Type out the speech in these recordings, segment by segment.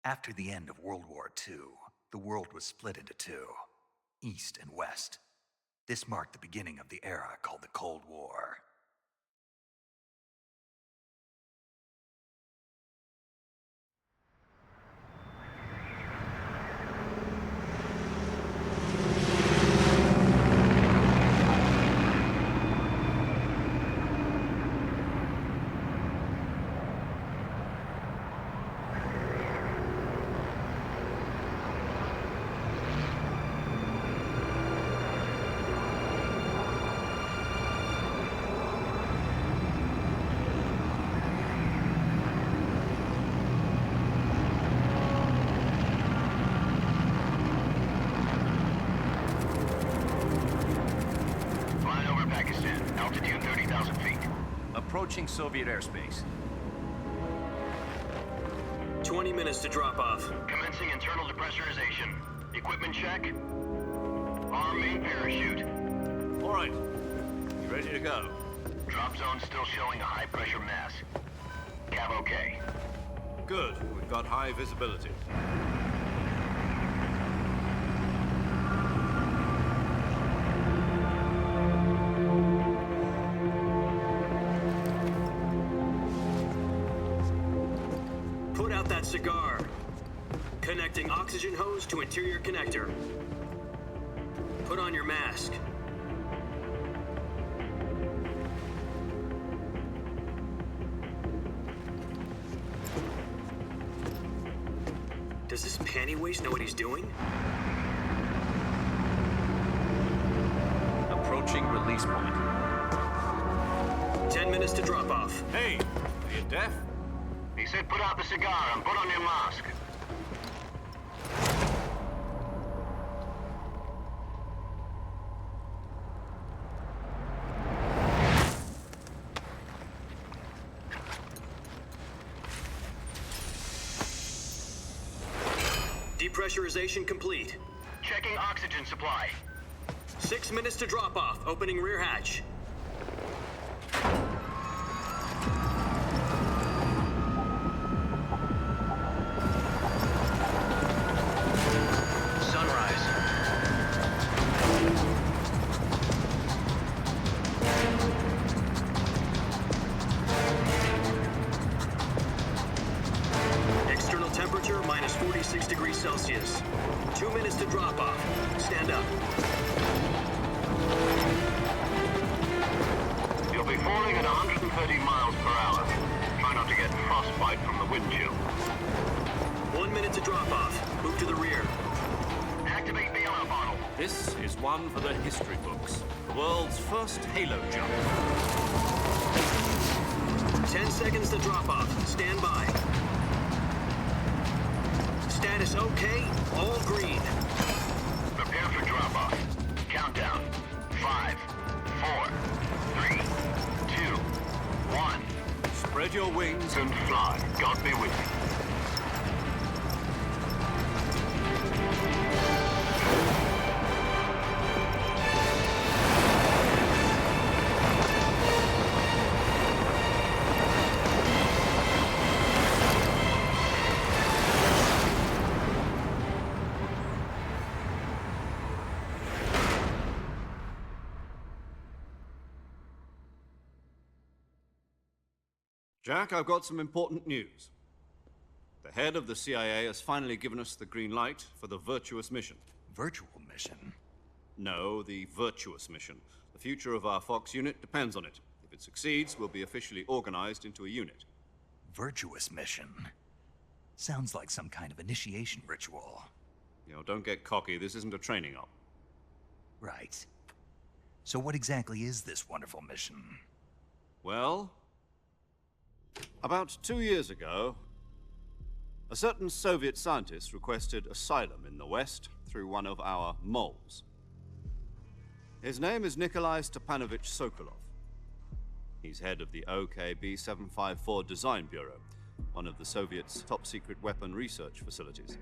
After the end of World War II, the world was split into two, East and West. This marked the beginning of the era called the Cold War. Approaching Soviet airspace. 20 minutes to drop off. Commencing internal depressurization. Equipment check. Arm main parachute. All right. You ready to go? Drop zone still showing a high pressure mass. Cav okay. Good. We've got high visibility. Cigar. Connecting oxygen hose to interior connector. Put on your mask. Does this panty waste know what he's doing? Approaching release point. 10 minutes to drop off. Hey, are you deaf? He said put out the cigar and put on your mask. Depressurization complete. Checking oxygen supply. 6 minutes to drop off. Opening rear hatch. Celsius. 2 minutes to drop off. Stand up. You'll be falling at 130 miles per hour. Try not to get frostbite from the wind chill. 1 minute to drop off. Move to the rear. Activate the yellow bottle. This is one for the history books. The world's first halo jump. 10 seconds to drop off. Stand by. Status okay, all green. Prepare for drop-off. Countdown. 5, 4, 3, 2, 1. Spread your wings And fly. God be with you. Jack, I've got some important news. The head of the CIA has finally given us the green light for the Virtuous mission. Virtual mission? No, the Virtuous mission. The future of our Fox unit depends on it. If it succeeds, we'll be officially organized into a unit. Virtuous mission? Sounds like some kind of initiation ritual. You know, don't get cocky. This isn't a training op. Right. So what exactly is this wonderful mission? Well, about 2 years ago, a certain Soviet scientist requested asylum in the West through one of our moles. His name is Nikolai Stepanovich Sokolov. He's head of the OKB-754 Design Bureau, one of the Soviets' top-secret weapon research facilities,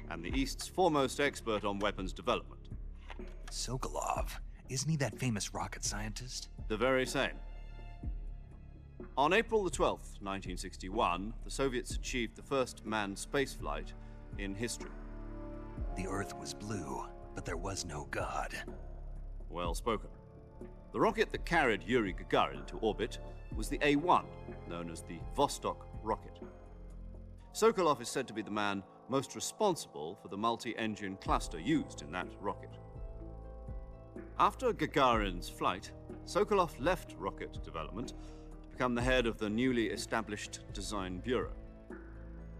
and the East's foremost expert on weapons development. Sokolov? Isn't he that famous rocket scientist? The very same. On April the 12th, 1961, the Soviets achieved the first manned spaceflight in history. The Earth was blue, but there was no God. Well spoken. The rocket that carried Yuri Gagarin into orbit was the A-1, known as the Vostok rocket. Sokolov is said to be the man most responsible for the multi-engine cluster used in that rocket. After Gagarin's flight, Sokolov left rocket development to become the head of the newly established Design Bureau.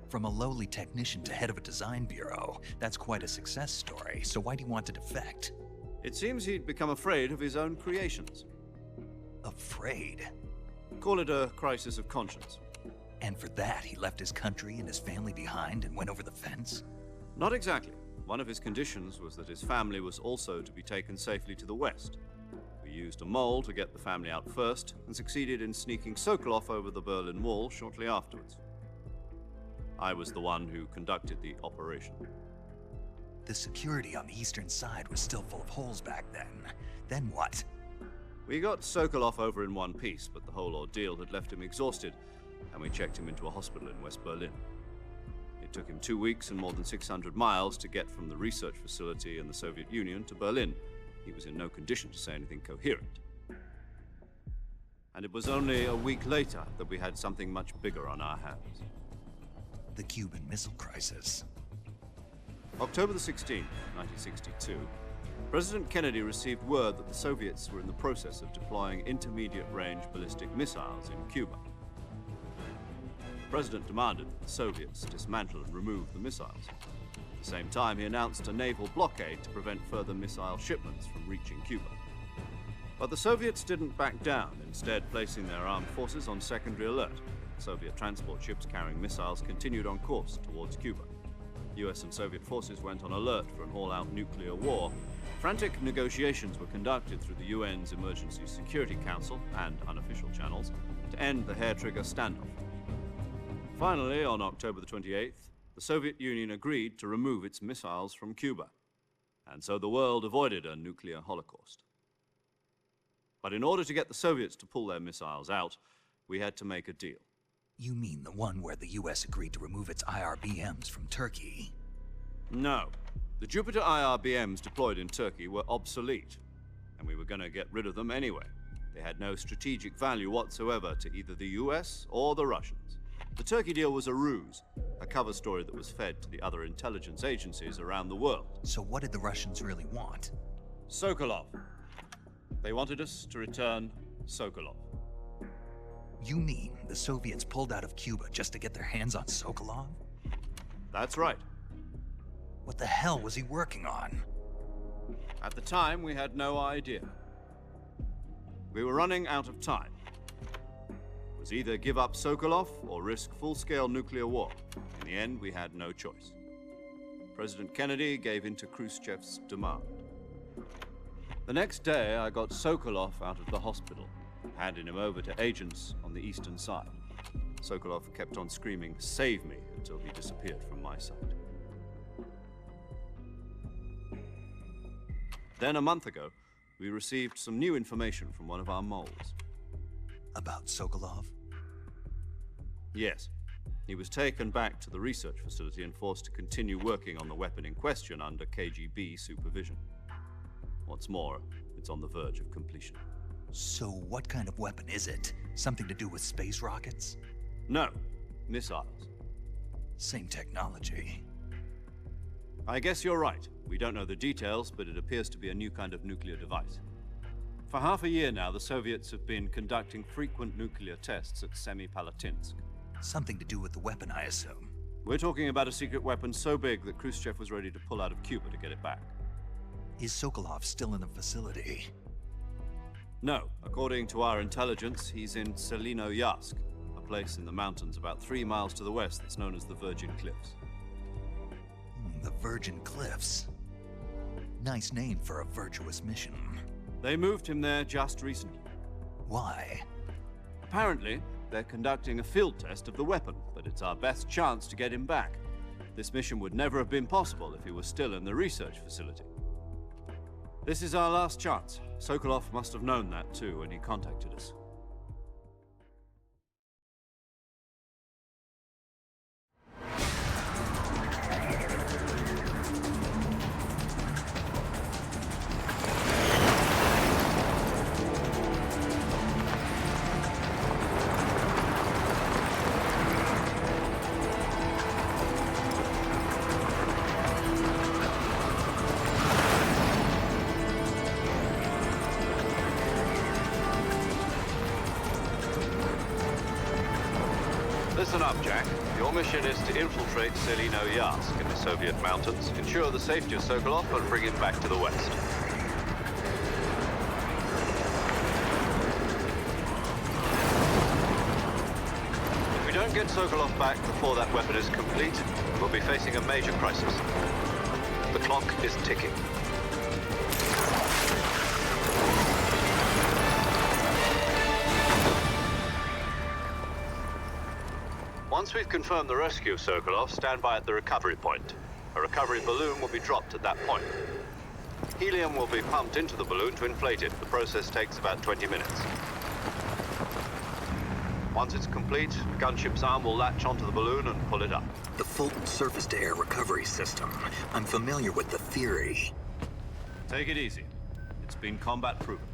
From a lowly technician to head of a design bureau, that's quite a success story, so why do you want to defect? It seems he'd become afraid of his own creations. Afraid? Call it a crisis of conscience. And for that, he left his country and his family behind and went over the fence? Not exactly. One of his conditions was that his family was also to be taken safely to the west. We used a mole to get the family out first and succeeded in sneaking Sokolov over the Berlin Wall shortly afterwards. I was the one who conducted the operation. The security on the eastern side was still full of holes back then. Then what? We got Sokolov over in one piece, but the whole ordeal had left him exhausted, and we checked him into a hospital in West Berlin. It took him 2 weeks and more than 600 miles to get from the research facility in the Soviet Union to Berlin. He was in no condition to say anything coherent. And it was only a week later that we had something much bigger on our hands. The Cuban Missile Crisis. October the 16th, 1962, President Kennedy received word that the Soviets were in the process of deploying intermediate-range ballistic missiles in Cuba. The President demanded that the Soviets dismantle and remove the missiles. At the same time, he announced a naval blockade to prevent further missile shipments from reaching Cuba. But the Soviets didn't back down, instead placing their armed forces on secondary alert. Soviet transport ships carrying missiles continued on course towards Cuba. US and Soviet forces went on alert for an all-out nuclear war. Frantic negotiations were conducted through the UN's Emergency Security Council and unofficial channels to end the hair-trigger standoff. Finally, on October the 28th, the Soviet Union agreed to remove its missiles from Cuba, and so the world avoided a nuclear holocaust. But in order to get the Soviets to pull their missiles out, we had to make a deal. You mean the one where the US agreed to remove its IRBMs from Turkey? No. The Jupiter IRBMs deployed in Turkey were obsolete, and we were going to get rid of them anyway. They had no strategic value whatsoever to either the US or the Russians. The Turkey deal was a ruse, a cover story that was fed to the other intelligence agencies around the world. So what did the Russians really want? Sokolov. They wanted us to return Sokolov. You mean the Soviets pulled out of Cuba just to get their hands on Sokolov? That's right. What the hell was he working on? At the time, we had no idea. We were running out of time. It was either give up Sokolov or risk full-scale nuclear war. In the end, we had no choice. President Kennedy gave in to Khrushchev's demand. The next day, I got Sokolov out of the hospital, handing him over to agents on the eastern side. Sokolov kept on screaming, "Save me," until he disappeared from my sight. Then a month ago, we received some new information from one of our moles. About Sokolov? Yes. He was taken back to the research facility and forced to continue working on the weapon in question under KGB supervision. What's more, it's on the verge of completion. So what kind of weapon is it? Something to do with space rockets? No, missiles. Same technology. I guess you're right. We don't know the details, but it appears to be a new kind of nuclear device. For half a year now, the Soviets have been conducting frequent nuclear tests at Semipalatinsk. Something to do with the weapon, I assume. We're talking about a secret weapon so big that Khrushchev was ready to pull out of Cuba to get it back. Is Sokolov still in the facility? No. According to our intelligence, he's in Tselinoyarsk, a place in the mountains about 3 miles to the west that's known as the Virgin Cliffs. The Virgin Cliffs. Nice name for a virtuous mission. They moved him there just recently. Why? Apparently, they're conducting a field test of the weapon, but it's our best chance to get him back. This mission would never have been possible if he was still in the research facility. This is our last chance. Sokolov must have known that too when he contacted us. Listen up, Jack. Your mission is to infiltrate Tselinoyarsk in the Soviet mountains, ensure the safety of Sokolov, and bring him back to the west. If we don't get Sokolov back before that weapon is complete, we'll be facing a major crisis. The clock is ticking. Once we've confirmed the rescue of Sokolov, stand by at the recovery point. A recovery balloon will be dropped at that point. Helium will be pumped into the balloon to inflate it. The process takes about 20 minutes. Once it's complete, the gunship's arm will latch onto the balloon and pull it up. The Fulton surface-to-air recovery system. I'm familiar with the theory. Take it easy. It's been combat-proven.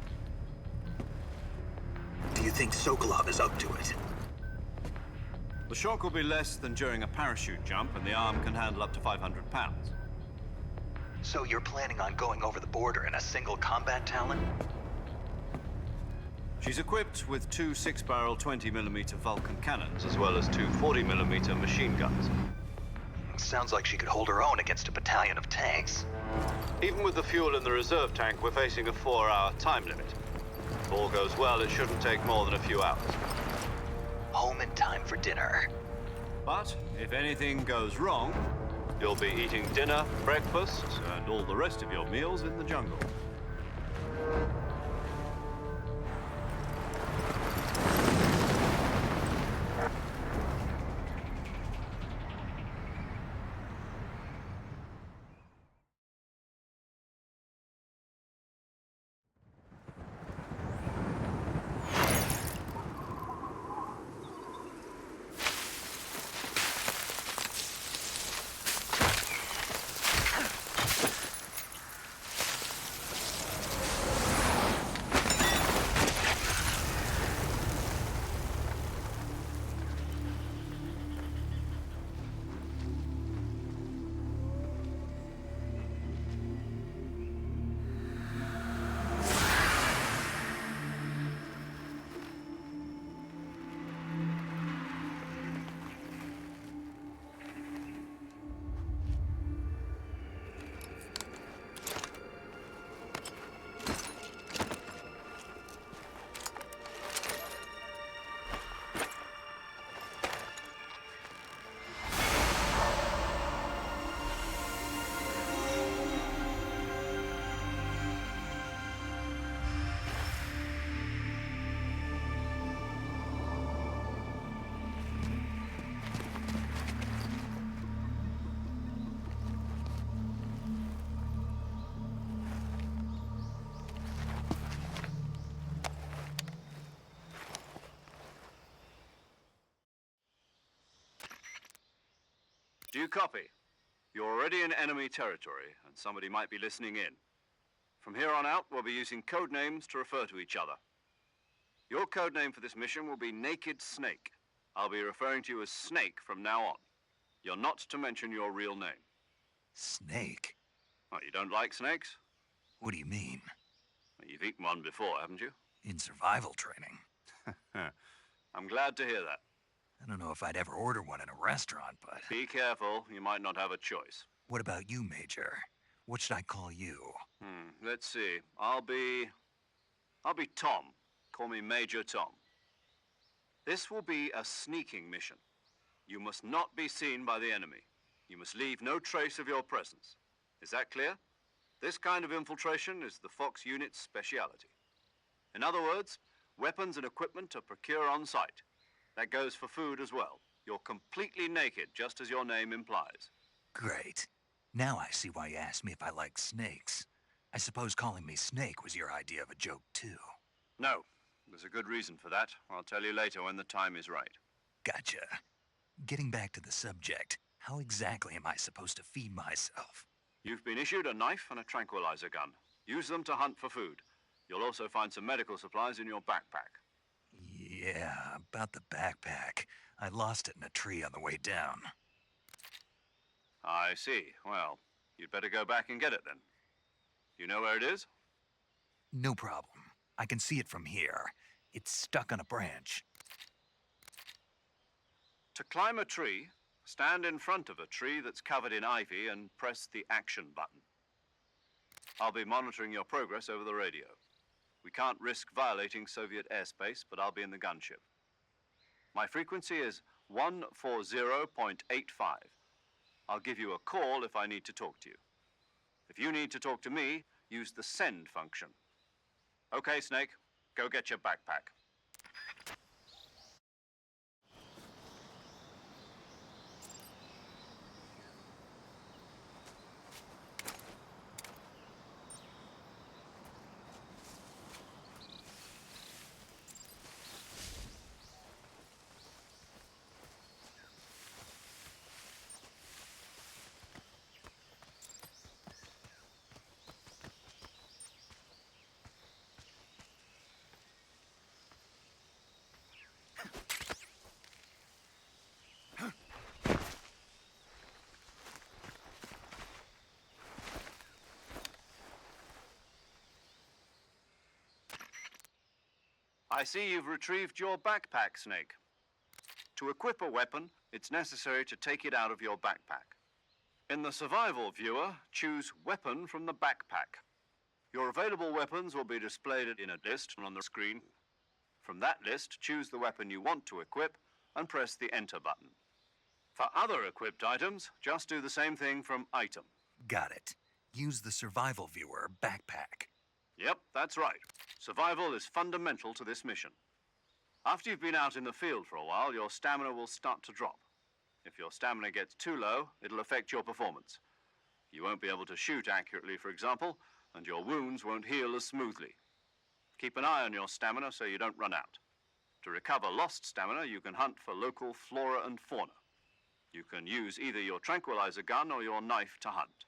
Do you think Sokolov is up to it? The shock will be less than during a parachute jump, and the arm can handle up to 500 pounds. So you're planning on going over the border in a single combat Talon? She's equipped with two 6-barrel 20mm Vulcan cannons, as well as two 40mm machine guns. Sounds like she could hold her own against a battalion of tanks. Even with the fuel in the reserve tank, we're facing a 4-hour time limit. If all goes well, it shouldn't take more than a few hours. Home in time for dinner. But if anything goes wrong, you'll be eating dinner, breakfast, and all the rest of your meals in the jungle. Do you copy? You're already in enemy territory, and somebody might be listening in. From here on out, we'll be using code names to refer to each other. Your code name for this mission will be Naked Snake. I'll be referring to you as Snake from now on. You're not to mention your real name. Snake? Oh, you don't like snakes? What do you mean? Well, you've eaten one before, haven't you? In survival training. I'm glad to hear that. I don't know if I'd ever order one in a restaurant, but... Be careful, you might not have a choice. What about you, Major? What should I call you? Let's see. I'll be Tom. Call me Major Tom. This will be a sneaking mission. You must not be seen by the enemy. You must leave no trace of your presence. Is that clear? This kind of infiltration is the Fox unit's speciality. In other words, weapons and equipment are procured on site. That goes for food as well. You're completely naked, just as your name implies. Great. Now I see why you asked me if I like snakes. I suppose calling me Snake was your idea of a joke, too. No. There's a good reason for that. I'll tell you later when the time is right. Gotcha. Getting back to the subject, how exactly am I supposed to feed myself? You've been issued a knife and a tranquilizer gun. Use them to hunt for food. You'll also find some medical supplies in your backpack. Yeah, about the backpack. I lost it in a tree on the way down. I see. Well, you'd better go back and get it then. You know where it is? No problem. I can see it from here. It's stuck on a branch. To climb a tree, stand in front of a tree that's covered in ivy and press the action button. I'll be monitoring your progress over the radio. We can't risk violating Soviet airspace, but I'll be in the gunship. My frequency is 140.85. I'll give you a call if I need to talk to you. If you need to talk to me, use the send function. Okay, Snake, go get your backpack. I see you've retrieved your backpack, Snake. To equip a weapon, it's necessary to take it out of your backpack. In the survival viewer, choose Weapon from the backpack. Your available weapons will be displayed in a list on the screen. From that list, choose the weapon you want to equip and press the Enter button. For other equipped items, just do the same thing from Item. Got it. Use the survival viewer backpack. Yep, that's right. Survival is fundamental to this mission. After you've been out in the field for a while, your stamina will start to drop. If your stamina gets too low, it'll affect your performance. You won't be able to shoot accurately, for example, and your wounds won't heal as smoothly. Keep an eye on your stamina so you don't run out. To recover lost stamina, you can hunt for local flora and fauna. You can use either your tranquilizer gun or your knife to hunt.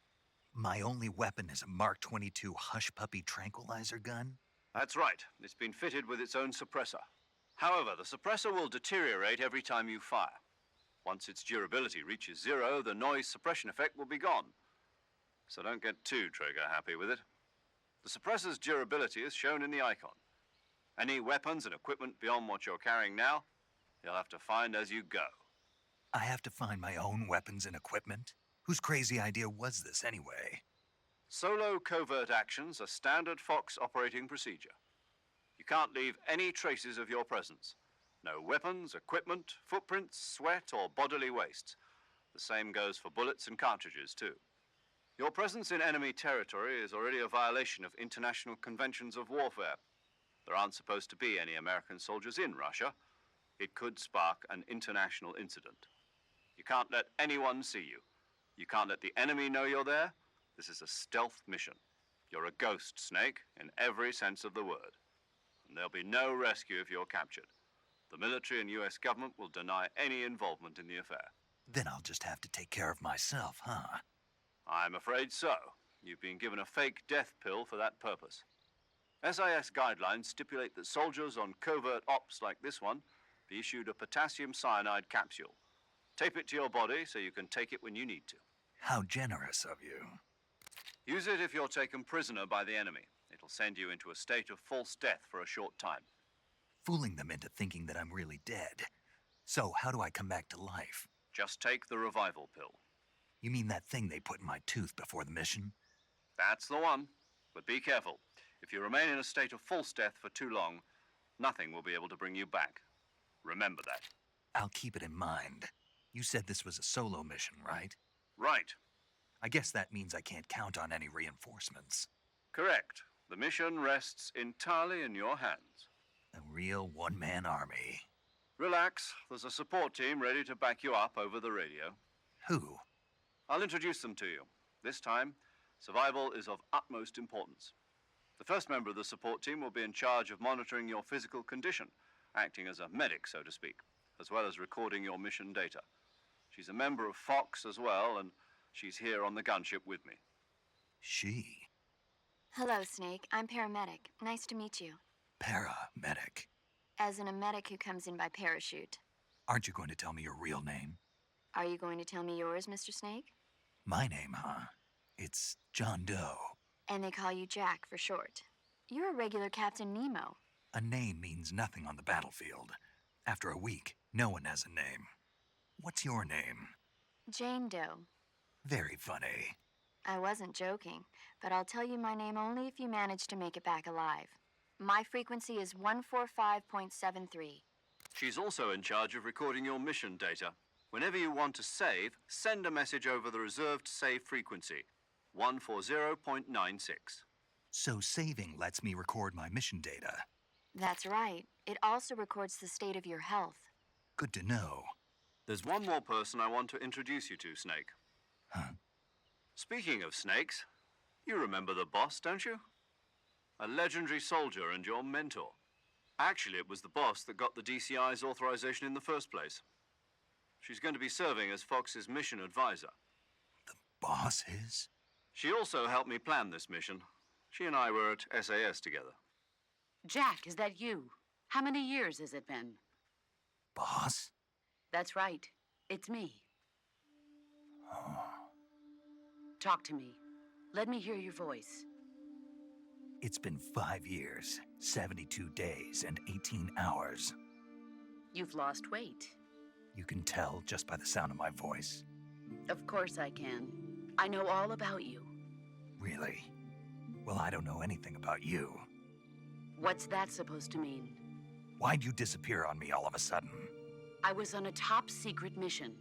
My only weapon is a Mark 22 Hush Puppy tranquilizer gun? That's right. It's been fitted with its own suppressor. However, the suppressor will deteriorate every time you fire. Once its durability reaches 0, the noise suppression effect will be gone. So don't get too trigger-happy with it. The suppressor's durability is shown in the icon. Any weapons and equipment beyond what you're carrying now, you'll have to find as you go. I have to find my own weapons and equipment? Whose crazy idea was this anyway? Solo covert actions are standard Fox operating procedure. You can't leave any traces of your presence. No weapons, equipment, footprints, sweat, or bodily wastes. The same goes for bullets and cartridges, too. Your presence in enemy territory is already a violation of international conventions of warfare. There aren't supposed to be any American soldiers in Russia. It could spark an international incident. You can't let anyone see you. You can't let the enemy know you're there. This is a stealth mission. You're a ghost, Snake, in every sense of the word. And there'll be no rescue if you're captured. The military and US government will deny any involvement in the affair. Then I'll just have to take care of myself, huh? I'm afraid so. You've been given a fake death pill for that purpose. SIS guidelines stipulate that soldiers on covert ops like this one be issued a potassium cyanide capsule. Tape it to your body so you can take it when you need to. How generous of you. Use it if you're taken prisoner by the enemy. It'll send you into a state of false death for a short time. Fooling them into thinking that I'm really dead. So how do I come back to life? Just take the revival pill. You mean that thing they put in my tooth before the mission? That's the one. But be careful. If you remain in a state of false death for too long, nothing will be able to bring you back. Remember that. I'll keep it in mind. You said this was a solo mission, right? Right. I guess that means I can't count on any reinforcements. Correct. The mission rests entirely in your hands. A real one-man army. Relax. There's a support team ready to back you up over the radio. Who? I'll introduce them to you. This time, survival is of utmost importance. The first member of the support team will be in charge of monitoring your physical condition, acting as a medic, so to speak, as well as recording your mission data. She's a member of Fox as well, and she's here on the gunship with me. She? Hello, Snake. I'm paramedic. Nice to meet you. Paramedic. As in a medic who comes in by parachute. Aren't you going to tell me your real name? Are you going to tell me yours, Mr. Snake? My name, huh? It's John Doe. And they call you Jack for short. You're a regular Captain Nemo. A name means nothing on the battlefield. After a week, no one has a name. What's your name? Jane Doe. Very funny. I wasn't joking, but I'll tell you my name only if you manage to make it back alive. My frequency is 145.73. She's also in charge of recording your mission data. Whenever you want to save, send a message over the reserved save frequency, 140.96. So saving lets me record my mission data. That's right. It also records the state of your health. Good to know. There's one more person I want to introduce you to, Snake. Huh? Speaking of snakes, you remember the boss, don't you? A legendary soldier and your mentor. Actually, it was the boss that got the DCI's authorization in the first place. She's going to be serving as Fox's mission advisor. The boss is? She also helped me plan this mission. She and I were at SAS together. Jack, is that you? How many years has it been? Boss? That's right. It's me. Oh. Talk to me. Let me hear your voice. It's been 5 years, 72 days, and 18 hours. You've lost weight. You can tell just by the sound of my voice. Of course I can. I know all about you. Really? Well, I don't know anything about you. What's that supposed to mean? Why'd you disappear on me all of a sudden? I was on a top-secret mission.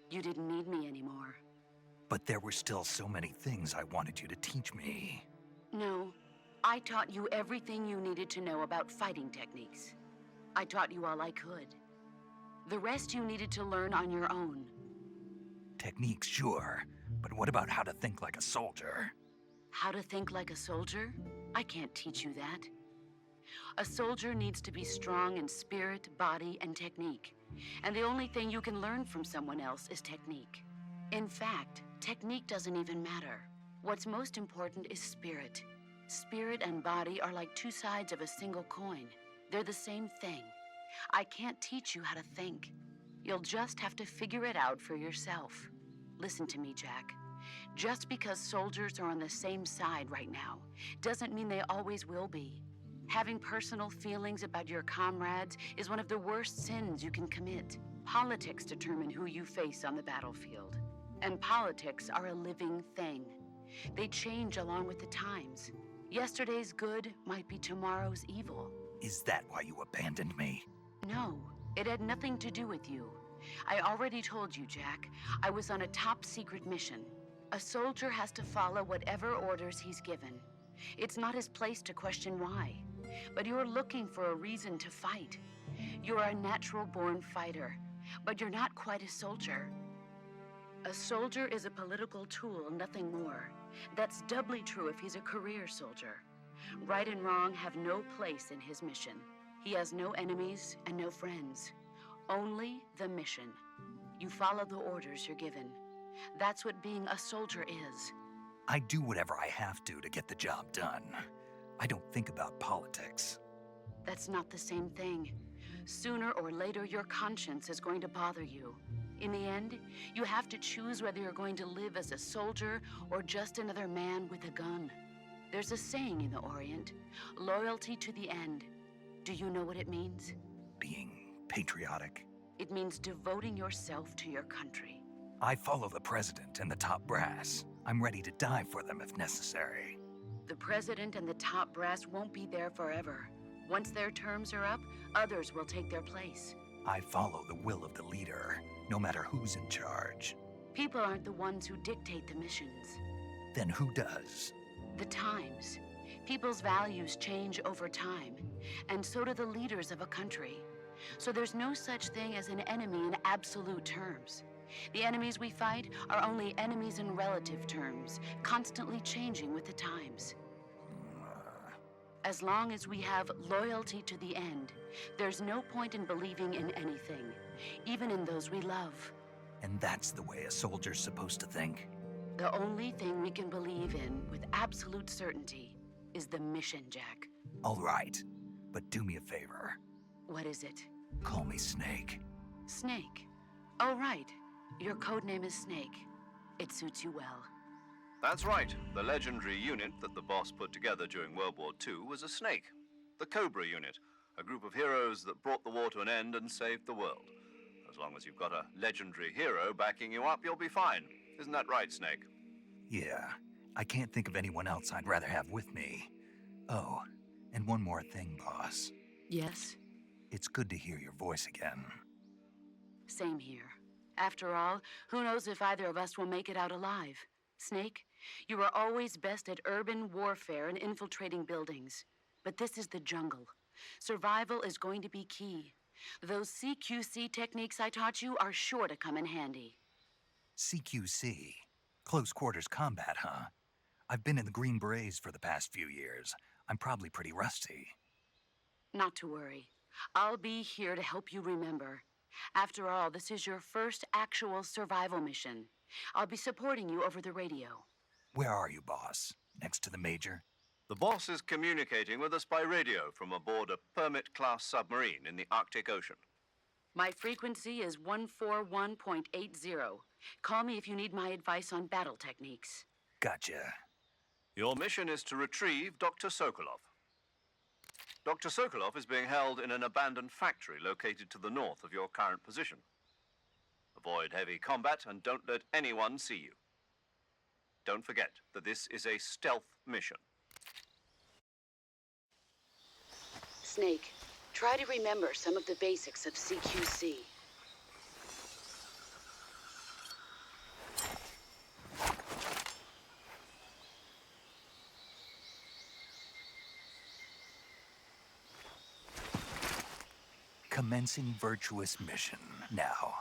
You didn't need me anymore. But there were still so many things I wanted you to teach me. No, I taught you everything you needed to know about fighting techniques. I taught you all I could. The rest you needed to learn on your own. Techniques, sure. But what about how to think like a soldier? How to think like a soldier? I can't teach you that. A soldier needs to be strong in spirit, body, and technique. And the only thing you can learn from someone else is technique. In fact, technique doesn't even matter. What's most important is spirit. Spirit and body are like two sides of a single coin. They're the same thing. I can't teach you how to think. You'll just have to figure it out for yourself. Listen to me, Jack. Just because soldiers are on the same side right now doesn't mean they always will be. Having personal feelings about your comrades is one of the worst sins you can commit. Politics determine who you face on the battlefield. And politics are a living thing. They change along with the times. Yesterday's good might be tomorrow's evil. Is that why you abandoned me? No, it had nothing to do with you. I already told you, Jack. I was on a top-secret mission. A soldier has to follow whatever orders he's given. It's not his place to question why. But you're looking for a reason to fight. You're a natural-born fighter, but you're not quite a soldier. A soldier is a political tool, nothing more. That's doubly true if he's a career soldier. Right and wrong have no place in his mission. He has no enemies and no friends. Only the mission. You follow the orders you're given. That's what being a soldier is. I do whatever I have to get the job done. I don't think about politics. That's not the same thing. Sooner or later, your conscience is going to bother you. In the end, you have to choose whether you're going to live as a soldier or just another man with a gun. There's a saying in the Orient, loyalty to the end. Do you know what it means? Being patriotic. It means devoting yourself to your country. I follow the president and the top brass. I'm ready to die for them if necessary. The president and the top brass won't be there forever. Once their terms are up, others will take their place. I follow the will of the leader, no matter who's in charge. People aren't the ones who dictate the missions. Then who does? The times. People's values change over time, and so do the leaders of a country. So there's no such thing as an enemy in absolute terms. The enemies we fight are only enemies in relative terms, constantly changing with the times. As long as we have loyalty to the end, there's no point in believing in anything, even in those we love. And that's the way a soldier's supposed to think? The only thing we can believe in with absolute certainty is the mission, Jack. All right, but do me a favor. What is it? Call me Snake. Snake. Oh, right. Your codename is Snake. It suits you well. That's right. The legendary unit that the boss put together during World War II was a snake. The Cobra unit, a group of heroes that brought the war to an end and saved the world. As long as you've got a legendary hero backing you up, you'll be fine. Isn't that right, Snake? Yeah, I can't think of anyone else I'd rather have with me. Oh, and one more thing, boss. Yes? It's good to hear your voice again. Same here. After all, who knows if either of us will make it out alive? Snake, you are always best at urban warfare and infiltrating buildings. But this is the jungle. Survival is going to be key. Those CQC techniques I taught you are sure to come in handy. CQC? Close quarters combat, huh? I've been in the Green Berets for the past few years. I'm probably pretty rusty. Not to worry. I'll be here to help you remember. After all, this is your first actual survival mission. I'll be supporting you over the radio. Where are you, boss? Next to the Major? The boss is communicating with us by radio from aboard a Permit-class submarine in the Arctic Ocean. My frequency is 141.80. Call me if you need my advice on battle techniques. Gotcha. Your mission is to retrieve Dr. Sokolov. Dr. Sokolov is being held in an abandoned factory located to the north of your current position. Avoid heavy combat and don't let anyone see you. Don't forget that this is a stealth mission. Snake, try to remember some of the basics of CQC. Commencing virtuous mission now.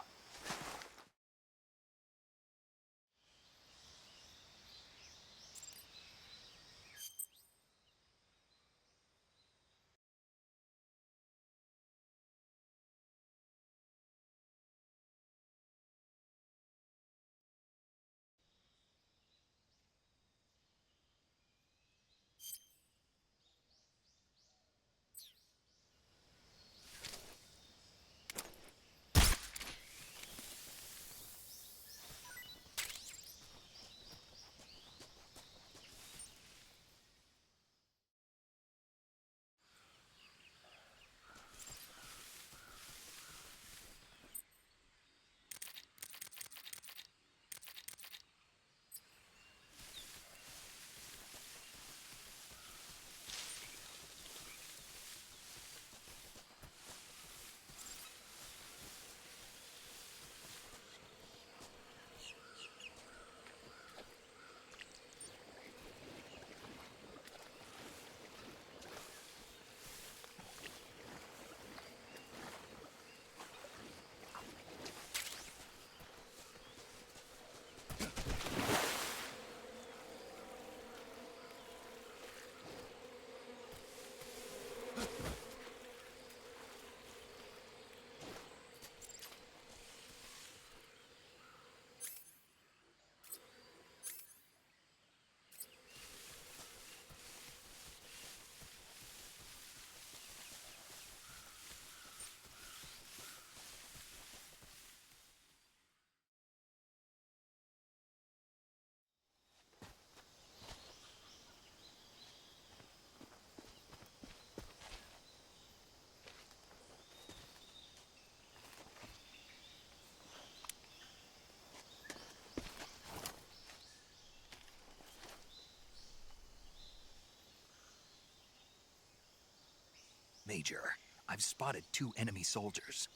Major, I've spotted 2 enemy soldiers.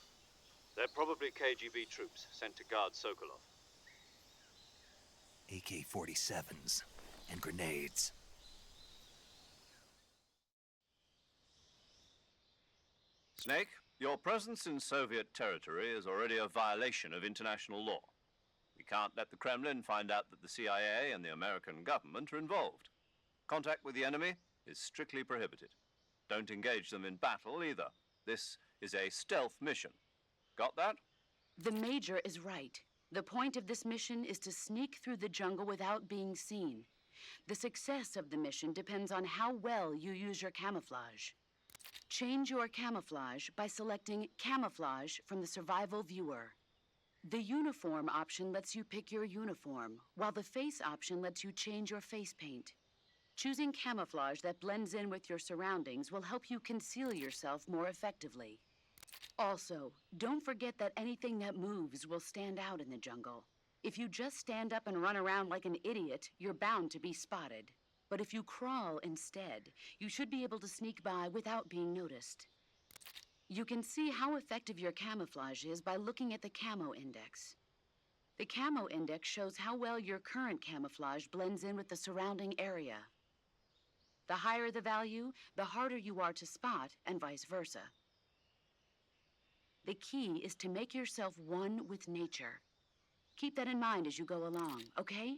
They're probably KGB troops sent to guard Sokolov. AK-47s and grenades. Snake, your presence in Soviet territory is already a violation of international law. We can't let the Kremlin find out that the CIA and the American government are involved. Contact with the enemy is strictly prohibited. Don't engage them in battle either. This is a stealth mission. Got that? The Major is right. The point of this mission is to sneak through the jungle without being seen. The success of the mission depends on how well you use your camouflage. Change your camouflage by selecting Camouflage from the Survival Viewer. The Uniform option lets you pick your uniform, while the Face option lets you change your face paint. Choosing camouflage that blends in with your surroundings will help you conceal yourself more effectively. Also, don't forget that anything that moves will stand out in the jungle. If you just stand up and run around like an idiot, you're bound to be spotted. But if you crawl instead, you should be able to sneak by without being noticed. You can see how effective your camouflage is by looking at the camo index. The camo index shows how well your current camouflage blends in with the surrounding area. The higher the value, the harder you are to spot, and vice versa. The key is to make yourself one with nature. Keep that in mind as you go along, okay?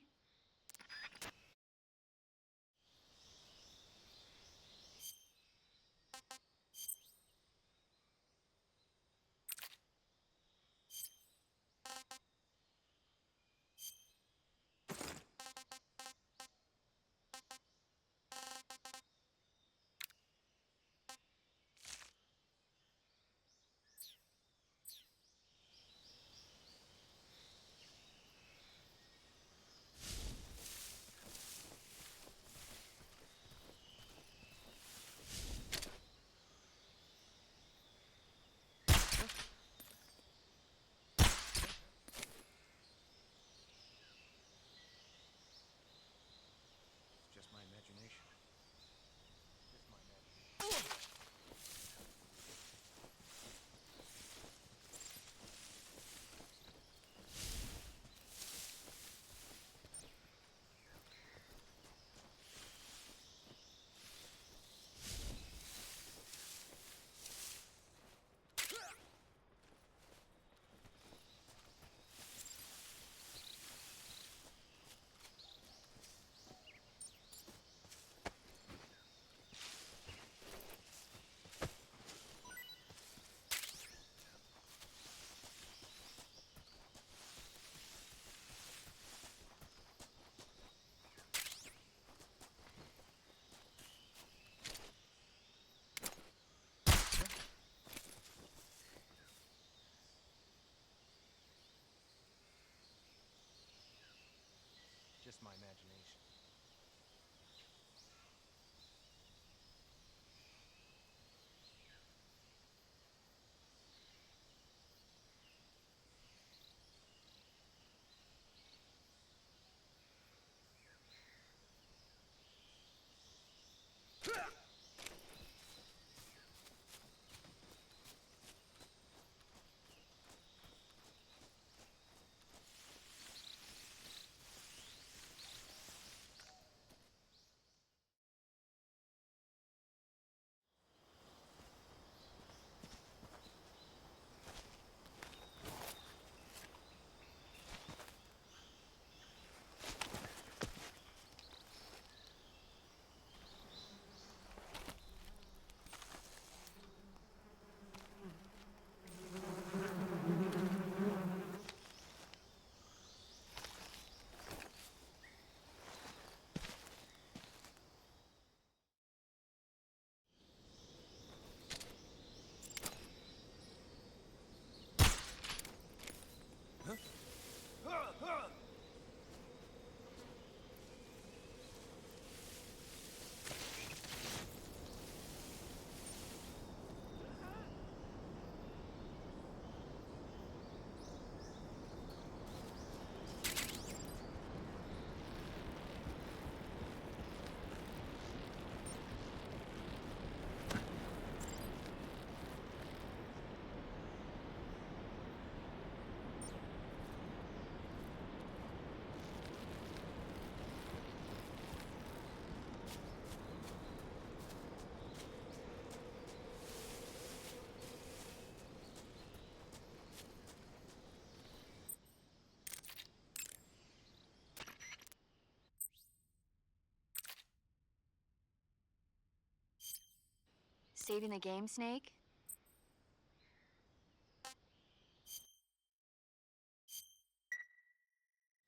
Just my imagination. Just my imagination. Just my imagination. Saving the game, Snake?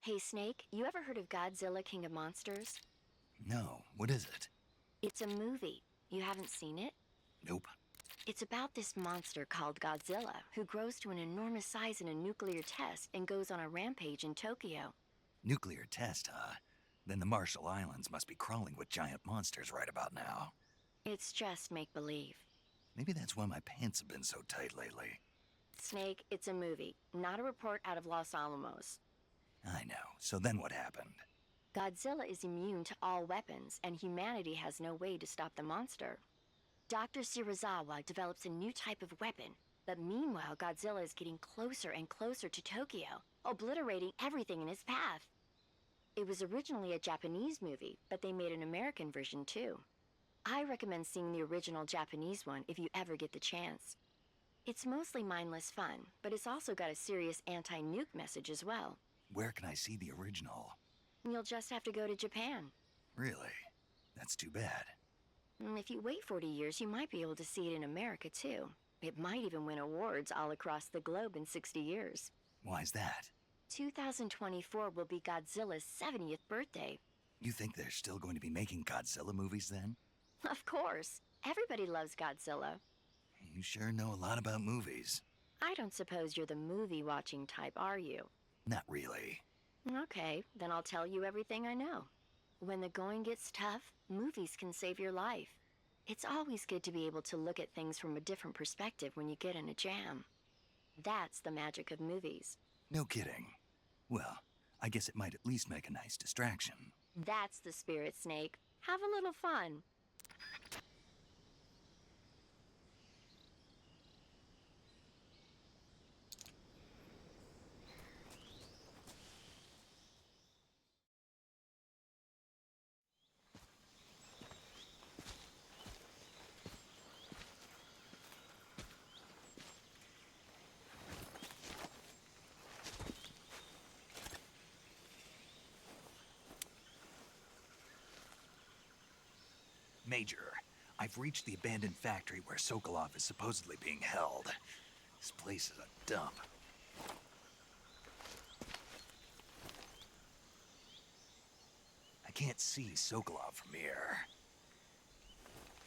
Hey, Snake, you ever heard of Godzilla, King of Monsters? No, what is it? It's a movie. You haven't seen it? Nope. It's about this monster called Godzilla, who grows to an enormous size in a nuclear test and goes on a rampage in Tokyo. Nuclear test, huh? Then the Marshall Islands must be crawling with giant monsters right about now. It's just make-believe. Maybe that's why my pants have been so tight lately. Snake, it's a movie, not a report out of Los Alamos. I know. So then what happened? Godzilla is immune to all weapons, and humanity has no way to stop the monster. Dr. Shirazawa develops a new type of weapon, but meanwhile Godzilla is getting closer and closer to Tokyo, obliterating everything in his path. It was originally a Japanese movie, but they made an American version too. I recommend seeing the original Japanese one if you ever get the chance. It's mostly mindless fun, but it's also got a serious anti-nuke message as well. Where can I see the original? You'll just have to go to Japan. Really? That's too bad. If you wait 40 years, you might be able to see it in America too. It might even win awards all across the globe in 60 years. Why's that? 2024 will be Godzilla's 70th birthday. You think they're still going to be making Godzilla movies then? Of course. Everybody loves Godzilla. You sure know a lot about movies. I don't suppose you're the movie-watching type, are you? Not really. Okay, then I'll tell you everything I know. When the going gets tough, movies can save your life. It's always good to be able to look at things from a different perspective when you get in a jam. That's the magic of movies. No kidding. Well, I guess it might at least make a nice distraction. That's the spirit, Snake. Have a little fun. Major, I've reached the abandoned factory where Sokolov is supposedly being held. This place is a dump. I can't see Sokolov from here.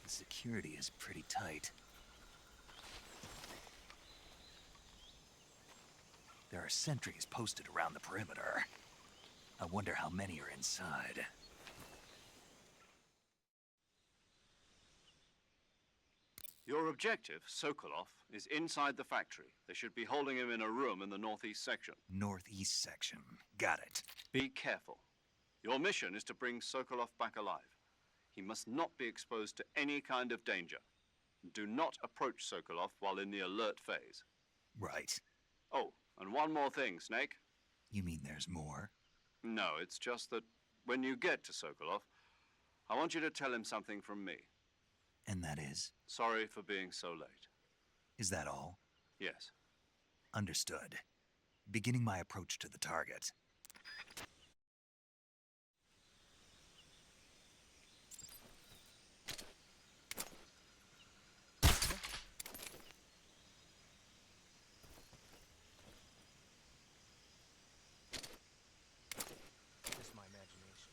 The security is pretty tight. There are sentries posted around the perimeter. I wonder how many are inside. Your objective, Sokolov, is inside the factory. They should be holding him in a room in the northeast section. Northeast section. Got it. Be careful. Your mission is to bring Sokolov back alive. He must not be exposed to any kind of danger. Do not approach Sokolov while in the alert phase. Right. Oh, and one more thing, Snake. You mean there's more? No, it's just that when you get to Sokolov, I want you to tell him something from me. And that is? Sorry for being so late. Is that all? Yes. Understood. Beginning my approach to the target. Just my imagination.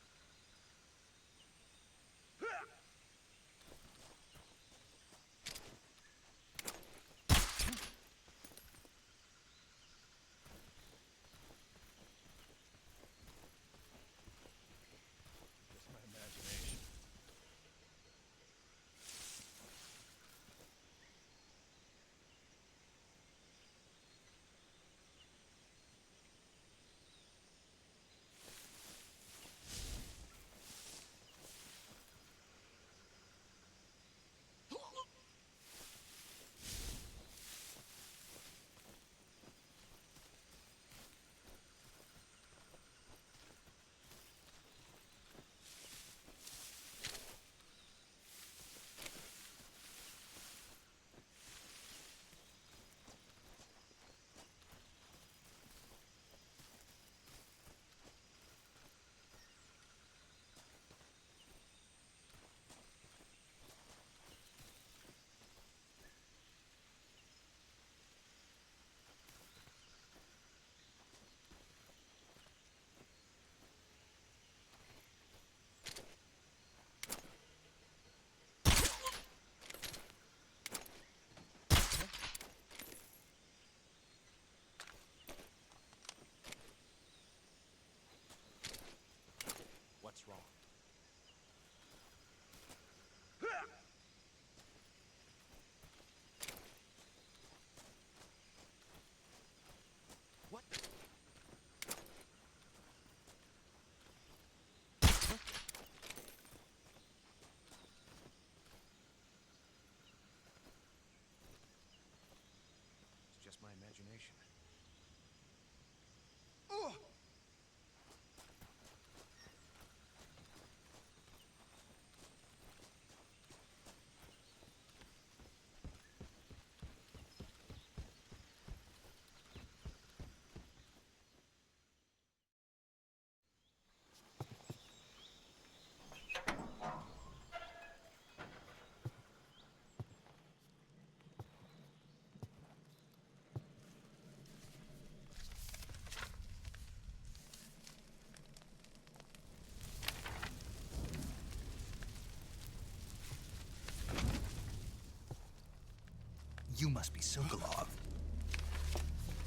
You must be Sokolov.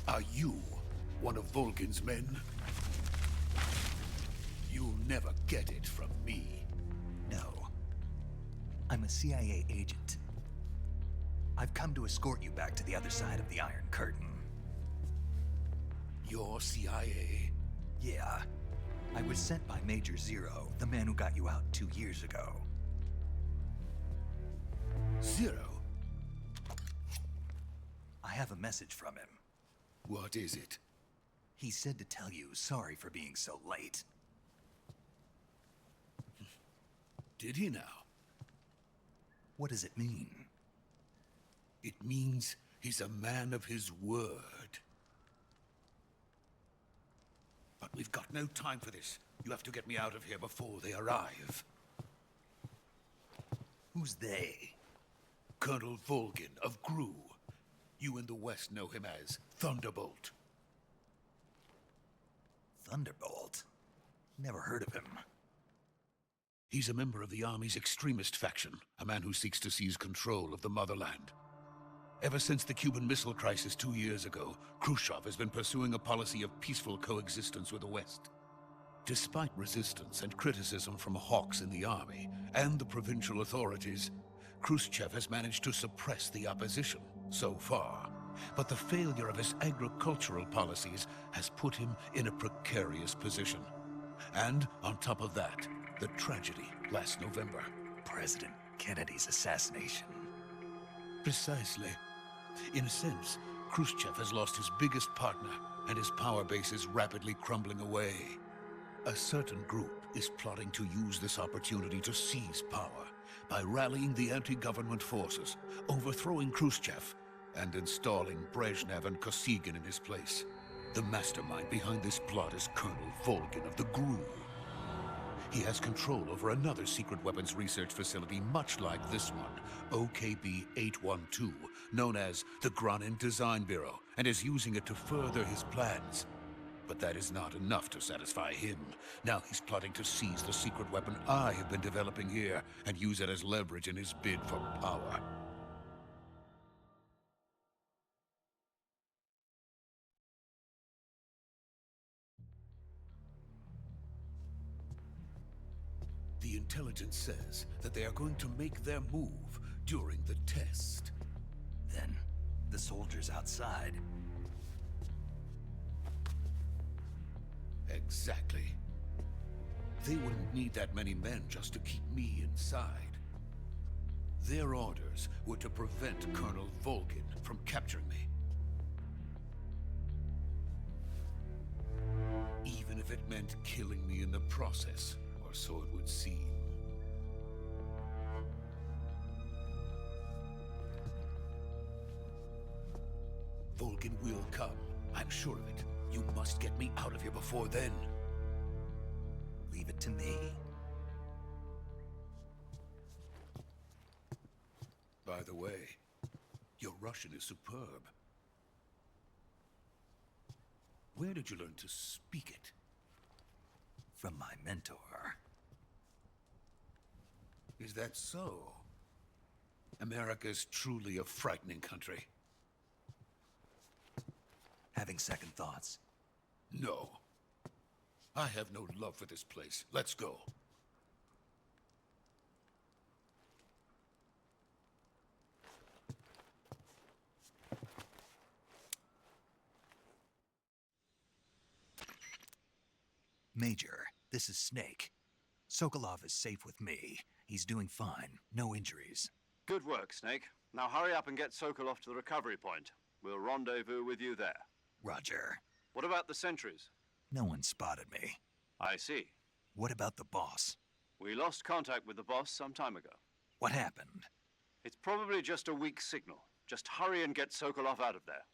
Are you one of Volgin's men? You'll never get it from me. No. I'm a CIA agent. I've come to escort you back to the other side of the Iron Curtain. You're CIA? Yeah. I was sent by Major Zero, the man who got you out 2 years ago. Zero? I have a message from him. What is it? He said to tell you sorry for being so late. Did he now? What does it mean? It means he's a man of his word. But we've got no time for this. You have to get me out of here before they arrive. Who's they? Colonel Volgin of GRU. You in the West know him as Thunderbolt. Thunderbolt? Never heard of him. He's a member of the Army's extremist faction, a man who seeks to seize control of the motherland. Ever since the Cuban Missile Crisis 2 years ago, Khrushchev has been pursuing a policy of peaceful coexistence with the West. Despite resistance and criticism from hawks in the army and the provincial authorities, Khrushchev has managed to suppress the opposition so far. But the failure of his agricultural policies has put him in a precarious position. And on top of that, the tragedy last November. President Kennedy's assassination. Precisely. In a sense, Khrushchev has lost his biggest partner, and his power base is rapidly crumbling away. A certain group is plotting to use this opportunity to seize power by rallying the anti-government forces, overthrowing Khrushchev, and installing Brezhnev and Kosygin in his place. The mastermind behind this plot is Colonel Volgin of the GRU. He has control over another secret weapons research facility much like this one, OKB-812, known as the Granin Design Bureau, and is using it to further his plans. But that is not enough to satisfy him. Now he's plotting to seize the secret weapon I have been developing here and use it as leverage in his bid for power. The intelligence says that they are going to make their move during the test. Then, the soldiers outside. Exactly. They wouldn't need that many men just to keep me inside. Their orders were to prevent Colonel Volgin from capturing me. Even if it meant killing me in the process, or so it would seem. Volgin will come. I'm sure of it. You must get me out of here before then. Leave it to me. By the way, your Russian is superb. Where did you learn to speak it? From my mentor. Is that so? America's truly a frightening country. Having second thoughts. No. I have no love for this place. Let's go. Major, this is Snake. Sokolov is safe with me. He's doing fine. No injuries. Good work, Snake. Now hurry up and get Sokolov to the recovery point. We'll rendezvous with you there. Roger. What about the sentries? No one spotted me. I see. What about the boss? We lost contact with the boss some time ago. What happened? It's probably just a weak signal. Just hurry and get Sokolov out of there.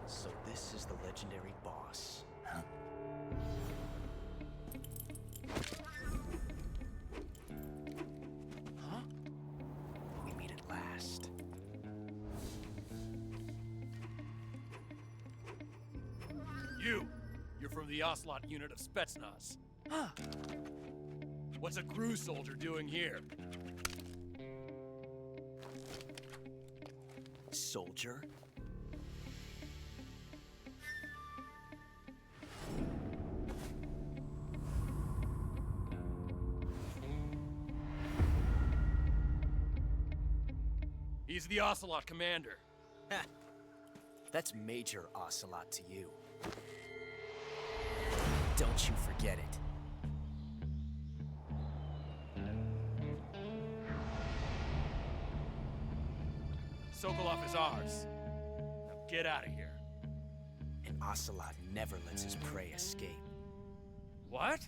So this is the legendary boss. Huh? Huh? We meet at last. You're from the Ocelot unit of Spetsnaz. Huh. What's a crew soldier doing here? Soldier? He's the Ocelot commander. Ha! That's Major Ocelot to you. Don't you forget it. Sokolov is ours. Now get out of here. And Ocelot never lets his prey escape. What?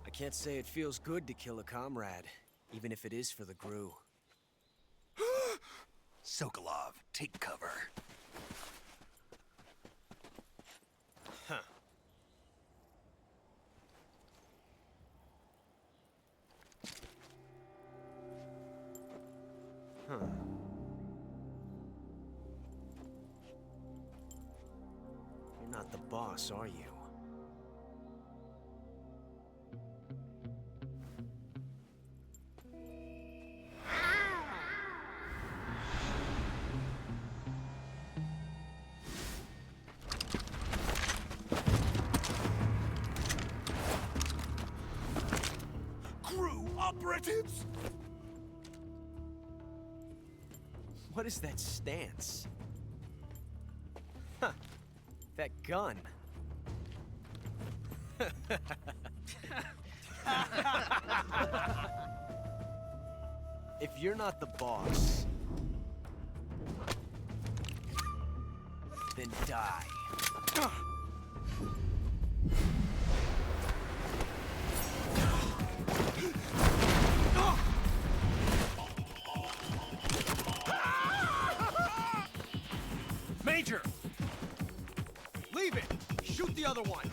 I can't say it feels good to kill a comrade, even if it is for the GRU. Sokolov, take cover. Huh. Huh. You're not the boss, are you? Operatives! What is that stance? Huh. That gun. If you're not the boss, then die. Major! Leave it! Shoot the other one!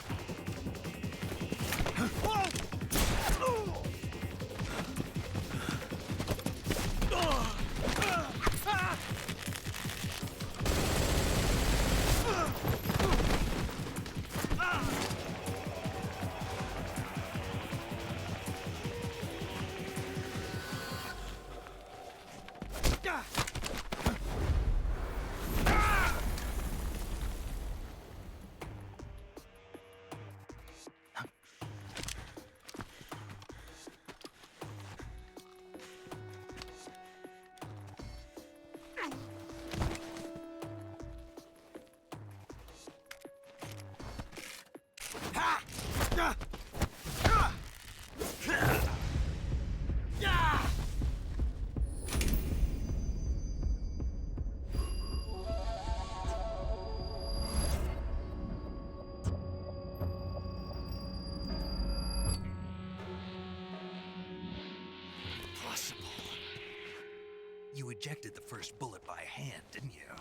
You ejected the first bullet by hand, didn't you?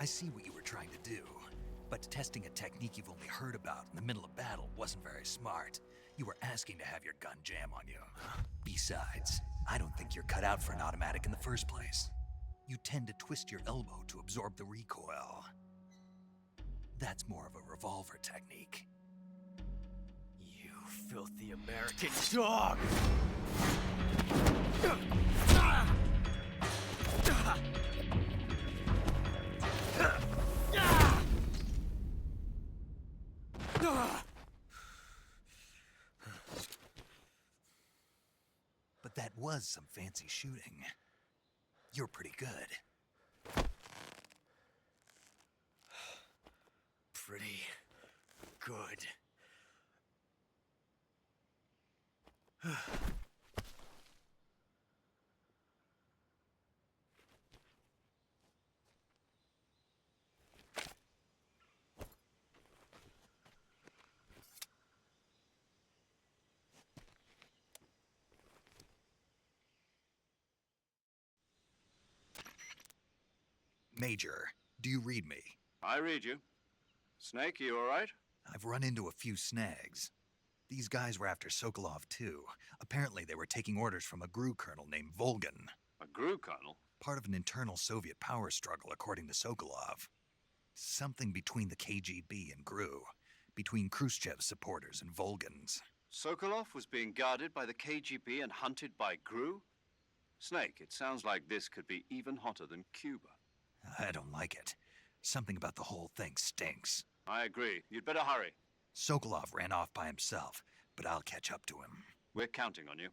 I see what you were trying to do. But testing a technique you've only heard about in the middle of battle wasn't very smart. You were asking to have your gun jam on you. Besides, I don't think you're cut out for an automatic in the first place. You tend to twist your elbow to absorb the recoil. That's more of a revolver technique. You filthy American dog! But that was some fancy shooting. You're pretty good. Pretty good. Major, do you read me? I read you. Snake, you all right? I've run into a few snags. These guys were after Sokolov too. Apparently they were taking orders from a GRU colonel named Volgan. A GRU colonel? Part of an internal Soviet power struggle, according to Sokolov. Something between the KGB and GRU. Between Khrushchev's supporters and Volgan's. Sokolov was being guarded by the KGB and hunted by GRU? Snake, it sounds like this could be even hotter than Cuba. I don't like it. Something about the whole thing stinks. I agree. You'd better hurry. Sokolov ran off by himself, but I'll catch up to him. We're counting on you.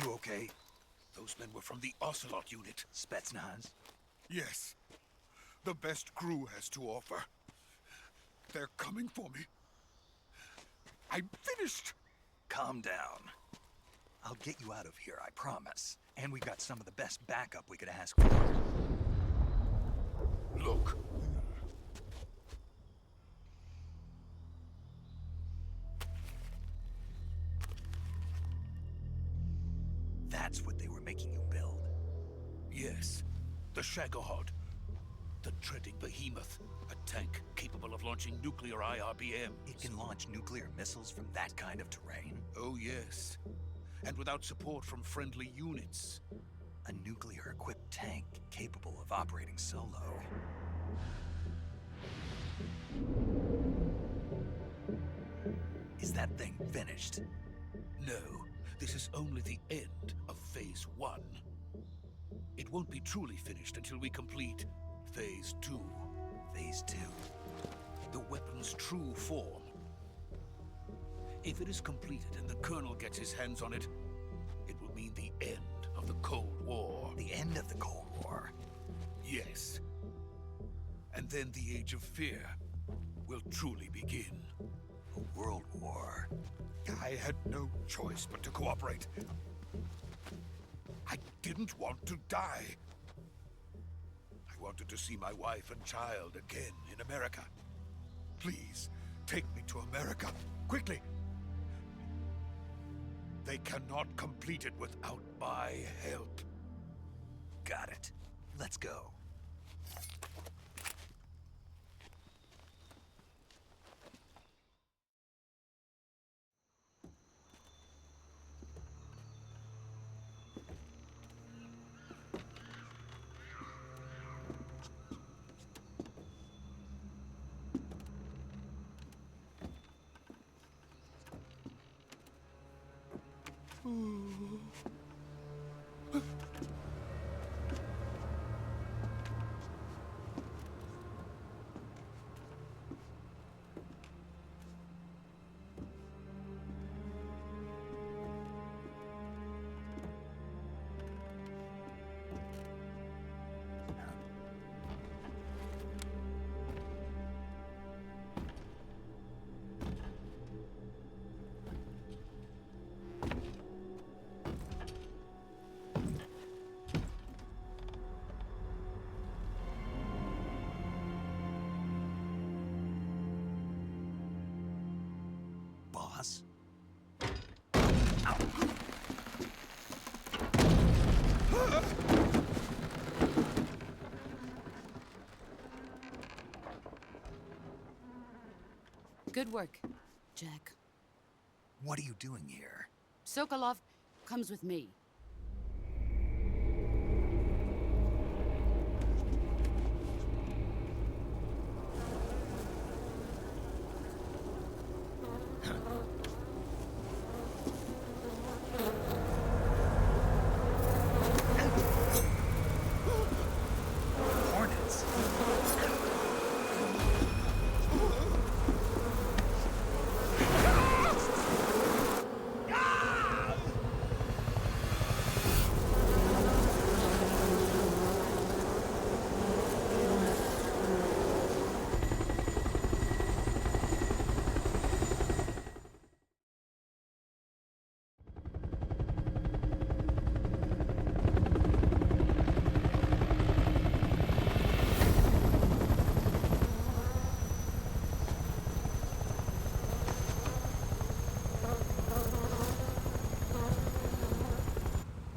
You okay? Those men were from the Ocelot unit. Spetsnaz? Yes. The best GRU has to offer. They're coming for me. I'm finished. Calm down. I'll get you out of here, I promise. And we've got some of the best backup we could ask for. Look. That's what they were making you build? Yes. The Shagohod. The treading behemoth. A tank capable of launching nuclear IRBMs. It can launch nuclear missiles from that kind of terrain? Oh, yes. And without support from friendly units. A nuclear-equipped tank capable of operating solo. Is that thing finished? No. This is only the end of Phase 1. It won't be truly finished until we complete Phase 2. Phase 2? The weapon's true form. If it is completed and the Colonel gets his hands on it, it will mean the end of the Cold War. The end of the Cold War? Yes. And then the Age of Fear will truly begin. A world war? I had no choice but to cooperate. I didn't want to die. I wanted to see my wife and child again in America. Please, take me to America, quickly. They cannot complete it without my help. Got it. Let's go. Good work, Jack. What are you doing here? Sokolov comes with me. Hornets.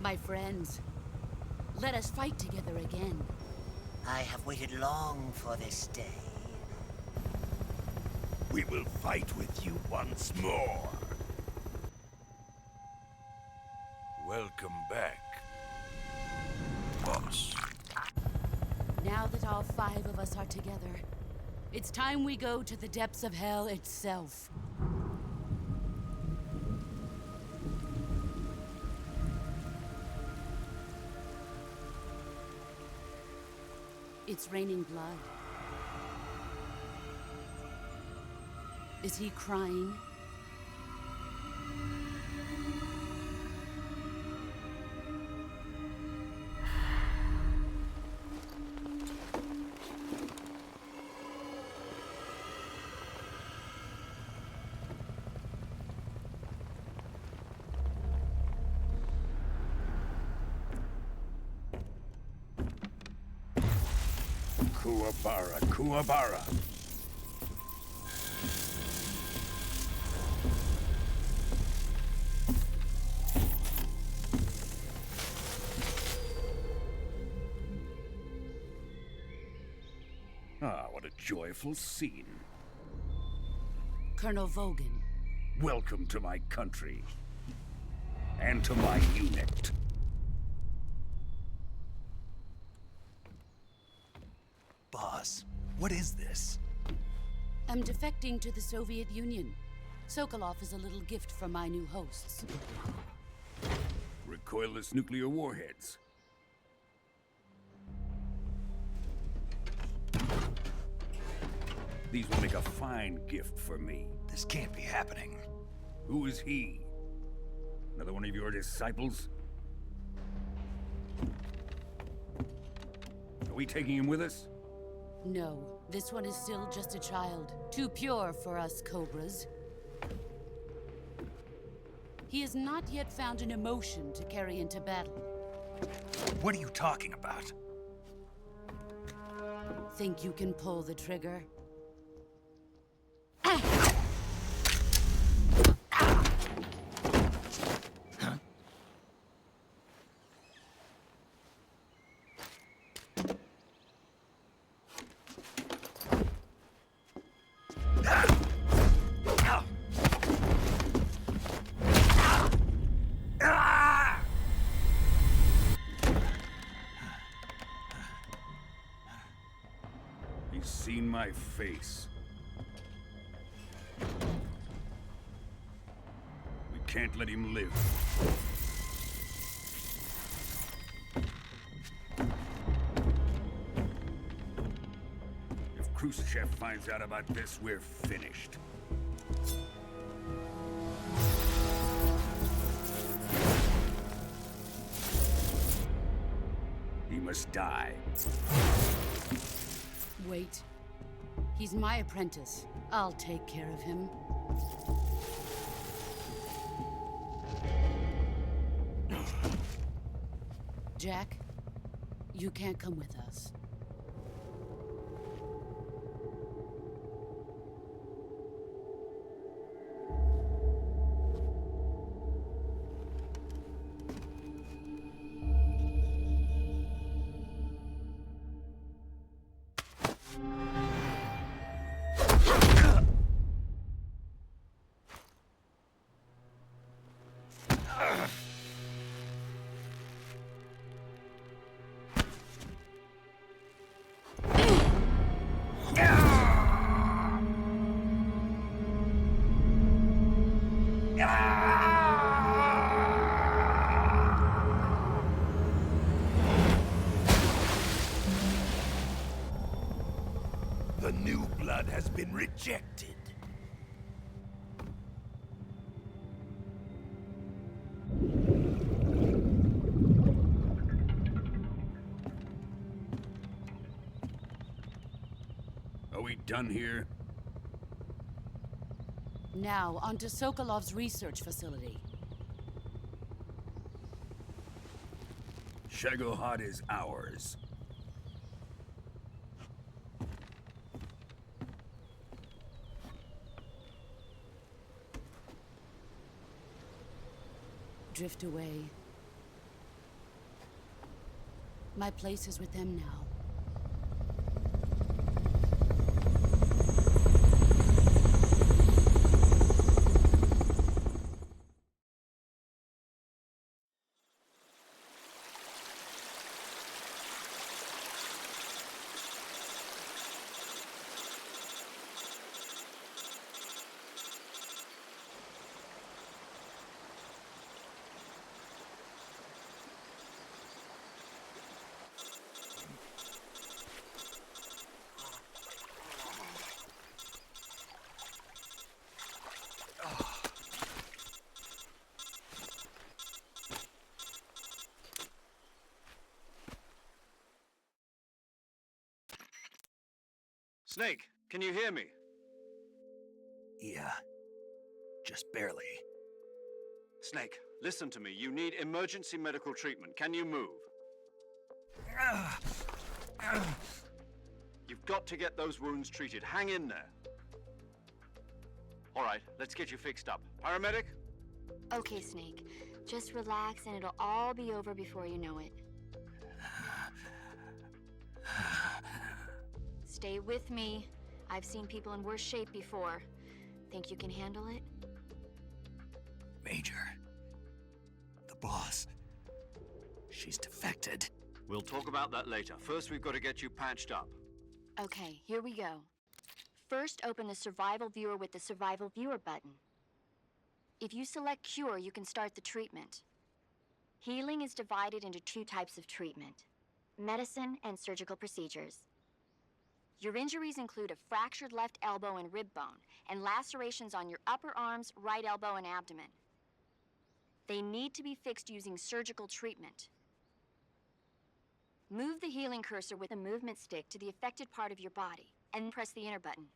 My friends, let us fight together again. I have waited long for this day. We will fight with you once more. Welcome back, boss. Now that all 5 of us are together, it's time we go to the depths of hell itself. It's raining blood. Is he crying? Kuwabara, Kuwabara. Ah, what a joyful scene. Colonel Vogan. Welcome to my country. And to my unit. Boss, what is this? I'm defecting to the Soviet Union. Sokolov is a little gift from my new hosts. Recoilless nuclear warheads. These will make a fine gift for me. This can't be happening. Who is he? Another one of your disciples? Are we taking him with us? No, this one is still just a child. Too pure for us Cobras. He has not yet found an emotion to carry into battle. What are you talking about? Think you can pull the trigger? He's seen my face. We can't let him live. If Khrushchev finds out about this, we're finished. He must die. Wait. He's my apprentice. I'll take care of him. Jack, you can't come with us. The new blood has been rejected. Are we done here? Now, onto Sokolov's research facility. Shagohod is ours. Drift away. My place is with them now. Snake, can you hear me? Yeah. Just barely. Snake, listen to me. You need emergency medical treatment. Can you move? You've got to get those wounds treated. Hang in there. All right, let's get you fixed up. Paramedic? Okay, Snake. Just relax and it'll all be over before you know it. Stay with me. I've seen people in worse shape before. Think you can handle it? Major. The boss. She's defected. We'll talk about that later. First, we've got to get you patched up. Okay, here we go. First, open the Survival Viewer with the Survival Viewer button. If you select Cure, you can start the treatment. Healing is divided into two types of treatment: medicine and surgical procedures. Your injuries include a fractured left elbow and rib bone, and lacerations on your upper arms, right elbow, and abdomen. They need to be fixed using surgical treatment. Move the healing cursor with a movement stick to the affected part of your body, and press the enter button.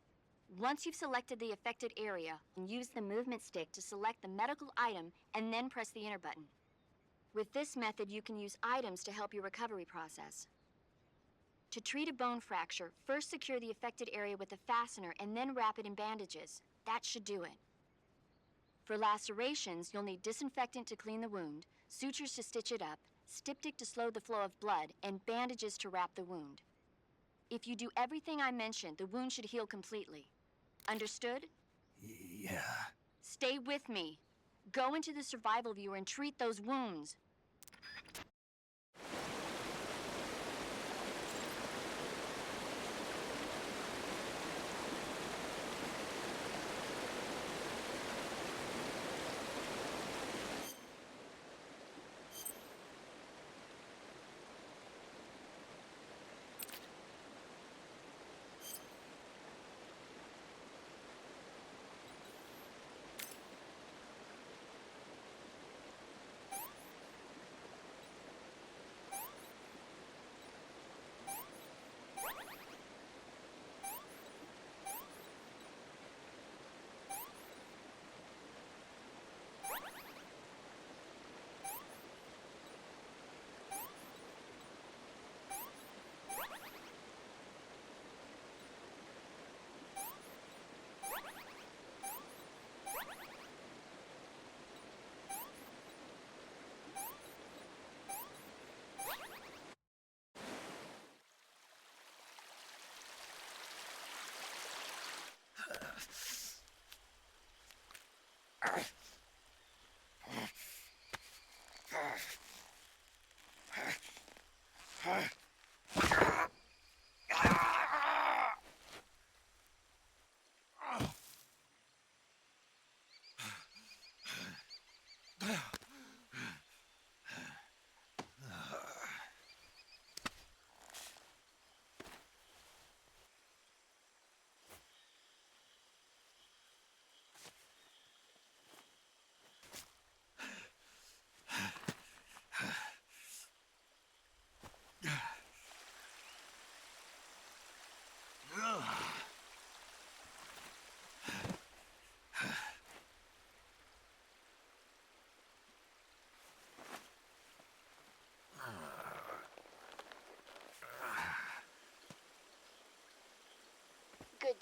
Once you've selected the affected area, use the movement stick to select the medical item, and then press the enter button. With this method, you can use items to help your recovery process. To treat a bone fracture, first secure the affected area with a fastener and then wrap it in bandages. That should do it. For lacerations, you'll need disinfectant to clean the wound, sutures to stitch it up, styptic to slow the flow of blood, and bandages to wrap the wound. If you do everything I mentioned, the wound should heal completely. Understood? Yeah. Stay with me. Go into the Survival Viewer and treat those wounds.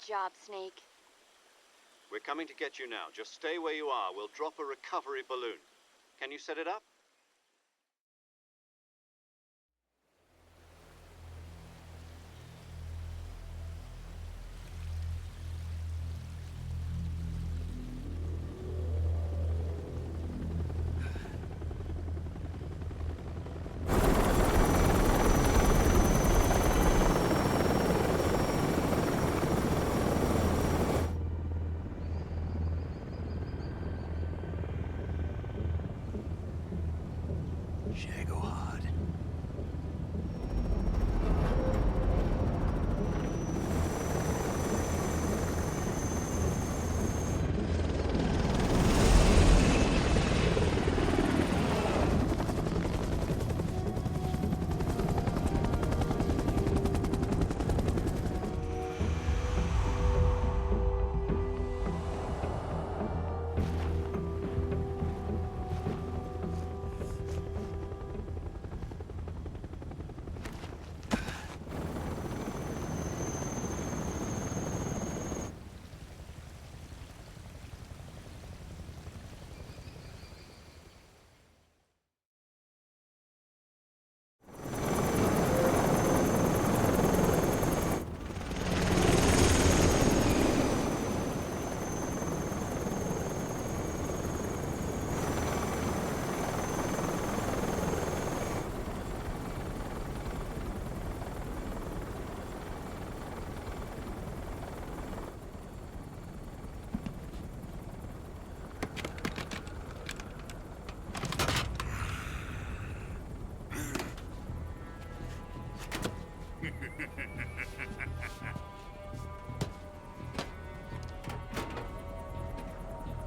job, Snake. We're coming to get you now. Just stay where you are. We'll drop a recovery balloon. Can you set it up? Shagohod.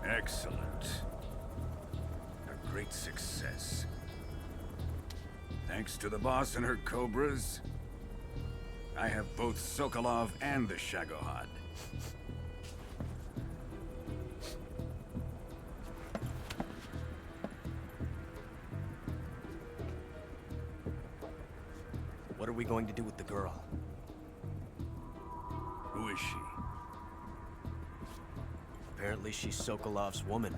Excellent. A great success. Thanks to the boss and her Cobras, I have both Sokolov and the Shagohod. What are we going to do with the girl? Who is she? Apparently she's Sokolov's woman.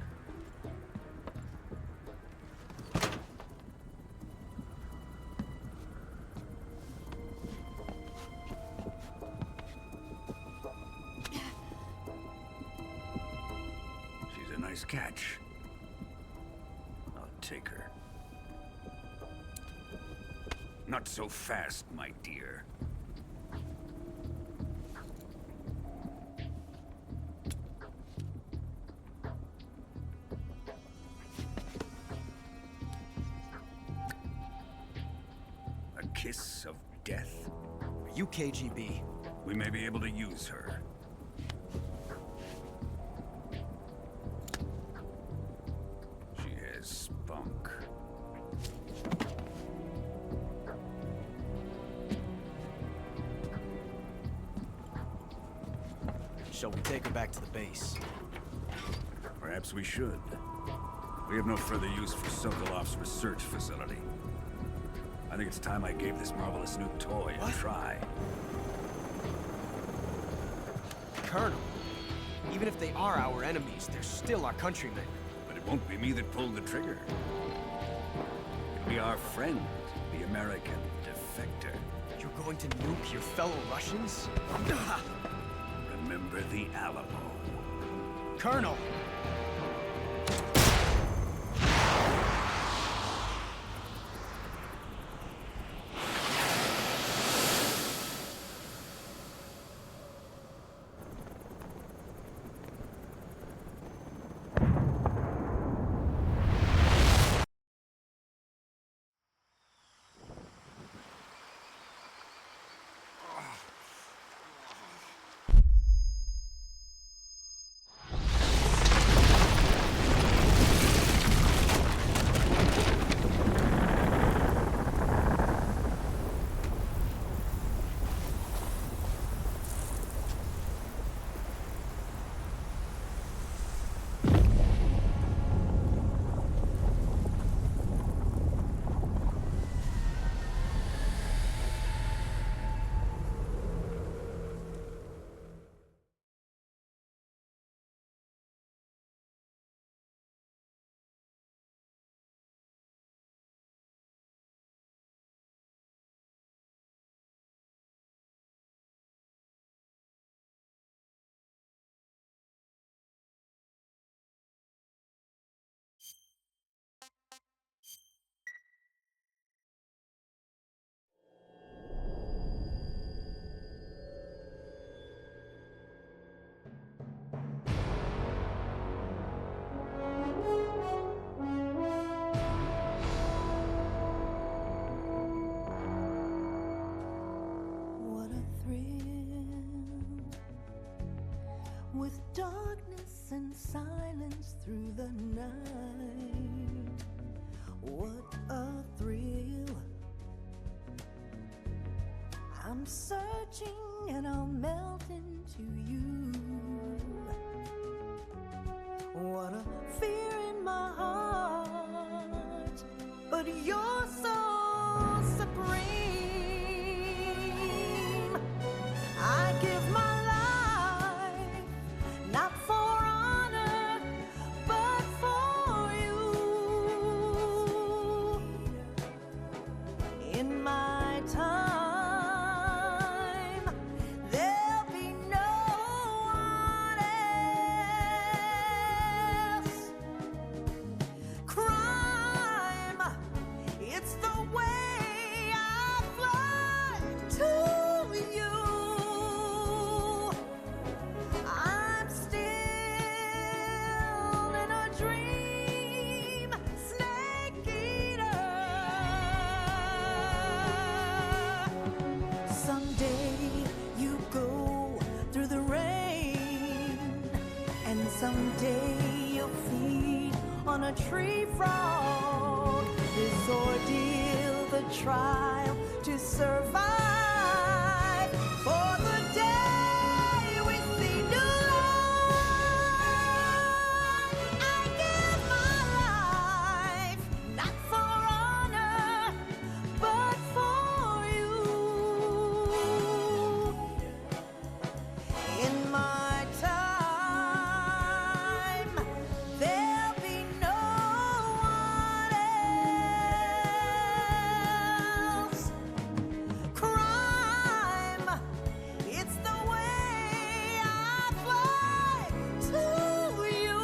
She's a nice catch. I'll take her. Not so fast, my dear. A kiss of death? Are you KGB? We may be able to use her. She has spunk. Shall we take her back to the base? Perhaps we should. We have no further use for Sokolov's research facility. I think it's time I gave this marvelous new toy a try. Colonel, even if they are our enemies, they're still our countrymen. But it won't be me that pulled the trigger. It'll be our friend, the American defector. You're going to nuke your fellow Russians? Remember the Alamo. Colonel! with darkness and silence through the night. What a thrill. I'm searching and I'll melt into you. What a fear in my heart, but you're so supreme. I give my life, not for honor, but for you. In my time, there'll be no one else. Crime, it's the way I fly to you. I'm still in a dream, snake eater. Someday you go through the rain, and someday you'll feed on a tree frog. This ordeal, the trial to survive, for the day we see new light. I give my life, not for honor, but for you. In my time, there'll be no one else. Crime, it's the way I fly to you.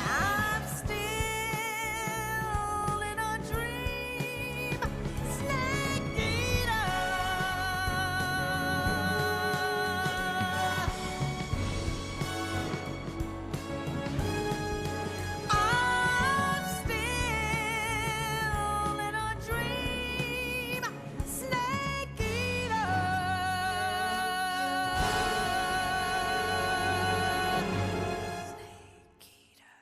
I'm still in a dream, snake eater. I'm still in a dream, snake eater. Snake eater.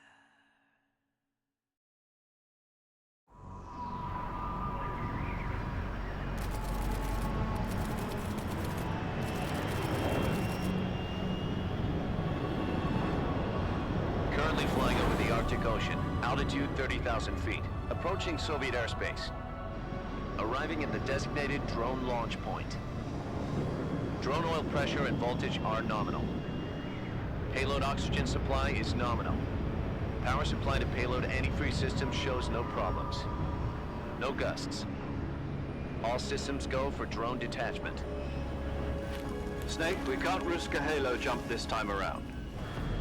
Currently flying over the Arctic Ocean, altitude 30,000 feet, approaching Soviet airspace. Arriving at the designated drone launch point. Drone oil pressure and voltage are nominal. Payload oxygen supply is nominal. Power supply to payload antifreeze system shows no problems. No gusts. All systems go for drone detachment. Snake, we can't risk a halo jump this time around.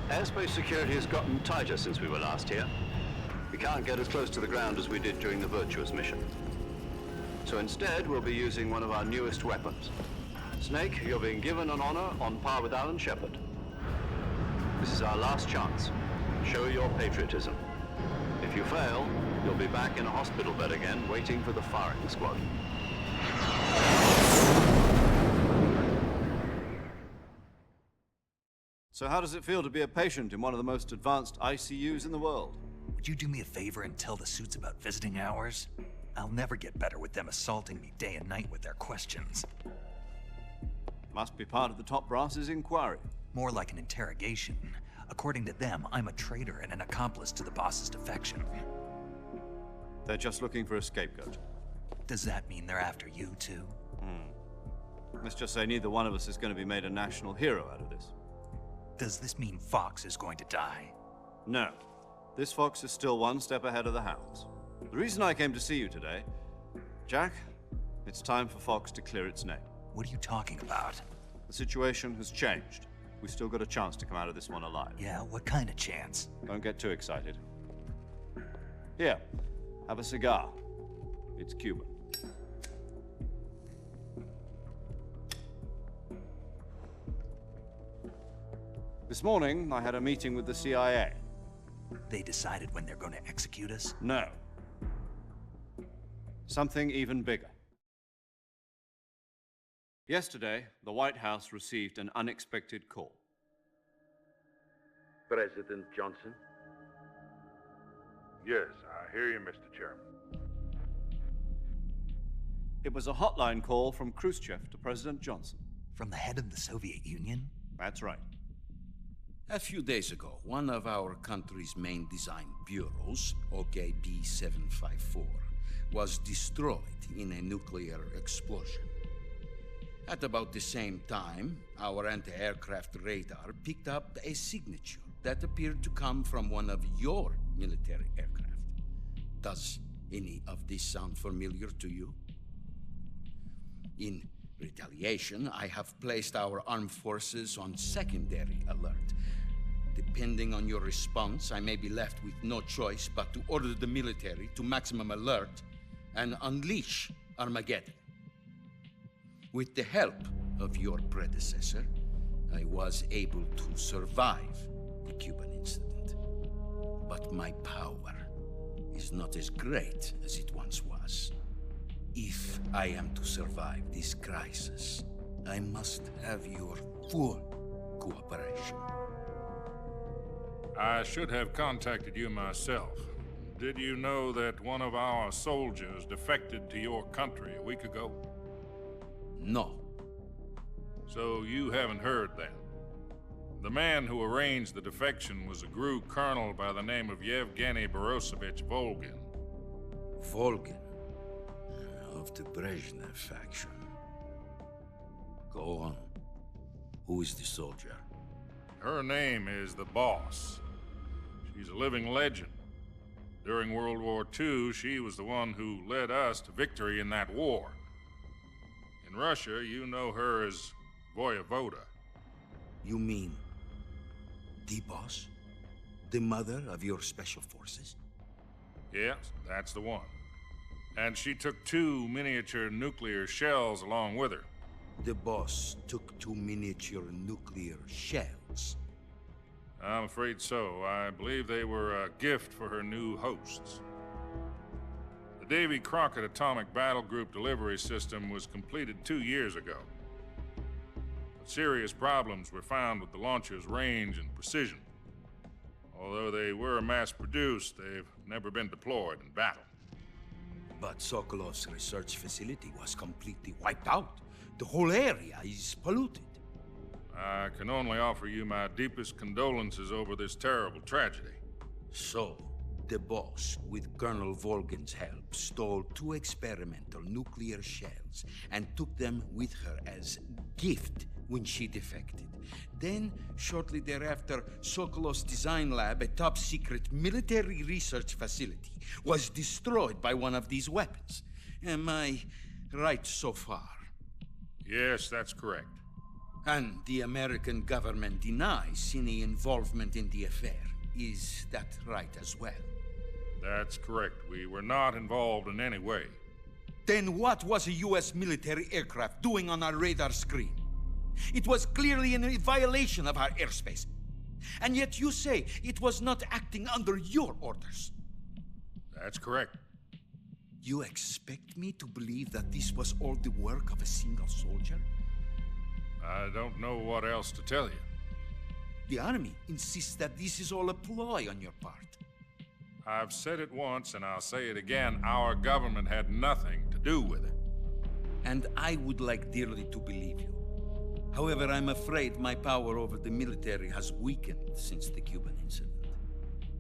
Airspace security has gotten tighter since we were last here. We can't get as close to the ground as we did during the Virtuos mission. So instead, we'll be using one of our newest weapons. Snake, you're being given an honor on par with Alan Shepard. This is our last chance. Show your patriotism. If you fail, you'll be back in a hospital bed again, waiting for the firing squad. So how does it feel to be a patient in one of the most advanced ICUs in the world? Would you do me a favor and tell the suits about visiting hours? I'll never get better with them assaulting me day and night with their questions. Must be part of the top brass's inquiry. More like an interrogation. According to them, I'm a traitor and an accomplice to the boss's defection. They're just looking for a scapegoat. Does that mean they're after you too? Let's just say neither one of us is going to be made a national hero out of this. Does this mean Fox is going to die? No. This fox is still one step ahead of the hounds. The reason I came to see you today, Jack, it's time for Fox to clear its name. What are you talking about? The situation has changed. We've still got a chance to come out of this one alive. Yeah, what kind of chance? Don't get too excited. Here, have a cigar. It's Cuban. This morning, I had a meeting with the CIA. They decided when they're going to execute us? No. Something even bigger. Yesterday, the White House received an unexpected call. President Johnson? Yes, I hear you, Mr. Chairman. It was a hotline call from Khrushchev to President Johnson. From the head of the Soviet Union? That's right. A few days ago, one of our country's main design bureaus, OKB 754, was destroyed in a nuclear explosion. At about the same time, our anti-aircraft radar picked up a signature that appeared to come from one of your military aircraft. Does any of this sound familiar to you? In retaliation, I have placed our armed forces on secondary alert. Depending on your response, I may be left with no choice but to order the military to maximum alert and unleash Armageddon. With the help of your predecessor, I was able to survive the Cuban incident. But my power is not as great as it once was. If I am to survive this crisis, I must have your full cooperation. I should have contacted you myself. Did you know that one of our soldiers defected to your country a week ago? No. So you haven't heard then. The man who arranged the defection was a GRU colonel by the name of Yevgeny Borisovich Volgin. Volgin? Of the Brezhnev faction. Go on. Who is the soldier? Her name is the Boss. She's a living legend. During World War II, she was the one who led us to victory in that war. In Russia, you know her as Voyevoda. You mean the Boss? The mother of your special forces? Yes, that's the one. And she took 2 miniature nuclear shells along with her. The Boss took 2 miniature nuclear shells? I'm afraid so. I believe they were a gift for her new hosts. The Davy Crockett Atomic Battle Group delivery system was completed 2 years ago. But serious problems were found with the launcher's range and precision. Although they were mass-produced, they've never been deployed in battle. But Sokolov's research facility was completely wiped out. The whole area is polluted. I can only offer you my deepest condolences over this terrible tragedy. So, the Boss, with Colonel Volgin's help, stole 2 experimental nuclear shells and took them with her as gift when she defected. Then, shortly thereafter, Sokolov's design lab, a top-secret military research facility, was destroyed by one of these weapons. Am I right so far? Yes, that's correct. And the American government denies any involvement in the affair. Is that right as well? That's correct. We were not involved in any way. Then what was a U.S. military aircraft doing on our radar screen? It was clearly in a violation of our airspace. And yet you say it was not acting under your orders. That's correct. You expect me to believe that this was all the work of a single soldier? I don't know what else to tell you. The Army insists that this is all a ploy on your part. I've said it once and I'll say it again. Our government had nothing to do with it. And I would like dearly to believe you. However, I'm afraid my power over the military has weakened since the Cuban incident.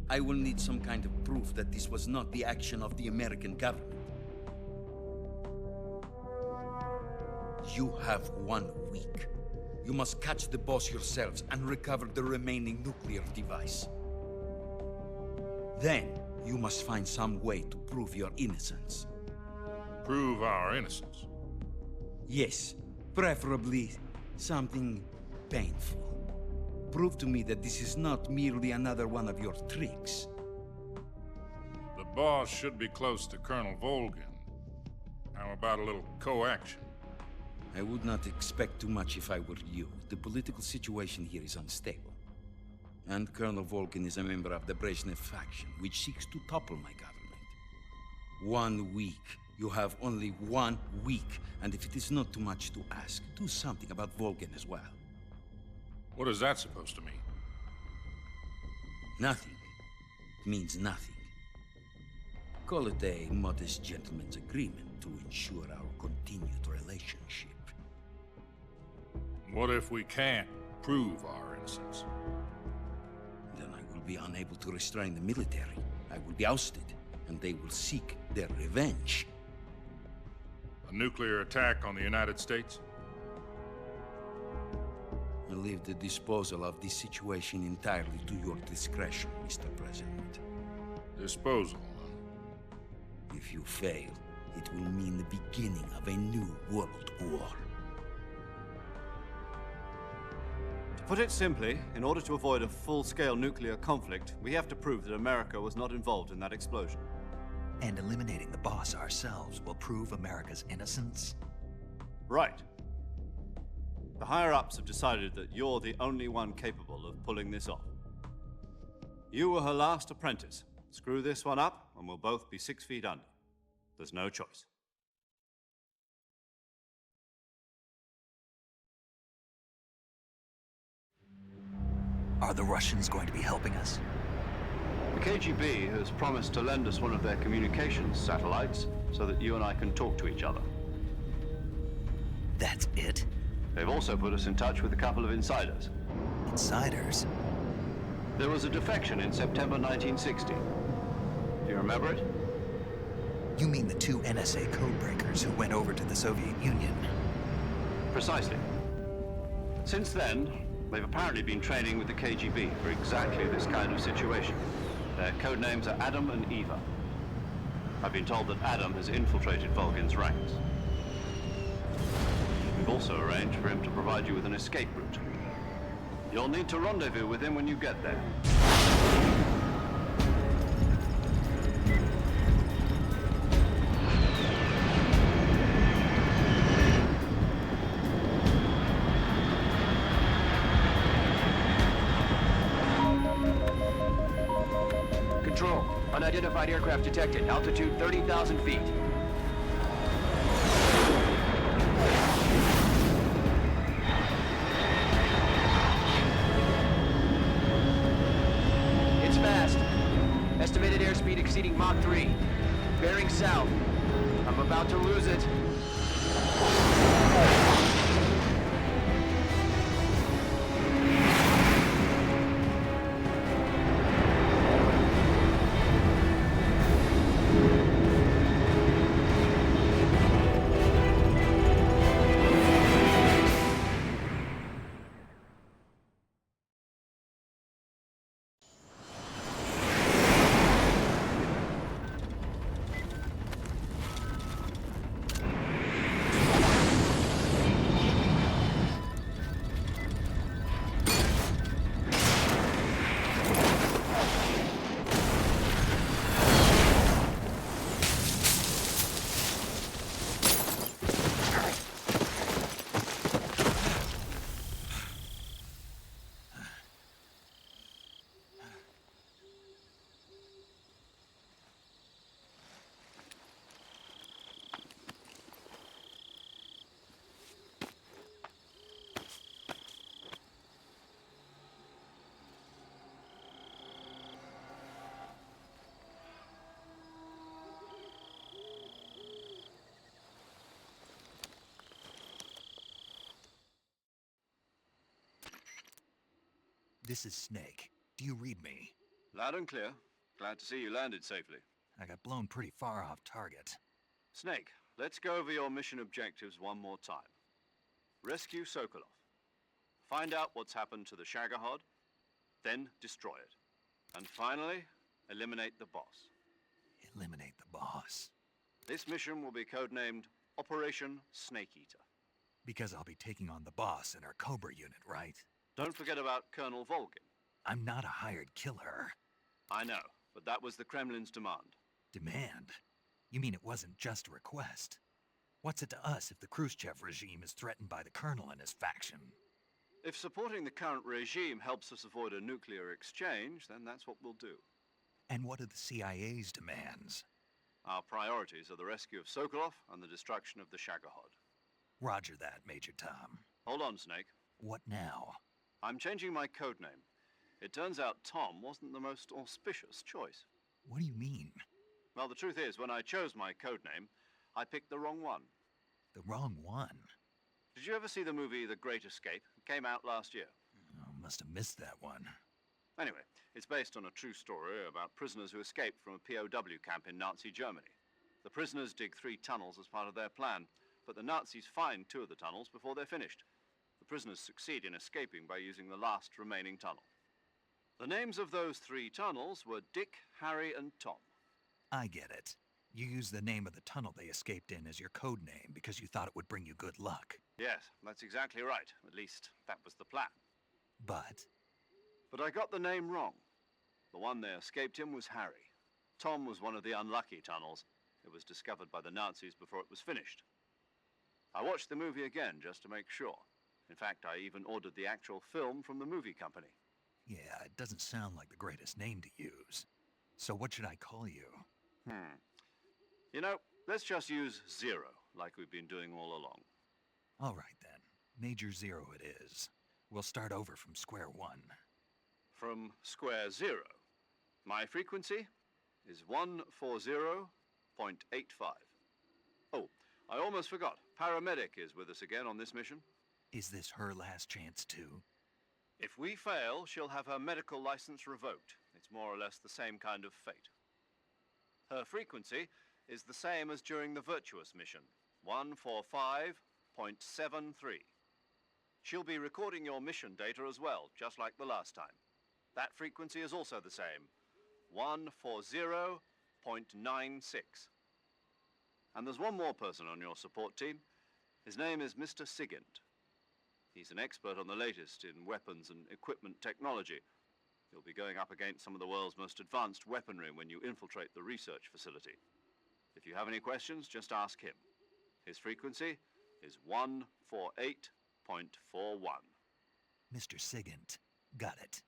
I will need some kind of proof that this was not the action of the American government. You have 1 week. You must catch the Boss yourselves and recover the remaining nuclear device. Then, you must find some way to prove your innocence. Prove our innocence? Yes, preferably something painful. Prove to me that this is not merely another one of your tricks. The Boss should be close to Colonel Volgin. How about a little co-action? I would not expect too much if I were you. The political situation here is unstable. And Colonel Volgin is a member of the Brezhnev faction, which seeks to topple my government. 1 week. You have only 1 week, and if it is not too much to ask, do something about Volgin as well. What is that supposed to mean? Nothing. It means nothing. Call it a modest gentleman's agreement to ensure our continued relationship. What if we can't prove our innocence? Then I will be unable to restrain the military. I will be ousted, and they will seek their revenge. A nuclear attack on the United States? I leave the disposal of this situation entirely to your discretion, Mr. President. Disposal, huh? If you fail, it will mean the beginning of a new world war. To put it simply, in order to avoid a full-scale nuclear conflict, we have to prove that America was not involved in that explosion. And eliminating the boss ourselves will prove America's innocence? Right. The higher-ups have decided that you're the only one capable of pulling this off. You were her last apprentice. Screw this one up, and we'll both be 6 feet under. There's no choice. Are the Russians going to be helping us? The KGB has promised to lend us one of their communications satellites so that you and I can talk to each other. That's it? They've also put us in touch with a couple of insiders. Insiders? There was a defection in September 1960. Do you remember it? You mean the 2 NSA codebreakers who went over to the Soviet Union? Precisely. Since then, they've apparently been training with the KGB for exactly this kind of situation. Their codenames are Adam and Eva. I've been told that Adam has infiltrated Volgin's ranks. We've also arranged for him to provide you with an escape route. You'll need to rendezvous with him when you get there. Control, unidentified aircraft detected. Altitude 30,000 feet. It's fast. Estimated airspeed exceeding Mach 3. Bearing south. I'm about to lose it. This is Snake. Do you read me? Loud and clear. Glad to see you landed safely. I got blown pretty far off target. Snake, let's go over your mission objectives one more time. Rescue Sokolov. Find out what's happened to the Shagohod, then destroy it. And finally, eliminate the boss. Eliminate the boss? This mission will be codenamed Operation Snake Eater. Because I'll be taking on the boss in our Cobra unit, right? Don't forget about Colonel Volgin. I'm not a hired killer. I know, but that was the Kremlin's demand. Demand? You mean it wasn't just a request? What's it to us if the Khrushchev regime is threatened by the Colonel and his faction? If supporting the current regime helps us avoid a nuclear exchange, then that's what we'll do. And what are the CIA's demands? Our priorities are the rescue of Sokolov and the destruction of the Shagohod. Roger that, Major Tom. Hold on, Snake. What now? I'm changing my code name. It turns out Tom wasn't the most auspicious choice. What do you mean? Well, the truth is, when I chose my code name, I picked the wrong one. The wrong one? Did you ever see the movie The Great Escape? It came out last year. Oh, must have missed that one. Anyway, it's based on a true story about prisoners who escaped from a POW camp in Nazi Germany. The prisoners dig 3 tunnels as part of their plan, but the Nazis find 2 of the tunnels before they're finished. The prisoners succeed in escaping by using the last remaining tunnel. The names of those 3 tunnels were Dick, Harry, and Tom. I get it. You used the name of the tunnel they escaped in as your code name because you thought it would bring you good luck. Yes, that's exactly right. At least, that was the plan. But I got the name wrong. The one they escaped in was Harry. Tom was one of the unlucky tunnels. It was discovered by the Nazis before it was finished. I watched the movie again just to make sure. In fact, I even ordered the actual film from the movie company. yeah, it doesn't sound like the greatest name to use. So what should I call you? You know, let's just use Zero, like we've been doing all along. All right then. Major Zero it is. We'll start over from square one. From square 0. My frequency is 140.85. Oh, I almost forgot. Paramedic is with us again on this mission. Is this her last chance too? If we fail, she'll have her medical license revoked. It's more or less the same kind of fate. Her frequency is the same as during the Virtuos mission, 145.73. She'll be recording your mission data as well, just like the last time. That frequency is also the same, 140.96. And there's one more person on your support team. His name is Mr. Sigint. He's an expert on the latest in weapons and equipment technology. You'll be going up against some of the world's most advanced weaponry when you infiltrate the research facility. If you have any questions, just ask him. His frequency is 148.41. Mr. Sigint. Got it.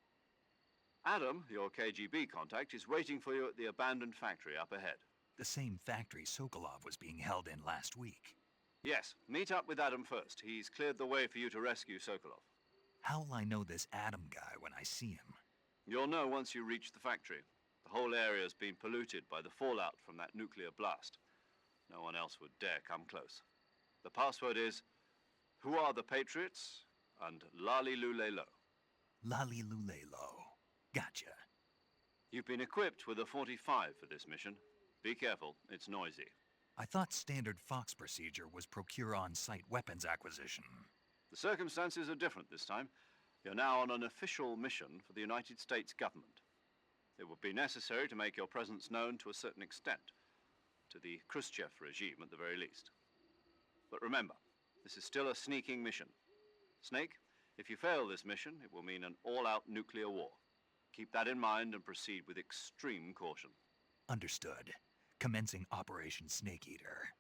Adam, your KGB contact, is waiting for you at the abandoned factory up ahead. The same factory Sokolov was being held in last week. Yes, meet up with Adam first. He's cleared the way for you to rescue Sokolov. How will I know this Adam guy when I see him? You'll know once you reach the factory. The whole area's been polluted by the fallout from that nuclear blast. No one else would dare come close. The password is, "Who are the Patriots?" and Lali Lule Lo. Lali Lule Lo. Gotcha. You've been equipped with a 45 for this mission. Be careful, it's noisy. I thought standard Fox procedure was procure on-site weapons acquisition. The circumstances are different this time. You're now on an official mission for the United States government. It would be necessary to make your presence known to a certain extent, to the Khrushchev regime at the very least. But remember, this is still a sneaking mission. Snake, if you fail this mission, it will mean an all-out nuclear war. Keep that in mind and proceed with extreme caution. Understood. Commencing Operation Snake Eater.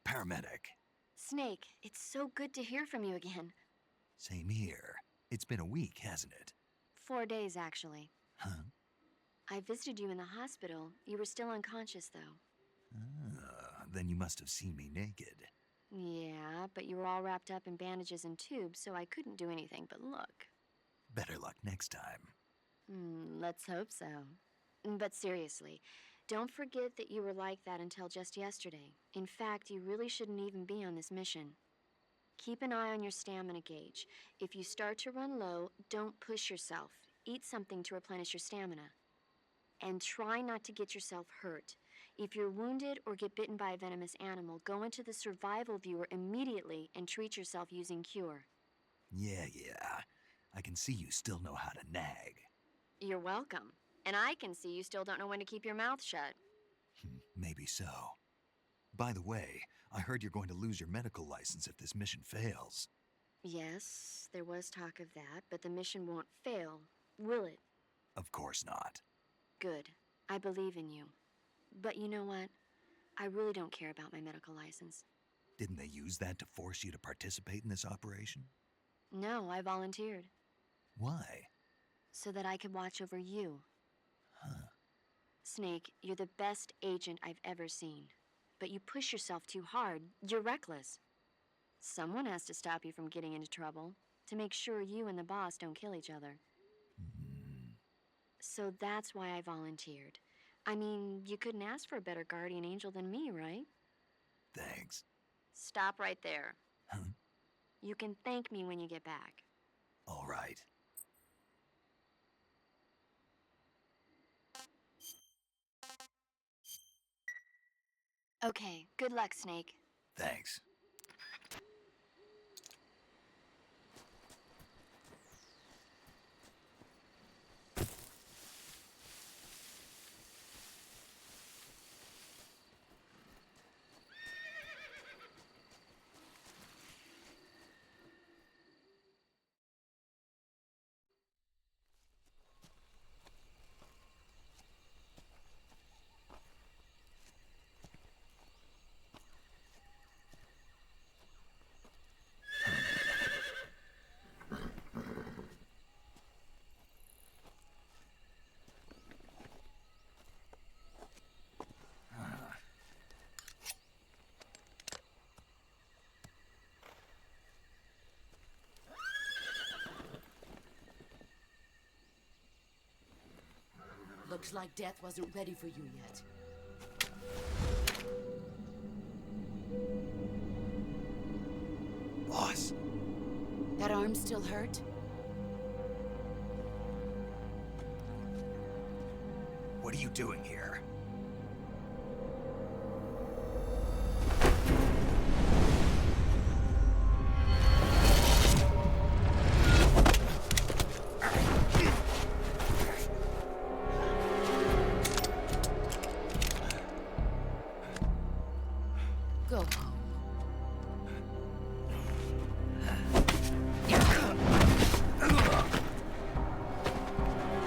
Paramedic. Snake, it's so good to hear from you again. Same here. It's been a week, hasn't it? 4 days, actually. Huh? I visited you in the hospital. You were still unconscious, though. Then you must have seen me naked. Yeah, but you were all wrapped up in bandages and tubes, so I couldn't do anything but look. Better luck next time. Let's hope so. But seriously, don't forget that you were like that until just yesterday. In fact, you really shouldn't even be on this mission. Keep an eye on your stamina gauge. If you start to run low, don't push yourself. Eat something to replenish your stamina. and try not to get yourself hurt. If you're wounded or get bitten by a venomous animal, go into the survival viewer immediately and treat yourself using Cure. Yeah. I can see you still know how to nag. You're welcome. And I can see you still don't know when to keep your mouth shut. Maybe so. By the way, I heard you're going to lose your medical license if this mission fails. Yes, there was talk of that, but the mission won't fail, will it? Of course not. Good. I believe in you. But you know what? I really don't care about my medical license. Didn't they use that to force you to participate in this operation? No, I volunteered. Why? So that I could watch over you. Huh. Snake, you're the best agent I've ever seen. But you push yourself too hard. You're reckless. Someone has to stop you from getting into trouble, to make sure you and the boss don't kill each other. So that's why I volunteered. I mean, you couldn't ask for a better guardian angel than me, right? Thanks. Stop right there. Huh? You can thank me when you get back. All right. Okay, good luck, Snake. Thanks. Looks like death wasn't ready for you yet. Boss. That arm still hurt? What are you doing here? Go home.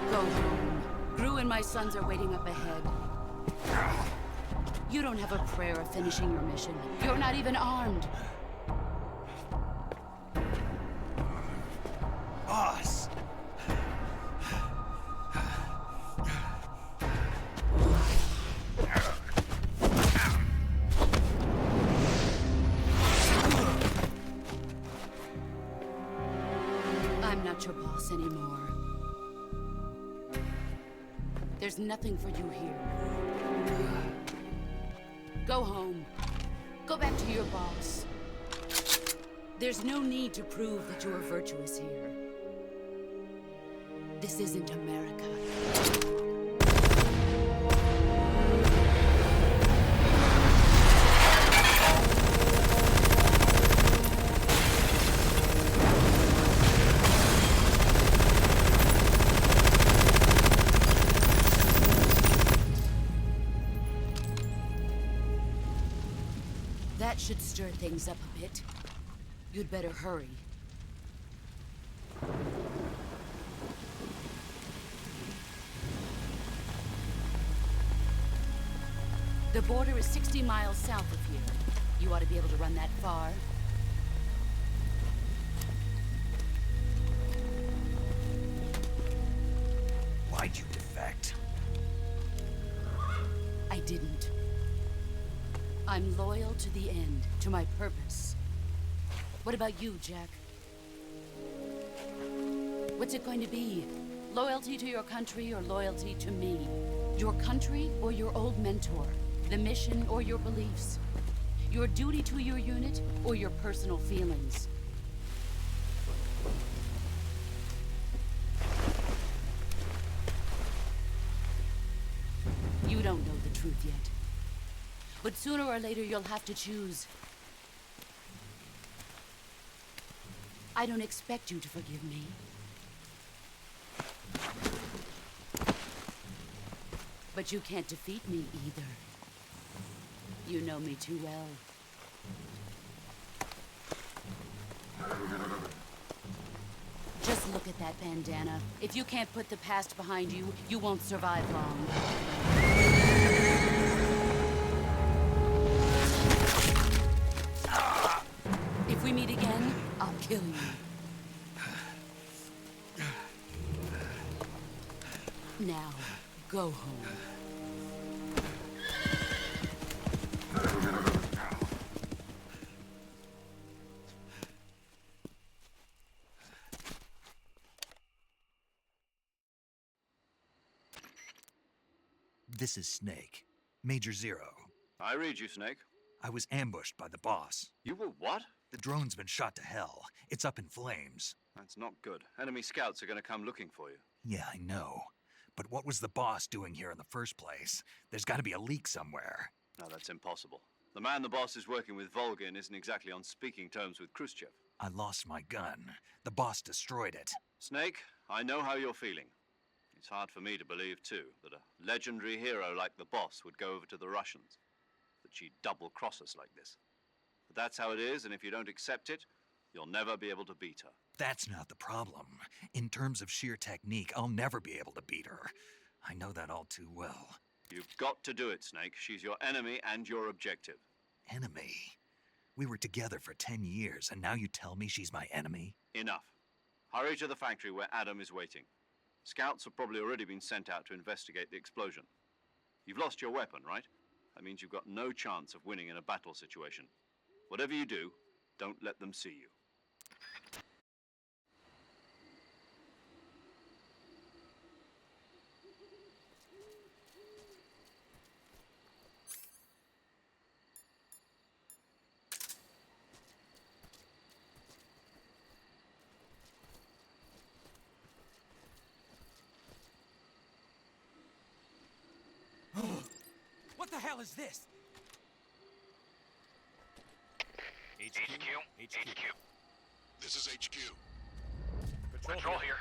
Go home. Gru and my sons are waiting up ahead. You don't have a prayer of finishing your mission. You're not even armed. Boss! I'm not your boss anymore. There's nothing for you here. Go home. Go back to your boss. There's no need to prove that you are virtuous here. This isn't America. That should stir things up a bit. You'd better hurry. The border is 60 miles south of here. You ought to be able to run that far. Why'd you defect? I didn't. I'm loyal to the end, to my purpose. What about you, Jack? What's it going to be? Loyalty to your country or loyalty to me? Your country or your old mentor? The mission or your beliefs? Your duty to your unit or your personal feelings? But sooner or later, you'll have to choose. I don't expect you to forgive me. But you can't defeat me either. You know me too well. Just look at that bandana. If you can't put the past behind you, you won't survive long. If we meet again, I'll kill you. Now, go home. This is Snake. Major Zero. I read you, Snake. I was ambushed by the boss. You were what? The drone's been shot to hell. It's up in flames. That's not good. Enemy scouts are going to come looking for you. Yeah, I know. But what was the boss doing here in the first place? There's got to be a leak somewhere. No, that's impossible. The man the boss is working with, Volgin, isn't exactly on speaking terms with Khrushchev. I lost my gun. The boss destroyed it. Snake, I know how you're feeling. It's hard for me to believe, too, that a legendary hero like the boss would go over to the Russians. That she'd double-cross us like this. But that's how it is, and if you don't accept it, you'll never be able to beat her. That's not the problem. In terms of sheer technique, I'll never be able to beat her. I know that all too well. You've got to do it, Snake. She's your enemy and your objective. Enemy? We were together for 10 years, and now you tell me she's my enemy? Enough. Hurry to the factory where Adam is waiting. Scouts have probably already been sent out to investigate the explosion. You've lost your weapon, right? That means you've got no chance of winning in a battle situation. Whatever you do, don't let them see you. What the hell is this? HQ. This is HQ. Patrol here.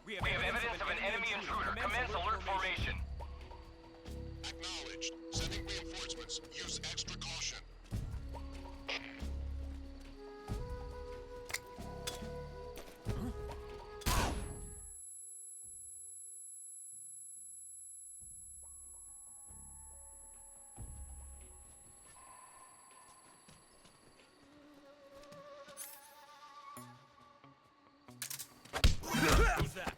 We have evidence of an enemy intruder. Commence alert formation. Acknowledged. Sending reinforcements. Use extra caution. Who's that?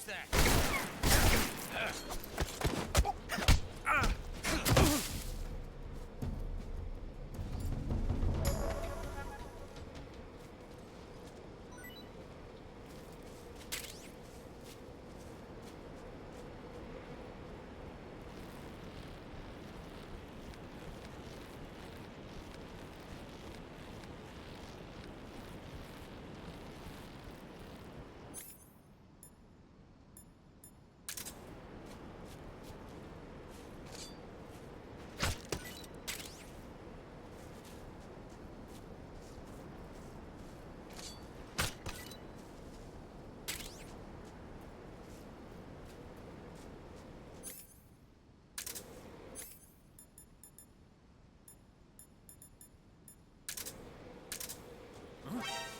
that?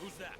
Who's that?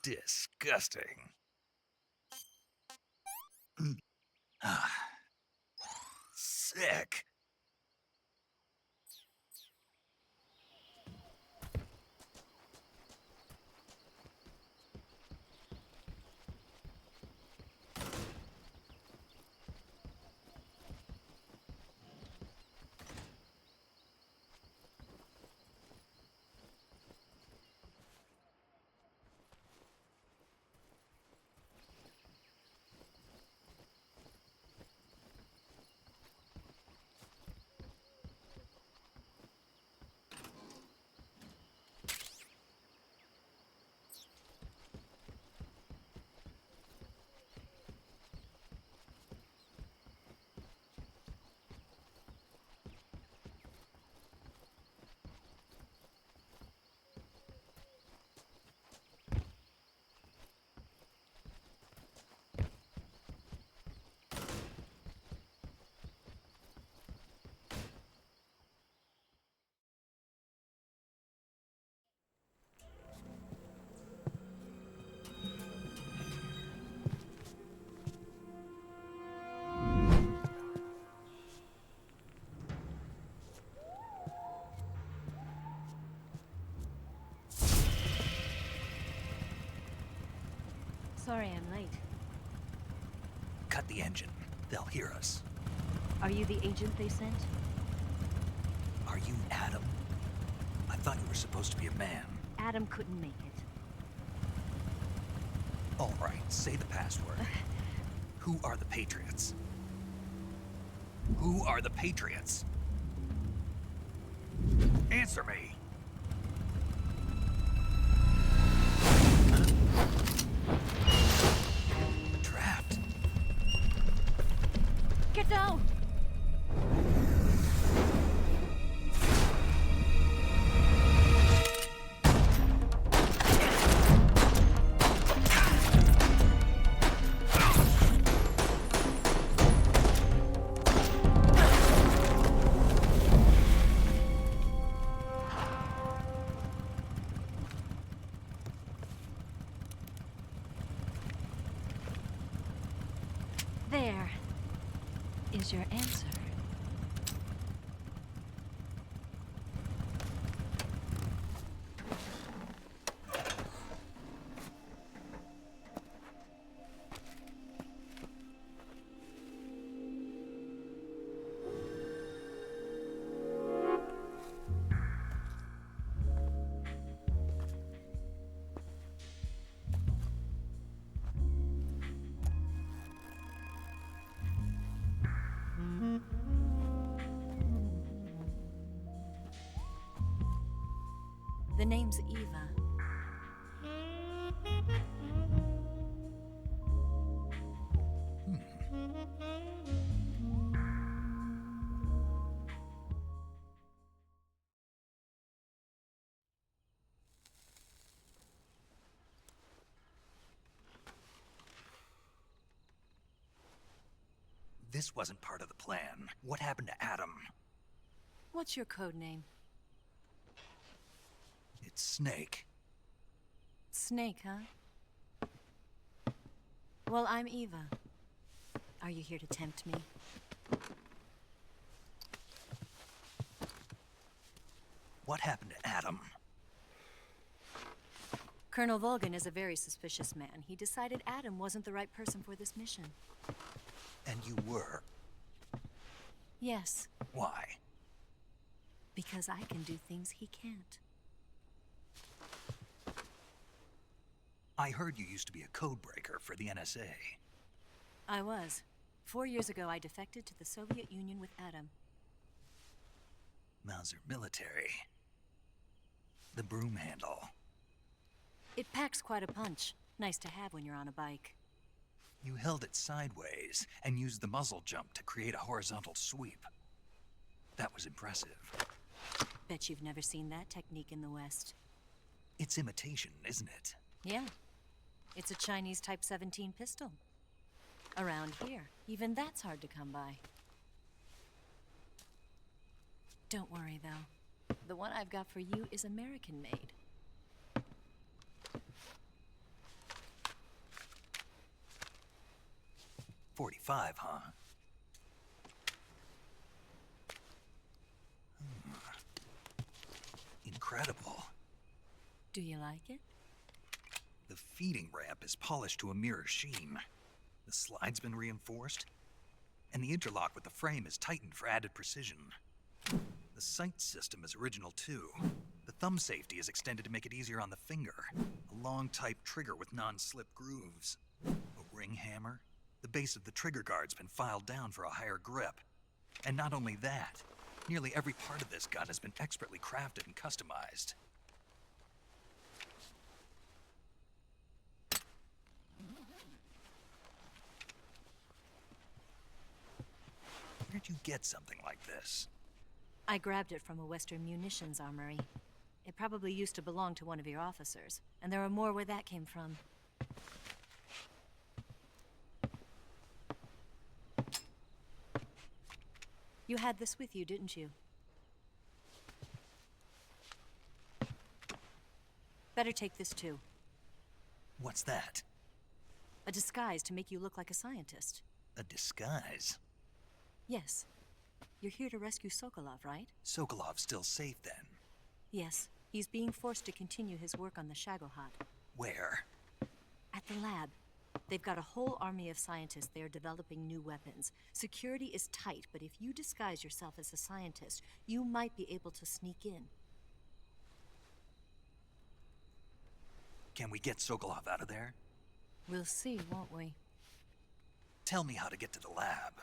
Disgusting. Sick. Sorry I'm late. Cut the engine. They'll hear us. Are you the agent they sent? Are you Adam? I thought you were supposed to be a man. Adam couldn't make it. All right, say the password. Who are the Patriots? Who are the Patriots? Answer me! Trapped. Get down! There is your answer. The name's Eva. This wasn't part of the plan. What happened to Adam? What's your code name? It's Snake. Snake, huh? Well, I'm Eva. Are you here to tempt me? What happened to Adam? Colonel Volgan is a very suspicious man. He decided Adam wasn't the right person for this mission. And you were? Yes. Why? Because I can do things he can't. I heard you used to be a codebreaker for the NSA. I was. 4 years ago, I defected to the Soviet Union with Adam. Mauser military. The broom handle. It packs quite a punch. Nice to have when you're on a bike. You held it sideways and used the muzzle jump to create a horizontal sweep. That was impressive. Bet you've never seen that technique in the West. It's imitation, isn't it? Yeah. It's a Chinese Type 17 pistol. Around here, even that's hard to come by. Don't worry, though. The one I've got for you is American-made. .45, huh? Incredible. Do you like it? The feeding ramp is polished to a mirror sheen. The slide's been reinforced, and the interlock with the frame is tightened for added precision. The sight system is original too. The thumb safety is extended to make it easier on the finger. A long type trigger with non-slip grooves. A ring hammer. The base of the trigger guard's been filed down for a higher grip. And not only that, nearly every part of this gun has been expertly crafted and customized. Where'd you get something like this? I grabbed it from a Western munitions armory. It probably used to belong to one of your officers, and there are more where that came from. You had this with you, didn't you? Better take this too. What's that? A disguise to make you look like a scientist. A disguise? Yes. You're here to rescue Sokolov, right? Sokolov's still safe then? Yes. He's being forced to continue his work on the Shagohod. Where? At the lab. They've got a whole army of scientists there developing new weapons. Security is tight, but if you disguise yourself as a scientist, you might be able to sneak in. Can we get Sokolov out of there? We'll see, won't we? Tell me how to get to the lab.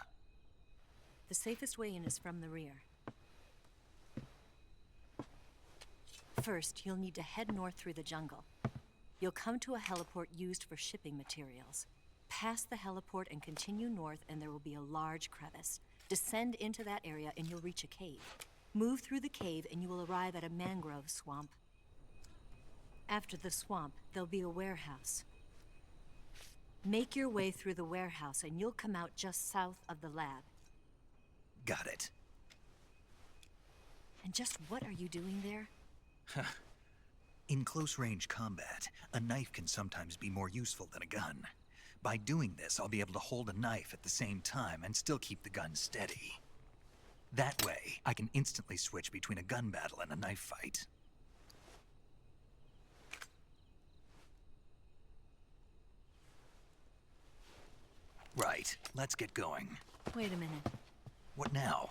The safest way in is from the rear. First, you'll need to head north through the jungle. You'll come to a heliport used for shipping materials. Pass the heliport and continue north, and there will be a large crevice. Descend into that area and you'll reach a cave. Move through the cave and you will arrive at a mangrove swamp. After the swamp, there'll be a warehouse. Make your way through the warehouse and you'll come out just south of the lab. Got it. And just what are you doing there? In close-range combat, a knife can sometimes be more useful than a gun. By doing this, I'll be able to hold a knife at the same time and still keep the gun steady. That way, I can instantly switch between a gun battle and a knife fight. Right, let's get going. Wait a minute. What now?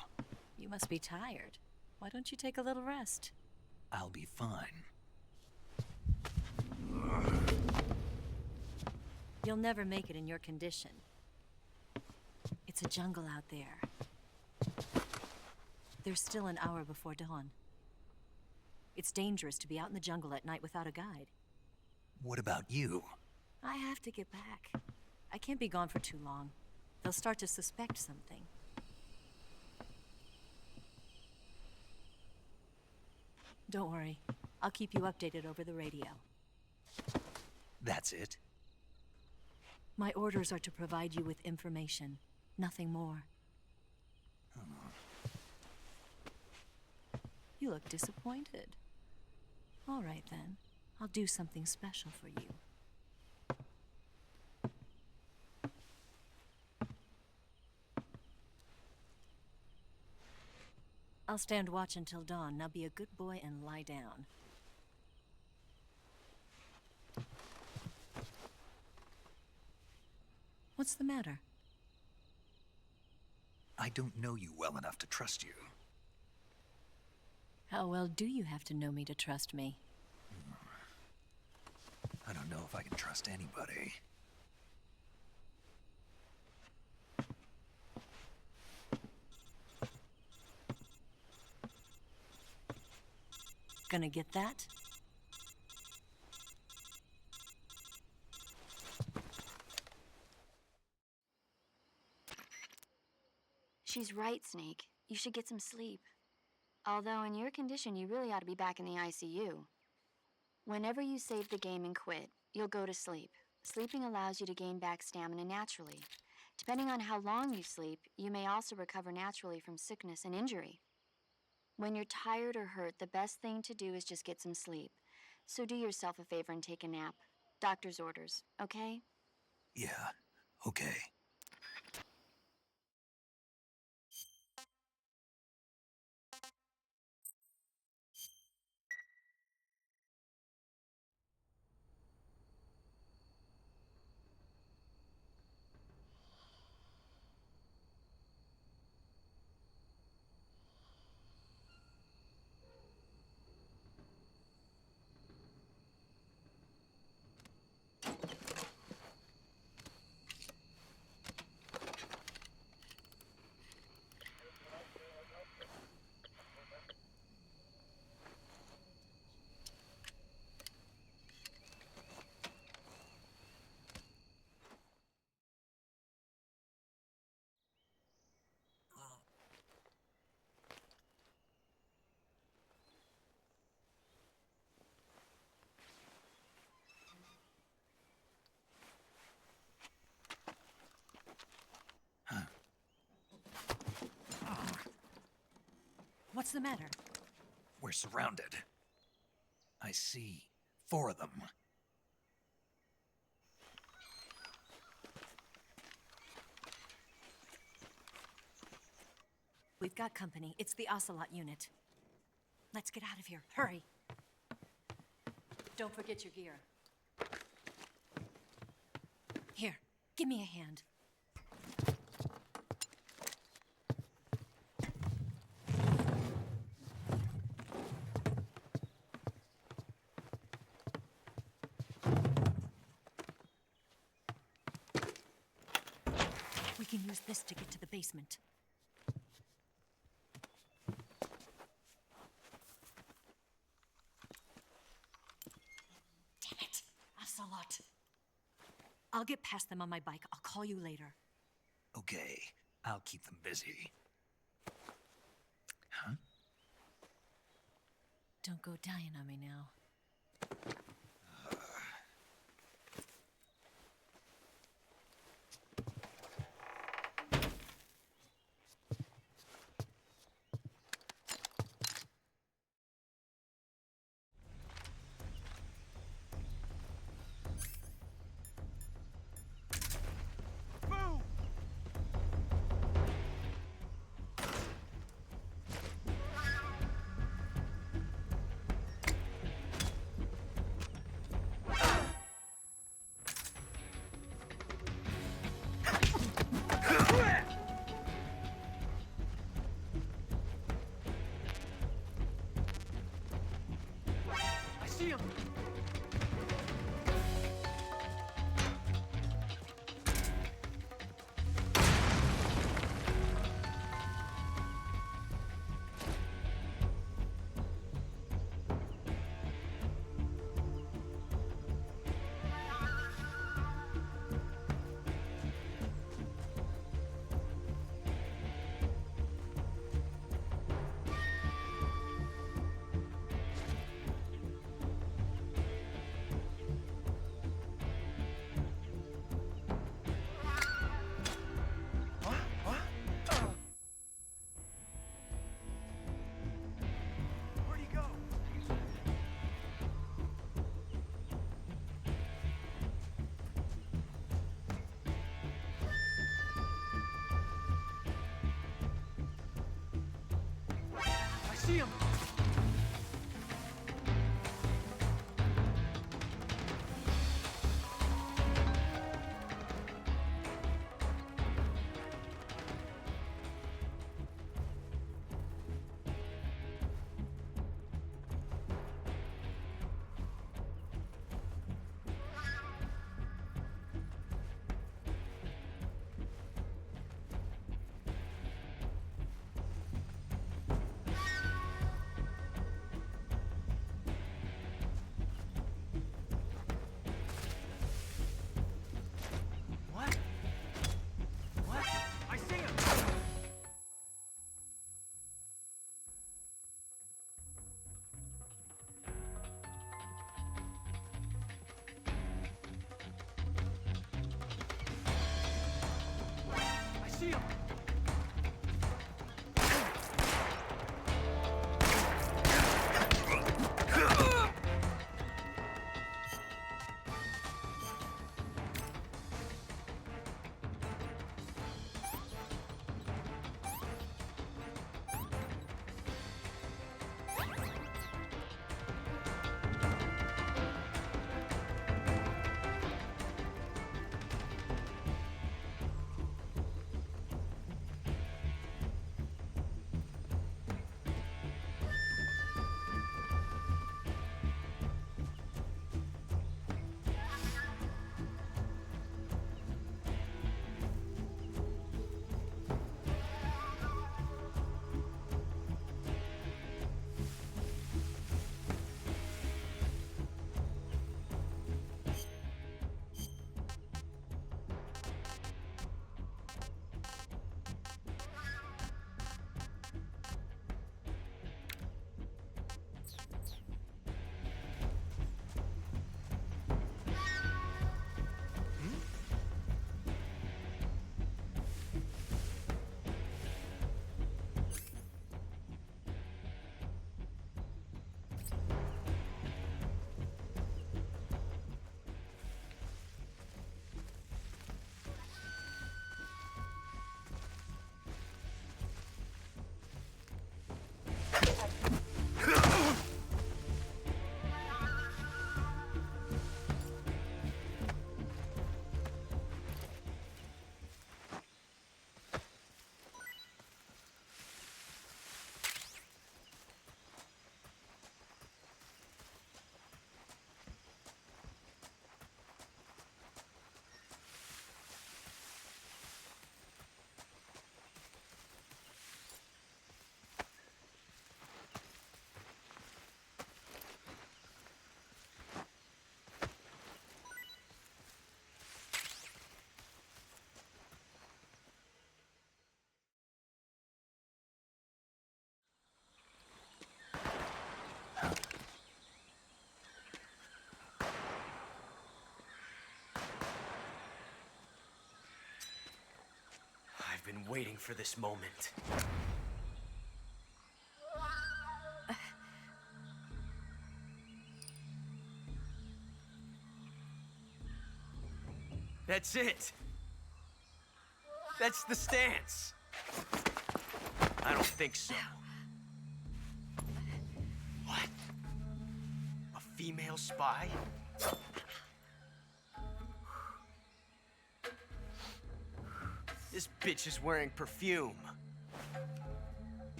You must be tired. Why don't you take a little rest? I'll be fine. You'll never make it in your condition. It's a jungle out there. There's still an hour before dawn. It's dangerous to be out in the jungle at night without a guide. What about you? I have to get back. I can't be gone for too long. They'll start to suspect something. Don't worry. I'll keep you updated over the radio. That's it? My orders are to provide you with information. Nothing more. You look disappointed. All right, then. I'll do something special for you. I'll stand watch until dawn. Now be a good boy and lie down. What's the matter? I don't know you well enough to trust you. How well do you have to know me to trust me? I don't know if I can trust anybody. Gonna get that? She's right, Snake. You should get some sleep. Although in your condition, you really ought to be back in the ICU. Whenever you save the game and quit, you'll go to sleep. Sleeping allows you to gain back stamina naturally. Depending on how long you sleep, you may also recover naturally from sickness and injury. When you're tired or hurt, the best thing to do is just get some sleep. So do yourself a favor and take a nap. Doctor's orders, okay? Yeah, okay. What's the matter? We're surrounded. I see 4 of them. We've got company. It's the Ocelot unit. Let's get out of here. Hurry. Don't forget your gear. Here, give me a hand. We can use this to get to the basement. Damn it, Ocelot. I'll get past them on my bike. I'll call you later. Okay, I'll keep them busy. Huh? Don't go dying on me now. See him! See him! waiting for this moment. That's it. That's the stance. I don't think so. What? A female spy? This bitch is wearing perfume.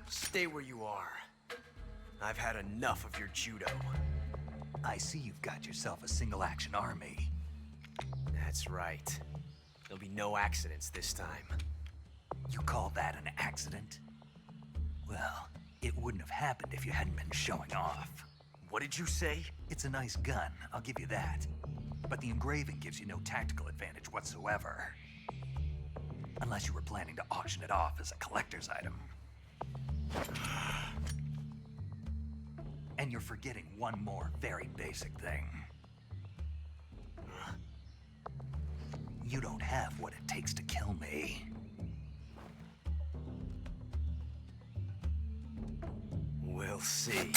Stay where you are. I've had enough of your judo. I see you've got yourself a single-action army. That's right. There'll be no accidents this time. You call that an accident? Well, it wouldn't have happened if you hadn't been showing off. What did you say? It's a nice gun, I'll give you that. But the engraving gives you no tactical advantage whatsoever. Unless you were planning to auction it off as a collector's item. And you're forgetting one more very basic thing. You don't have what it takes to kill me. We'll see.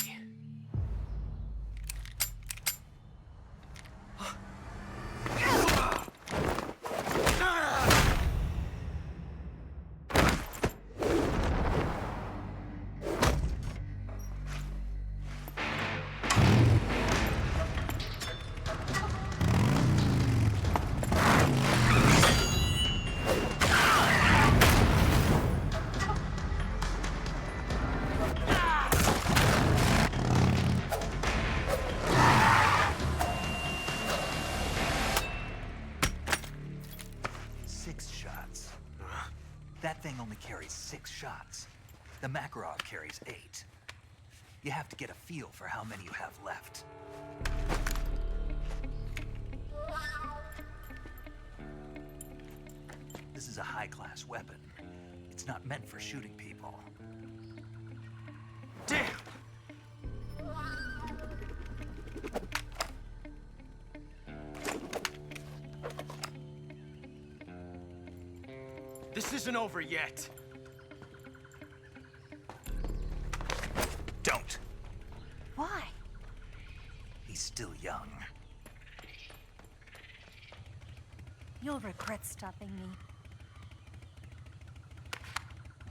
That thing only carries 6 shots. The Makarov carries 8. You have to get a feel for how many you have left. This is a high-class weapon. It's not meant for shooting people. Damn! This isn't over yet. Don't. Why? He's still young. You'll regret stopping me.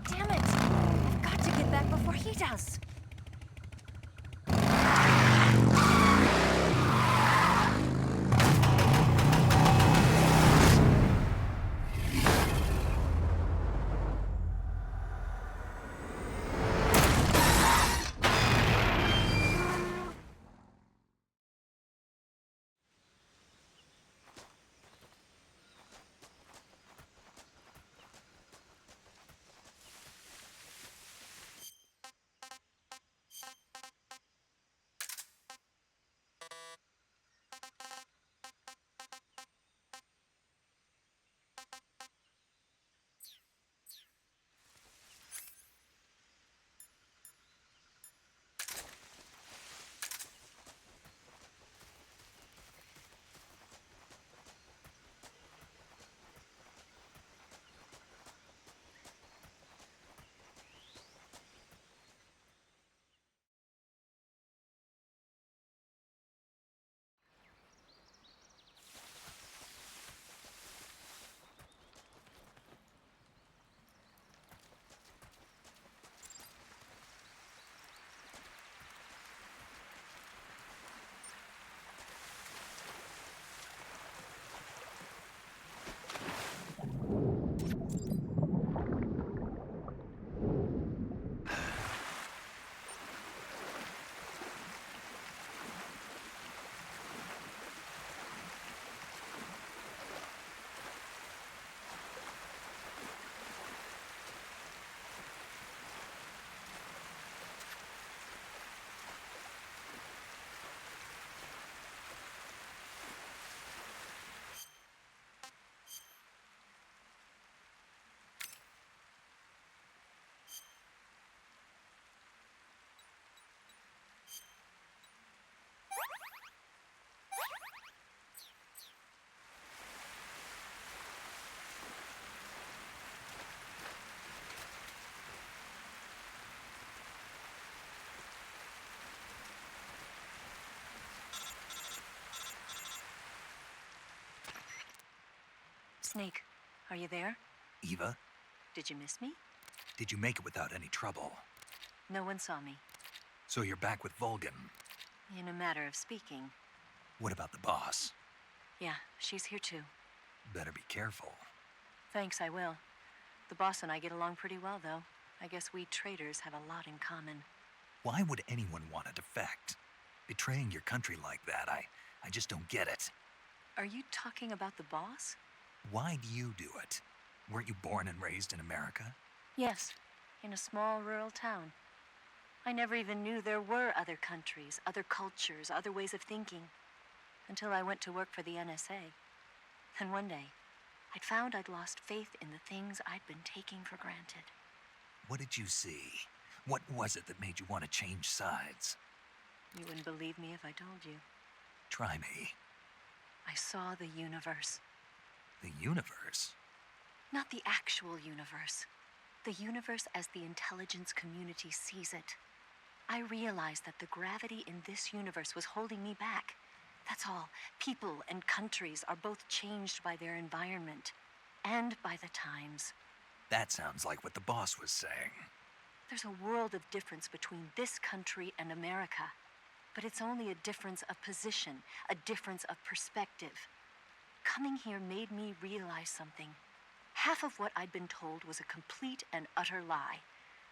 Damn it! I've got to get back before he does. Snake, are you there? Eva, Did you miss me? did you make it without any trouble? No one saw me. So you're back with Volgin. In a matter of speaking. What about the boss? Yeah, she's here too. Better be careful. Thanks, I will. The boss and I get along pretty well, though. I guess we traitors have a lot in common. Why would anyone want to defect? Betraying your country like that, I just don't get it. Are you talking about the boss? Why do you do it? Weren't you born and raised in America? Yes, in a small rural town. I never even knew there were other countries, other cultures, other ways of thinking, until I went to work for the NSA. And one day, I'd found I'd lost faith in the things I'd been taking for granted. What did you see? What was it that made you want to change sides? You wouldn't believe me if I told you. Try me. I saw the universe. The universe? Not the actual universe. The universe as the intelligence community sees it. I realized that the gravity in this universe was holding me back. That's all. People and countries are both changed by their environment and by the times. That sounds like what the boss was saying. There's a world of difference between this country and America. But it's only a difference of position, a difference of perspective. Coming here made me realize something. Half of what I'd been told was a complete and utter lie.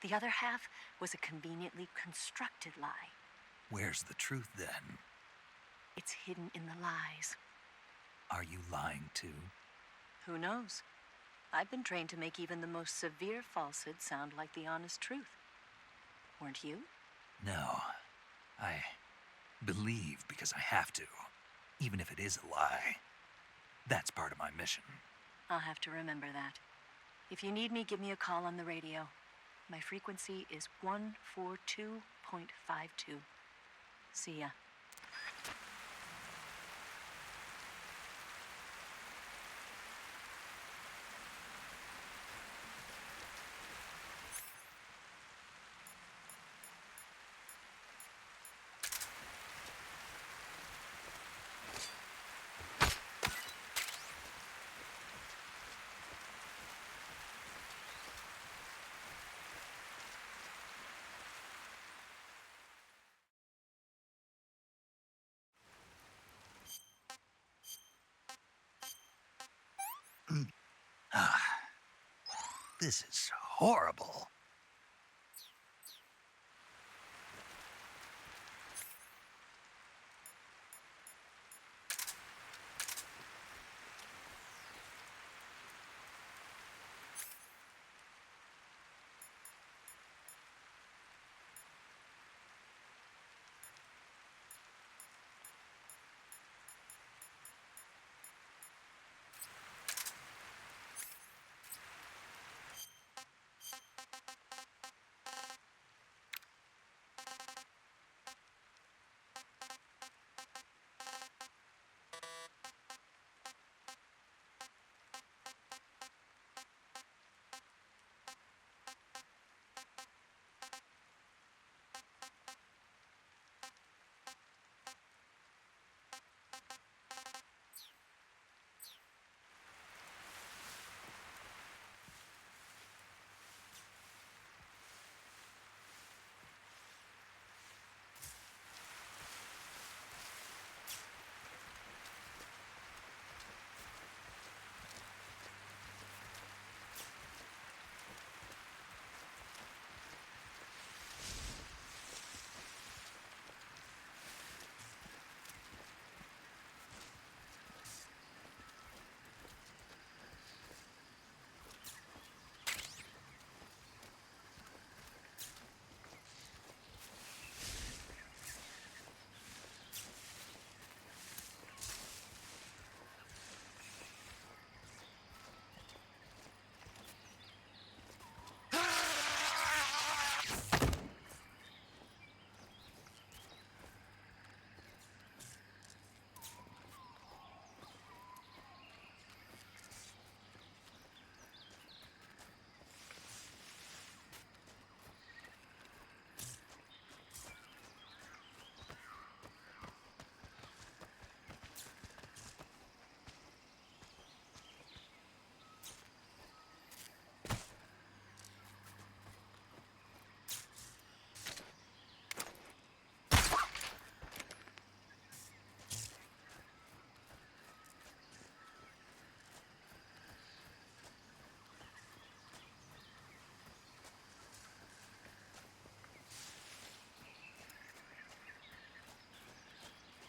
The other half was a conveniently constructed lie. Where's the truth, then? It's hidden in the lies. Are you lying, too? Who knows? I've been trained to make even the most severe falsehood sound like the honest truth. Weren't you? No. I believe because I have to, even if it is a lie. That's part of my mission. I'll have to remember that. If you need me, give me a call on the radio. My frequency is 142.52. See ya. This is horrible.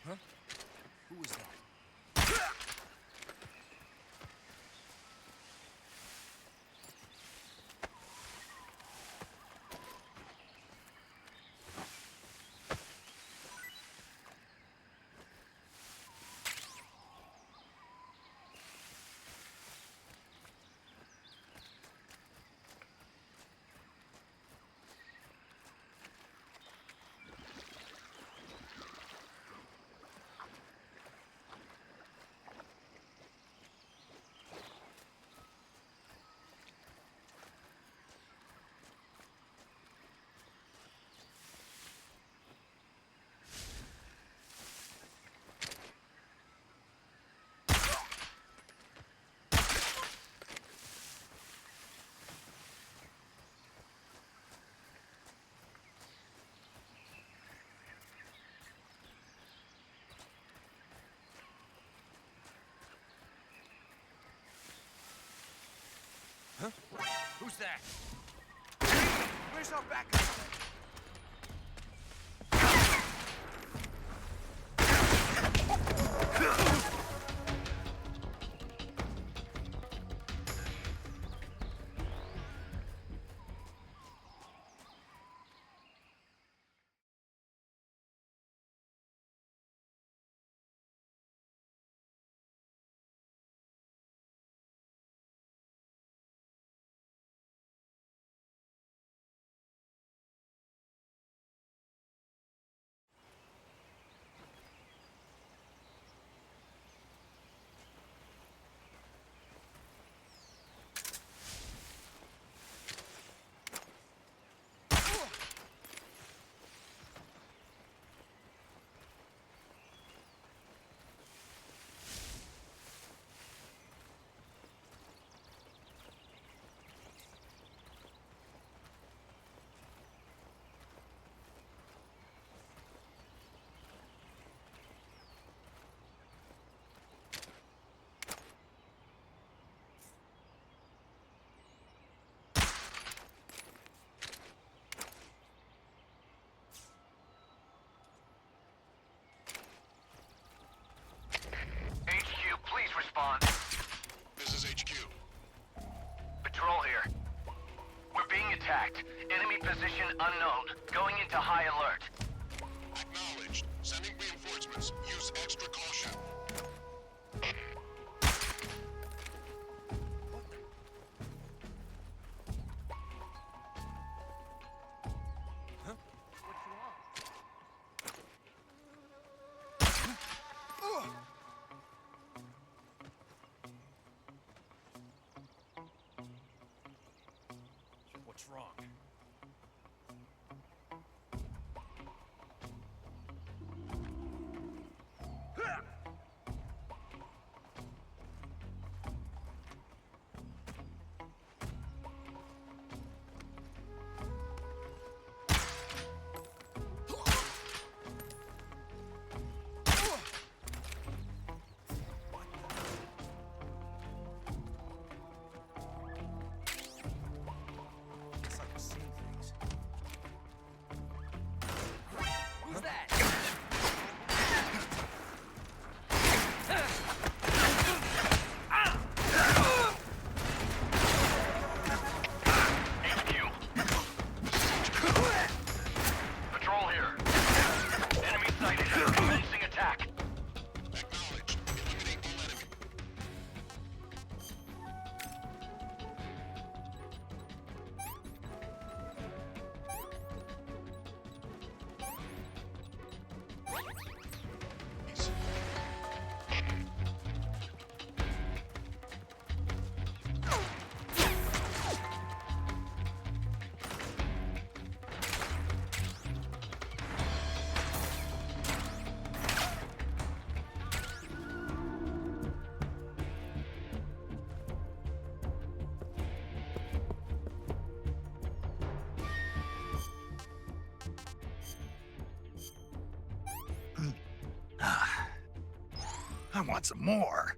Huh? Who was that? Huh? Who's that? Where's our backup? Please respond. This is HQ. Patrol here. We're being attacked. Enemy position unknown. Going into high alert. Acknowledged. Sending reinforcements. Use extra caution. Huh? What's wrong? What's wrong? Who's that? Patrol here. Enemy sighted. Commencing attack. Acknowledged. Eliminate all enemy. I want some more.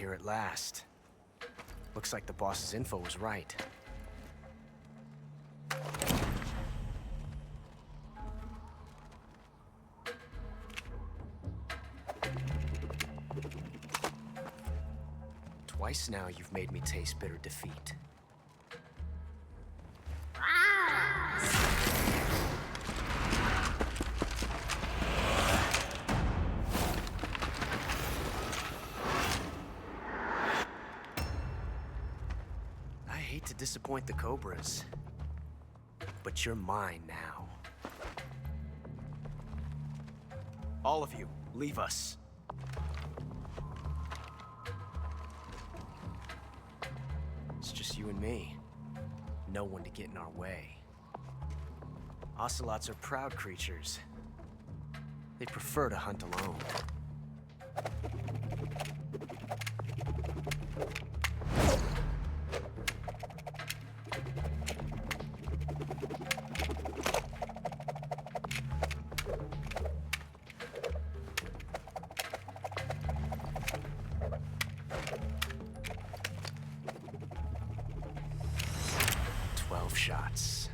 here at last. Looks like the boss's info was right. Twice now you've made me taste bitter defeat. I hate to disappoint the Cobras, but you're mine now. All of you, leave us. It's just you and me. No one to get in our way. Ocelots are proud creatures. They prefer to hunt alone. Shots.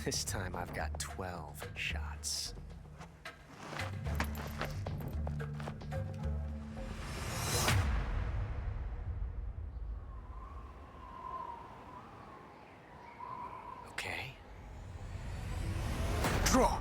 This time I've got 12 shots. Okay. Draw!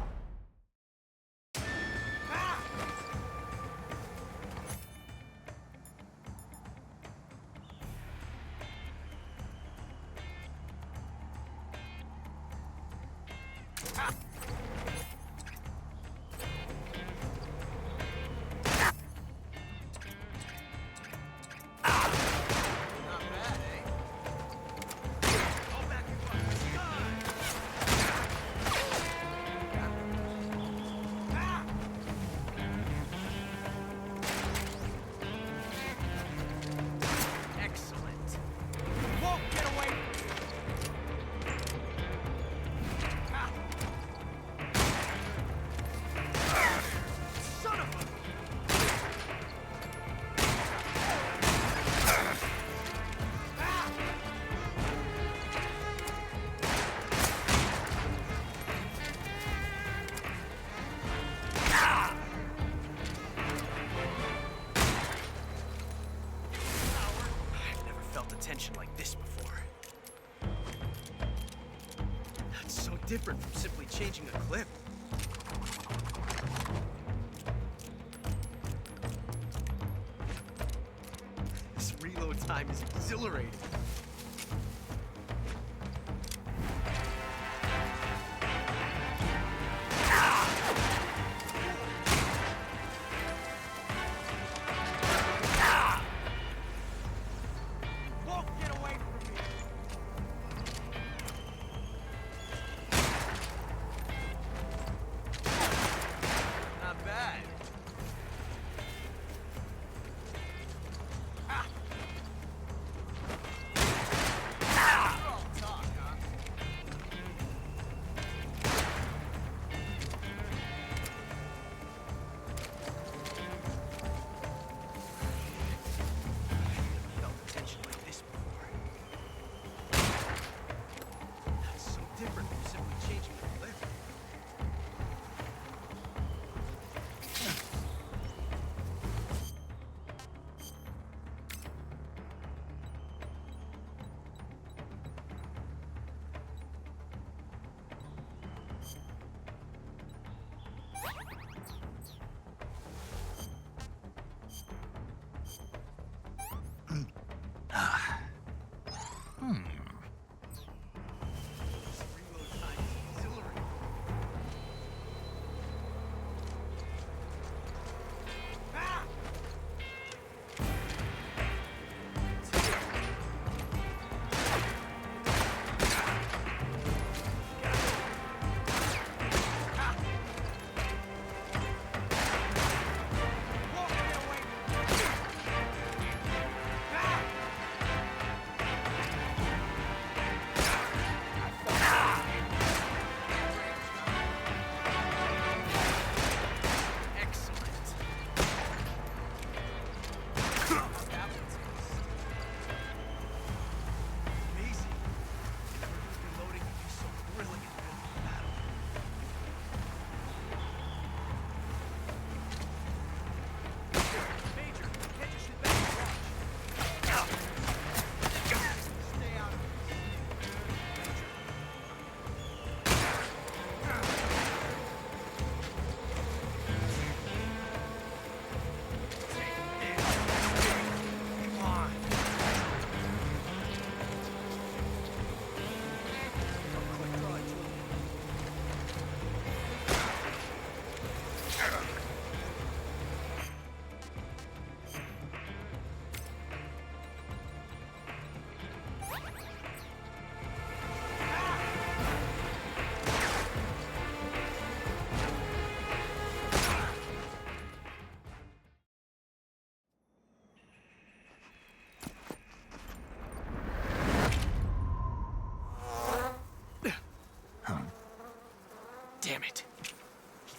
Tension like this before. That's so different from simply changing a clip. This reload time is exhilarating.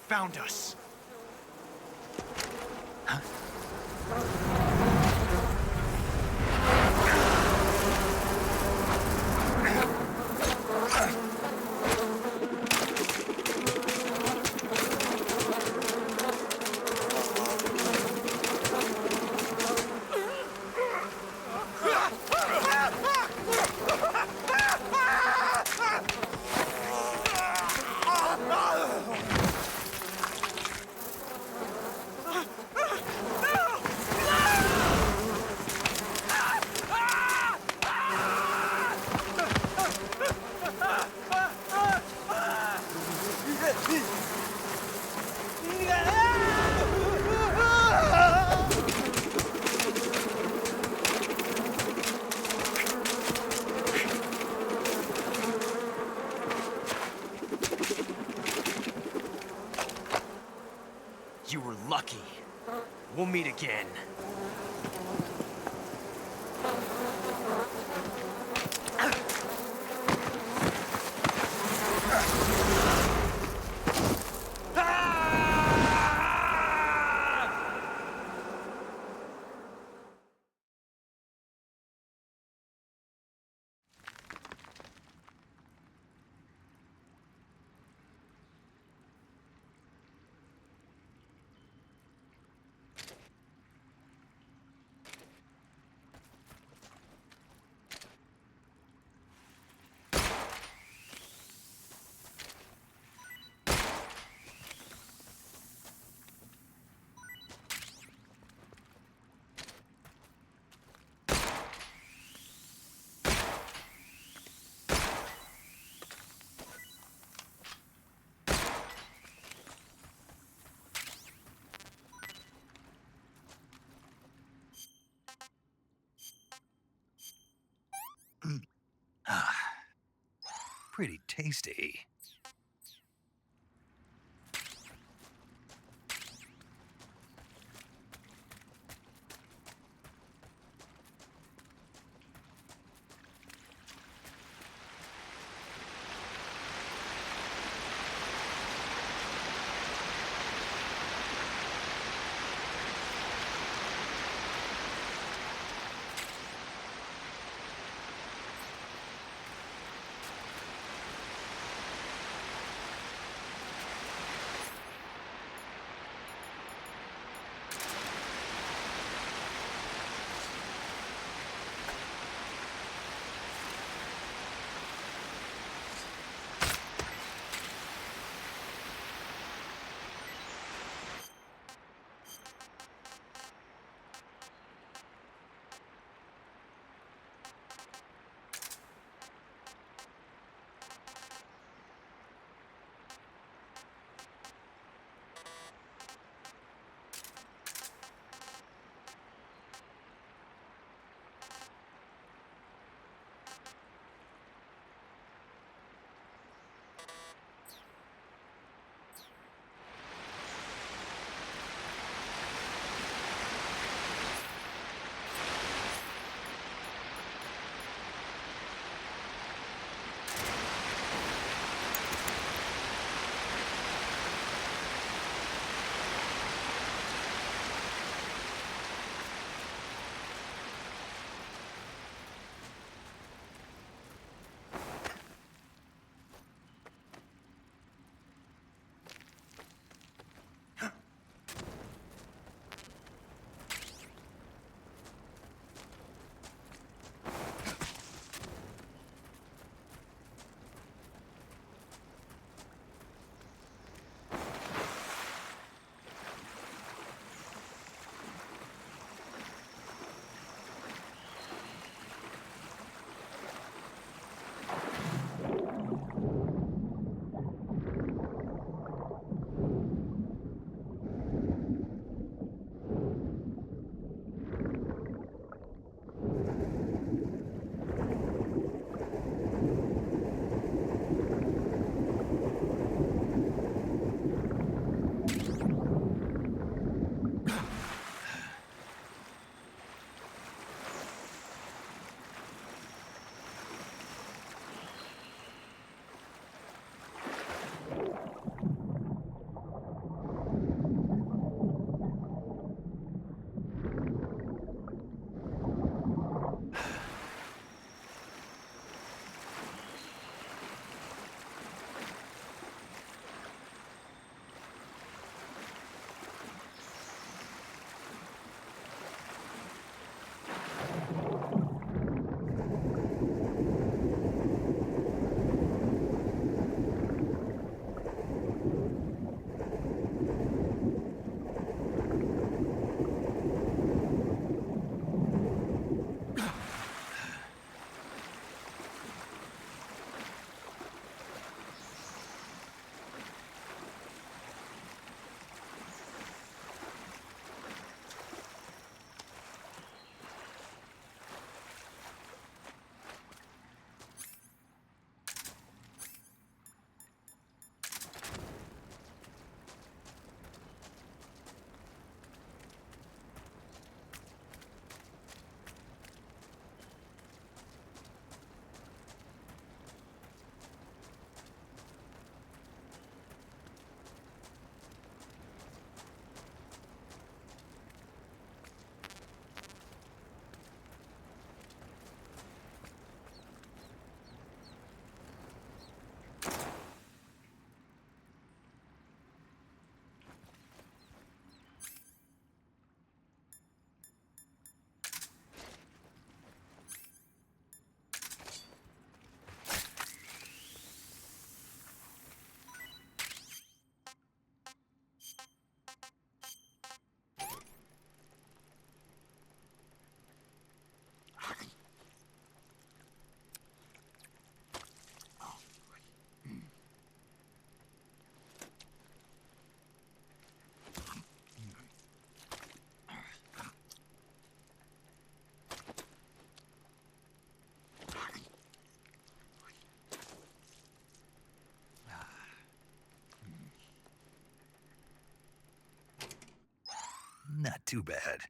found us. Huh? You were lucky. We'll meet again. Pretty tasty. too bad.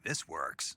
this works.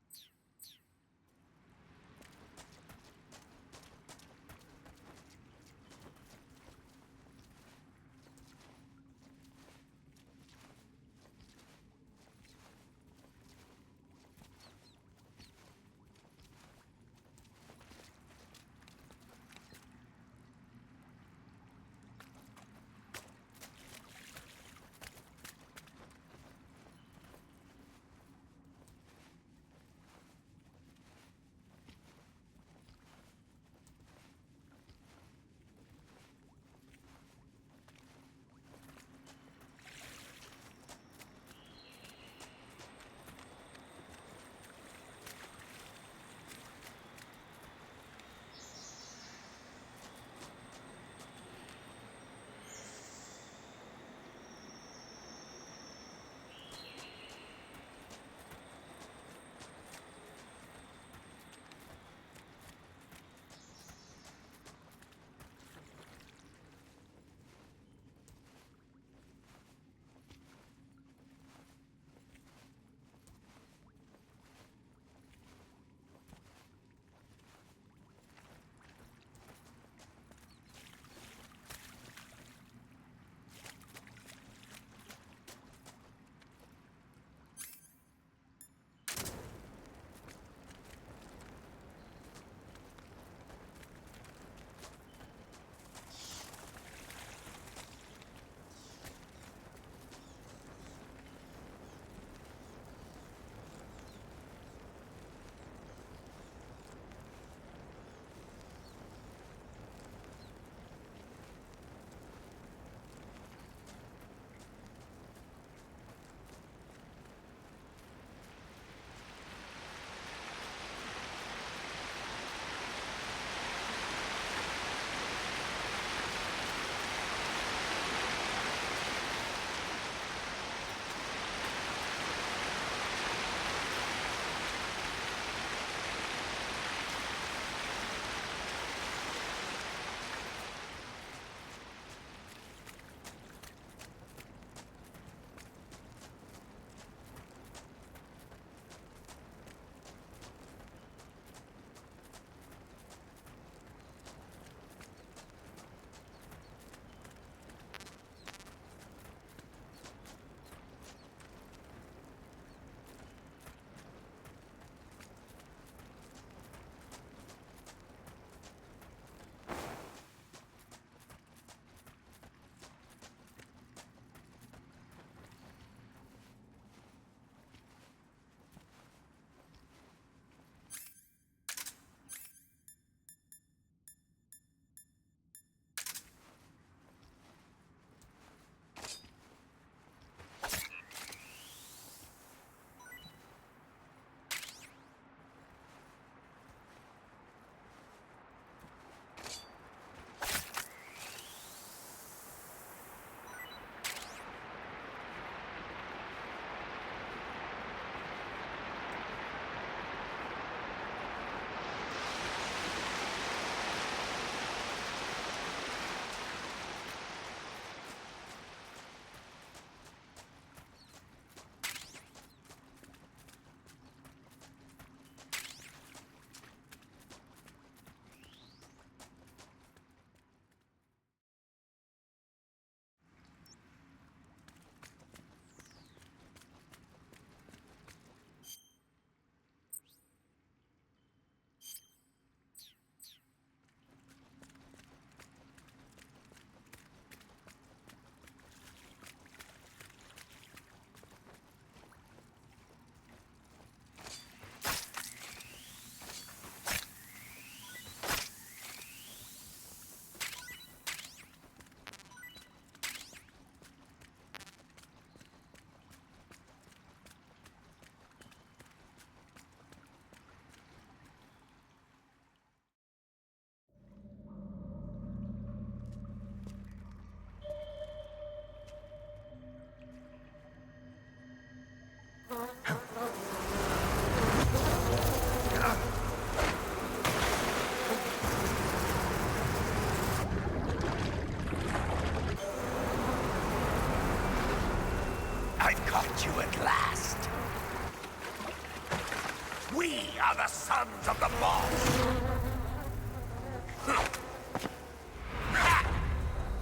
We are the sons of the boss!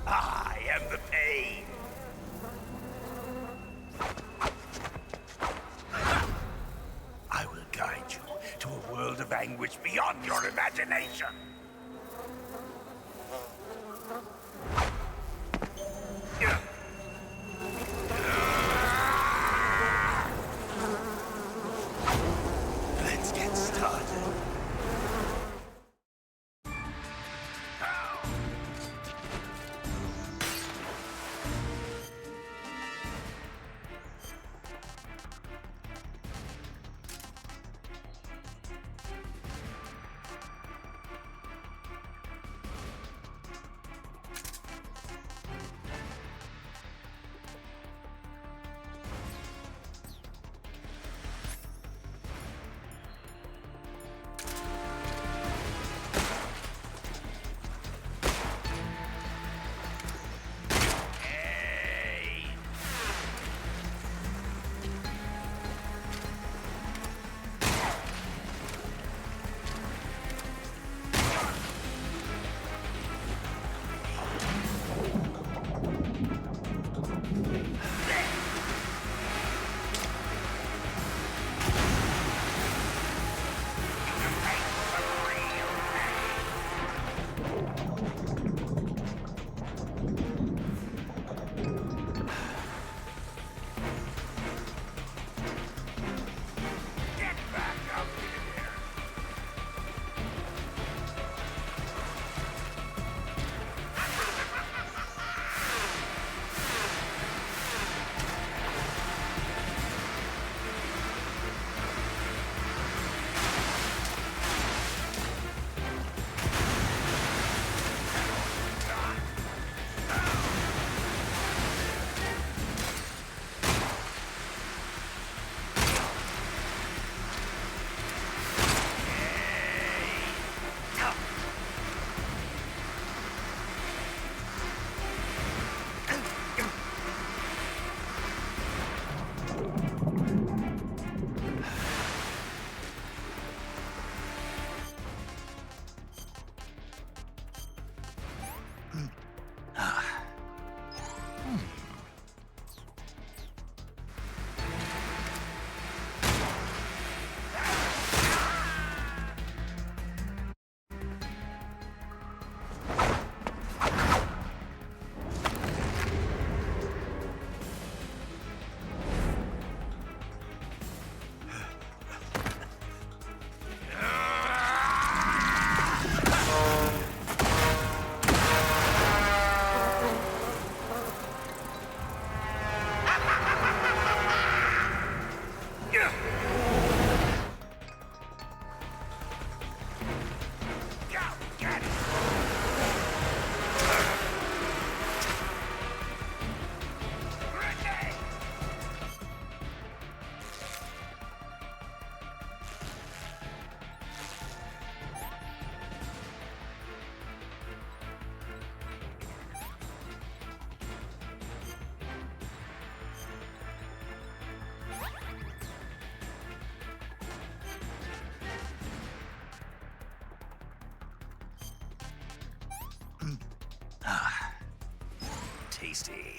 I am the pain! I will guide you to a world of anguish beyond your imagination! Let's get started. Tasty.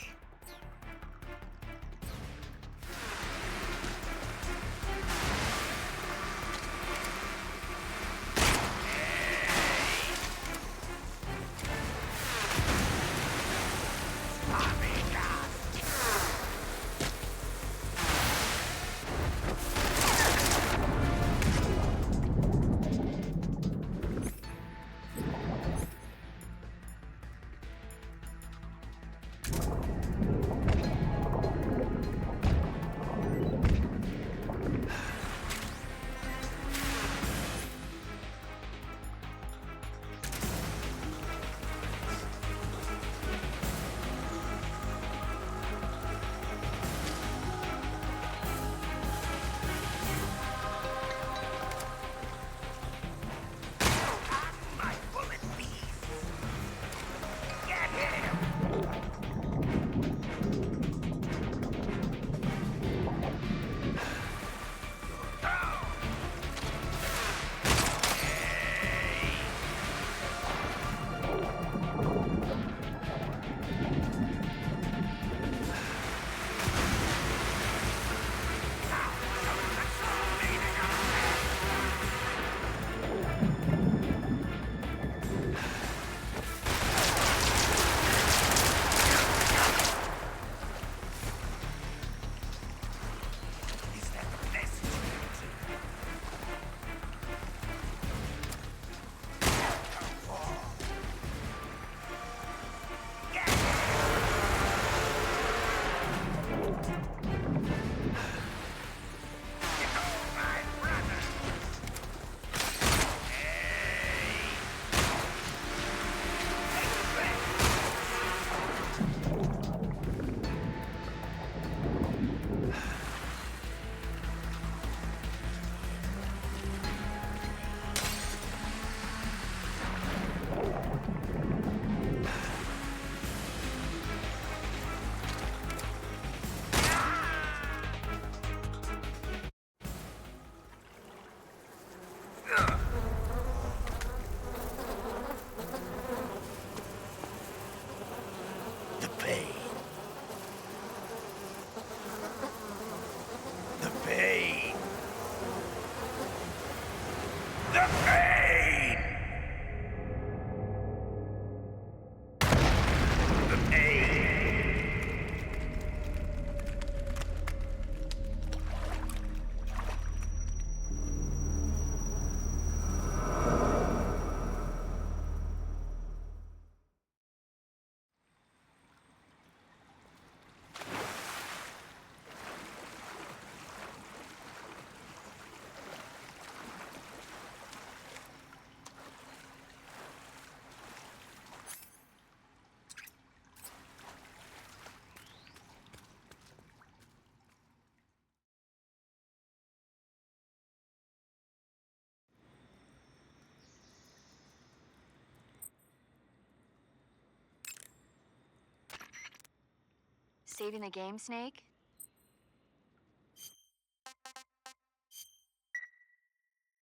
Saving the game, Snake?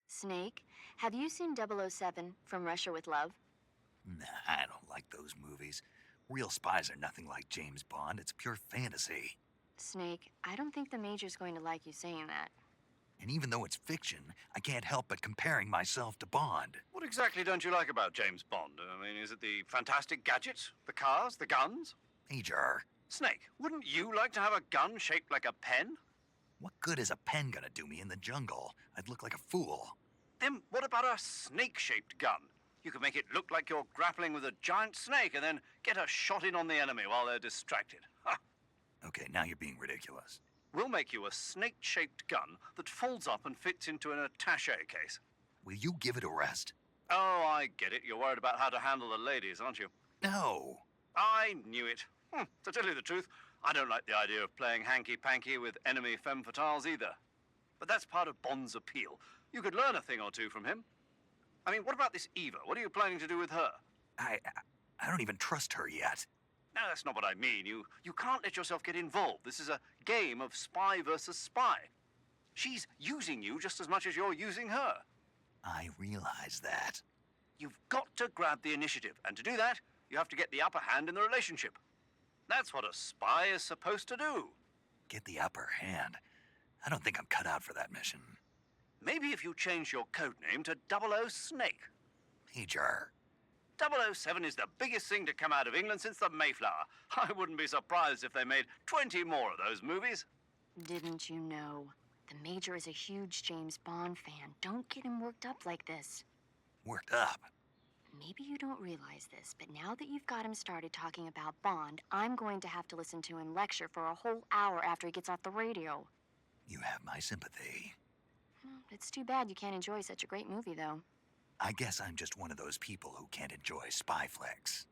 Snake, have you seen 007 From Russia with Love? Nah, I don't like those movies. Real spies are nothing like James Bond. It's pure fantasy. Snake, I don't think the Major's going to like you saying that. And even though it's fiction, I can't help but comparing myself to Bond. What exactly don't you like about James Bond? I mean, is it the fantastic gadgets? The cars? The guns? Major. Snake, wouldn't you like to have a gun shaped like a pen? What good is a pen gonna do me in the jungle? I'd look like a fool. Then what about a snake-shaped gun? You could make it look like you're grappling with a giant snake and then get a shot in on the enemy while they're distracted. Ha! Okay, now you're being ridiculous. We'll make you a snake-shaped gun that folds up and fits into an attaché case. Will you give it a rest? Oh, I get it. You're worried about how to handle the ladies, aren't you? No. I knew it. To tell you the truth, I don't like the idea of playing hanky-panky with enemy femme fatales either. But that's part of Bond's appeal. You could learn a thing or two from him. I mean, what about this Eva? What are you planning to do with her? I don't even trust her yet. No, that's not what I mean. You can't let yourself get involved. This is a game of spy versus spy. She's using you just as much as you're using her. I realize that. You've got to grab the initiative, and to do that, you have to get the upper hand in the relationship. That's what a spy is supposed to do. Get the upper hand? I don't think I'm cut out for that mission. Maybe if you change your codename to 00 Snake. Major. 007 is the biggest thing to come out of England since the Mayflower. I wouldn't be surprised if they made 20 more of those movies. Didn't you know? The Major is a huge James Bond fan. Don't get him worked up like this. Worked up? Maybe you don't realize this, but now that you've got him started talking about Bond, I'm going to have to listen to him lecture for a whole hour after he gets off the radio. You have my sympathy. It's too bad you can't enjoy such a great movie, though. I guess I'm just one of those people who can't enjoy spy flicks.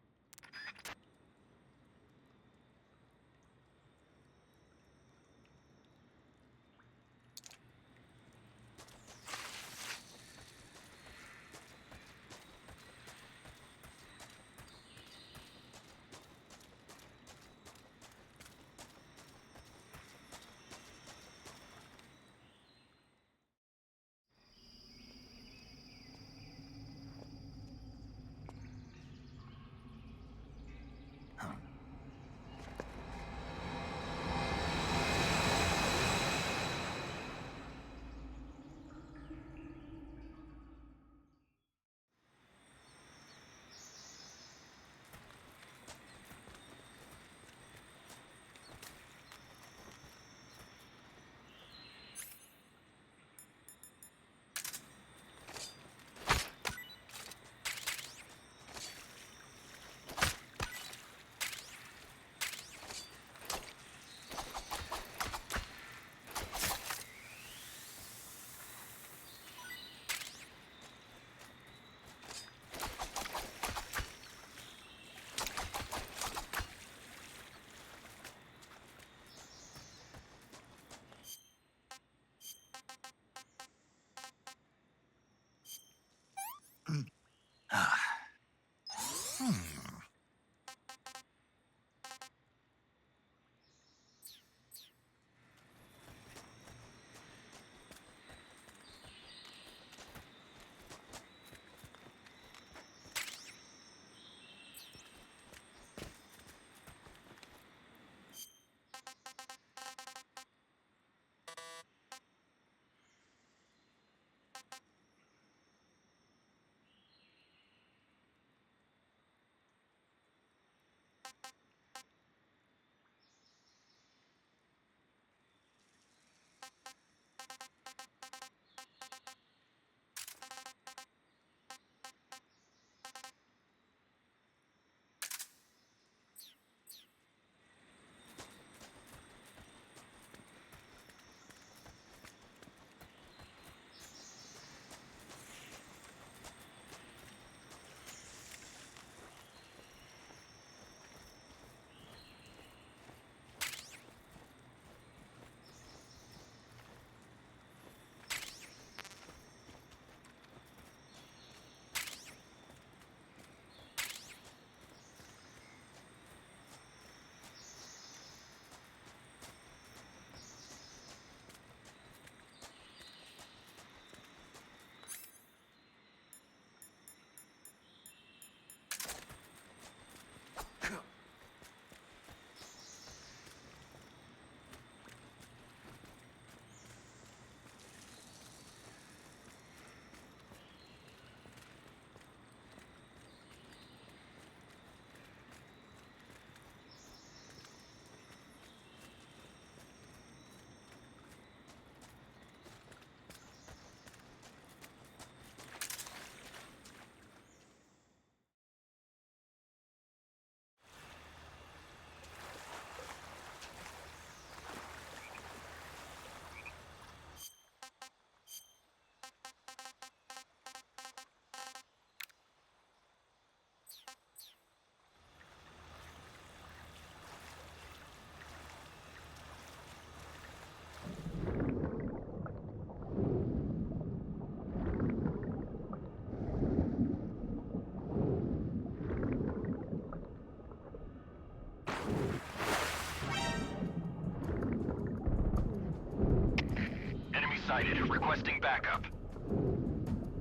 sighted. Requesting backup.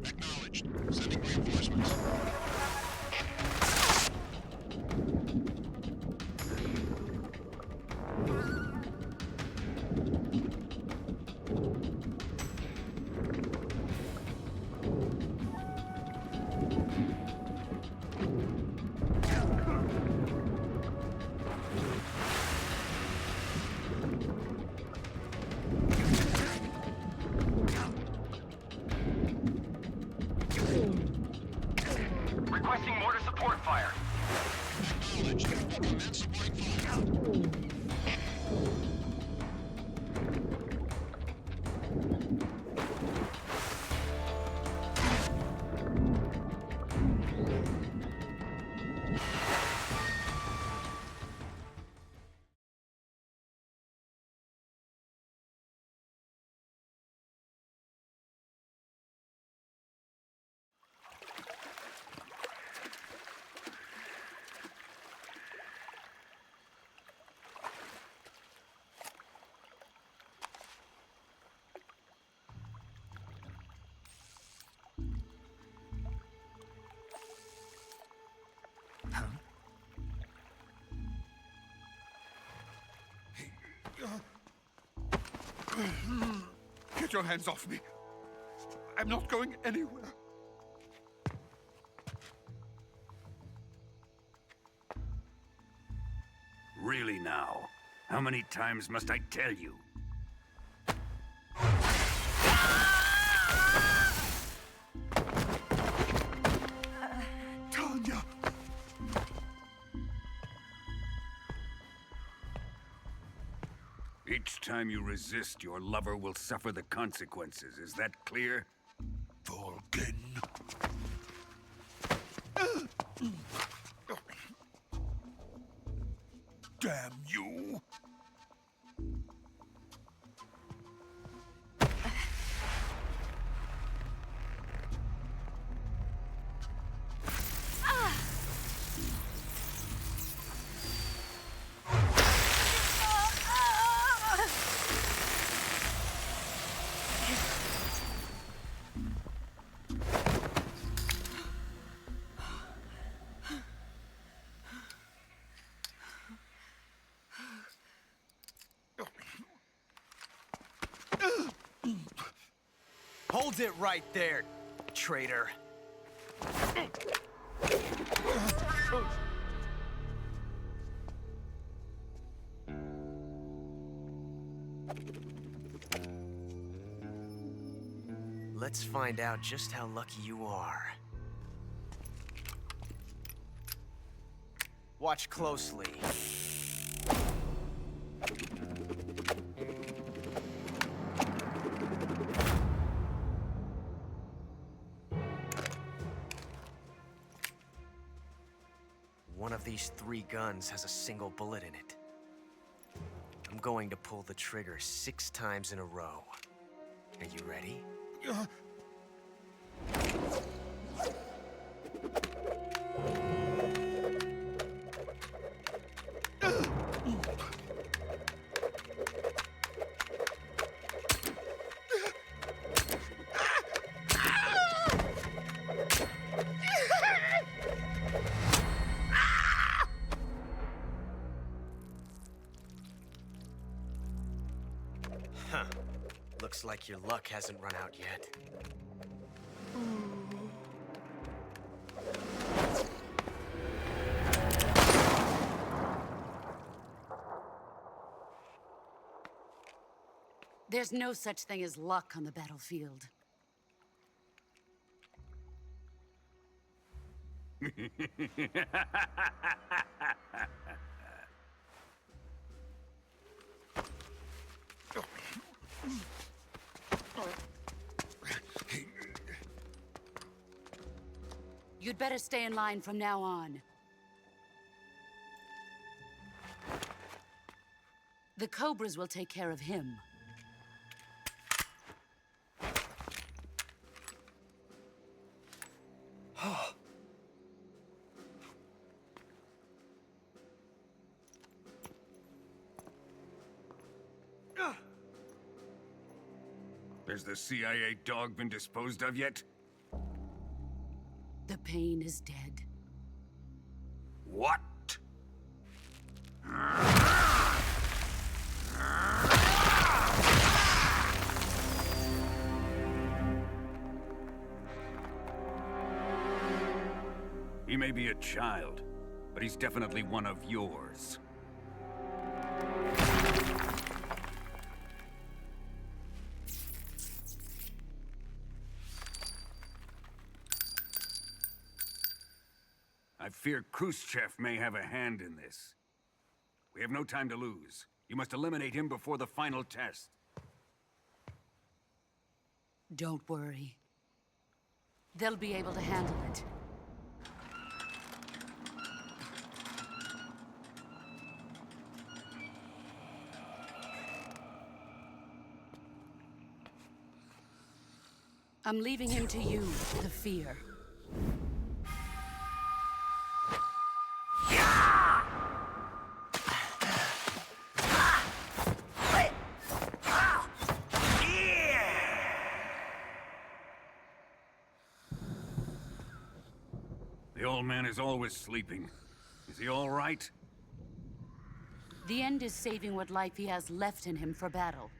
Acknowledged. Sending reinforcements. Requesting mortar support fire. Acknowledged. Commence supporting fire. Get your hands off me. I'm not going anywhere. Really now? How many times must I tell you? Tanya! Each time you resist, your lover will suffer the consequences. Is that clear? Volgin. Damn you! Hold it right there, traitor. Let's find out just how lucky you are. Watch closely. One of these 3 guns has a single bullet in it. I'm going to pull the trigger 6 times in a row. Are you ready? Huh. Looks like your luck hasn't run out yet. There's no such thing as luck on the battlefield. You'd better stay in line from now on. The Cobras will take care of him. Has the CIA dog been disposed of yet? The pain is dead. What? He may be a child, but he's definitely one of yours. I fear Khrushchev may have a hand in this. We have no time to lose. You must eliminate him before the final test. Don't worry. They'll be able to handle it. I'm leaving him to you, the fear. The old man is always sleeping. Is he all right? The end is saving what life he has left in him for battle.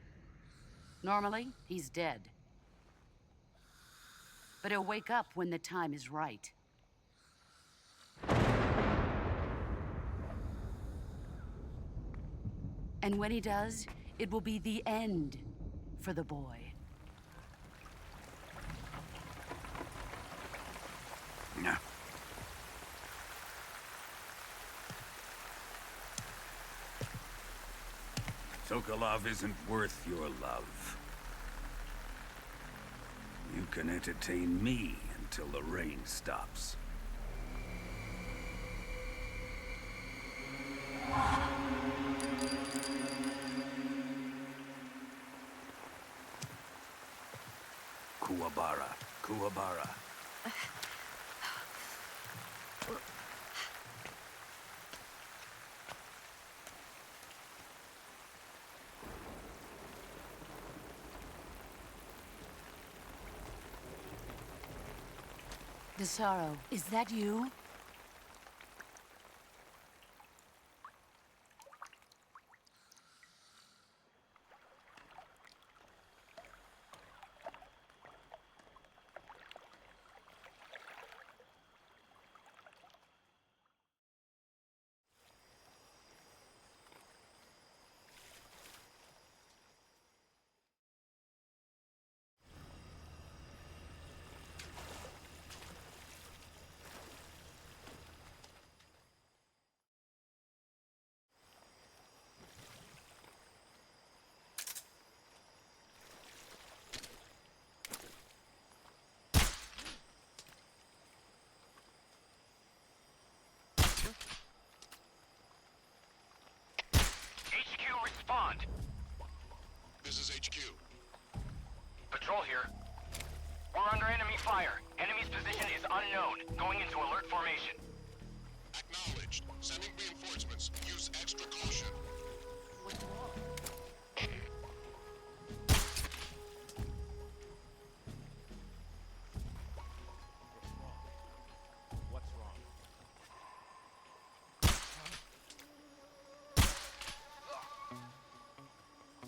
Normally, he's dead. But he'll wake up when the time is right. And when he does, it will be the end for the boy. No. Sokolov isn't worth your love. You can entertain me until the rain stops. Kuwabara, Kuwabara. Desaro, is that you? Respond. This is HQ. Patrol here. We're under enemy fire. Enemy's position is unknown. Going into alert formation. Acknowledged. Sending reinforcements. Use extra caution. What's wrong? What's wrong?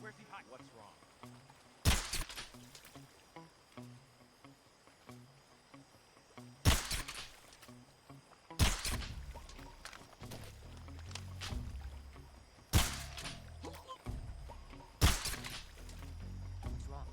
Where's he hiding? What's wrong? What's wrong?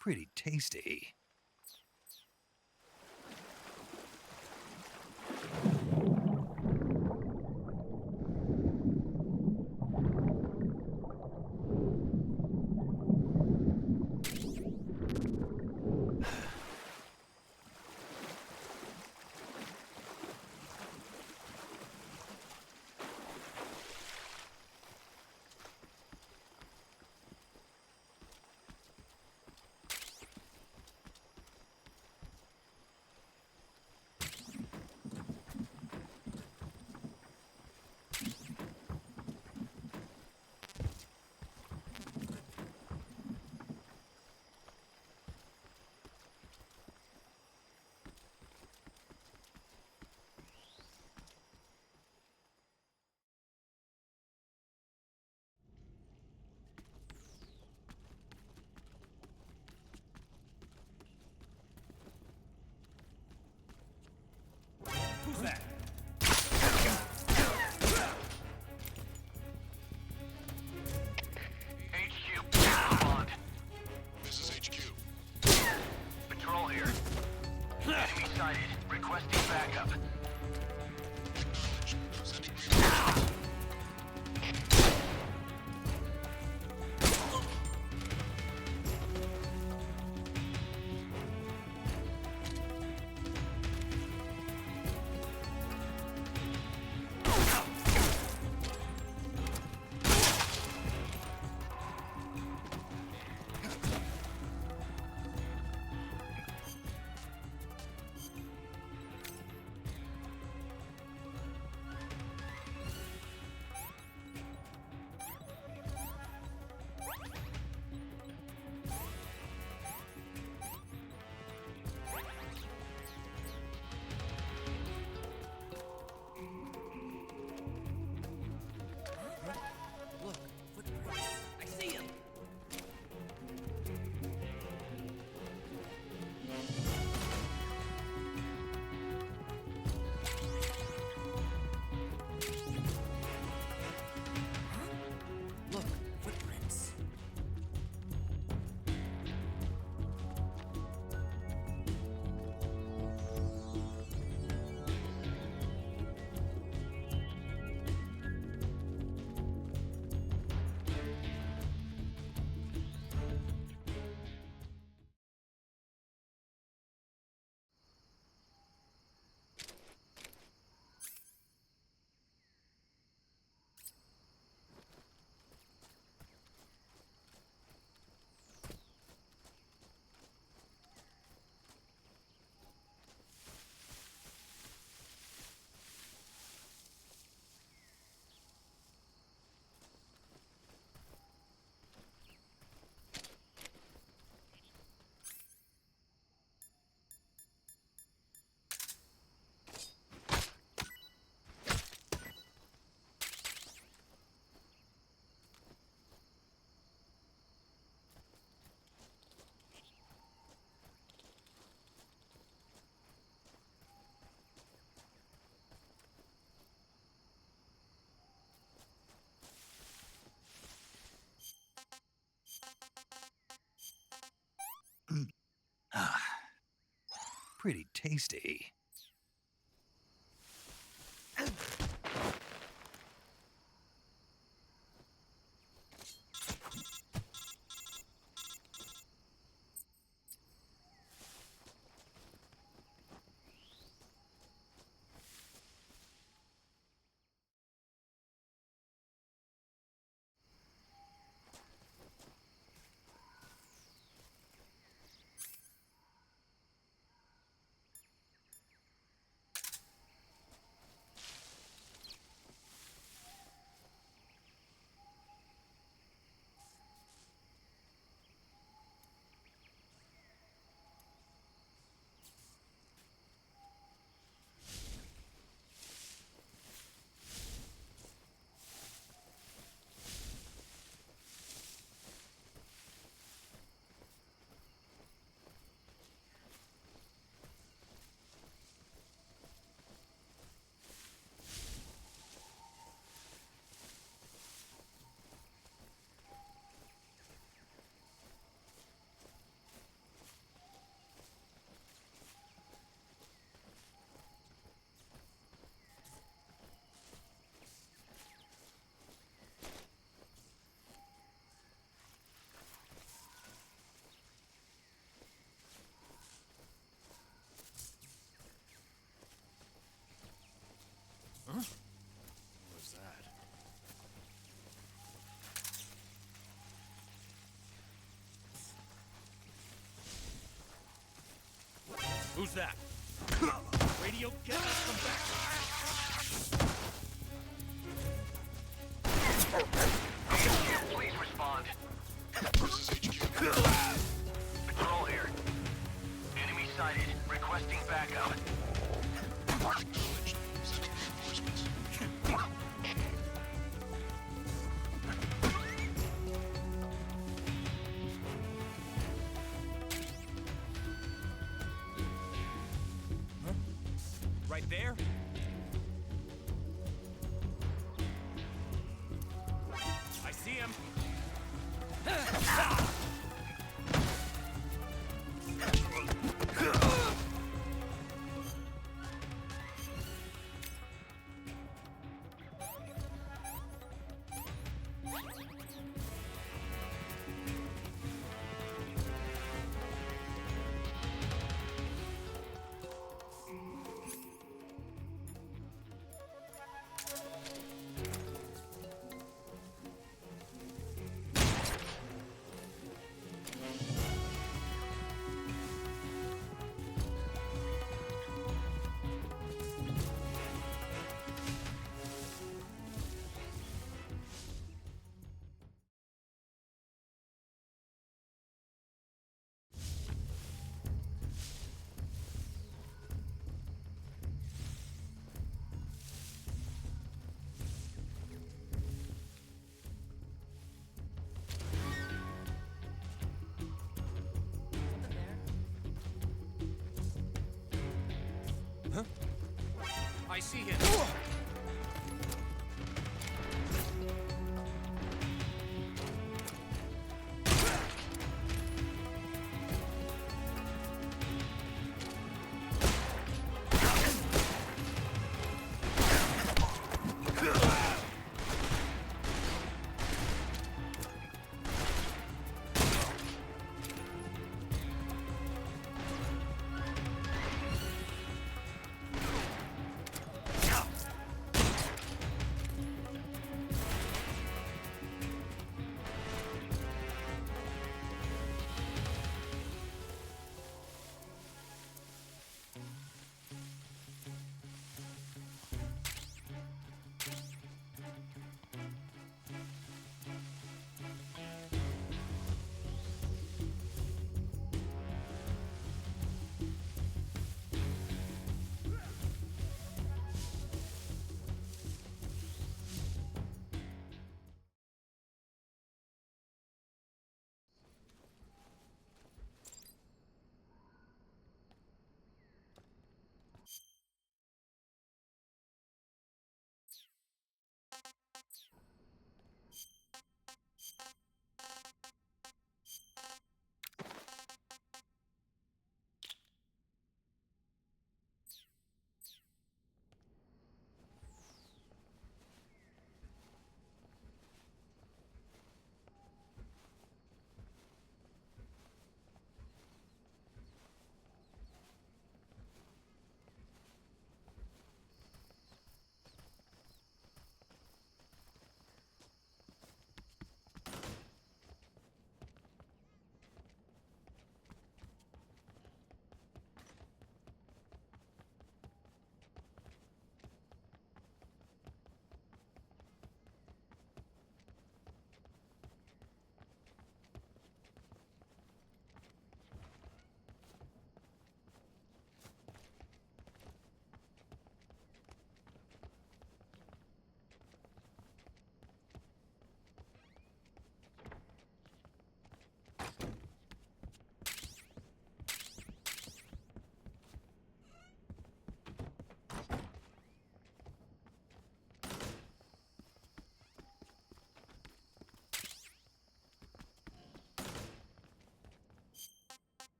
Pretty tasty. that? HQ, respond. This is HQ. Patrol here. Enemy sighted. Requesting backup. Acknowledged. Sending reinforcements. Pretty tasty. Huh? What was that? Who's that? Radio, get us from back! Please respond. This is HQ. Patrol here. Enemy sighted. Requesting backup. Acknowledged. Sending reinforcements. Right there? I see him.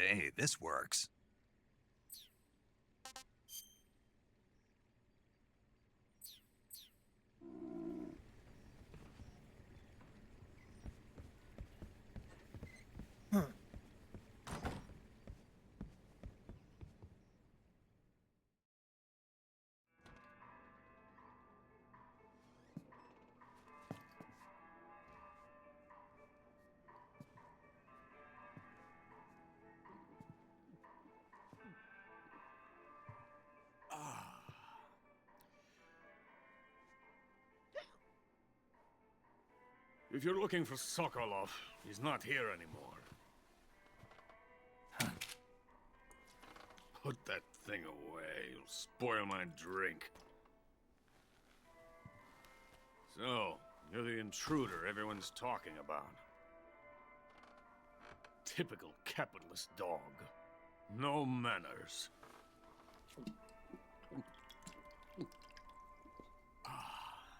Hey, this works. If you're looking for Sokolov, he's not here anymore. Put that thing away. You'll spoil my drink. So, you're the intruder everyone's talking about. Typical capitalist dog. No manners.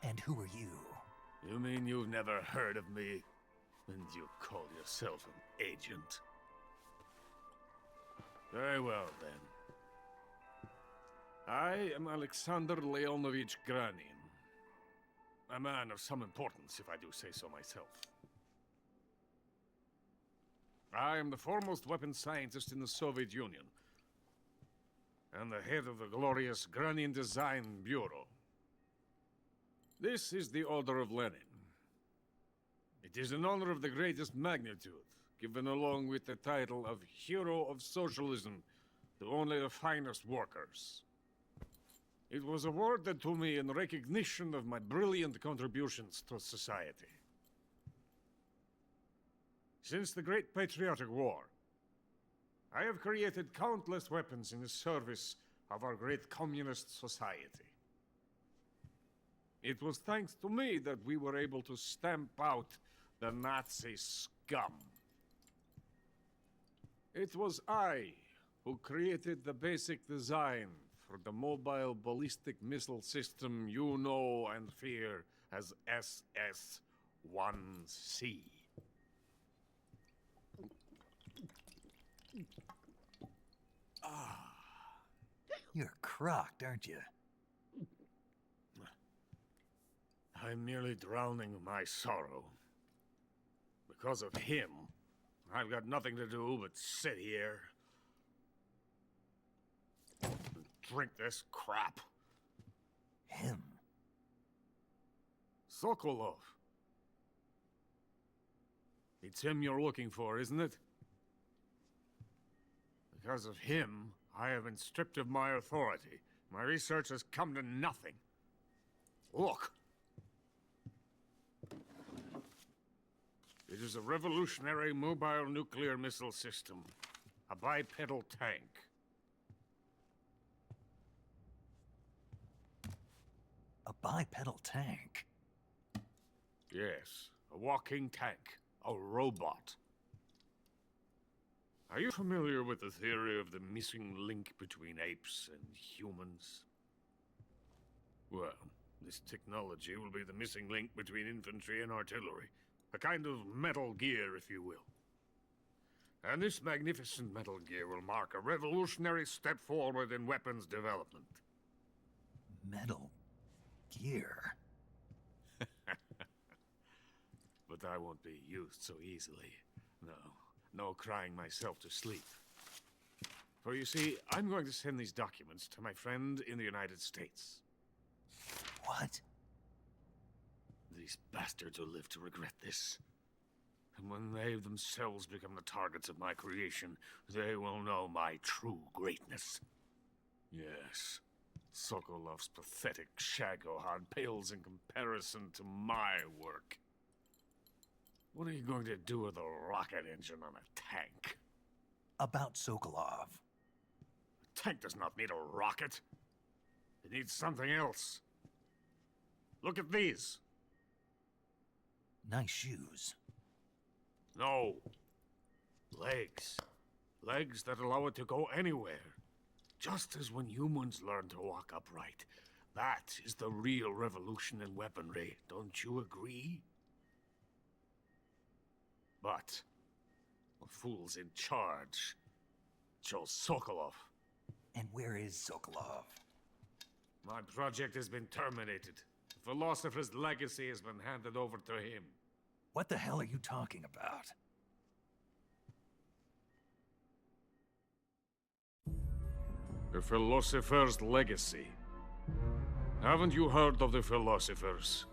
And who are you? You mean you've never heard of me? And you call yourself an agent? Very well, then. I am Alexander Leonovich Granin. A man of some importance, if I do say so myself. I am the foremost weapons scientist in the Soviet Union, and the head of the glorious Granin Design Bureau. This is the Order of Lenin. It is an honor of the greatest magnitude, given along with the title of Hero of Socialism to only the finest workers. It was awarded to me in recognition of my brilliant contributions to society. Since the Great Patriotic War, I have created countless weapons in the service of our great communist society. It was thanks to me that we were able to stamp out the Nazi scum. It was I who created the basic design for the mobile ballistic missile system you know and fear as SS-1C. You're crocked, aren't you? I'm merely drowning my sorrow. Because of him, I've got nothing to do but sit here and drink this crap. Him? Sokolov. It's him you're looking for, isn't it? Because of him, I have been stripped of my authority. My research has come to nothing. Look. It is a revolutionary mobile nuclear missile system. A bipedal tank. A bipedal tank? Yes, a walking tank. A robot. Are you familiar with the theory of the missing link between apes and humans? Well, this technology will be the missing link between infantry and artillery. A kind of Metal Gear, if you will. And this magnificent Metal Gear will mark a revolutionary step forward in weapons development. Metal Gear? But I won't be used so easily. No crying myself to sleep. For you see, I'm going to send these documents to my friend in the United States. What? These bastards will live to regret this. And when they themselves become the targets of my creation, they will know my true greatness. Yes, Sokolov's pathetic Shagohod pales in comparison to my work. What are you going to do with a rocket engine on a tank? About Sokolov. A tank does not need a rocket. It needs something else. Look at these. Nice shoes. No. Legs. Legs that allow it to go anywhere. Just as when humans learn to walk upright. That is the real revolution in weaponry. Don't you agree? But the fools in charge chose Sokolov. And where is Sokolov? My project has been terminated. The Philosopher's legacy has been handed over to him. What the hell are you talking about? The Philosopher's legacy. Haven't you heard of the Philosophers?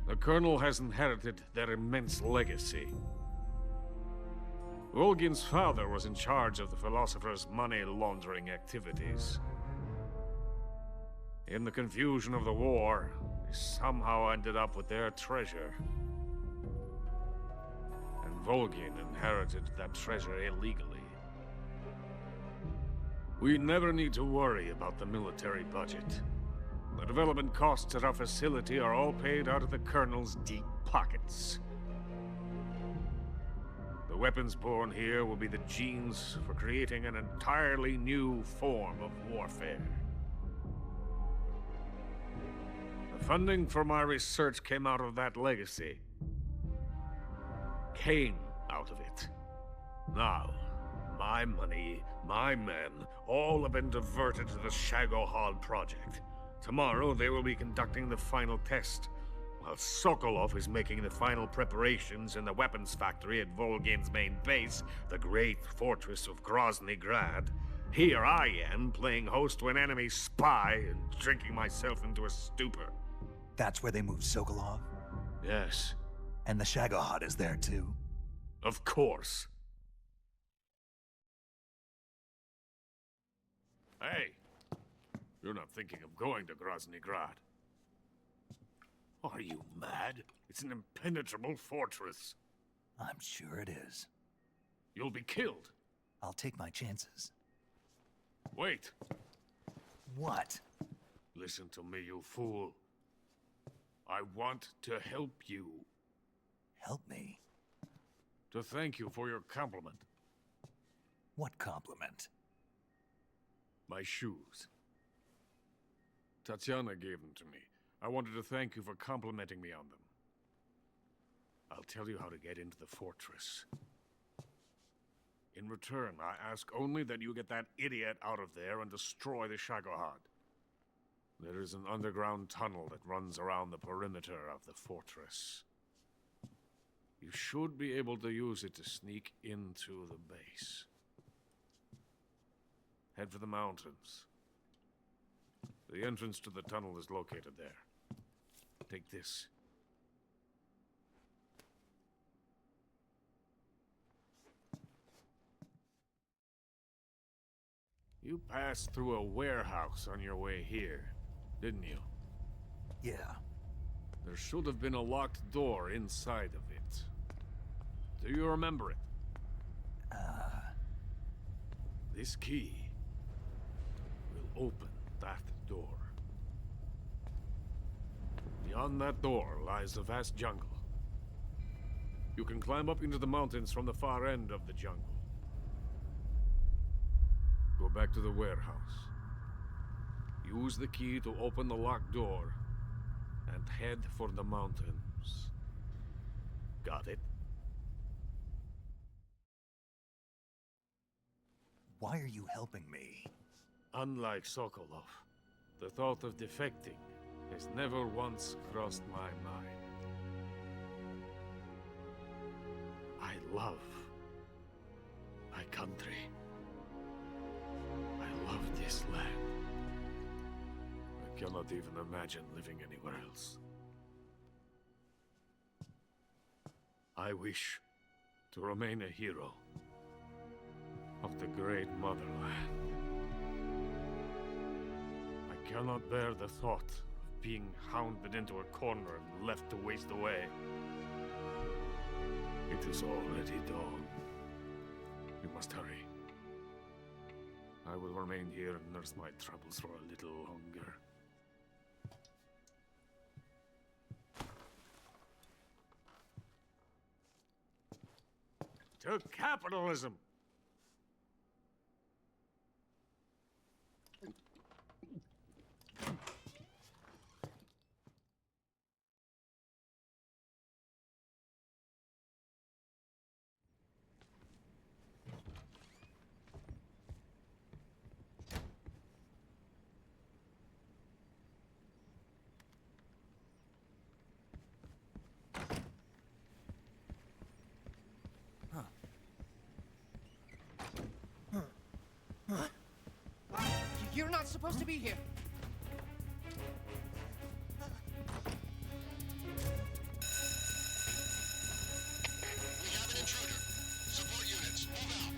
The Colonel has inherited their immense legacy. Volgin's father was in charge of the Philosophers' money laundering activities. In the confusion of the war, they somehow ended up with their treasure. And Volgin inherited that treasure illegally. We never need to worry about the military budget. The development costs at our facility are all paid out of the Colonel's deep pockets. The weapons born here will be the genes for creating an entirely new form of warfare. The funding for my research came out of that legacy. Came out of it. Now, my money, my men, all have been diverted to the Shagohod project. Tomorrow, they will be conducting the final test, while Sokolov is making the final preparations in the weapons factory at Volgin's main base, the great fortress of Grozny Grad. Here I am, playing host to an enemy spy and drinking myself into a stupor. That's where they moved Sokolov? Yes. And the Shagohod is there too? Of course. Hey, you're not thinking of going to Grozny Grad. Are you mad? It's an impenetrable fortress. I'm sure it is. You'll be killed. I'll take my chances. Wait. What? Listen to me, you fool. I want to help you. Help me? To thank you for your compliment. What compliment? My shoes. Tatiana gave them to me. I wanted to thank you for complimenting me on them. I'll tell you how to get into the fortress. In return, I ask only that you get that idiot out of there and destroy the Shagohod. There is an underground tunnel that runs around the perimeter of the fortress. You should be able to use it to sneak into the base. Head for the mountains. The entrance to the tunnel is located there. Take this. You passed through a warehouse on your way here, didn't you? Yeah. There should have been a locked door inside of it. Do you remember it? This key will open that door. Beyond that door lies the vast jungle. You can climb up into the mountains from the far end of the jungle. Go back to the warehouse. Use the key to open the locked door and head for the mountains. Got it? Why are you helping me? Unlike Sokolov, the thought of defecting has never once crossed my mind. I love my country. I love this land. I cannot even imagine living anywhere else. I wish to remain a hero of the great motherland. I cannot bear the thought of being hounded into a corner and left to waste away. It is already dawn. We must hurry. I will remain here and nurse my troubles for a little longer. To capitalism! You're not supposed to be here. We have an intruder. Support units, move out.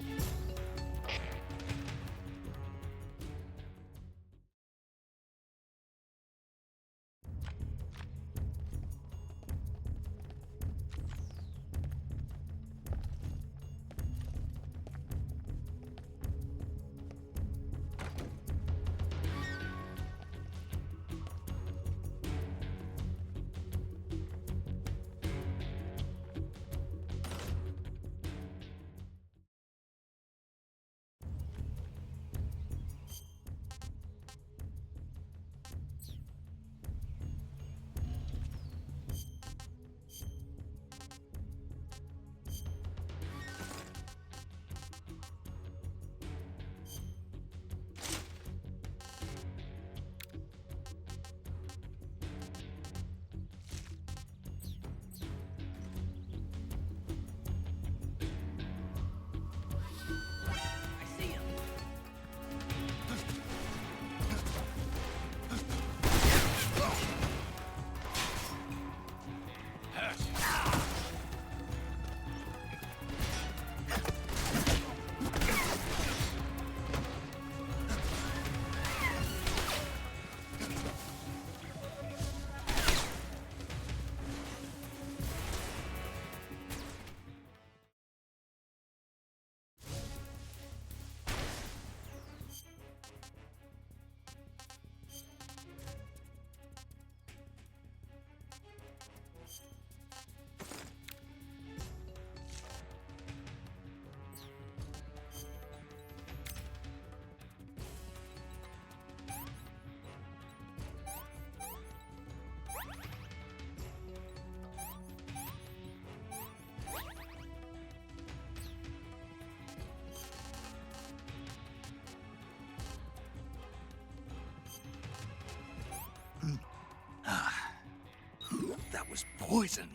That was poison.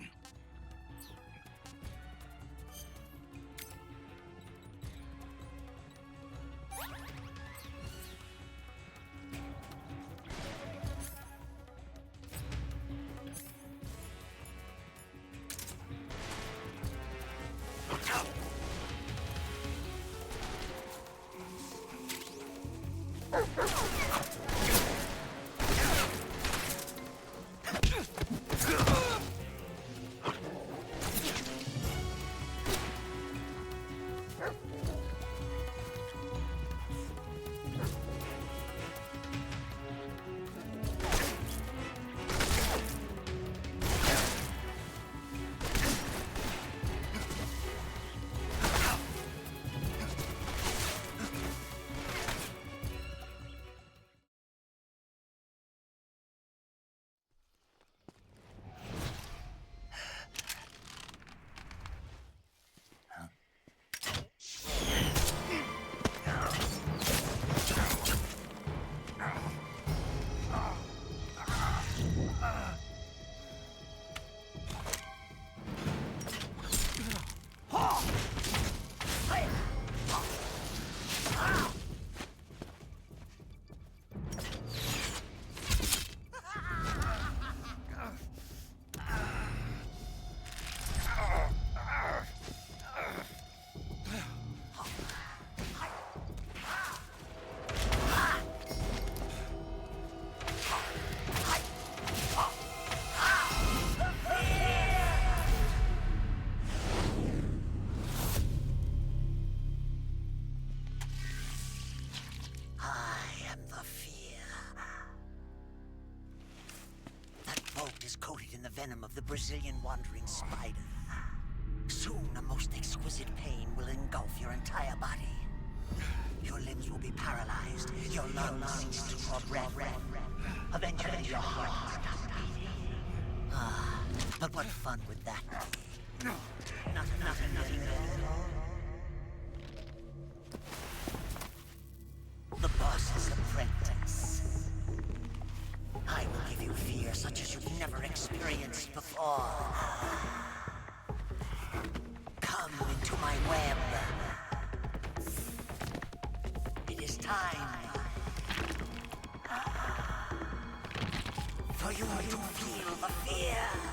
Coated in the venom of the Brazilian wandering spider. Soon a most exquisite pain will engulf your entire body. Your limbs will be paralyzed, your lungs cease to draw breath. Eventually your heart will stop beating. Ah, but what fun would that be? Nothing at all. The boss's apprentice. I will give you fear such as you've never experienced before. Come into my web. It is time you to feel the fear.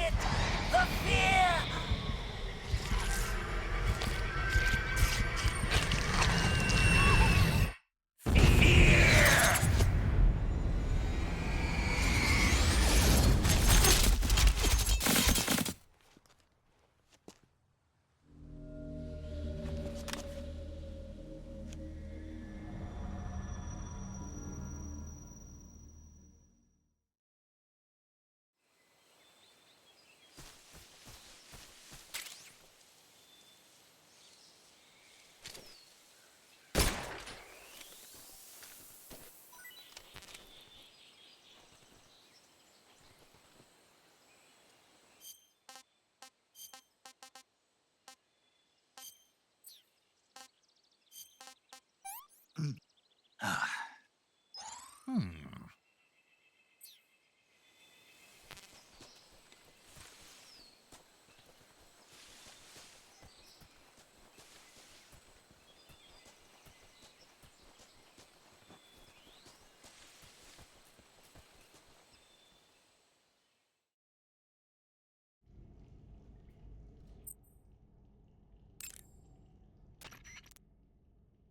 it! The fear!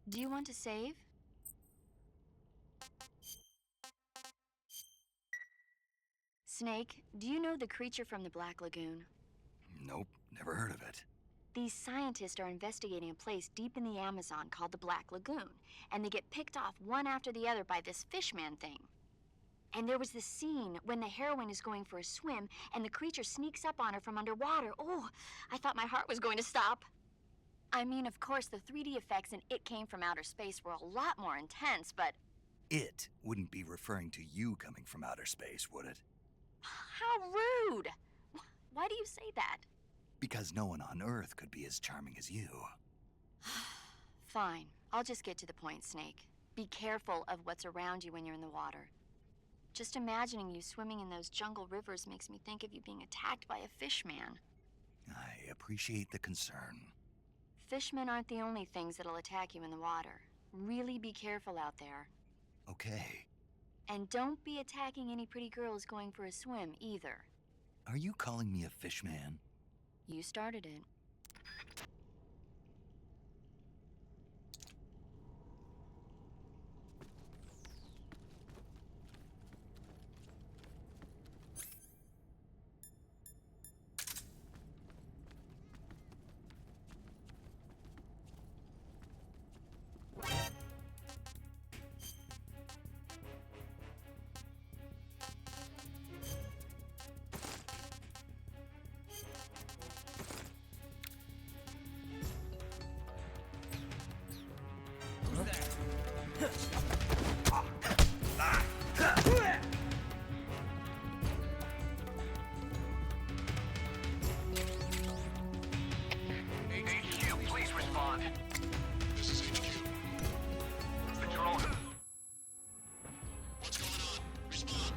Do you want to save? Snake, do you know the creature from the Black Lagoon? Nope, never heard of it. These scientists are investigating a place deep in the Amazon called the Black Lagoon, and they get picked off one after the other by this fishman thing. And there was this scene when the heroine is going for a swim, and the creature sneaks up on her from underwater. Oh, I thought my heart was going to stop. I mean, of course, the 3D effects in It Came from Outer Space were a lot more intense, but... It wouldn't be referring to you coming from outer space, would it? How rude! Why do you say that? Because no one on Earth could be as charming as you. Fine. I'll just get to the point, Snake. Be careful of what's around you when you're in the water. Just imagining you swimming in those jungle rivers makes me think of you being attacked by a fishman. I appreciate the concern. Fishmen aren't the only things that'll attack you in the water. Really be careful out there. Okay. And don't be attacking any pretty girls going for a swim, either. Are you calling me a fishman? You started it. HQ, please respond. This is HQ. Patrol. What's going on? Respond.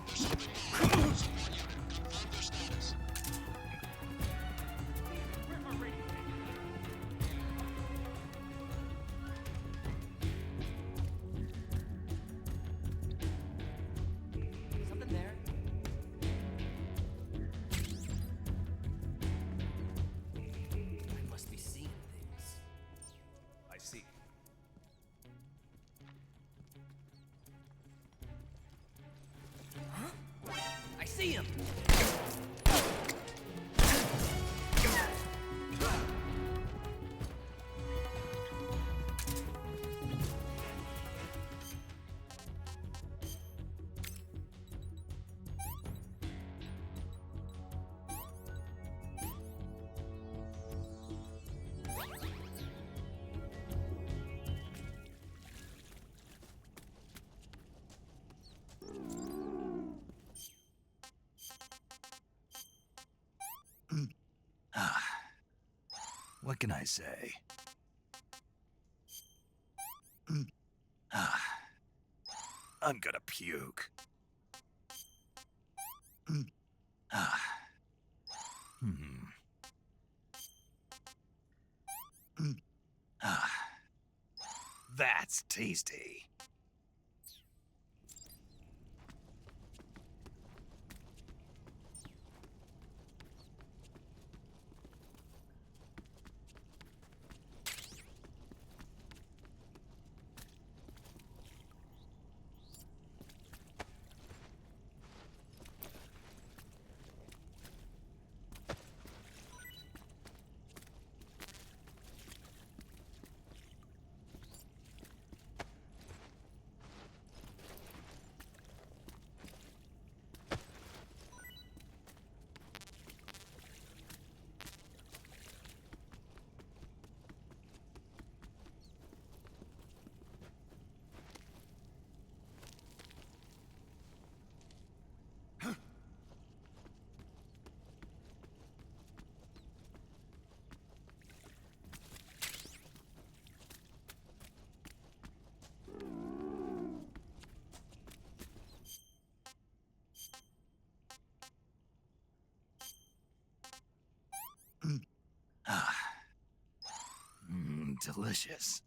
There's something wrong. Someone unit. Confirm their status. Something there? I must be seeing things. I see. Huh? I see him! What can I say? I'm gonna puke. That's tasty. delicious.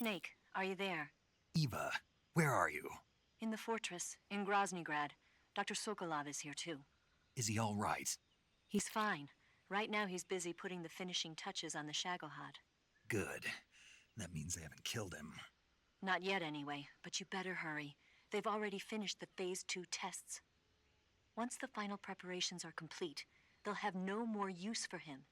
Snake, are you there? Eva, where are you? In the fortress, in Groznygrad. Dr. Sokolov is here too. Is he all right? He's fine. Right now he's busy putting the finishing touches on the Shagohod. Good. That means they haven't killed him. Not yet anyway, but you better hurry. They've already finished the Phase 2 tests. Once the final preparations are complete, they'll have no more use for him.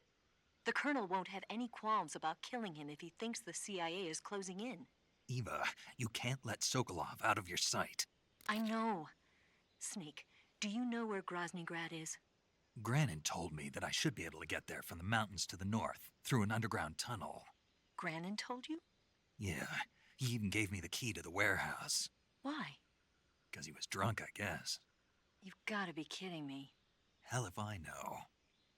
The Colonel won't have any qualms about killing him if he thinks the CIA is closing in. Eva, you can't let Sokolov out of your sight. I know. Snake, do you know where Groznygrad is? Granin told me that I should be able to get there from the mountains to the north, through an underground tunnel. Granin told you? Yeah, he even gave me the key to the warehouse. Why? Because he was drunk, I guess. You've got to be kidding me. Hell if I know.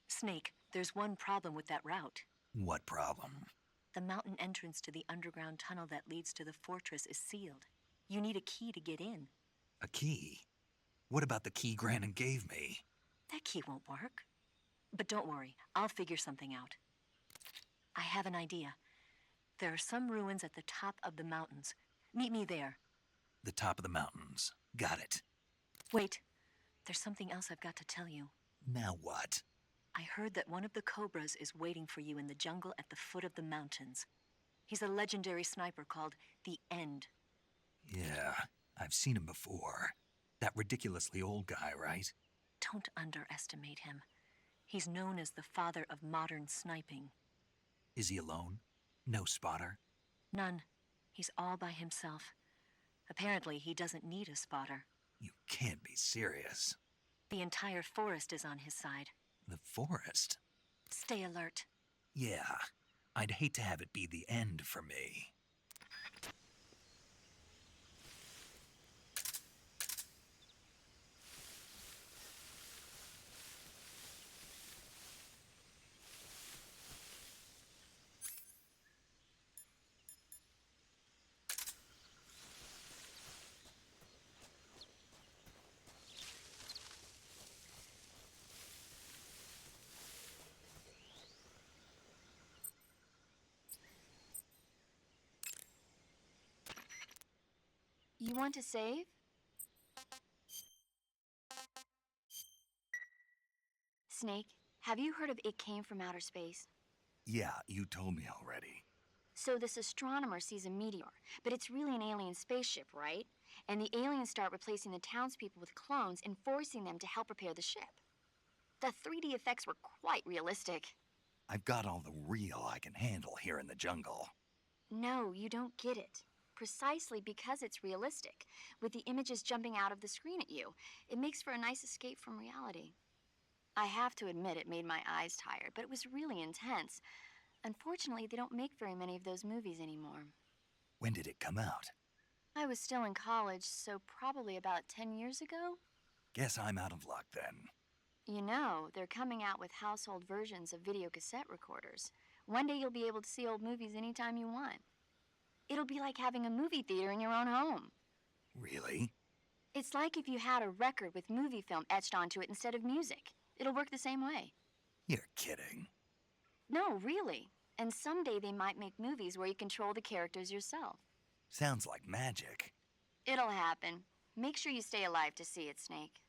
Snake, there's one problem with that route. What problem? The mountain entrance to the underground tunnel that leads to the fortress is sealed. You need a key to get in. A key? What about the key Granin gave me? That key won't work. But don't worry, I'll figure something out. I have an idea. There are some ruins at the top of the mountains. Meet me there. The top of the mountains. Got it. Wait, there's something else I've got to tell you. Now what? I heard that one of the Cobras is waiting for you in the jungle at the foot of the mountains. He's a legendary sniper called the End. Yeah, I've seen him before. That ridiculously old guy, right? Don't underestimate him. He's known as the father of modern sniping. Is he alone? No spotter? None. He's all by himself. Apparently, he doesn't need a spotter. You can't be serious. The entire forest is on his side. The forest? Stay alert. Yeah. I'd hate to have it be the end for me. You want to save? Snake, have you heard of It Came from Outer Space? Yeah, you told me already. So this astronomer sees a meteor, but it's really an alien spaceship, right? And the aliens start replacing the townspeople with clones and forcing them to help repair the ship. The 3D effects were quite realistic. I've got all the real I can handle here in the jungle. No, you don't get it. Precisely because it's realistic, with the images jumping out of the screen at you, it makes for a nice escape from reality. I have to admit it made my eyes tired, but it was really intense. Unfortunately, they don't make very many of those movies anymore. When did it come out? I was still in college, so probably about 10 years ago. Guess I'm out of luck then. You know, they're coming out with household versions of video cassette recorders. One day you'll be able to see old movies anytime you want. It'll be like having a movie theater in your own home. Really? It's like if you had a record with movie film etched onto it instead of music. It'll work the same way. You're kidding. No, really. And someday they might make movies where you control the characters yourself. Sounds like magic. It'll happen. Make sure you stay alive to see it, Snake.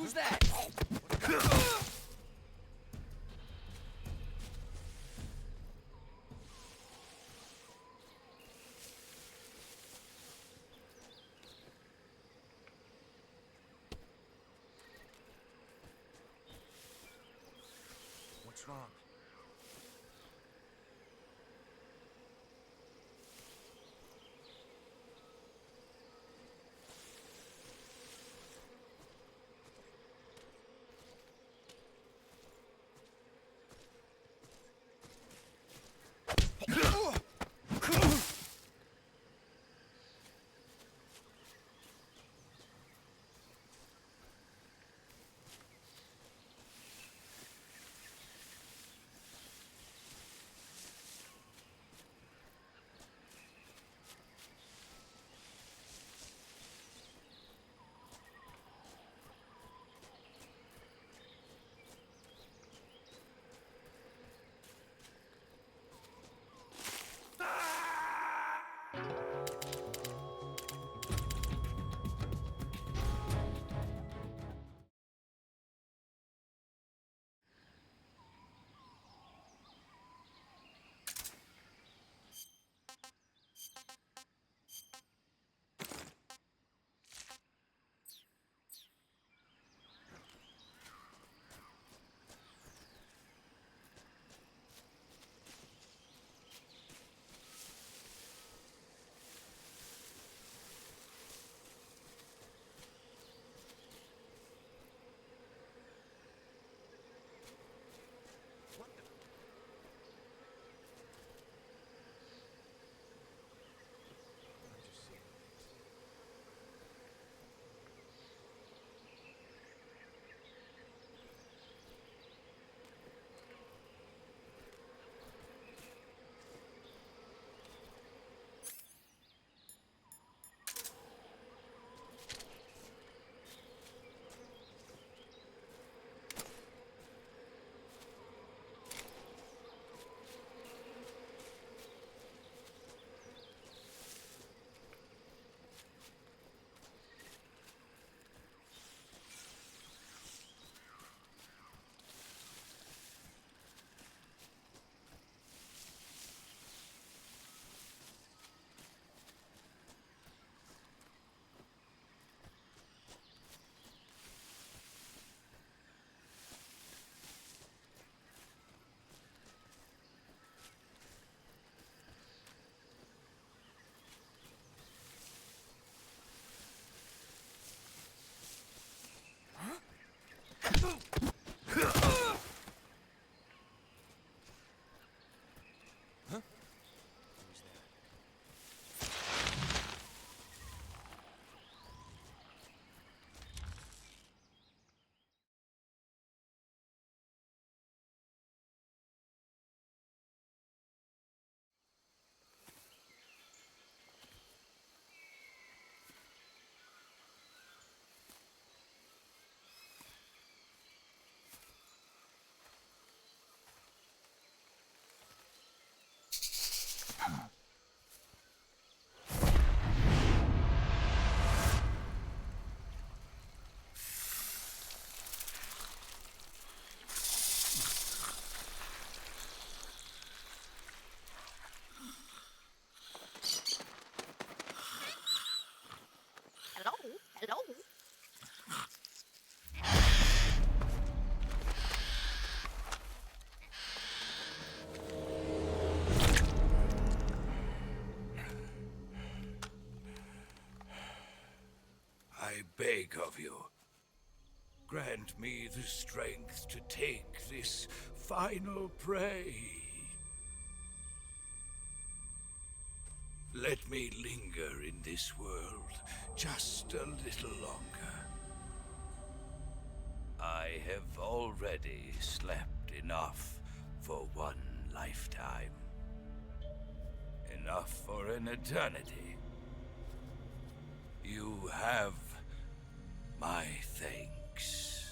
Who's that? What's wrong? beg of you. Grant me the strength to take this final prey. Let me linger in this world just a little longer. I have already slept enough for one lifetime. Enough for an eternity. You have my thanks.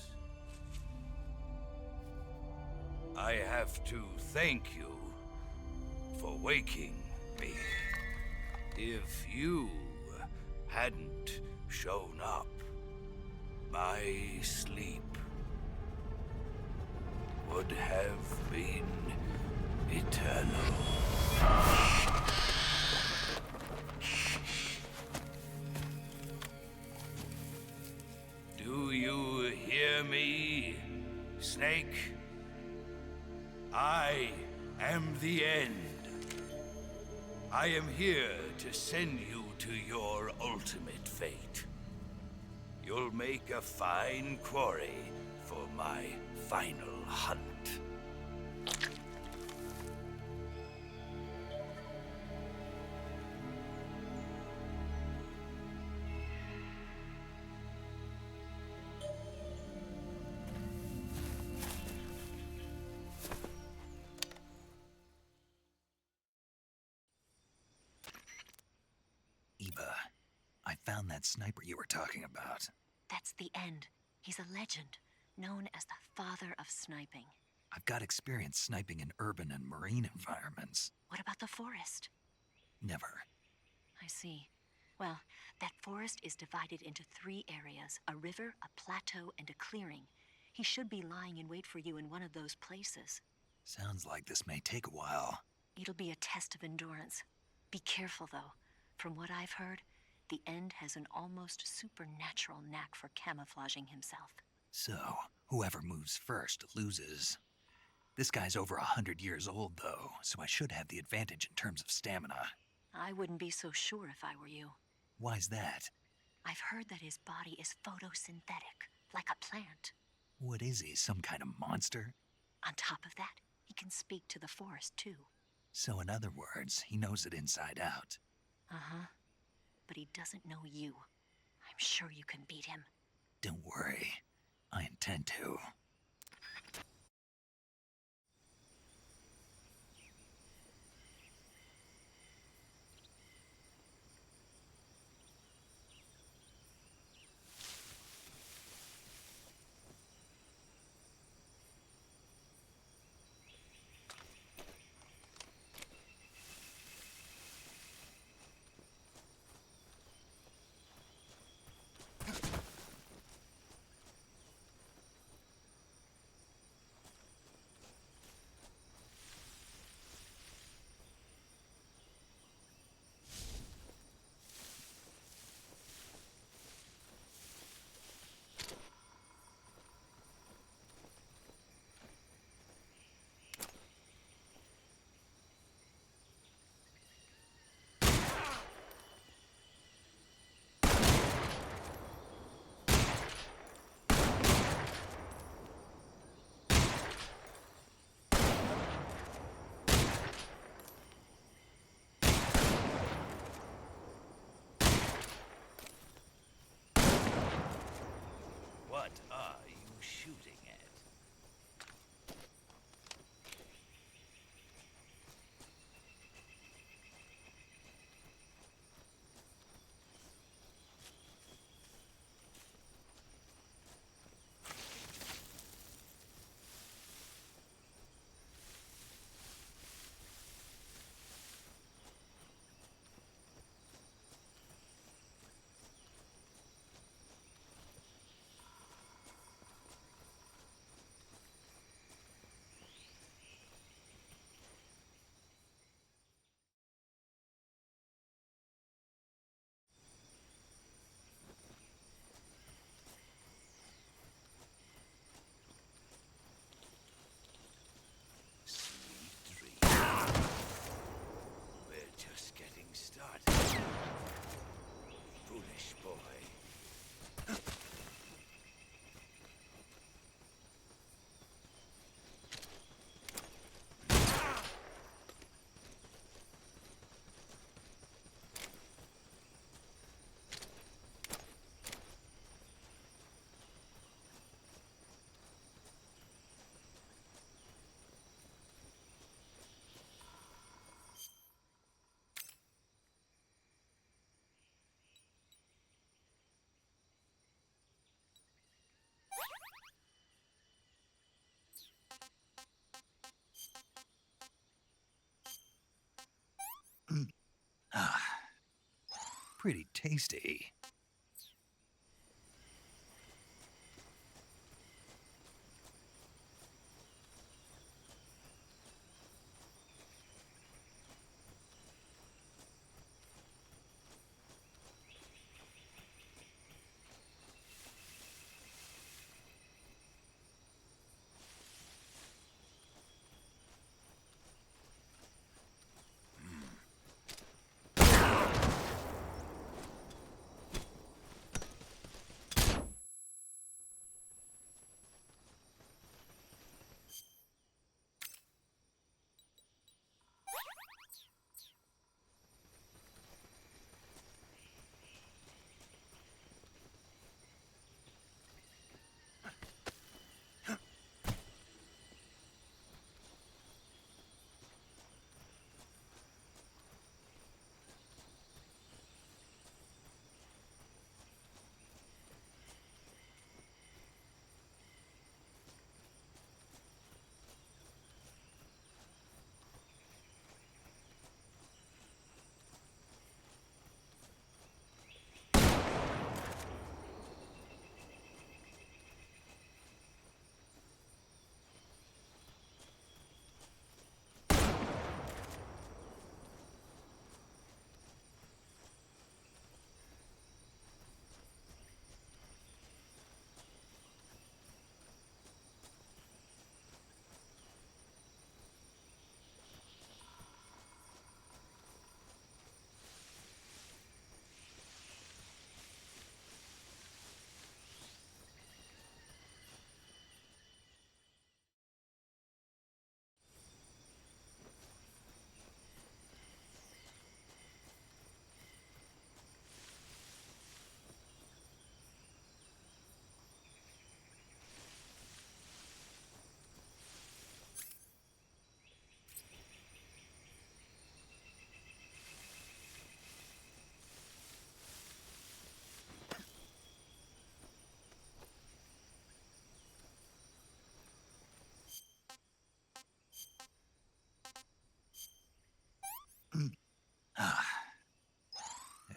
I have to thank you for waking me. If you hadn't shown up, my sleep would have been eternal. Do you hear me, Snake? I am the end. I am here to send you to your ultimate fate. You'll make a fine quarry for my final hunt. I found that sniper you were talking about. That's the end. He's a legend, known as the father of sniping. I've got experience sniping in urban and marine environments. What about the forest? Never. I see. Well, that forest is divided into 3 areas: a river, a plateau, and a clearing. He should be lying in wait for you in one of those places. Sounds like this may take a while. It'll be a test of endurance. Be careful, though. From what I've heard, the End has an almost supernatural knack for camouflaging himself. So, whoever moves first loses. This guy's over 100 years old, though, so I should have the advantage in terms of stamina. I wouldn't be so sure if I were you. Why's that? I've heard that his body is photosynthetic, like a plant. What is he, some kind of monster? On top of that, he can speak to the forest, too. So in other words, he knows it inside out. Uh-huh. But he doesn't know you. I'm sure you can beat him. Don't worry. I intend to. Pretty tasty.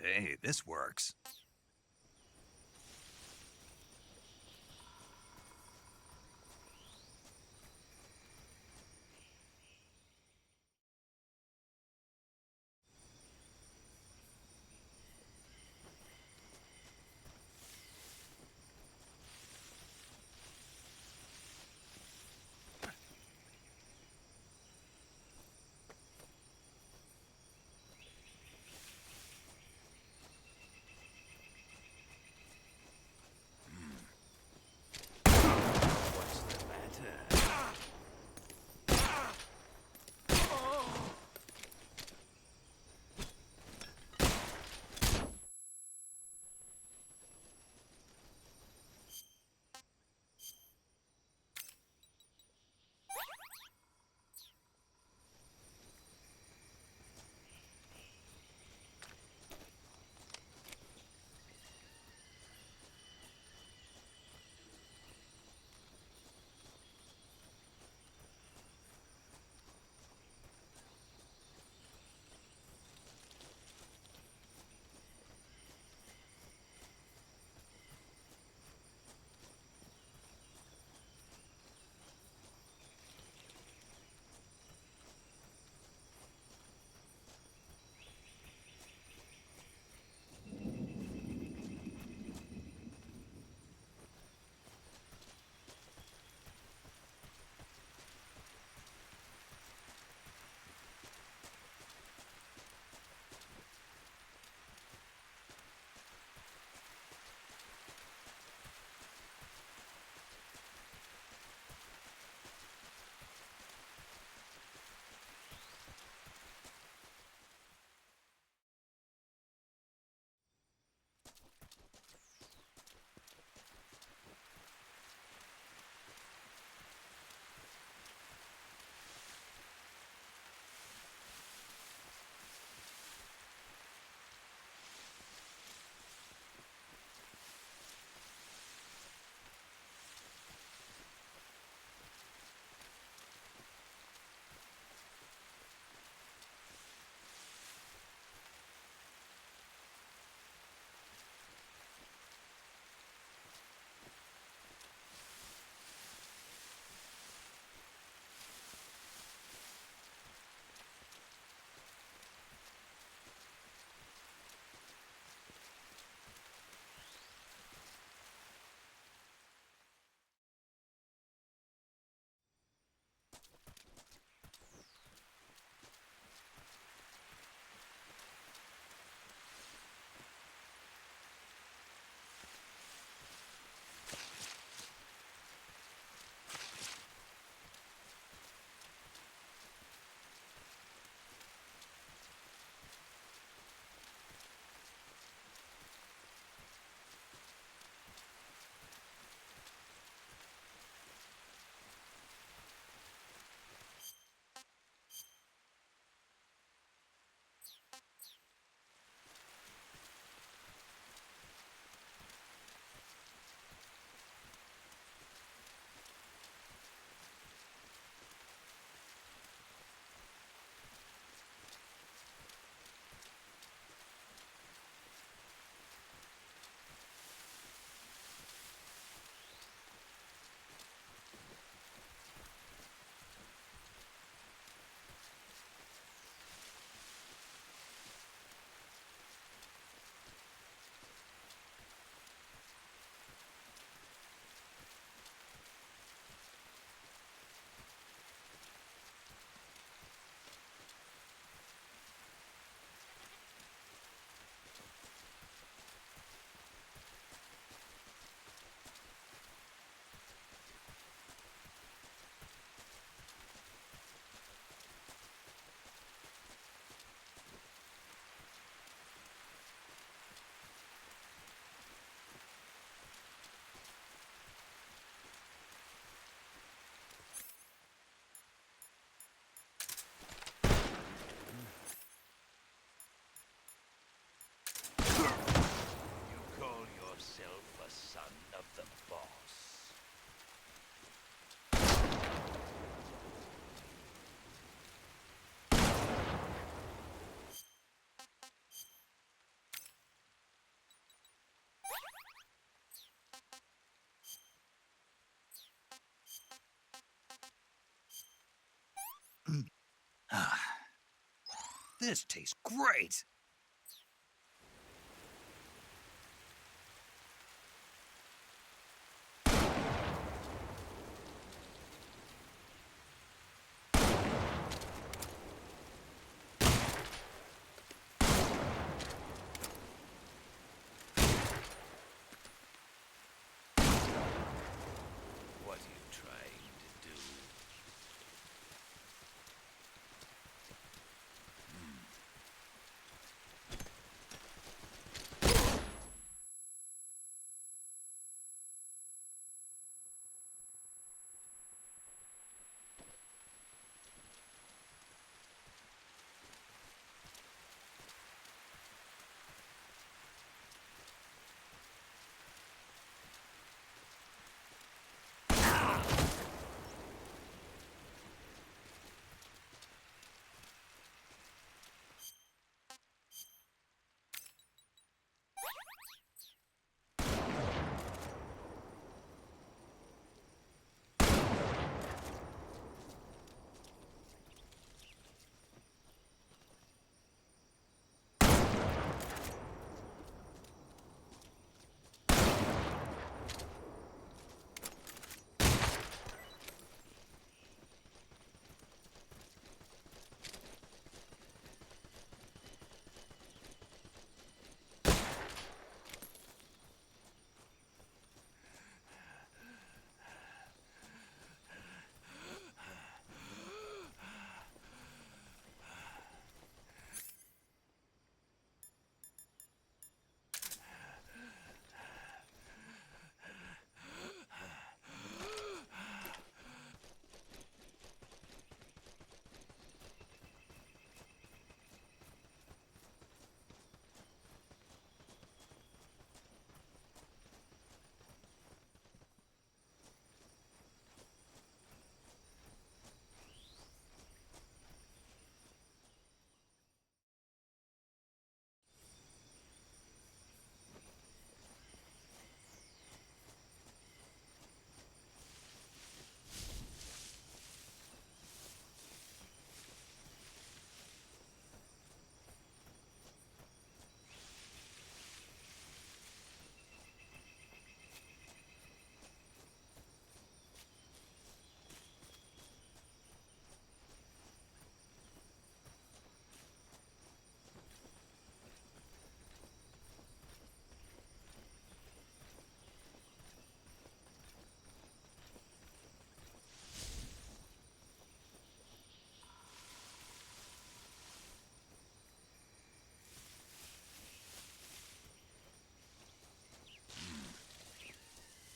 Hey, this works. This tastes great! What are you trying to do?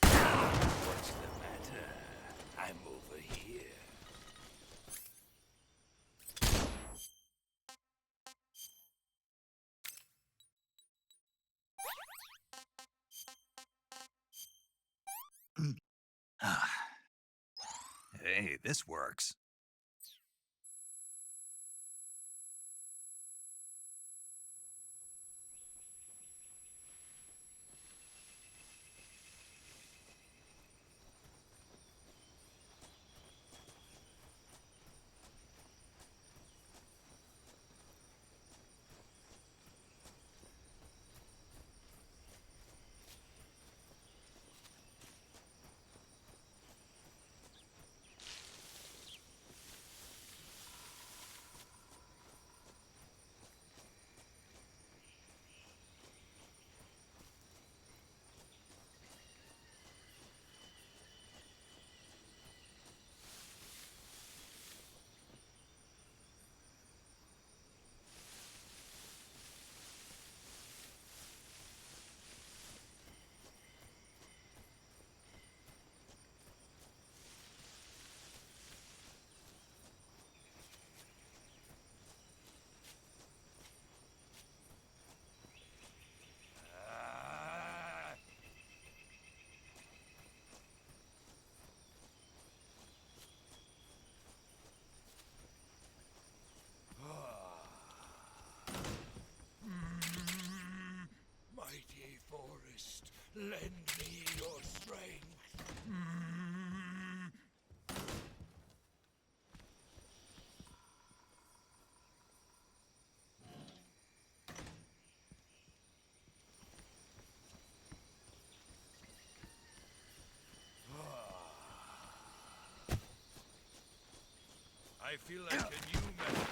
What's the matter? I'm over here. Hey, this works. I feel like a new man.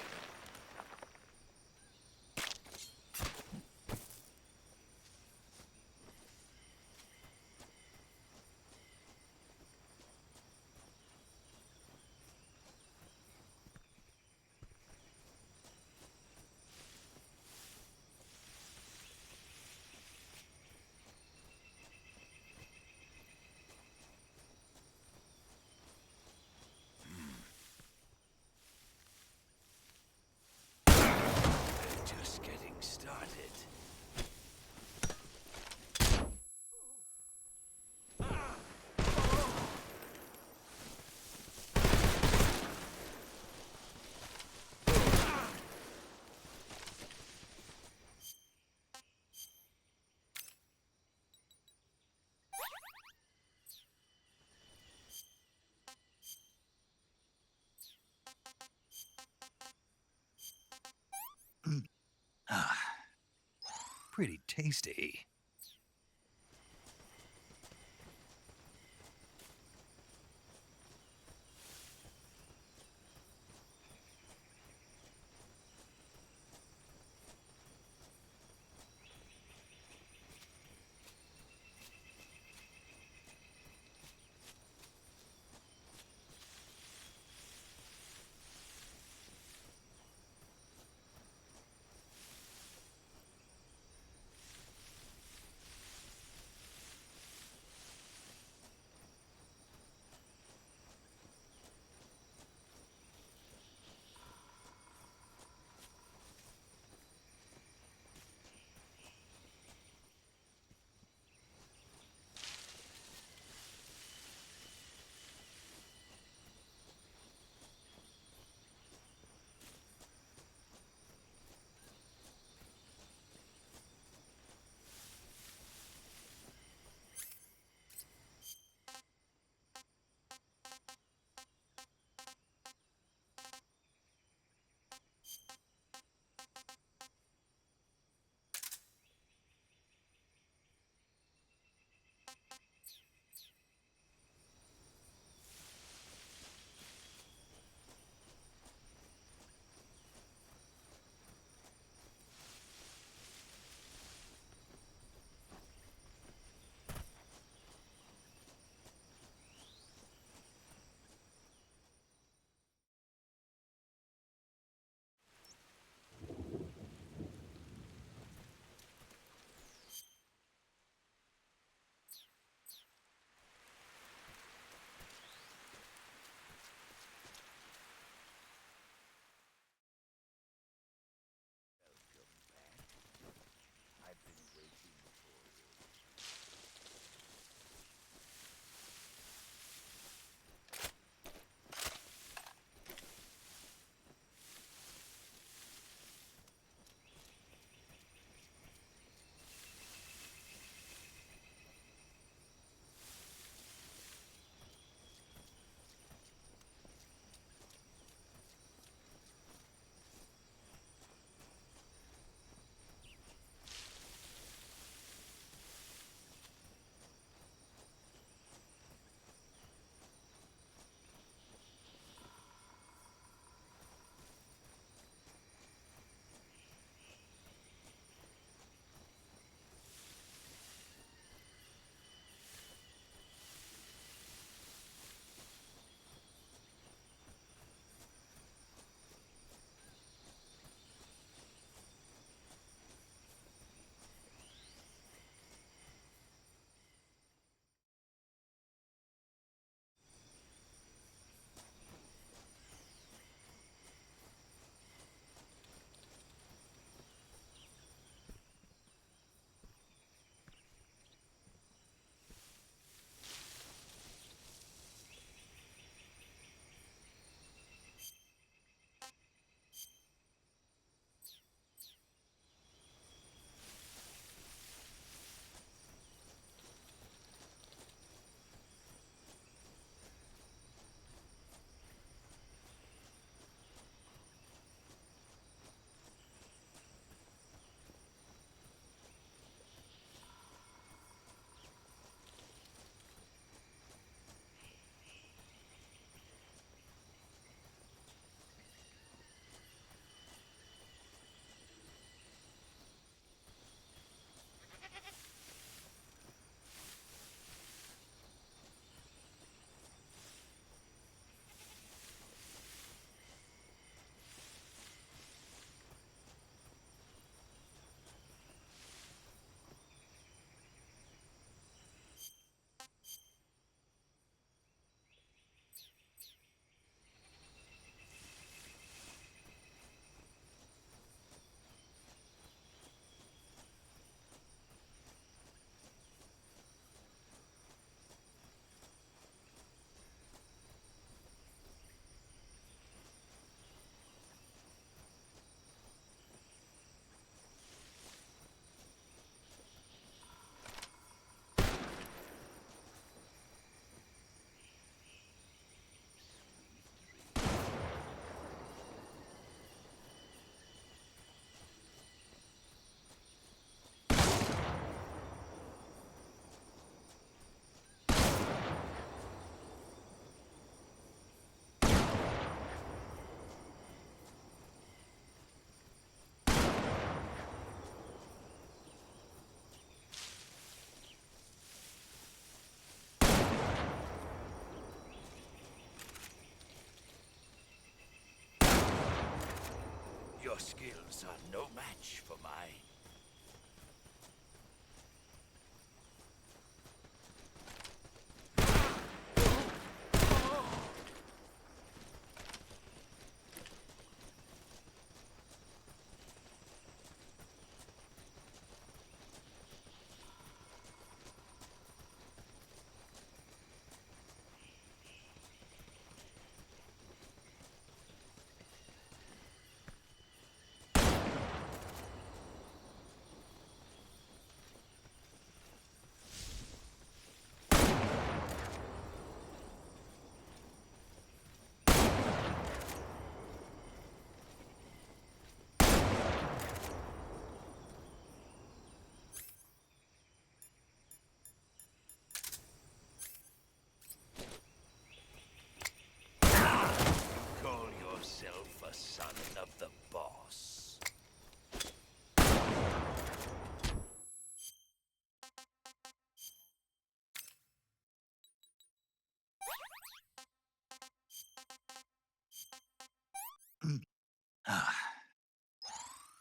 Just getting started. Pretty tasty. Your skills are no match for mine. Call yourself a son of the boss.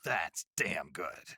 That's damn good.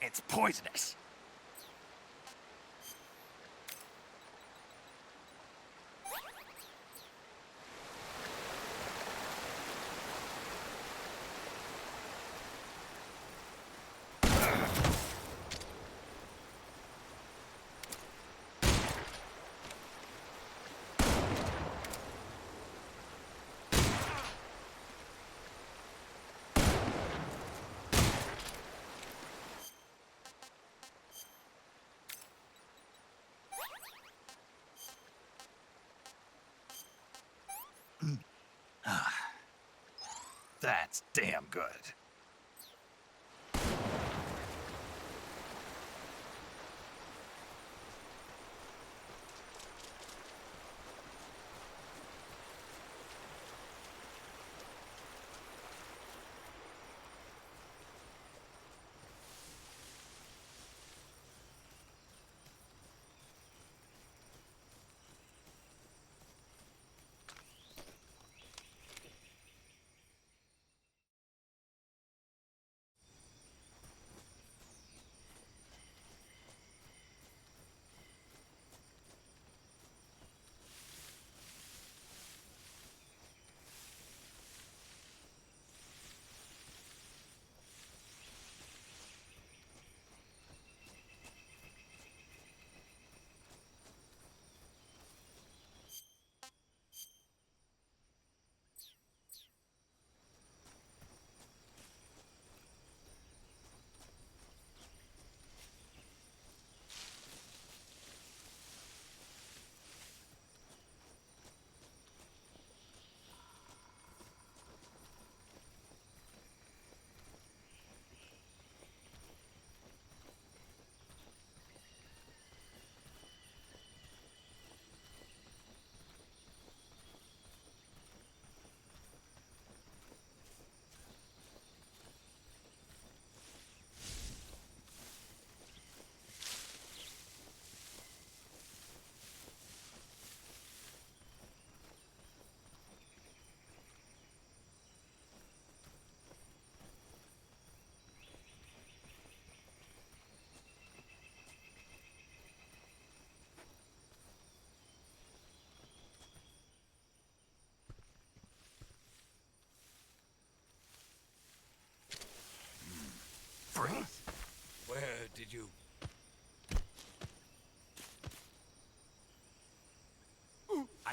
It's poisonous. That's damn good.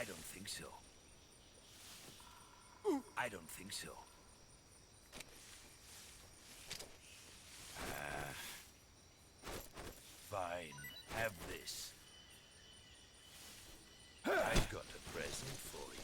I don't think so. I don't think so. Fine. Have this. I've got a present for you.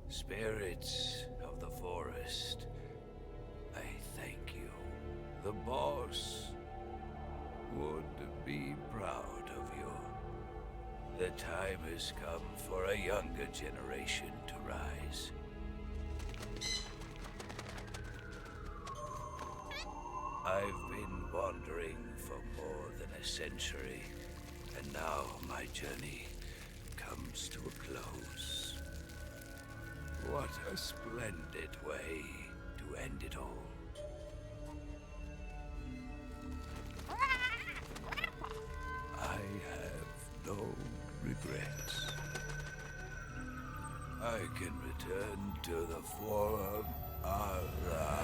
Spirits of the forest, I thank you. The boss would be proud of you. The time has come for a younger generation to rise. I've been wandering for more than a century, and now my journey comes to a close. What a splendid way to end it all. I have no regrets. I can return to the Forum Allah.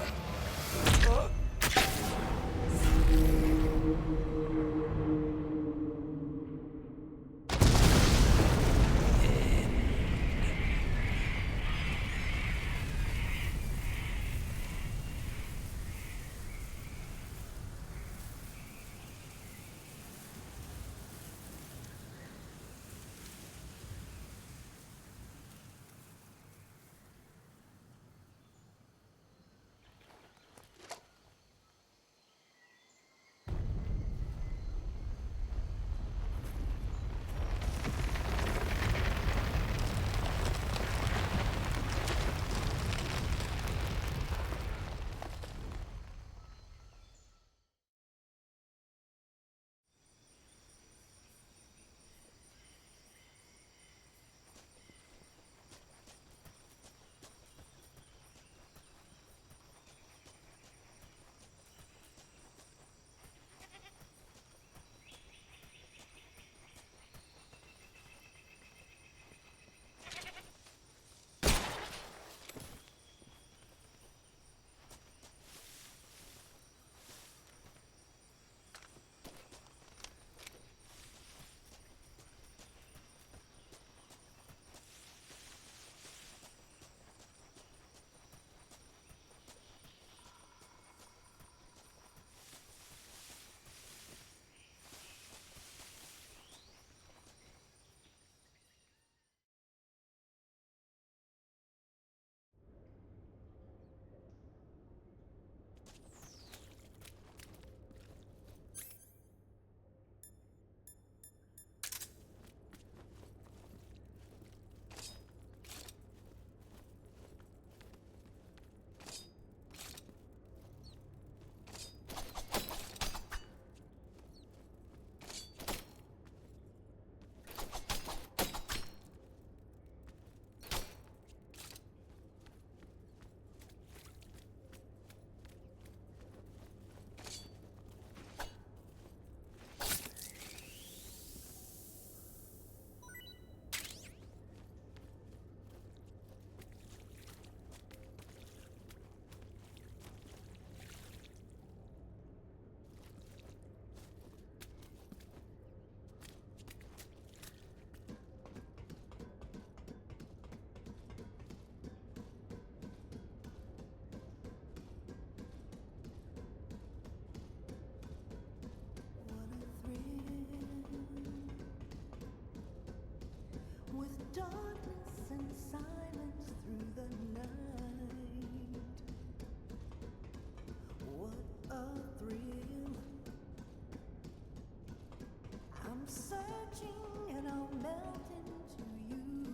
Darkness and silence through the night. What a thrill. I'm searching and I'll melt into you.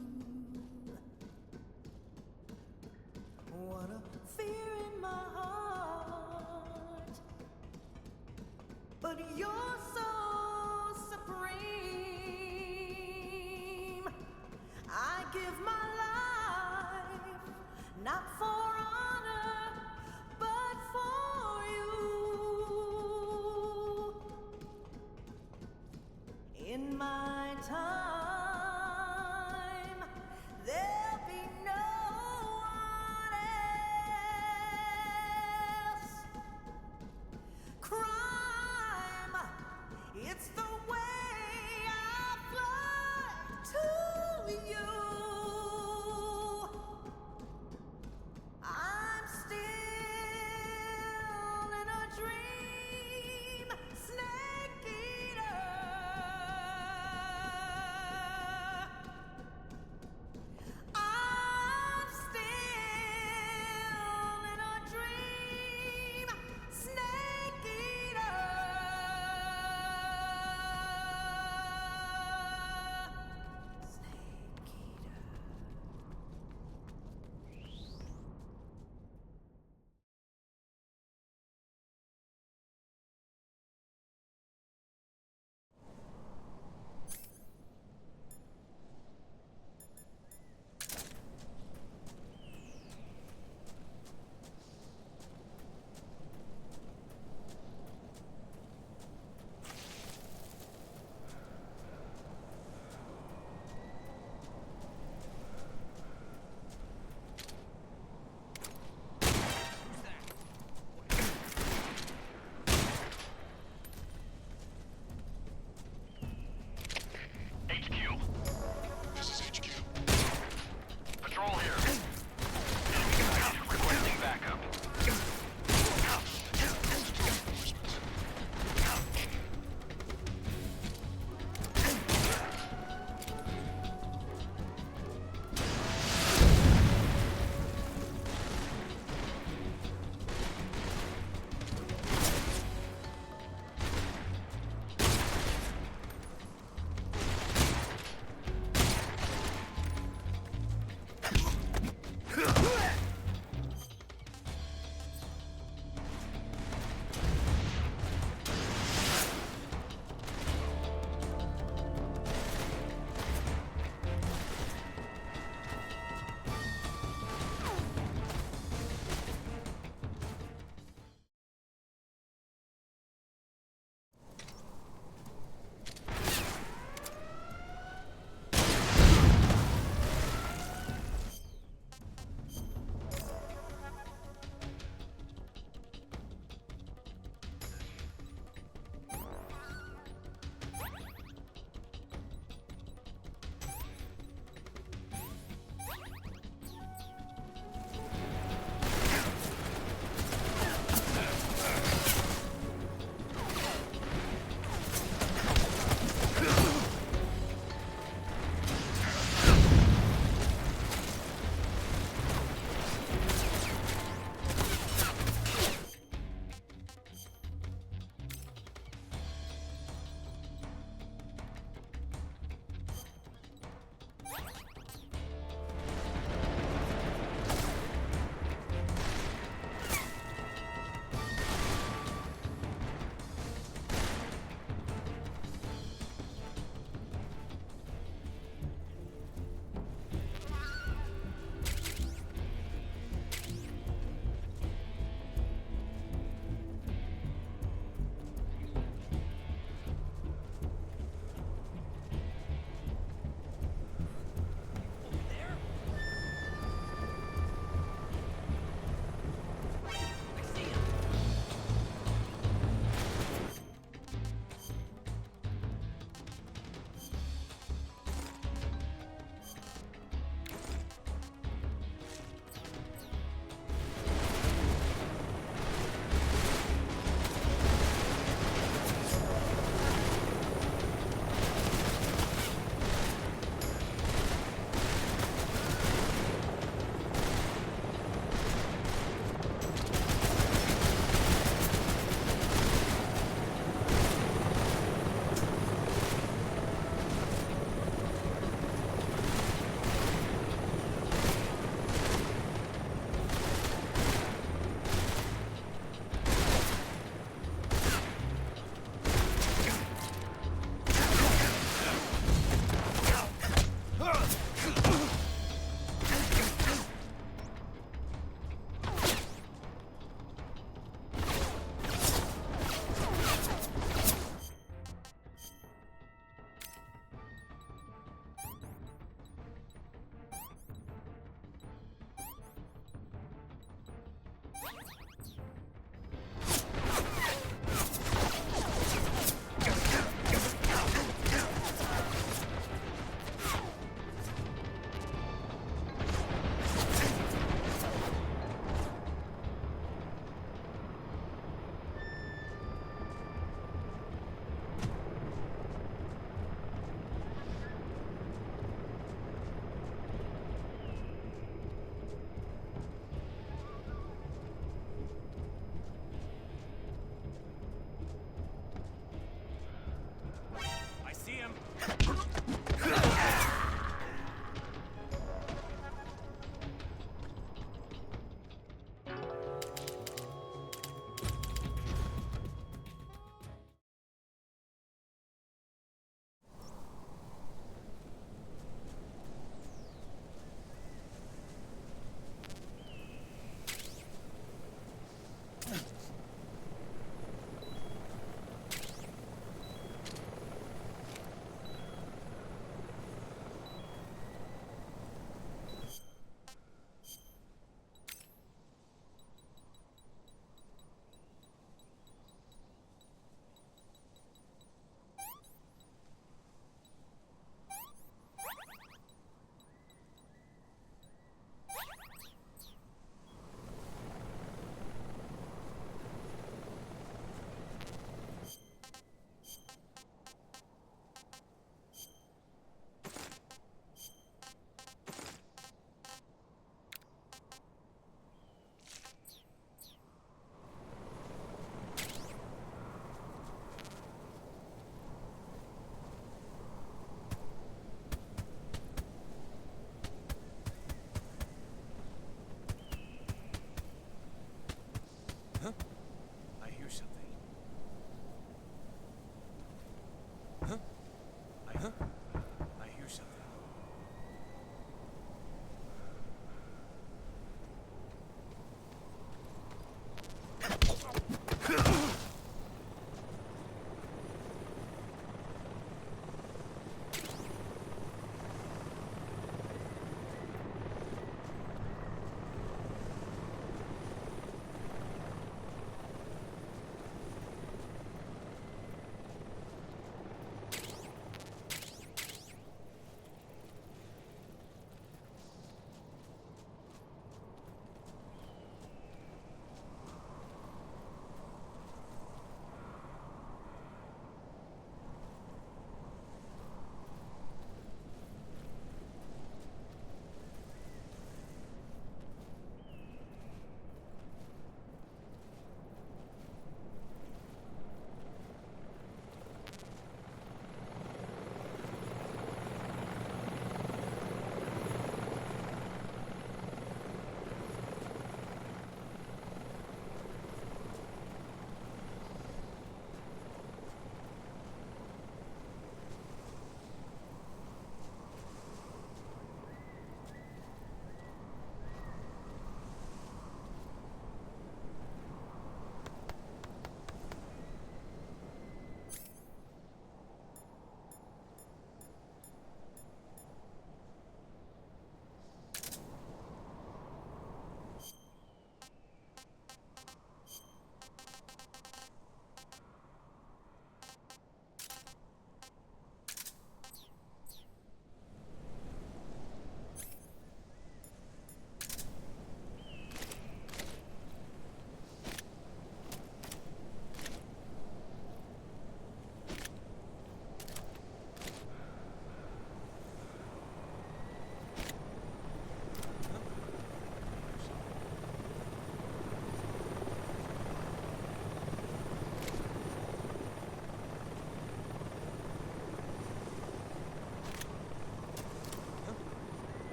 What a fear in my heart. But you're so supreme. I give my life, not for honor, but for you. In my time, there'll be no one else. Crime, it's the way I fly to you.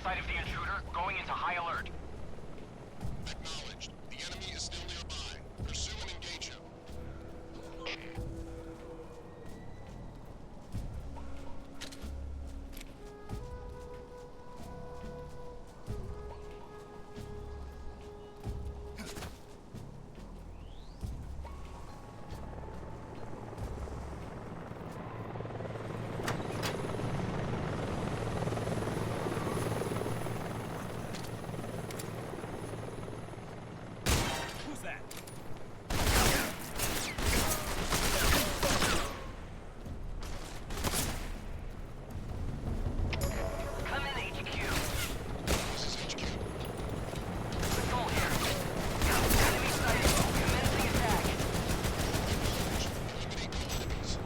outside of the intruder, going into high alert. Acknowledged. The enemy is still nearby. Pursue and engage him. Who's that? Come in, HQ. This is HQ. Patrol here. Enemy sighted. Commencing attack. Eliminate all enemies.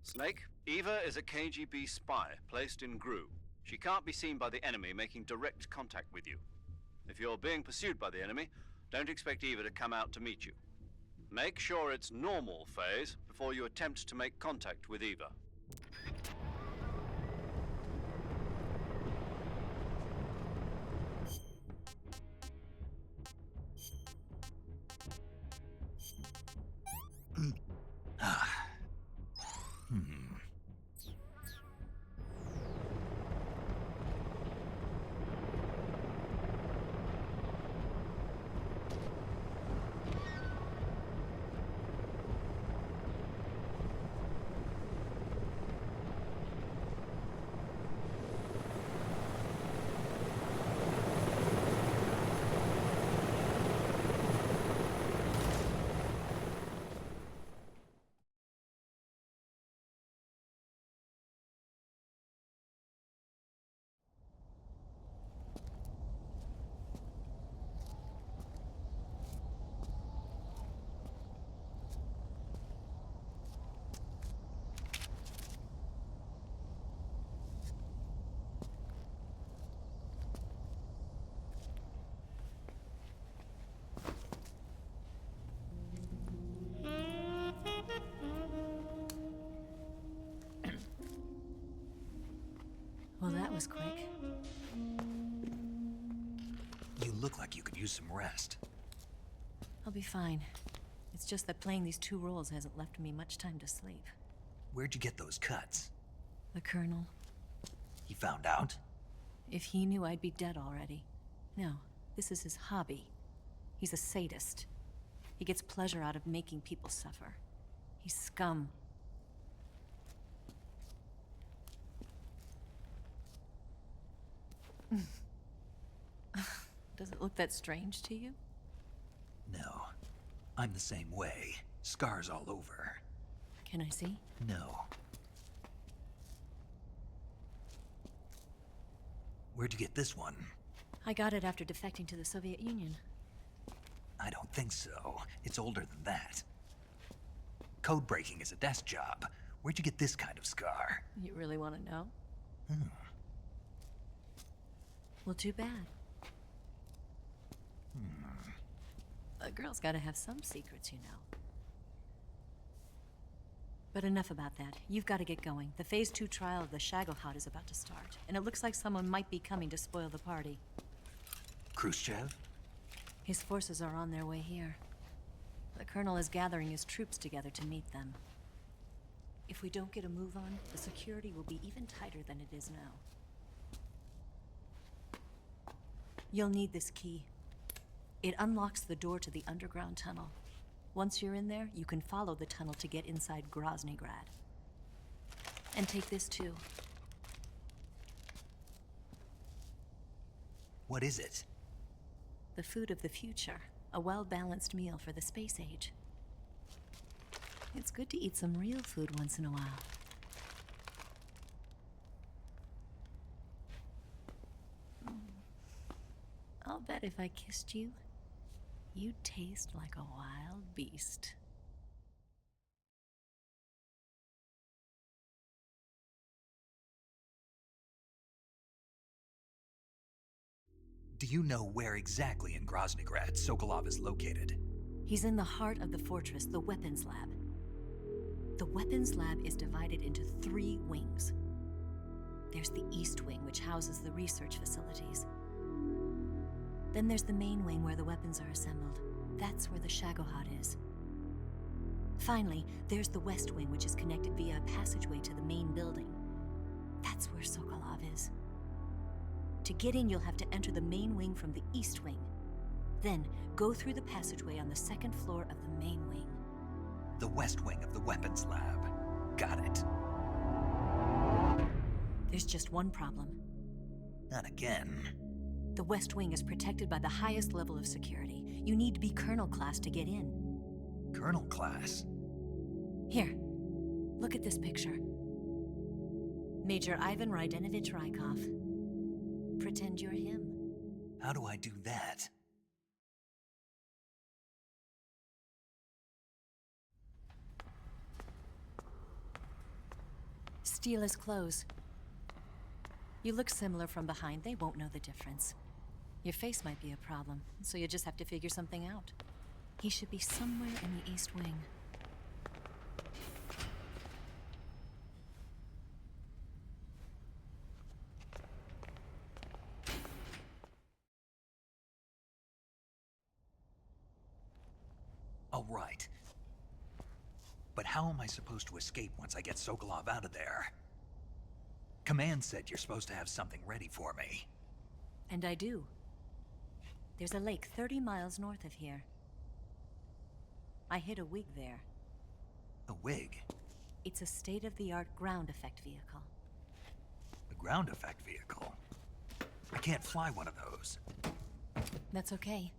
Snake, Eva is a KGB spy placed in GRU. She can't be seen by the enemy making direct contact with you. If you're being pursued by the enemy, don't expect Eva to come out to meet you. Make sure it's normal phase before you attempt to make contact with Eva. Well, that was quick. You look like you could use some rest. I'll be fine. It's just that playing these two roles hasn't left me much time to sleep. Where'd you get those cuts? The Colonel. He found out? If he knew, I'd be dead already. No, this is his hobby. He's a sadist. He gets pleasure out of making people suffer. He's scum. Does it look that strange to you? No. I'm the same way. Scars all over. Can I see? No. Where'd you get this one? I got it after defecting to the Soviet Union. I don't think so. It's older than that. Code breaking is a desk job. Where'd you get this kind of scar? You really want to know? Hmm. Well, too bad. A girl's gotta have some secrets, you know. But enough about that. You've got to get going. The Phase 2 trial of the Shagohod is about to start, and it looks like someone might be coming to spoil the party. Khrushchev? His forces are on their way here. The Colonel is gathering his troops together to meet them. If we don't get a move on, the security will be even tighter than it is now. You'll need this key. It unlocks the door to the underground tunnel. Once you're in there, you can follow the tunnel to get inside Groznygrad. And take this too. What is it? The food of the future. A well-balanced meal for the space age. It's good to eat some real food once in a while. I'll bet if I kissed you, you'd taste like a wild beast. Do you know where exactly in Groznygrad Sokolov is located? He's in the heart of the fortress, the weapons lab. The weapons lab is divided into 3 wings. There's the East Wing, which houses the research facilities. Then there's the main wing where the weapons are assembled. That's where the Shagohod is. Finally, there's the West Wing, which is connected via a passageway to the main building. That's where Sokolov is. To get in, you'll have to enter the main wing from the East Wing. Then, go through the passageway on the 2nd floor of the main wing. The West Wing of the weapons lab. Got it. There's just one problem. Not again. The West Wing is protected by the highest level of security. You need to be Colonel class to get in. Colonel class? Here, look at this picture. Major Ivan Rydenovich Rykov. Pretend you're him. How do I do that? Steal his clothes. You look similar from behind. They won't know the difference. Your face might be a problem, so you just have to figure something out. He should be somewhere in the East Wing. Oh, right. But how am I supposed to escape once I get Sokolov out of there? Command said you're supposed to have something ready for me. And I do. There's a lake 30 miles north of here. I hid a wig there. A wig? It's a state-of-the-art ground effect vehicle. A ground effect vehicle? I can't fly one of those. That's okay.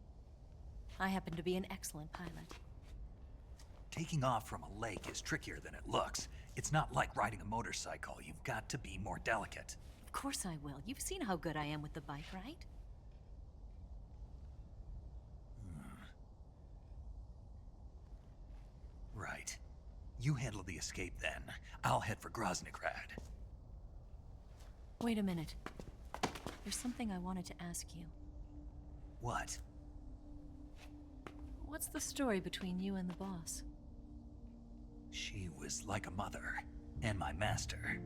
I happen to be an excellent pilot. Taking off from a lake is trickier than it looks. It's not like riding a motorcycle. You've got to be more delicate. Of course I will. You've seen how good I am with the bike, right? Right. You handle the escape then. I'll head for Groznygrad. Wait a minute. There's something I wanted to ask you. What? What's the story between you and the boss? She was like a mother, and my master.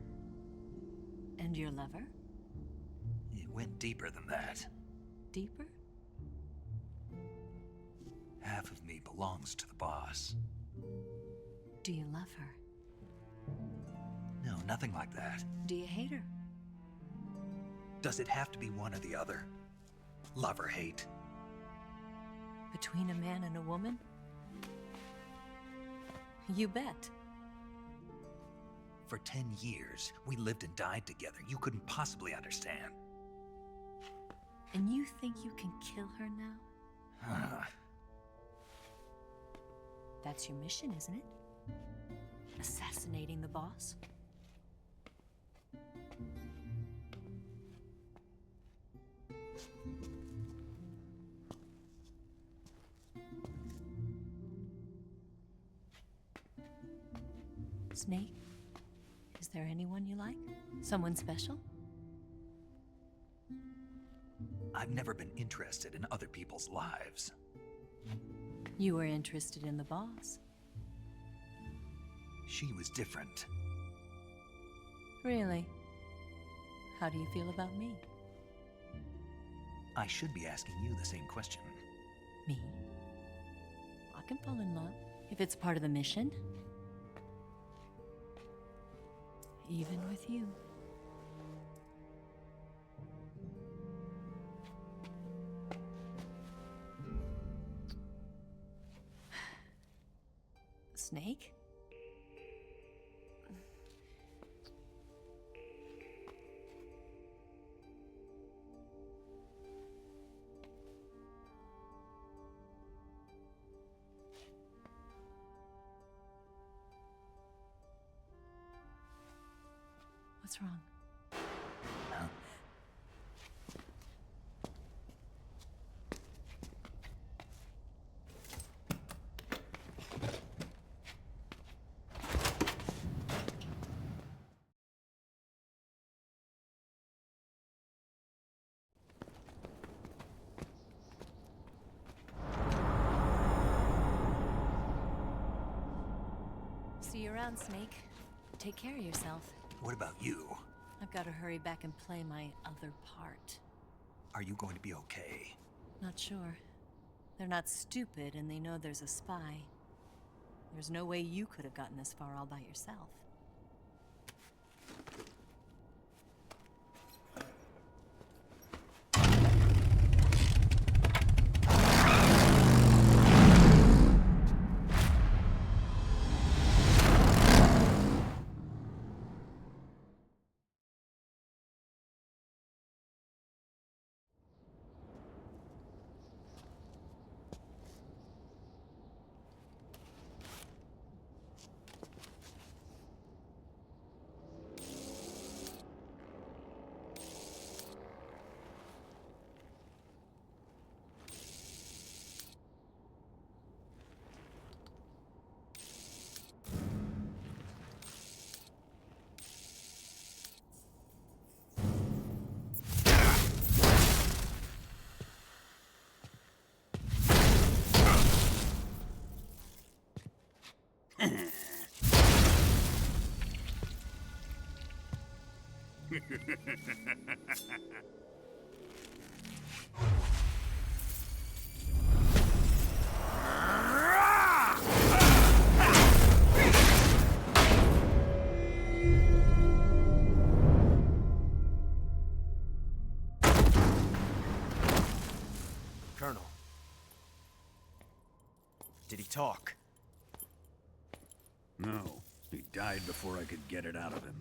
And your lover? It went deeper than that. Deeper? Half of me belongs to the boss. Do you love her? No, nothing like that. Do you hate her? Does it have to be one or the other? Love or hate? Between a man and a woman? You bet. For 10 years, we lived and died together. You couldn't possibly understand. And you think you can kill her now? That's your mission, isn't it? Assassinating the boss? Snake, is there anyone you like? Someone special? I've never been interested in other people's lives. You were interested in the boss. She was different. Really? How do you feel about me? I should be asking you the same question. Me? I can fall in love if it's part of the mission. Even with you. Snake? What's wrong? See you around, Snake. Take care of yourself. What about you? I've got to hurry back and play my other part. Are you going to be okay? Not sure. They're not stupid, and they know there's a spy. There's no way you could have gotten this far all by yourself. Colonel. Did he talk? No. He died before I could get it out of him.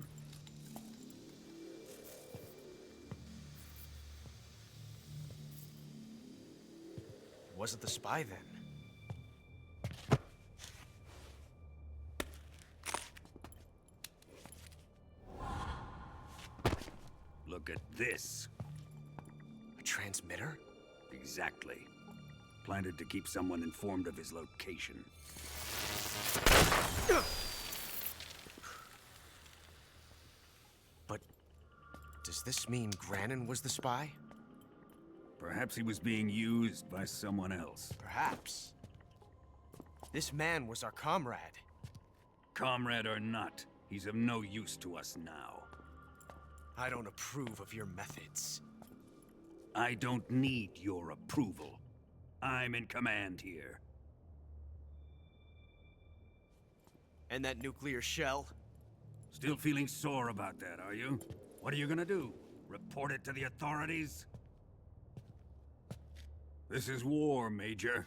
Wasn't the spy then? Look at this. A transmitter? Exactly. Planted to keep someone informed of his location. But does this mean Granin was the spy? Perhaps he was being used by someone else. Perhaps. This man was our comrade. Comrade or not, he's of no use to us now. I don't approve of your methods. I don't need your approval. I'm in command here. And that nuclear shell? Still feeling sore about that, are you? What are you gonna do? Report it to the authorities? This is war, Major.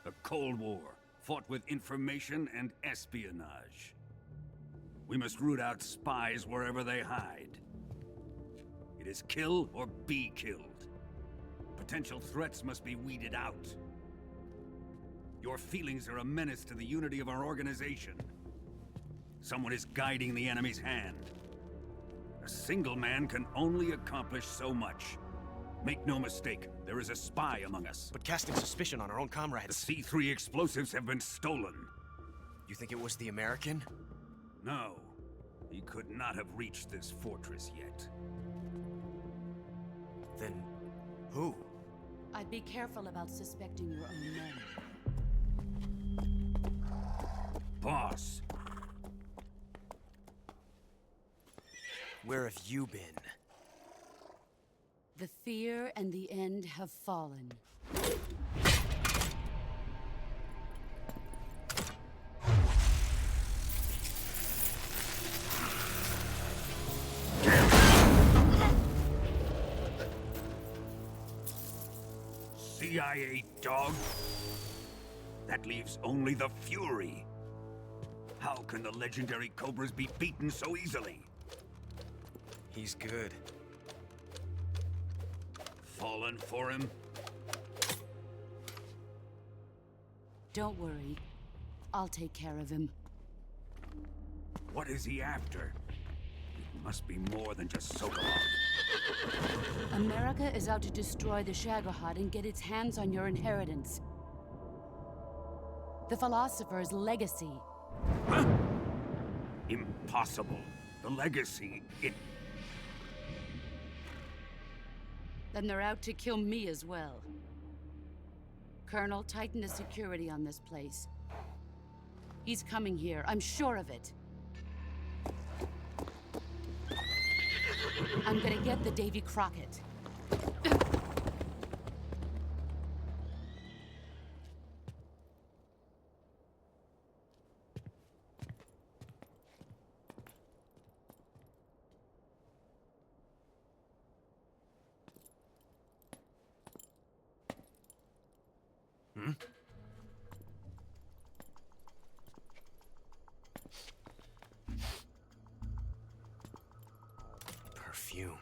A Cold War, fought with information and espionage. We must root out spies wherever they hide. It is kill or be killed. Potential threats must be weeded out. Your feelings are a menace to the unity of our organization. Someone is guiding the enemy's hand. A single man can only accomplish so much. Make no mistake, there is a spy among us. But casting suspicion on our own comrades... The C3 explosives have been stolen. You think it was the American? No. He could not have reached this fortress yet. Then... who? I'd be careful about suspecting your own men. Boss! Where have you been? The fear and the end have fallen. CIA dog? That leaves only the Fury. How can the legendary Cobras be beaten so easily? He's good. Fallen for him? Don't worry. I'll take care of him. What is he after? It must be more than just Sokolov. America is out to destroy the Shagohod and get its hands on your inheritance. The philosopher's legacy. Huh? Impossible. The legacy, Then they're out to kill me as well. Colonel, tighten the security on this place. He's coming here, I'm sure of it. I'm gonna get the Davy Crockett. Perfume.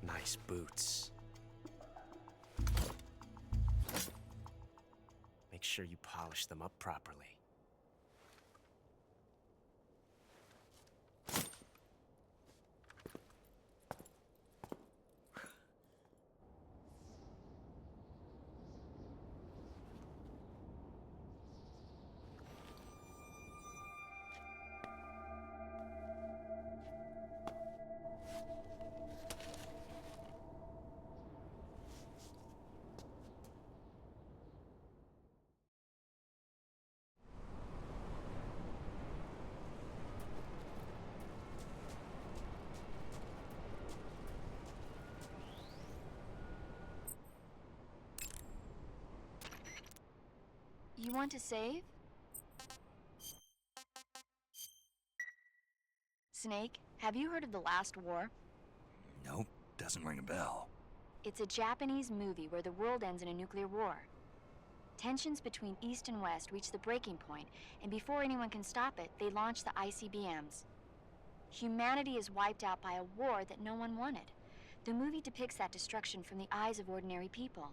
Nice boots. Make sure you polish them up properly. You want to save? Snake, have you heard of The Last War? Nope, doesn't ring a bell. It's a Japanese movie where the world ends in a nuclear war. Tensions between East and West reach the breaking point, and before anyone can stop it, they launch the ICBMs. Humanity is wiped out by a war that no one wanted. The movie depicts that destruction from the eyes of ordinary people.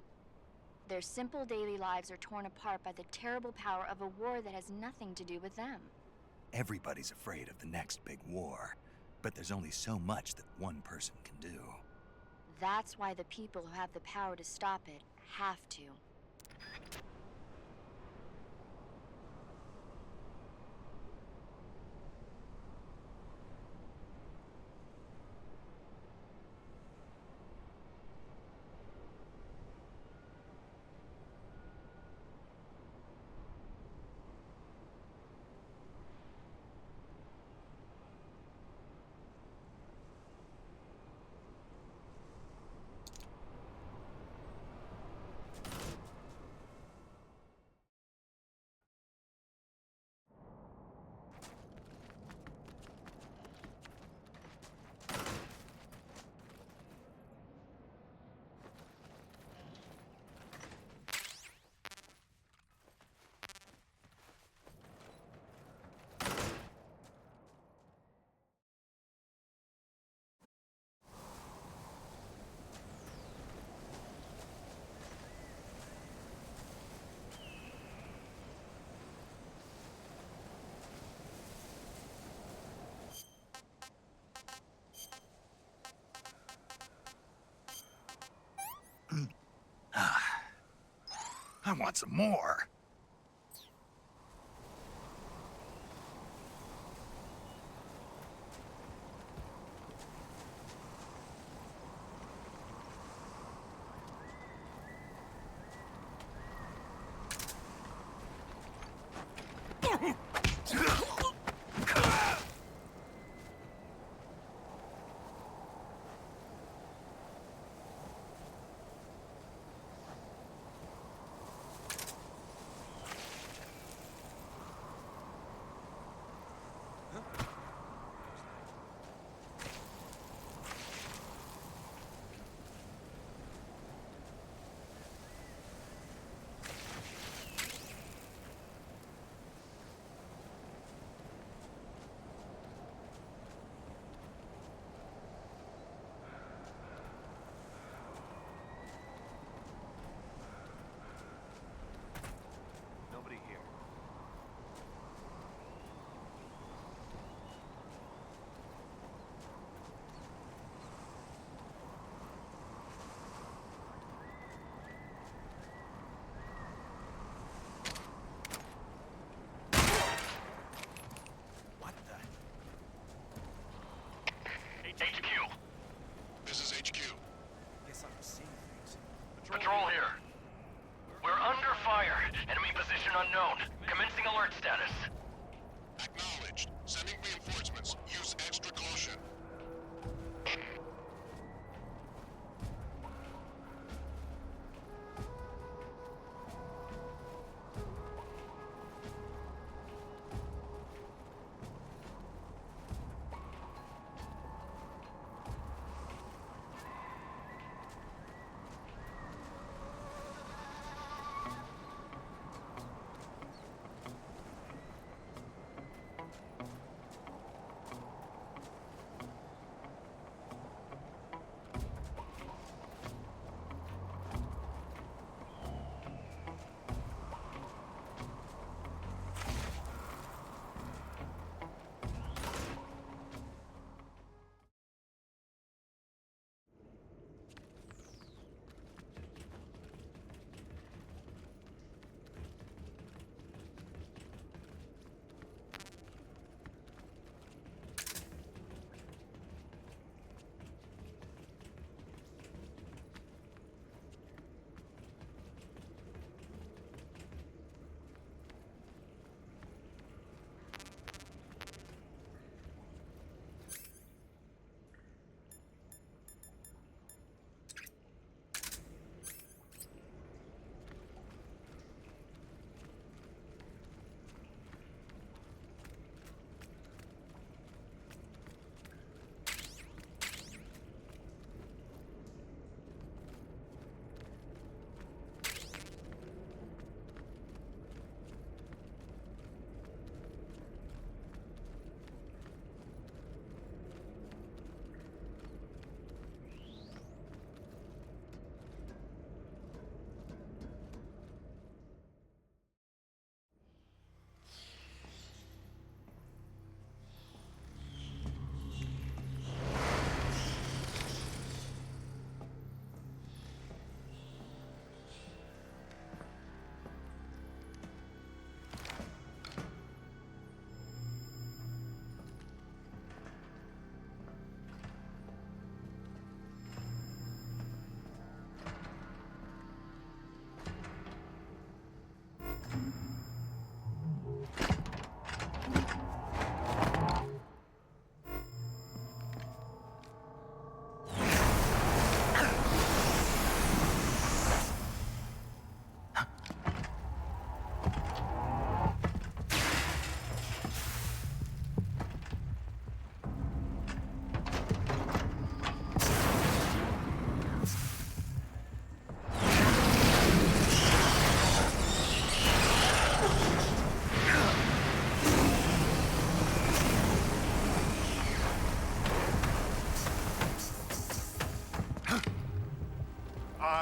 Their simple daily lives are torn apart by the terrible power of a war that has nothing to do with them. Everybody's afraid of the next big war, but there's only so much that one person can do. That's why the people who have the power to stop it have to. I want some more.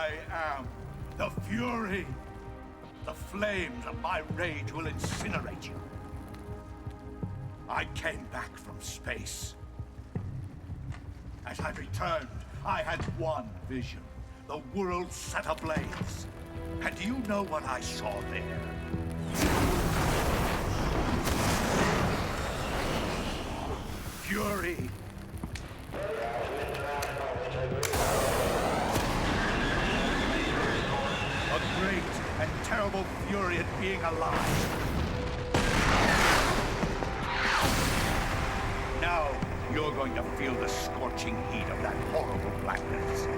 I am the Fury. The flames of my rage will incinerate you. I came back from space. As I returned, I had one vision. The world set ablaze. And do you know what I saw there? Fury. A great and terrible fury at being alive. Now, you're going to feel the scorching heat of that horrible blackness.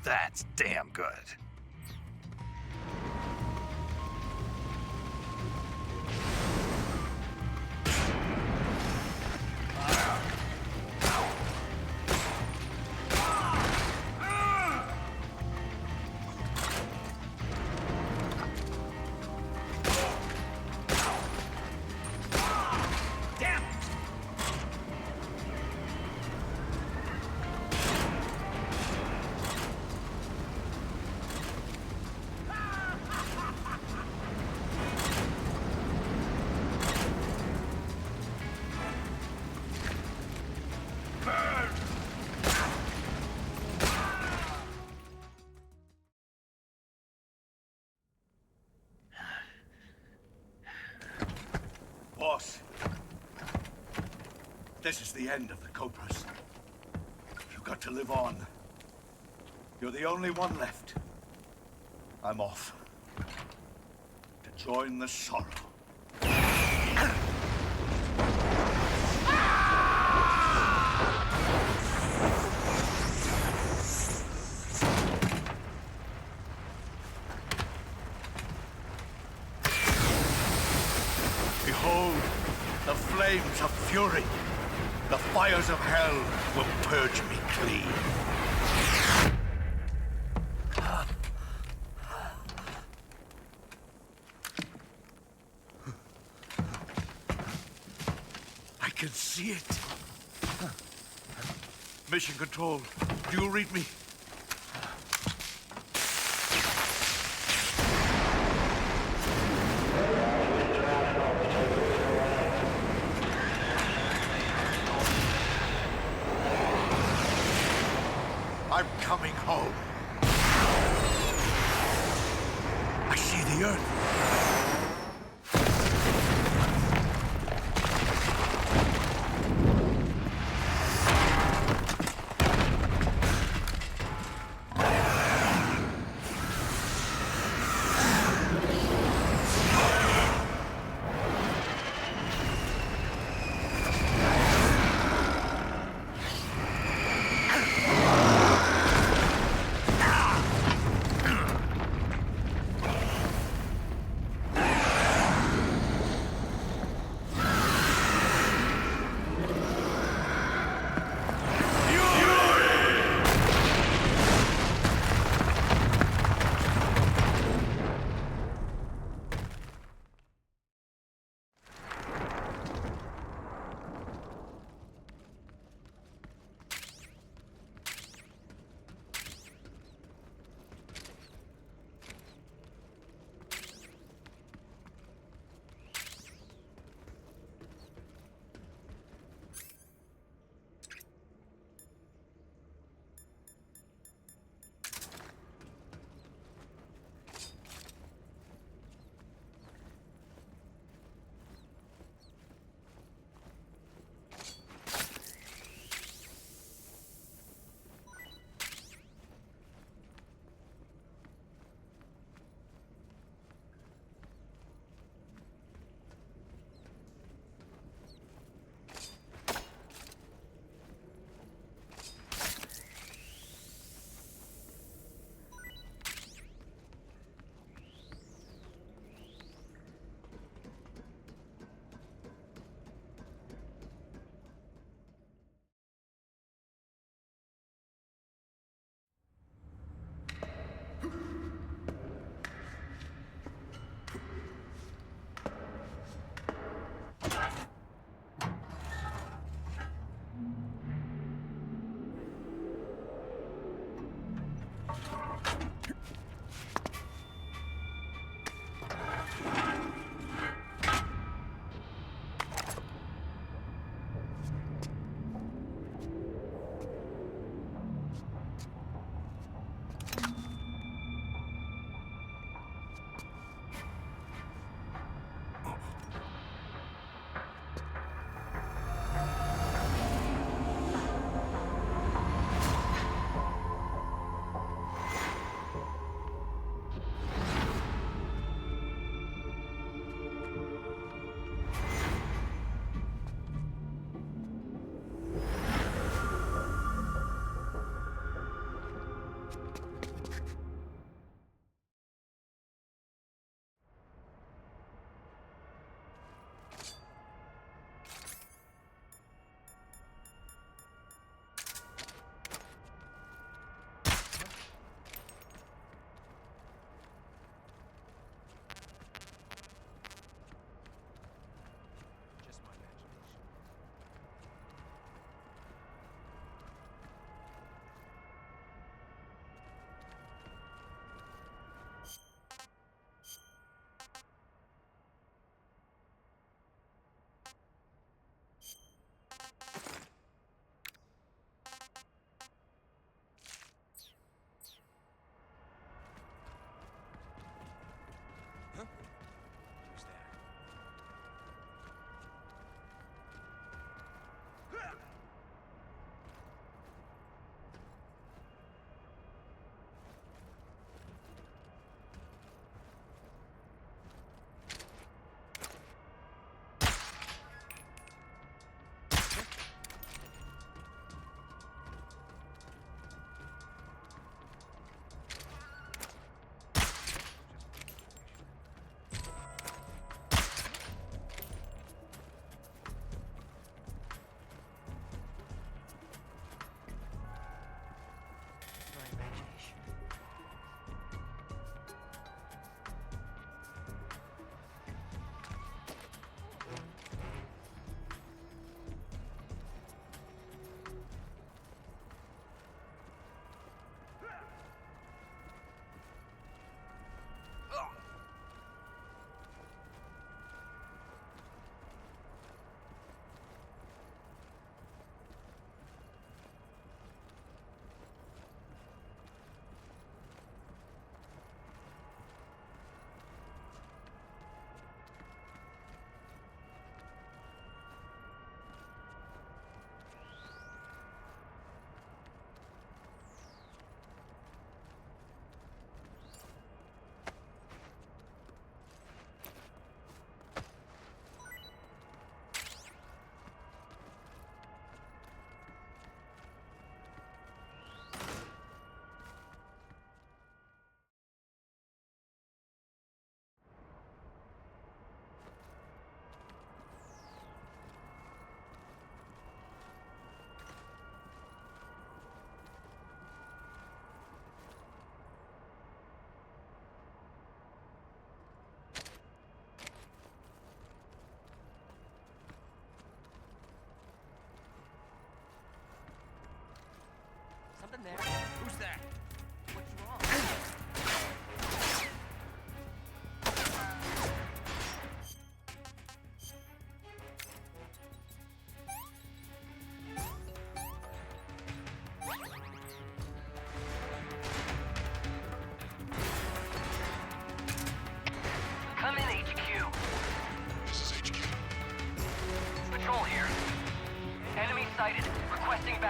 That's damn good. This is the end of the Cobras. You've got to live on. You're the only one left. I'm off. To join the sorrow. Behold, the flames of fury. The fires of hell will purge me clean. I can see it. Mission Control, do you read me? I'm coming home. I see the Earth.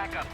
backup.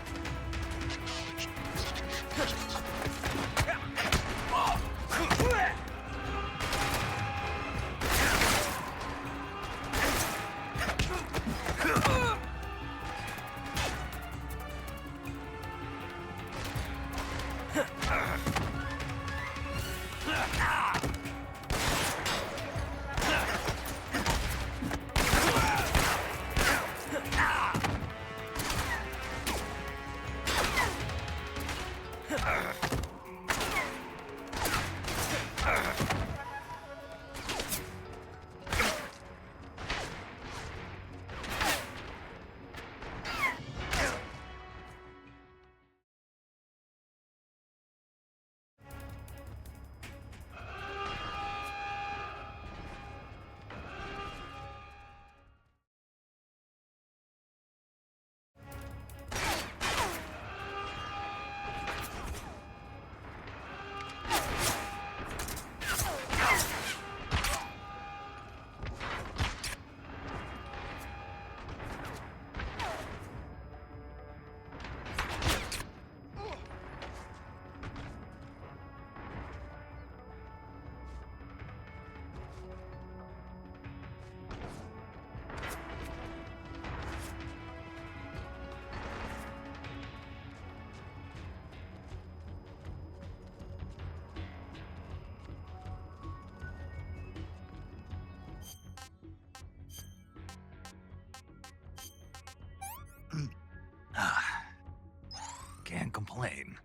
Can't complain.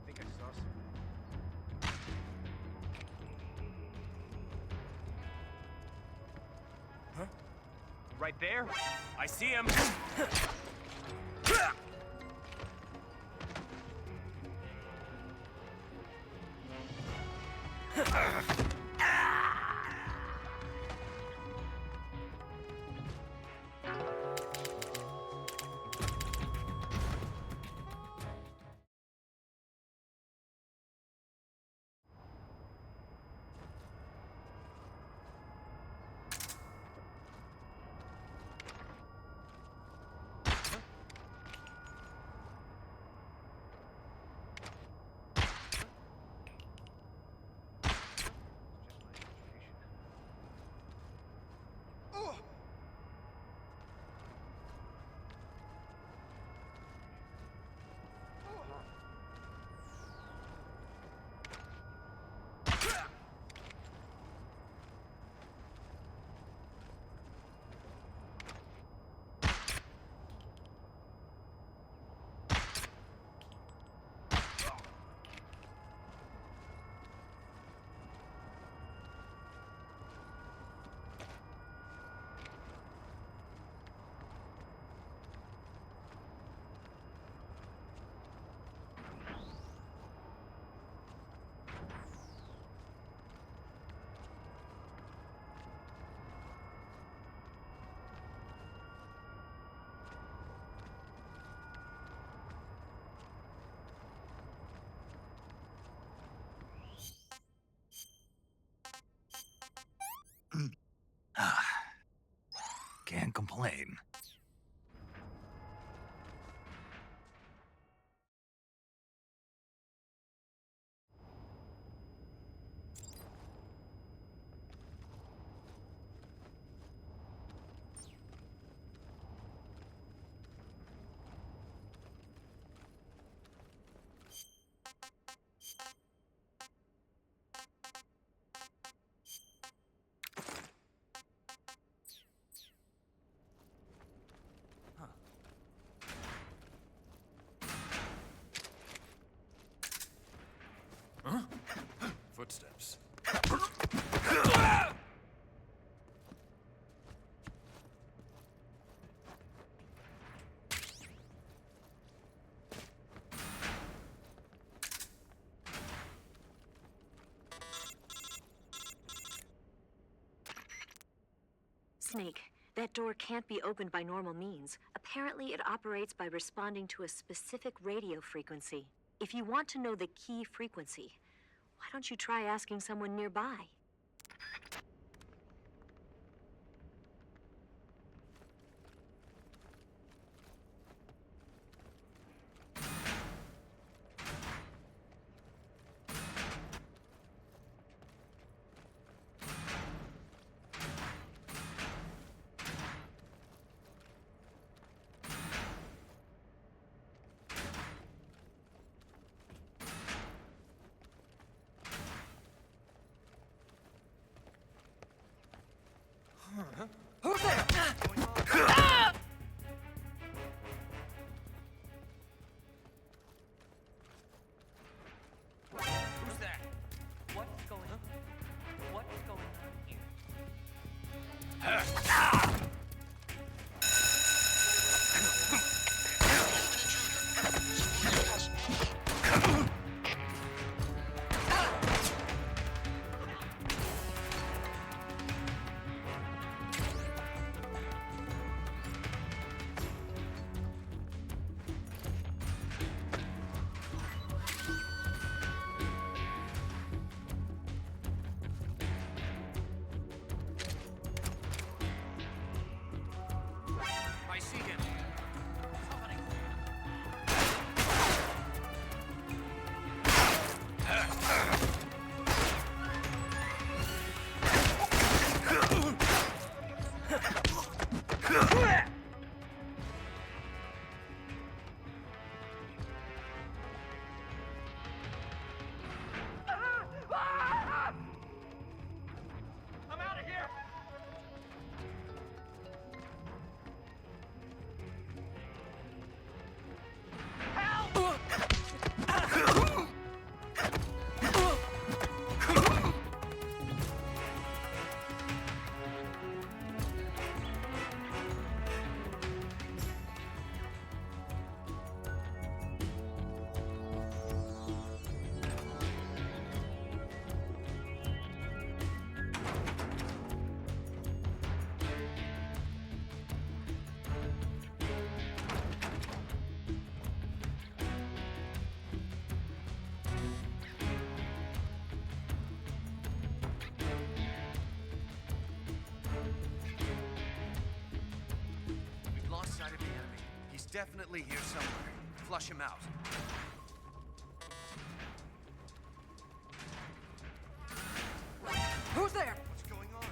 I think I saw some. Huh? Right there? I see him. Can't complain. Footsteps. Snake, that door can't be opened by normal means. Apparently, it operates by responding to a specific radio frequency. If you want to know the key frequency, why don't you try asking someone nearby? Who's there? Who's that? What's going on? What's going on here? I see him. I'm out of here! We've lost sight of the enemy. He's definitely here somewhere. Flush him out. Who's there? What's going on?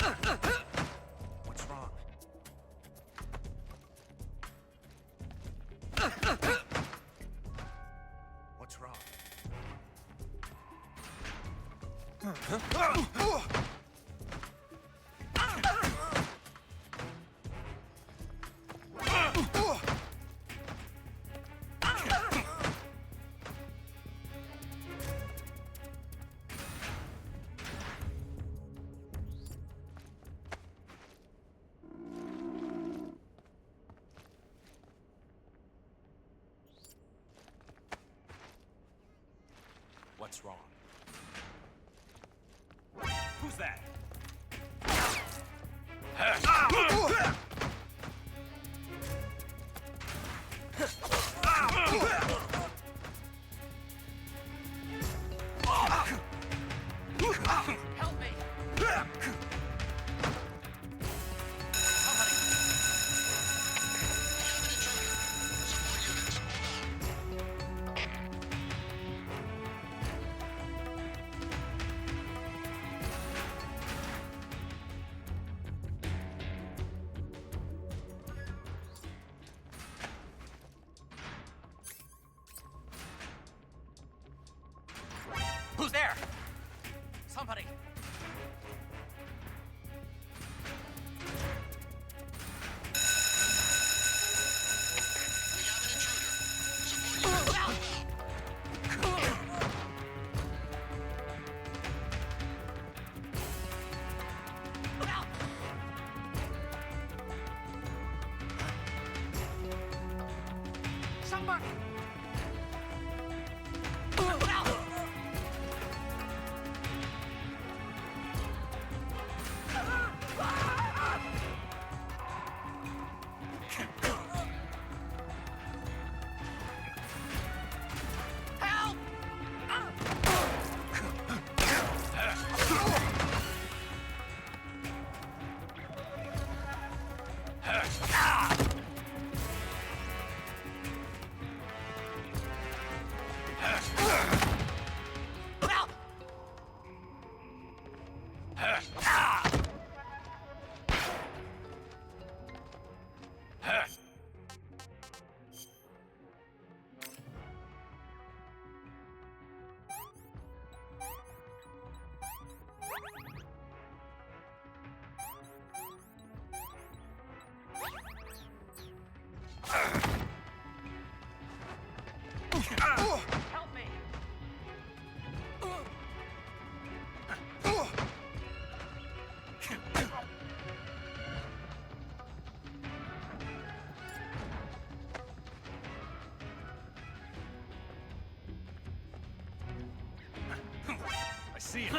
What's wrong? What's wrong? What's wrong? Who's that? Help me! Who's there? Somebody. Somebody. Help me! I see him.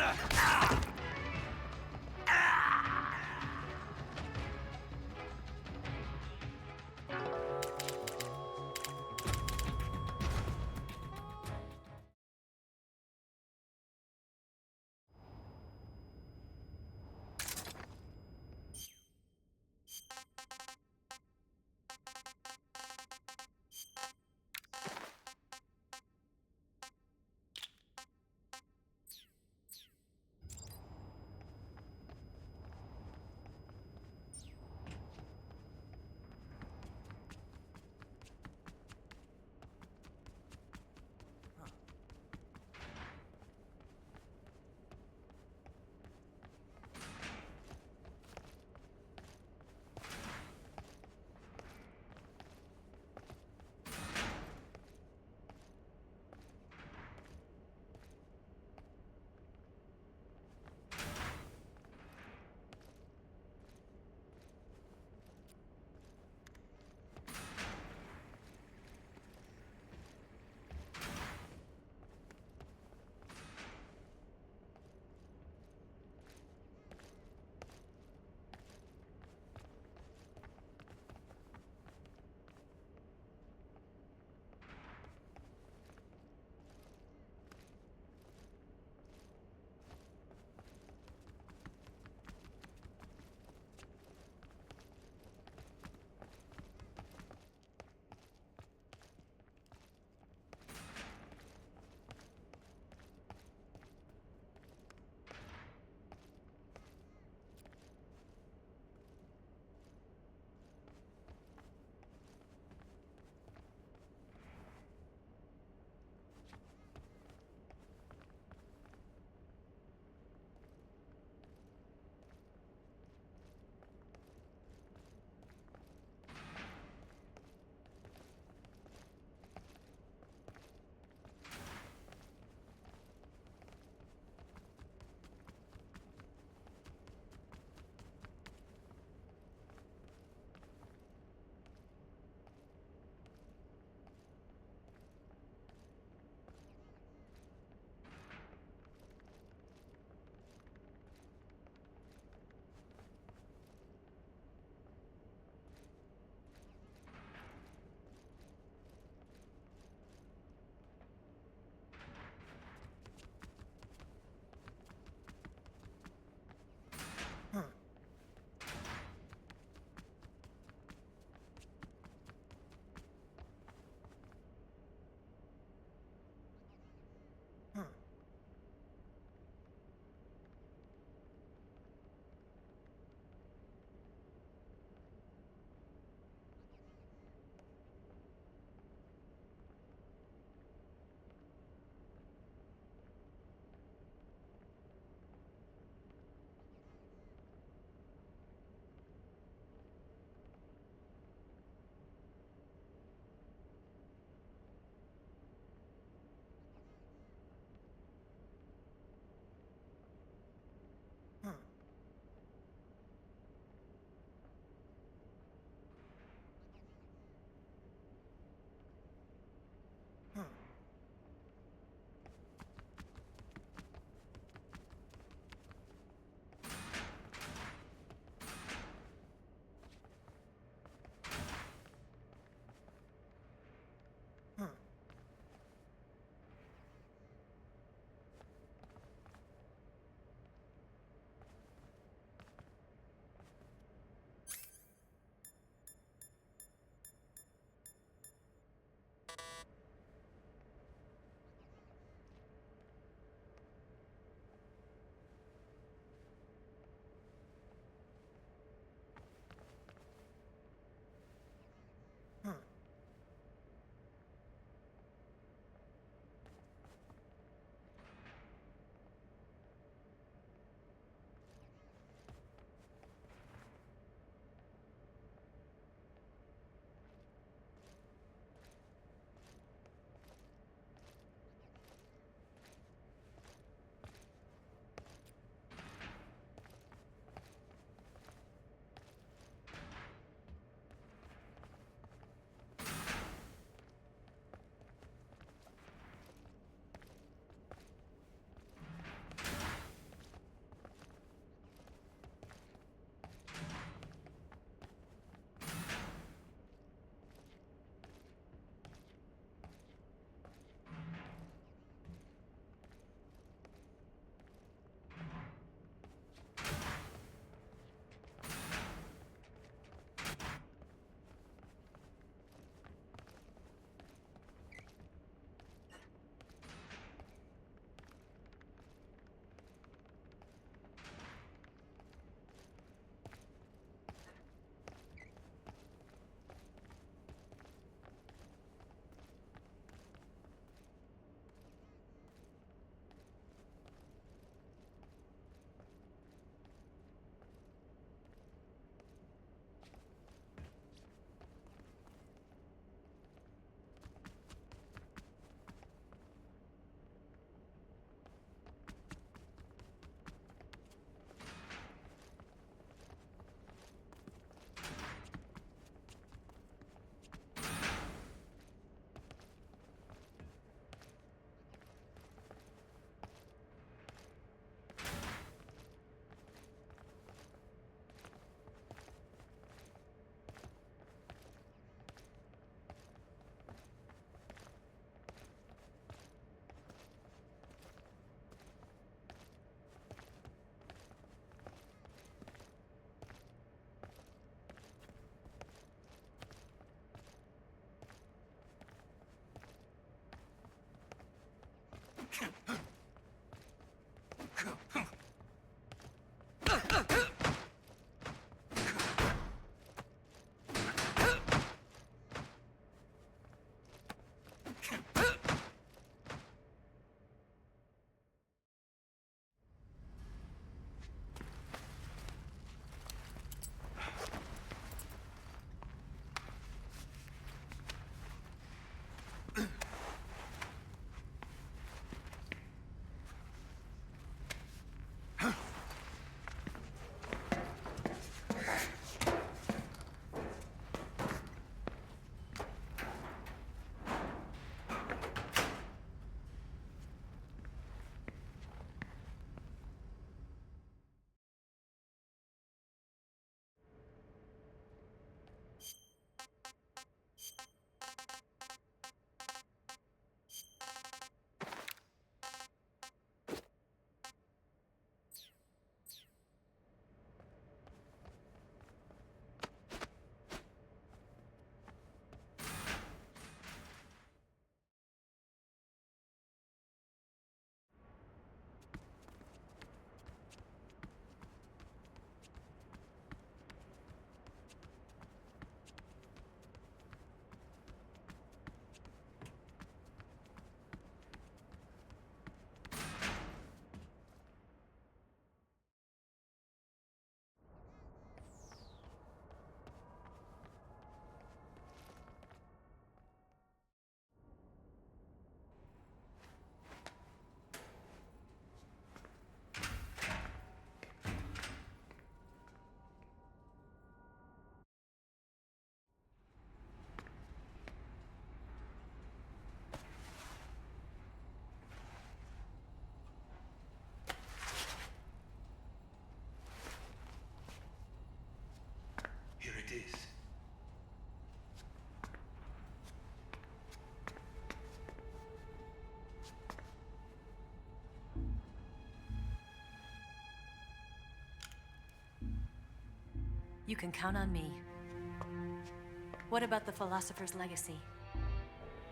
You can count on me. What about the Philosopher's Legacy?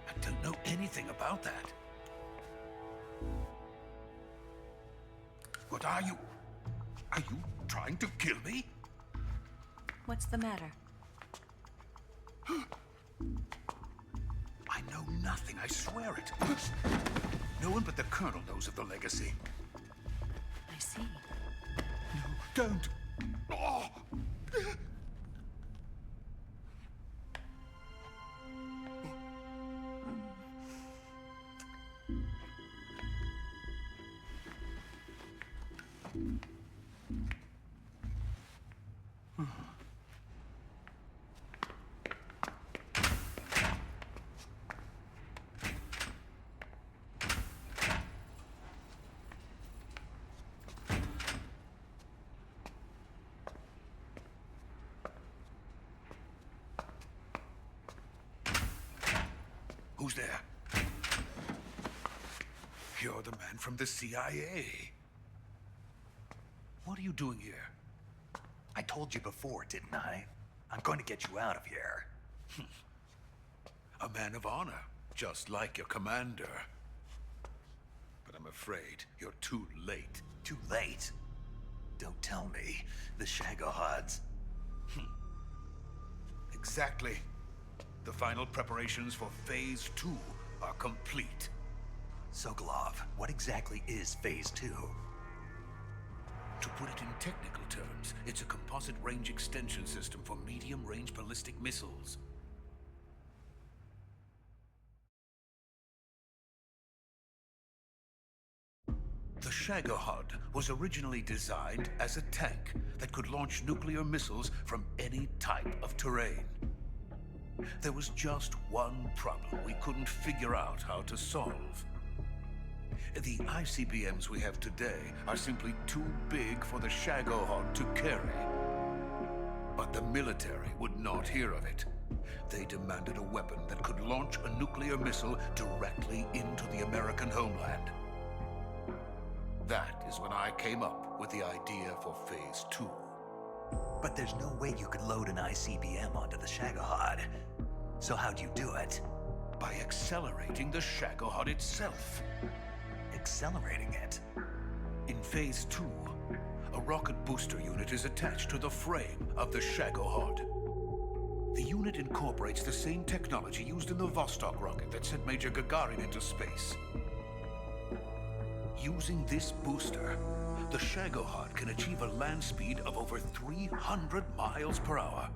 I don't know anything about that. What are you? Are you trying to kill me? What's the matter? I know nothing, I swear it. No one but the Colonel knows of the legacy. I see. No, don't. Oh. Who's there? You're the man from the CIA. What are you doing here? I told you before, didn't I? I'm going to get you out of here. A man of honor, just like your commander. But I'm afraid you're too late. Too late? Don't tell me. The Shagohods. Exactly. The final preparations for Phase 2 are complete. Sokolov, what exactly is Phase 2? To put it in technical terms, it's a composite range extension system for medium-range ballistic missiles. The Shagohod was originally designed as a tank that could launch nuclear missiles from any type of terrain. There was just one problem we couldn't figure out how to solve. The ICBMs we have today are simply too big for the Shagohod to carry. But the military would not hear of it. They demanded a weapon that could launch a nuclear missile directly into the American homeland. That is when I came up with the idea for Phase 2. But there's no way you could load an ICBM onto the Shagohod. So how'd you do it? By accelerating the Shagohod itself. Accelerating it? In Phase 2, a rocket booster unit is attached to the frame of the Shagohod. The unit incorporates the same technology used in the Vostok rocket that sent Major Gagarin into space. Using this booster, the Shagohod can achieve a land speed of over 300 miles per hour.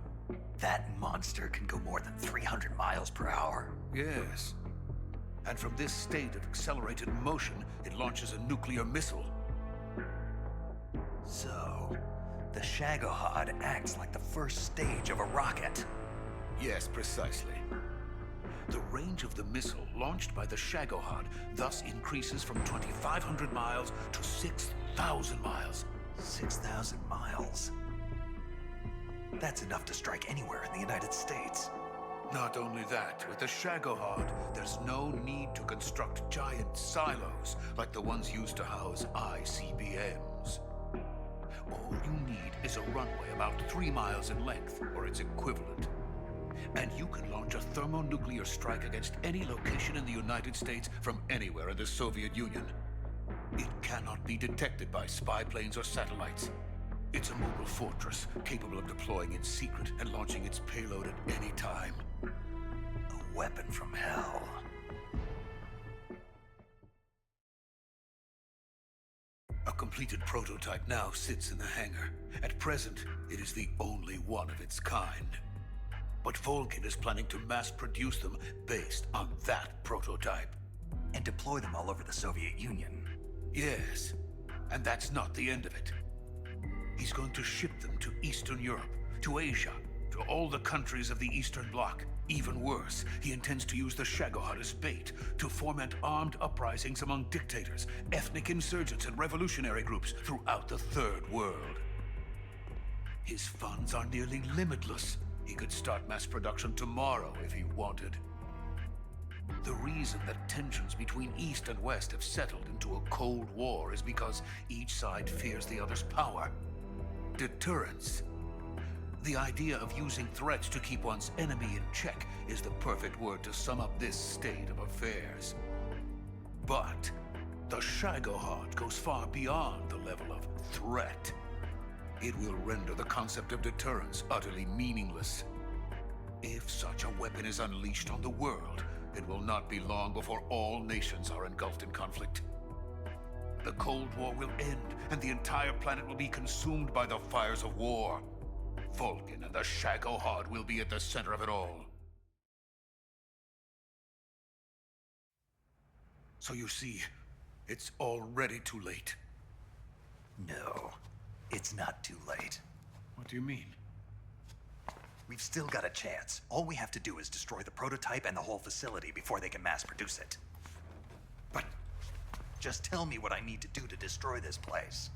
That monster can go more than 300 miles per hour? Yes. And from this state of accelerated motion, it launches a nuclear missile. So, the Shagohod acts like the first stage of a rocket. Yes, precisely. The range of the missile launched by the Shagohod thus increases from 2,500 miles to 6,000 miles. 6,000 miles? That's enough to strike anywhere in the United States. Not only that, with the Shagohod, there's no need to construct giant silos like the ones used to house ICBMs. All you need is a runway about 3 miles in length, or its equivalent. And you can launch a thermonuclear strike against any location in the United States from anywhere in the Soviet Union. It cannot be detected by spy planes or satellites. It's a mobile fortress, capable of deploying in secret and launching its payload at any time. A weapon from hell. A completed prototype now sits in the hangar. At present, it is the only one of its kind. But Volgin is planning to mass-produce them based on that prototype. And deploy them all over the Soviet Union. Yes, and that's not the end of it. He's going to ship them to Eastern Europe, to Asia, to all the countries of the Eastern Bloc. Even worse, he intends to use the Shagohod as bait to foment armed uprisings among dictators, ethnic insurgents, and revolutionary groups throughout the Third World. His funds are nearly limitless. He could start mass production tomorrow if he wanted. The reason that tensions between East and West have settled into a Cold War is because each side fears the other's power. Deterrence. The idea of using threats to keep one's enemy in check is the perfect word to sum up this state of affairs. But the Shagohod goes far beyond the level of threat. It will render the concept of deterrence utterly meaningless. If such a weapon is unleashed on the world, it will not be long before all nations are engulfed in conflict. The Cold War will end, and the entire planet will be consumed by the fires of war. Vulcan and the Shagohod will be at the center of it all. So you see, it's already too late. No, it's not too late. What do you mean? We've still got a chance. All we have to do is destroy the prototype and the whole facility before they can mass produce it. But just tell me what I need to do to destroy this place.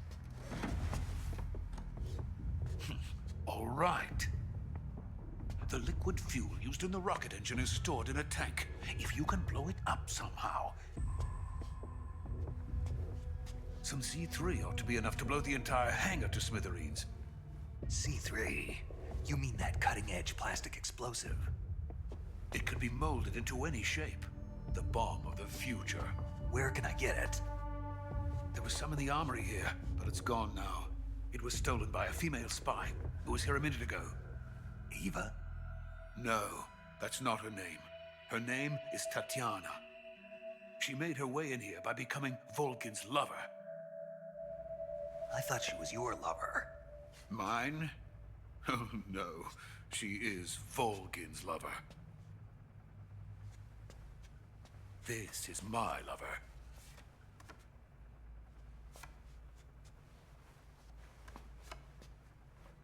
All right. The liquid fuel used in the rocket engine is stored in a tank. If you can blow it up somehow, some C3 ought to be enough to blow the entire hangar to smithereens. C3? You mean that cutting-edge plastic explosive? It could be molded into any shape. The bomb of the future. Where can I get it? There was some in the armory here, but it's gone now. It was stolen by a female spy who was here a minute ago. Eva? No, that's not her name. Her name is Tatiana. She made her way in here by becoming Vulcan's lover. I thought she was your lover. Mine? Oh, no. She is Vulcan's lover. This is my lover.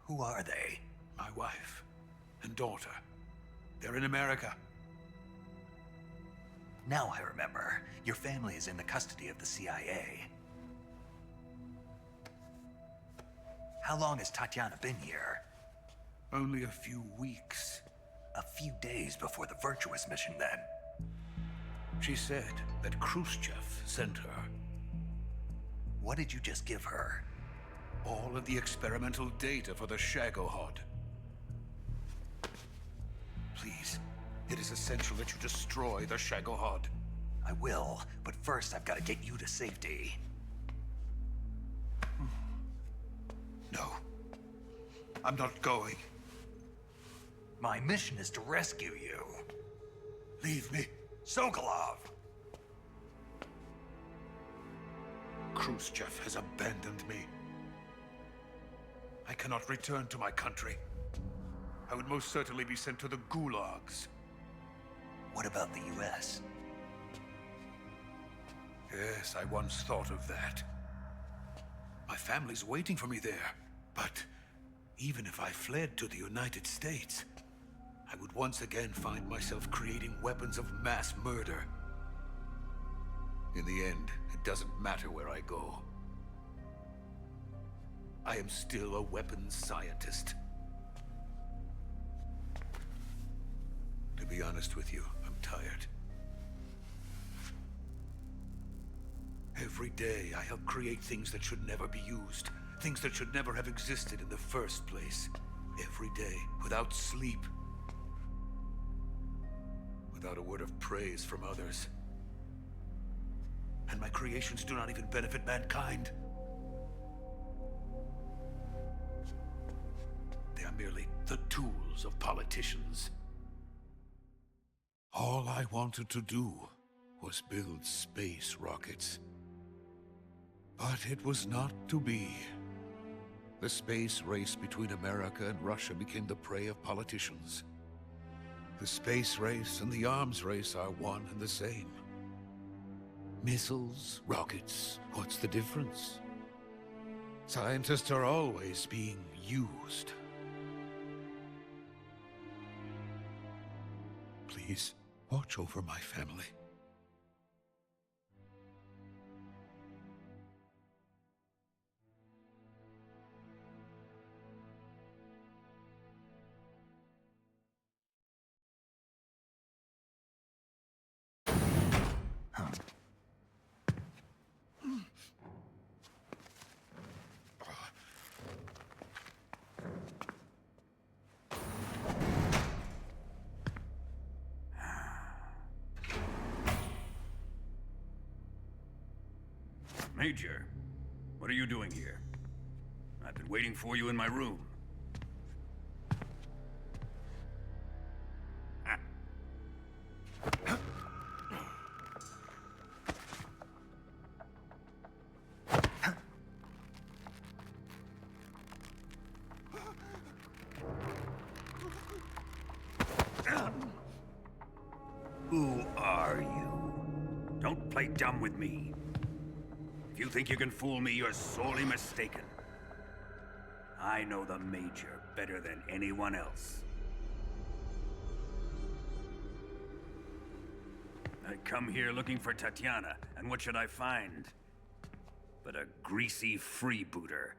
Who are they? My wife and daughter. They're in America. Now I remember. Your family is in the custody of the CIA. How long has Tatiana been here? Only a few weeks. A few days before the Virtuous mission, then. She said that Khrushchev sent her. What did you just give her? All of the experimental data for the Shagohod. Please, it is essential that you destroy the Shagohod. I will, but first I've got to get you to safety. No. I'm not going. My mission is to rescue you. Leave me. Sokolov! Khrushchev has abandoned me. I cannot return to my country. I would most certainly be sent to the gulags. What about the US? Yes, I once thought of that. My family's waiting for me there. But even if I fled to the United States, I would once again find myself creating weapons of mass murder. In the end, it doesn't matter where I go. I am still a weapons scientist. To be honest with you, I'm tired. Every day, I help create things that should never be used. Things that should never have existed in the first place. Every day, without sleep. Without a word of praise from others. And my creations do not even benefit mankind. They are merely the tools of politicians. All I wanted to do was build space rockets. But it was not to be. The space race between America and Russia became the prey of politicians. The space race and the arms race are one and the same. Missiles, rockets, what's the difference? Scientists are always being used. Please, watch over my family. Major, what are you doing here? I've been waiting for you in my room. Who are you? Don't play dumb with me. If you think you can fool me, you're sorely mistaken. I know the Major better than anyone else. I come here looking for Tatiana, and what should I find? But a greasy freebooter.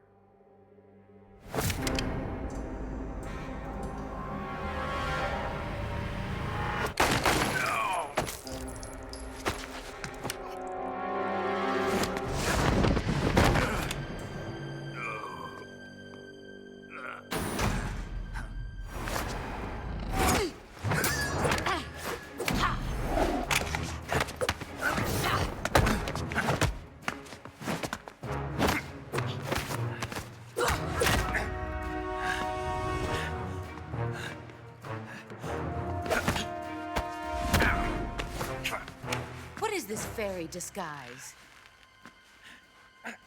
This fairy disguise.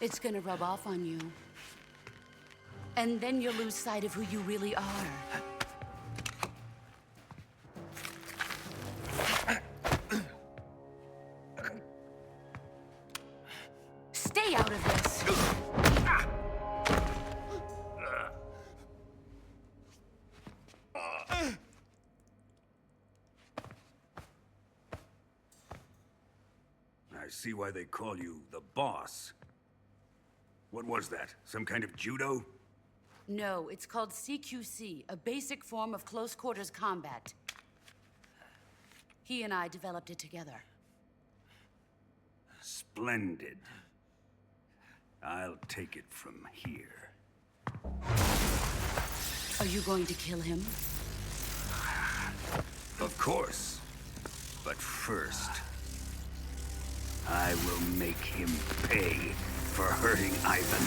It's gonna rub off on you. And then you'll lose sight of who you really are. Stay out of this! I see why they call you the boss. What was that? Some kind of judo? No, it's called CQC, a basic form of close-quarters combat. He and I developed it together. Splendid. I'll take it from here. Are you going to kill him? Of course. But first, I will make him pay for hurting Ivan.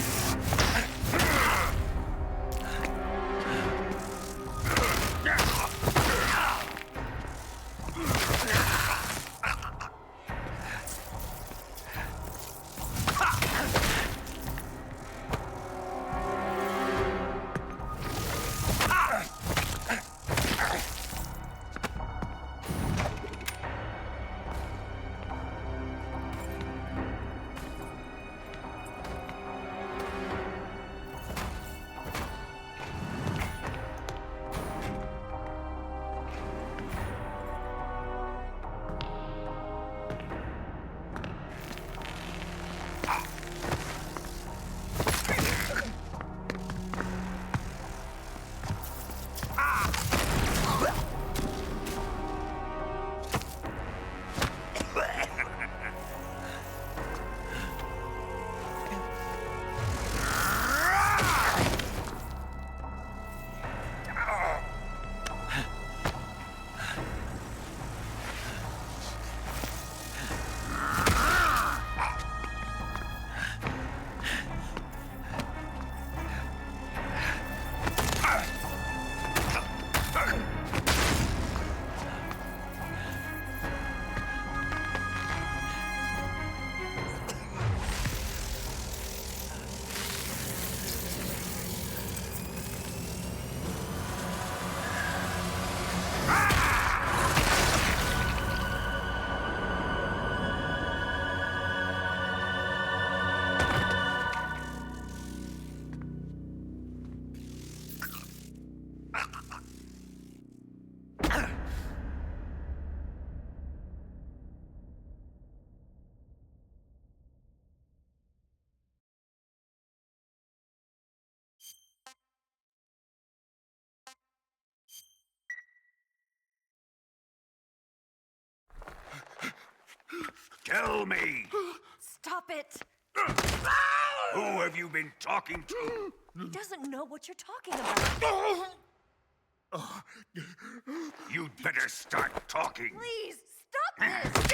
Tell me! Stop it! Who have you been talking to? He doesn't know what you're talking about. You'd better start talking. Please, stop this!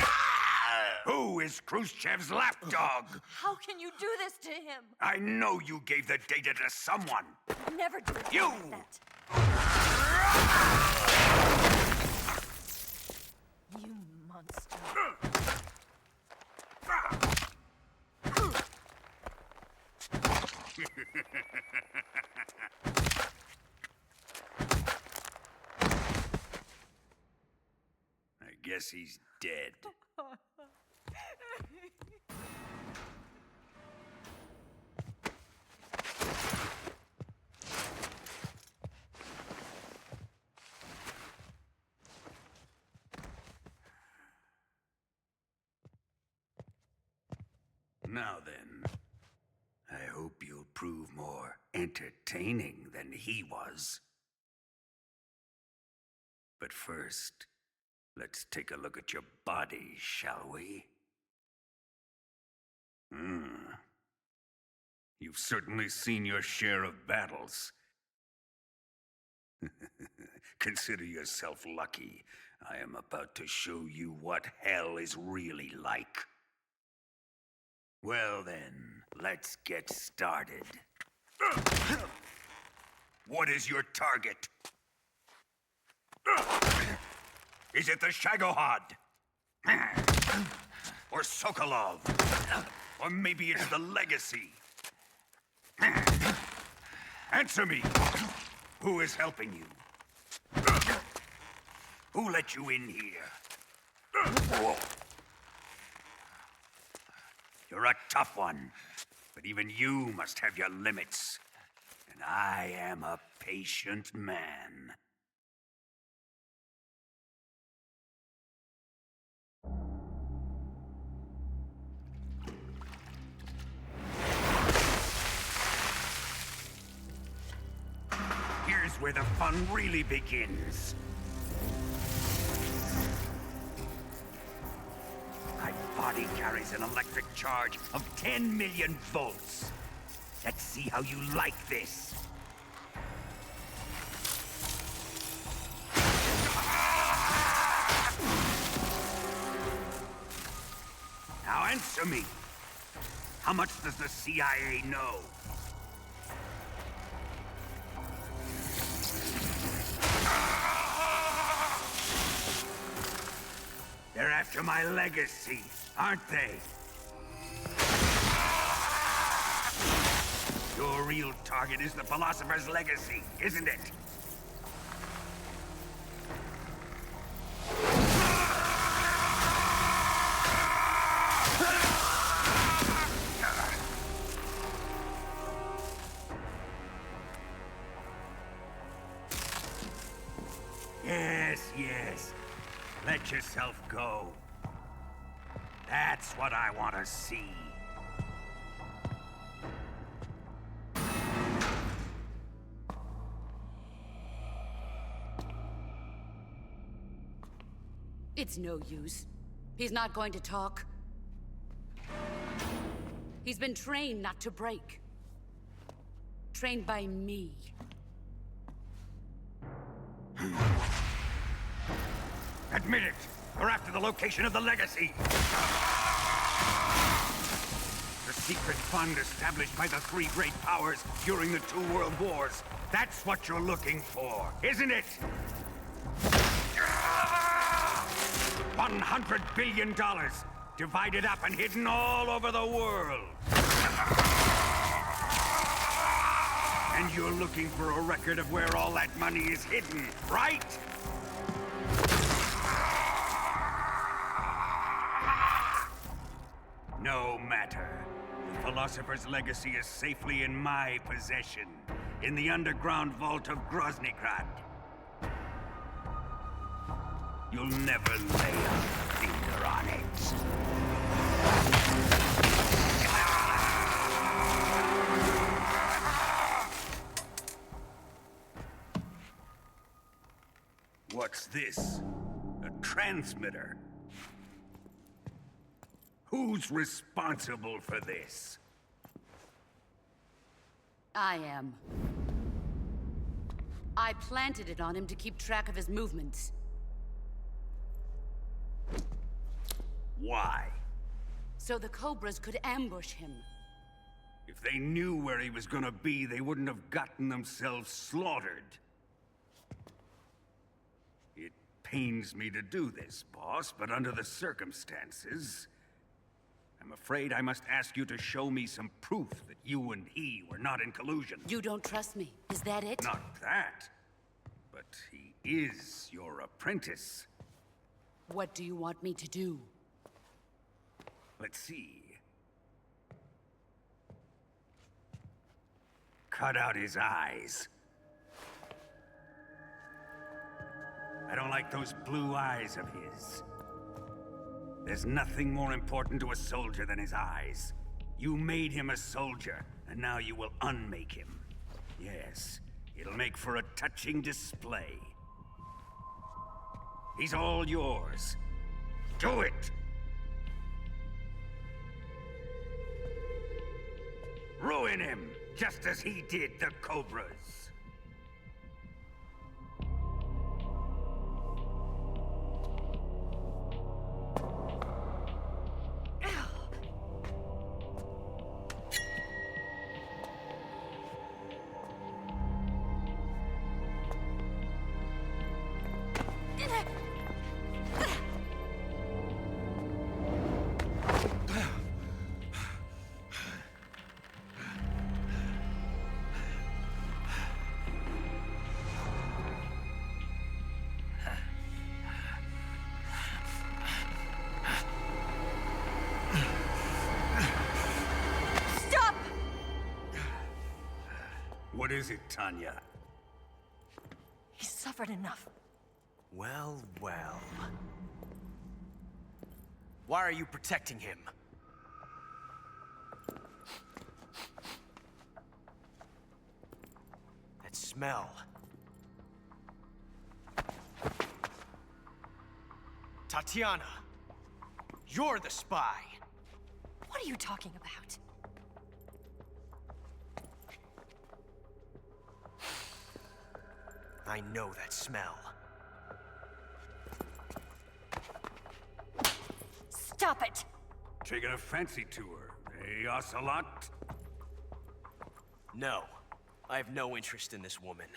Who is Khrushchev's lapdog? How can you do this to him? I know you gave the data to someone. Never do it You! like that. You monster. I guess he's dead. Now then, I hope you'll prove more entertaining than he was. But first, let's take a look at your body, shall we? You've certainly seen your share of battles. Consider yourself lucky. I am about to show you what hell is really like. Well then, let's get started. What is your target? Is it the Shagohod? Or Sokolov? Or maybe it's the Legacy? Answer me! Who is helping you? Who let you in here? You're a tough one, but even you must have your limits. And I am a patient man. Here's where the fun really begins. My body carries an electric charge of 10 million volts. Let's see how you like this. Now answer me. How much does the CIA know? They're after my legacy, aren't they? Your real target is the Philosopher's Legacy, isn't it? Yes. Let yourself go. That's what I want to see. It's no use. He's not going to talk. He's been trained not to break. Trained by me. Admit it! We're after the location of the Legacy! The secret fund established by the three great powers during the 2 world wars. That's what you're looking for, isn't it? $100 billion, divided up and hidden all over the world. And you're looking for a record of where all that money is hidden, right? No matter. The Philosopher's Legacy is safely in my possession, in the underground vault of Groznygrad. You'll never lay a finger on it. What's this? A transmitter? Who's responsible for this? I am. I planted it on him to keep track of his movements. Why? So the Cobras could ambush him. If they knew where he was gonna be, they wouldn't have gotten themselves slaughtered. It pains me to do this, boss, but under the circumstances, I'm afraid I must ask you to show me some proof that you and he were not in collusion. You don't trust me, is that it? Not that, but he is your apprentice. What do you want me to do? Let's see. Cut out his eyes. I don't like those blue eyes of his. There's nothing more important to a soldier than his eyes. You made him a soldier, and now you will unmake him. Yes, it'll make for a touching display. He's all yours. Do it! Ruin him, just as he did the Cobras. What is it, Tanya? He's suffered enough. Well, well. Why are you protecting him? That smell. Tatiana, you're the spy. What are you talking about? I know that smell. Stop it! Taking a fancy to her, eh, Ocelot? No. I have no interest in this woman.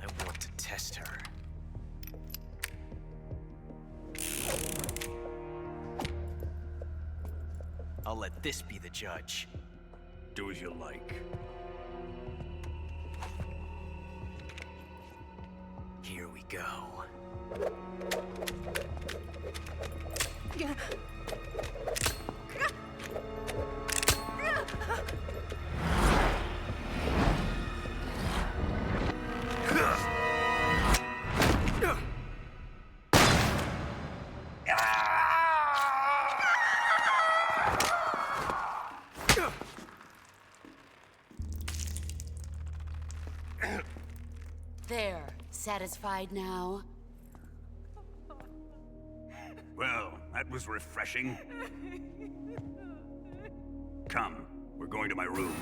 I want to test her. I'll let this be the judge. Do as you like. Here we go. There. Satisfied now? Well, that was refreshing. Come, we're going to my room.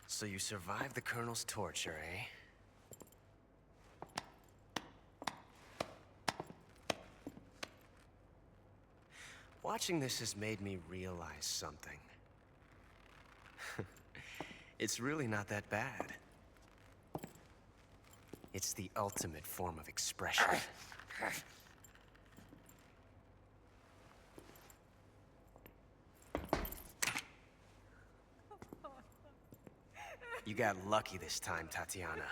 So you survived the Colonel's torture, eh? Watching this has made me realize something. It's really not that bad. It's the ultimate form of expression. You got lucky this time, Tatiana.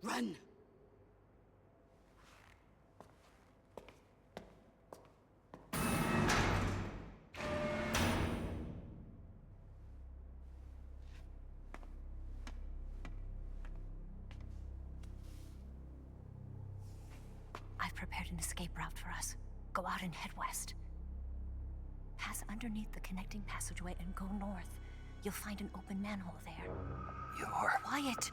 Run! I've prepared an escape route for us. Go out and head west. Pass underneath the connecting passageway and go north. You'll find an open manhole there. You're... Quiet!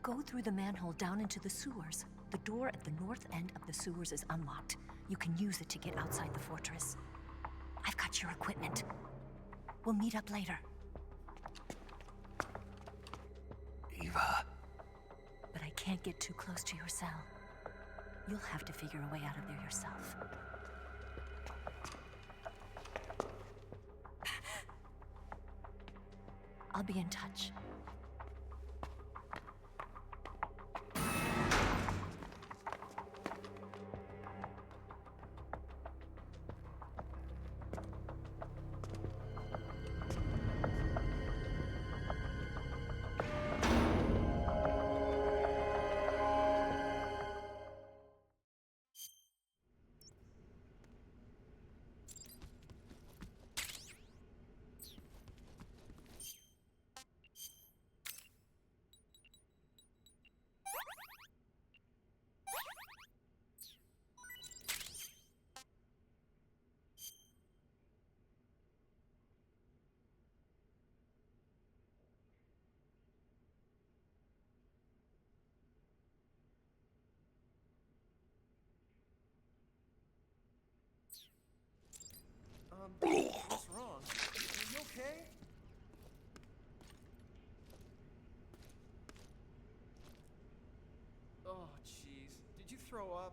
Go through the manhole down into the sewers. The door at the north end of the sewers is unlocked. You can use it to get outside the fortress. I've got your equipment. We'll meet up later. Eva... But I can't get too close to your cell. You'll have to figure a way out of there yourself. I'll be in touch. What's wrong? Are you okay? Oh, jeez. Did you throw up?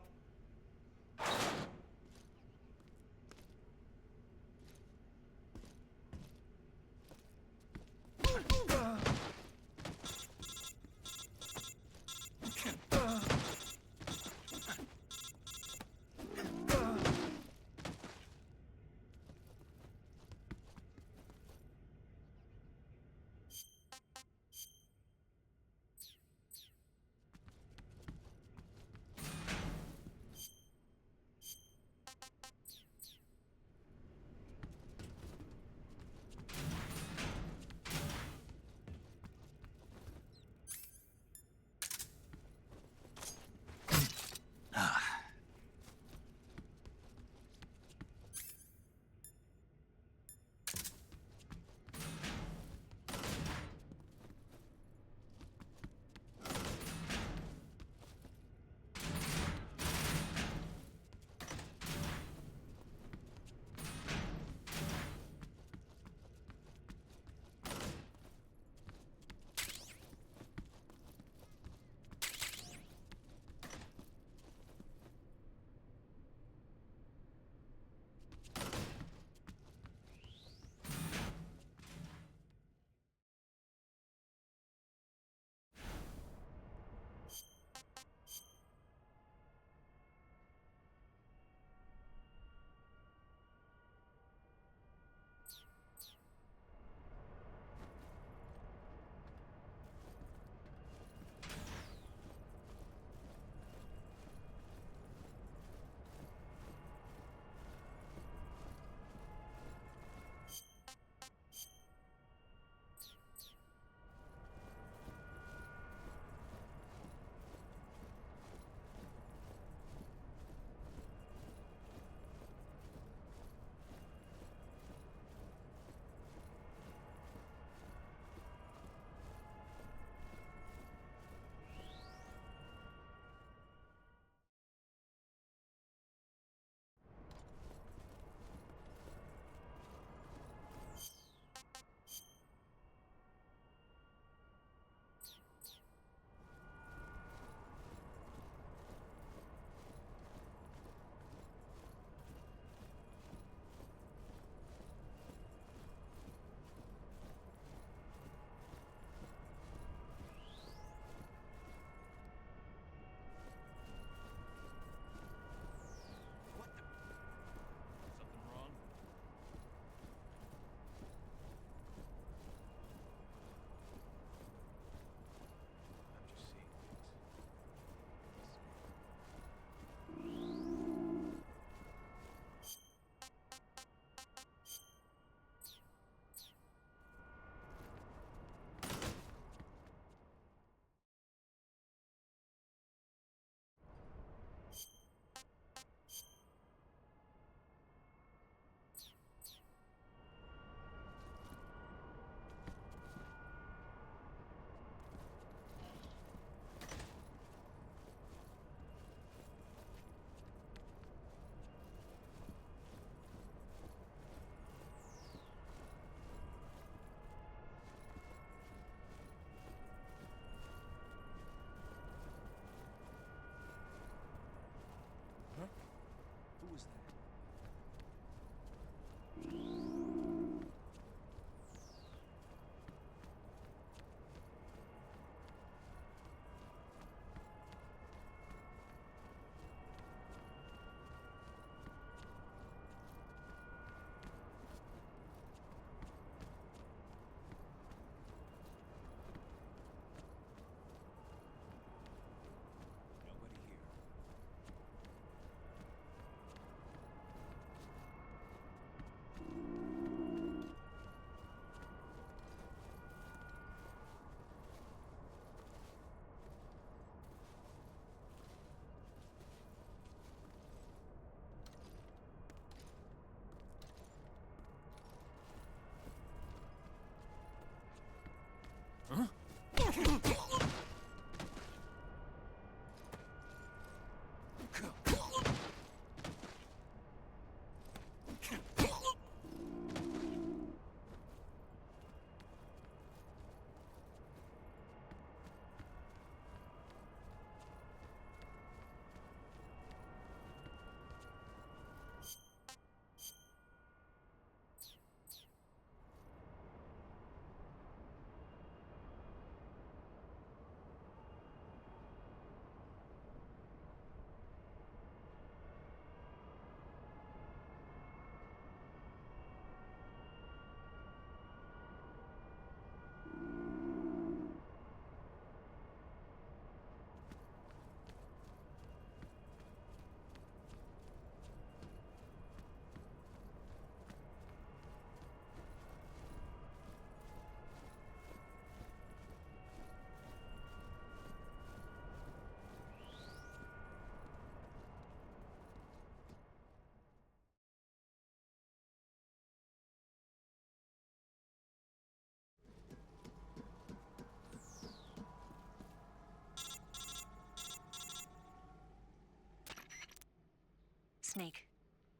Snake,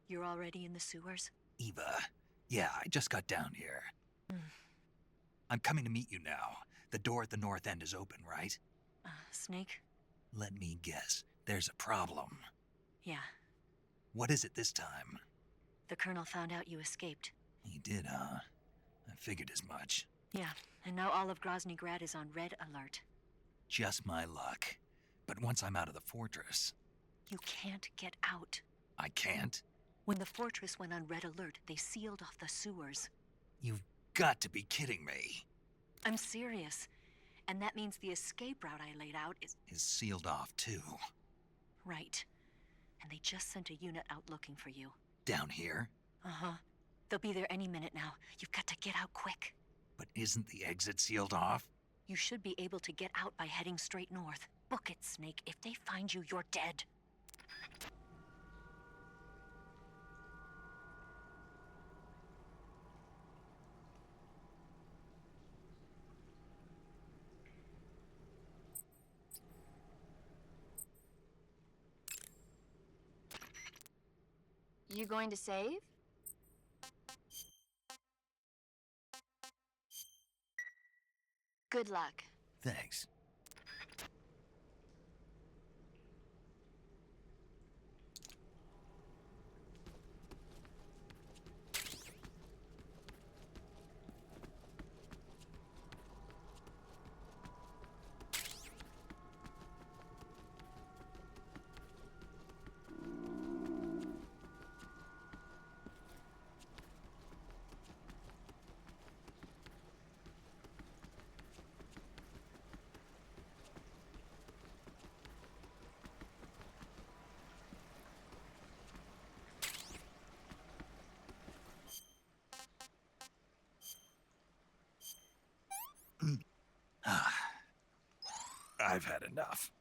you're already in the sewers? Eva, yeah, I just got down here. I'm coming to meet you now. The door at the north end is open, right? Snake? Let me guess. There's a problem. Yeah. What is it this time? The Colonel found out you escaped. He did, huh? I figured as much. Yeah, and now all of Grozny Grad is on red alert. Just my luck. But once I'm out of the fortress... You can't get out. I can't? When the fortress went on red alert, they sealed off the sewers. You've got to be kidding me. I'm serious. And that means the escape route I laid out is sealed off, too. Right. And they just sent a unit out looking for you. Down here? Uh-huh. They'll be there any minute now. You've got to get out quick. But isn't the exit sealed off? You should be able to get out by heading straight north. Book it, Snake. If they find you, you're dead. You going to save? Good luck. Thanks. I've had enough.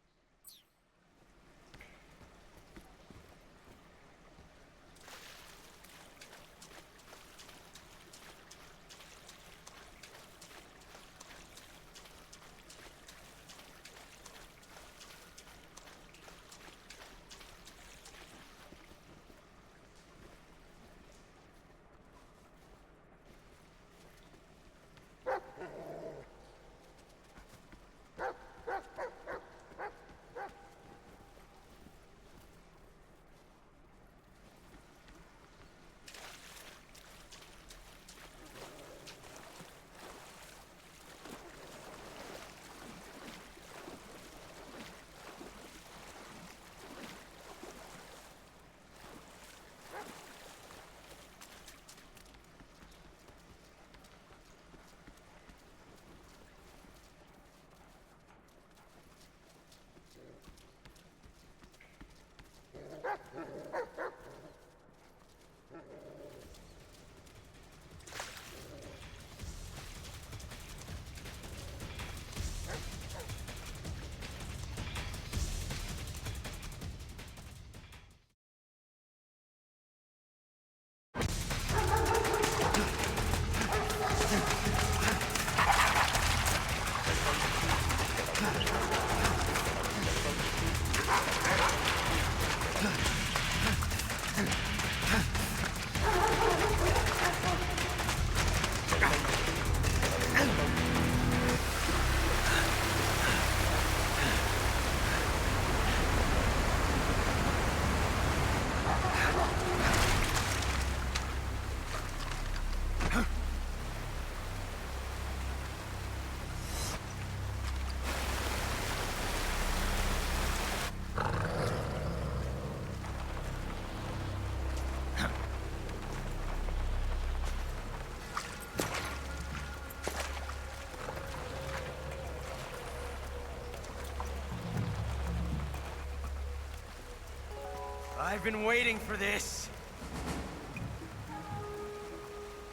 I've been waiting for this.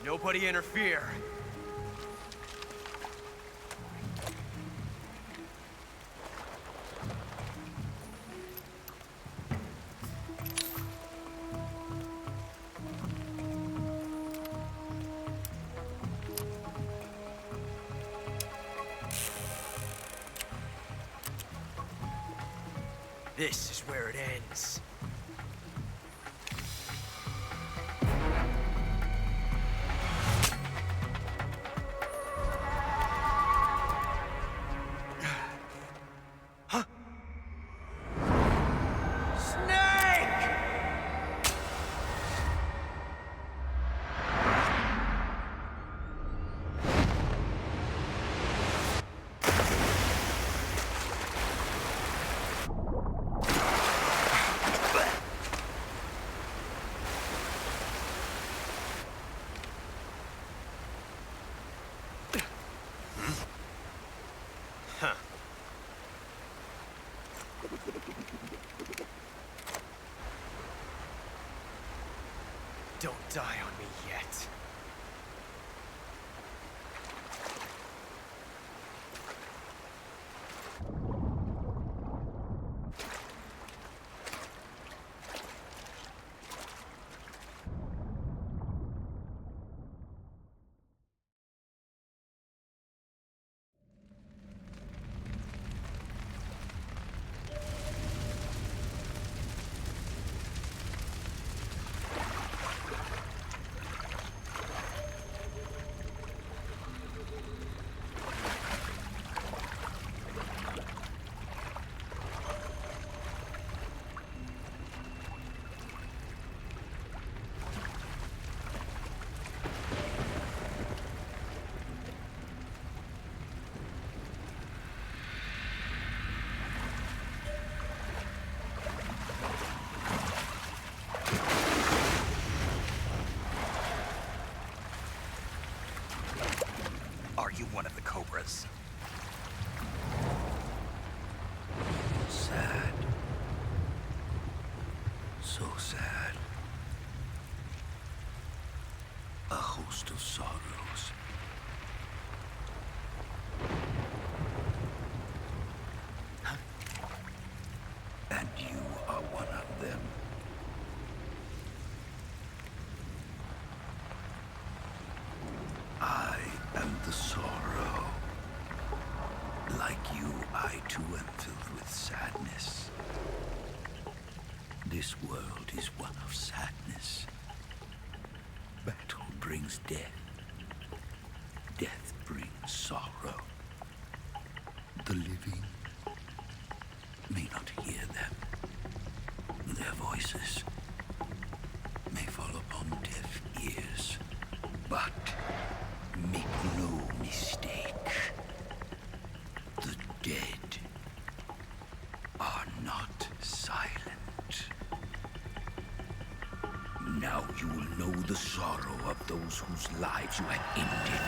Nobody interfere. This is where it ends. die on me yet. Are you one of the Cobras? Sad. So sad. A host of sorrows. And you are one of them. I am the sorrow. Like you, I too am filled with sadness. This world is one of sadness. Battle brings death. Death brings sorrow. The living may not hear them. Their voices may fall upon deaf ears. But make no mistake, the dead are not silent. Now you will know the sorrow of those whose lives you have ended.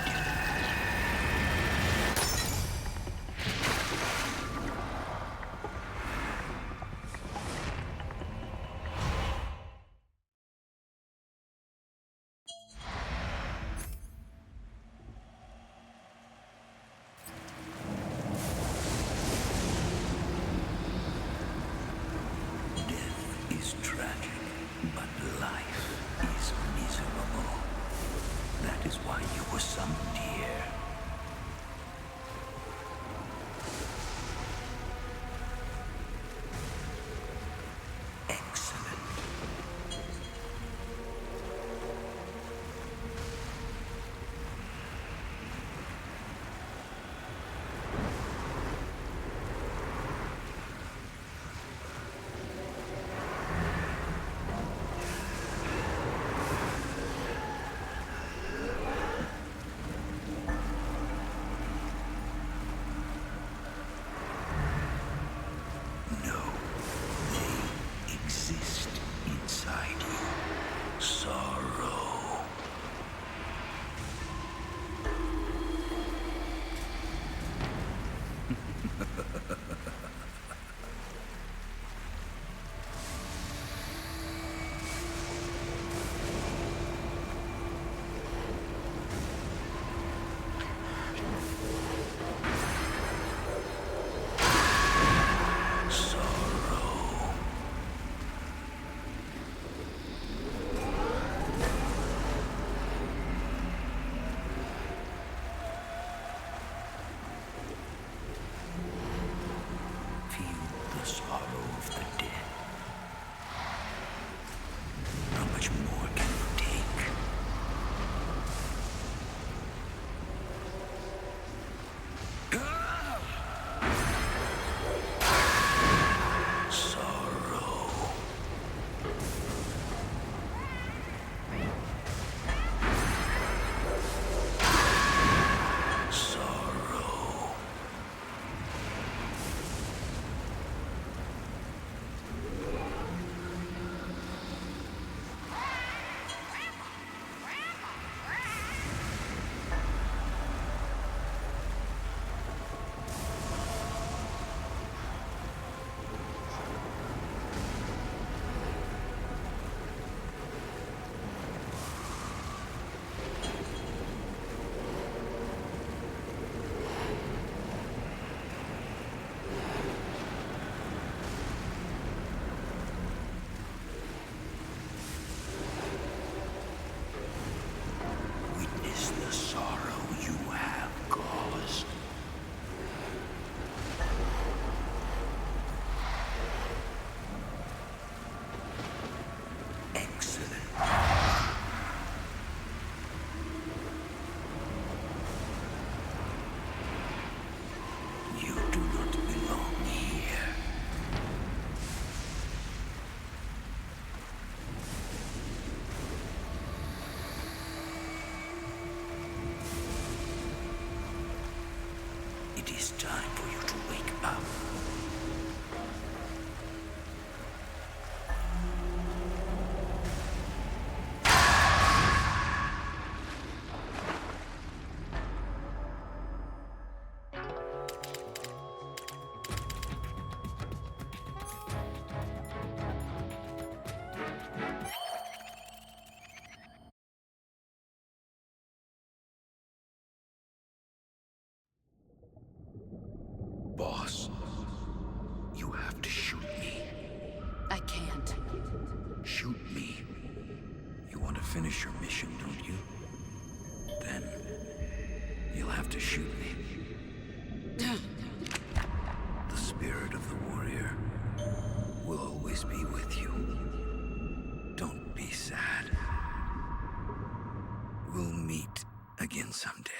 It is time for you to wake up. Boss, you have to shoot me. I can't. Shoot me. You want to finish your mission, don't you? Then you'll have to shoot me. The spirit of the warrior will always be with you. Don't be sad. We'll meet again someday.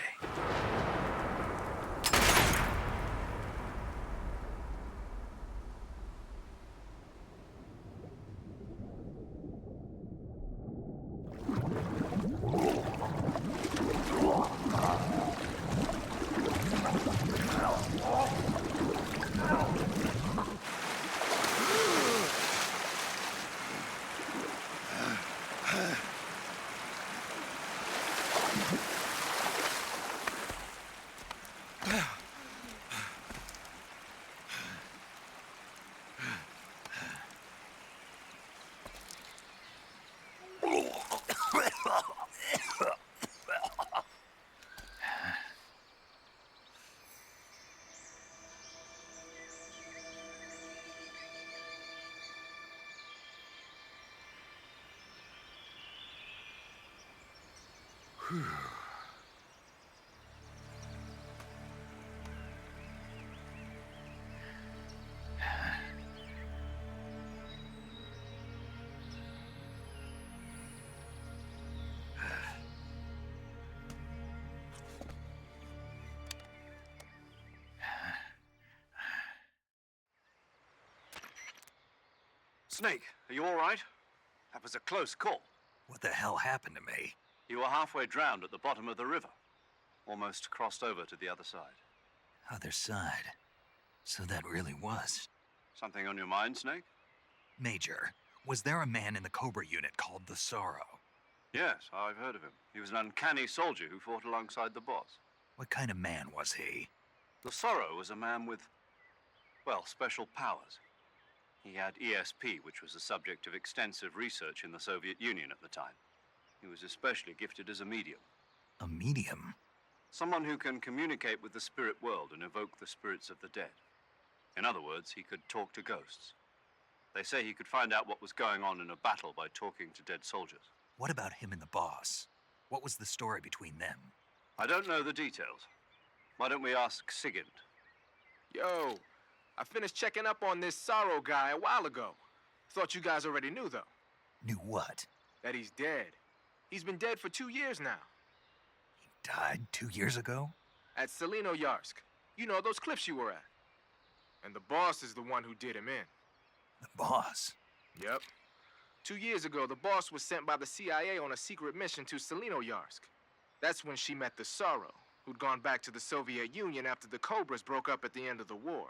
Snake, are you all right? That was a close call. What the hell happened to me? You were halfway drowned at the bottom of the river. Almost crossed over to the other side. Other side. So that really was. Something on your mind, Snake? Major, was there a man in the Cobra unit called the Sorrow? Yes, I've heard of him. He was an uncanny soldier who fought alongside the boss. What kind of man was he? The Sorrow was a man with, well, special powers. He had ESP, which was the subject of extensive research in the Soviet Union at the time. He was especially gifted as a medium. A medium? Someone who can communicate with the spirit world and evoke the spirits of the dead. In other words, he could talk to ghosts. They say he could find out what was going on in a battle by talking to dead soldiers. What about him and the boss? What was the story between them? I don't know the details. Why don't we ask Sigint? Yo, I finished checking up on this Sorrow guy a while ago. Thought you guys already knew, though. Knew what? That he's dead. He's been dead for 2 years now. He died 2 years ago? At Tselinoyarsk. You know, those cliffs you were at. And the boss is the one who did him in. The boss? Yep. 2 years ago, the boss was sent by the CIA on a secret mission to Tselinoyarsk. That's when she met the Sorrow, who'd gone back to the Soviet Union after the Cobras broke up at the end of the war.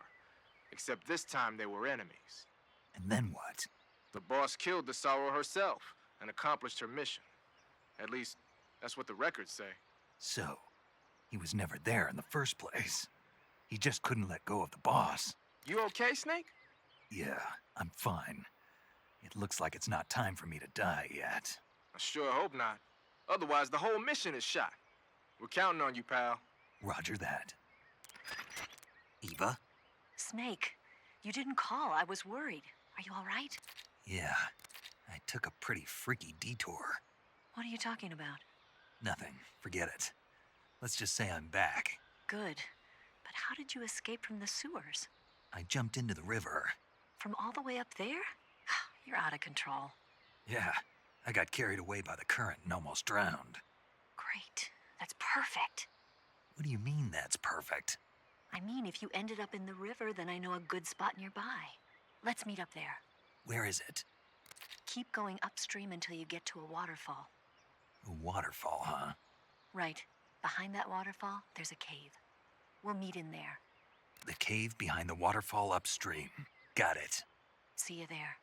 Except this time they were enemies. And then what? The boss killed the Sorrow herself and accomplished her mission. At least, that's what the records say. So, he was never there in the first place. He just couldn't let go of the boss. You okay, Snake? Yeah, I'm fine. It looks like it's not time for me to die yet. I sure hope not. Otherwise, the whole mission is shot. We're counting on you, pal. Roger that. Eva? Snake, you didn't call. I was worried. Are you all right? Yeah, I took a pretty freaky detour. What are you talking about? Nothing. Forget it. Let's just say I'm back. Good. But how did you escape from the sewers? I jumped into the river. From all the way up there? You're out of control. Yeah, I got carried away by the current and almost drowned. Great. That's perfect. What do you mean that's perfect? I mean, if you ended up in the river, then I know a good spot nearby. Let's meet up there. Where is it? Keep going upstream until you get to a waterfall. A waterfall, huh? Right. Behind that waterfall, there's a cave. We'll meet in there. The cave behind the waterfall upstream. Got it. See you there.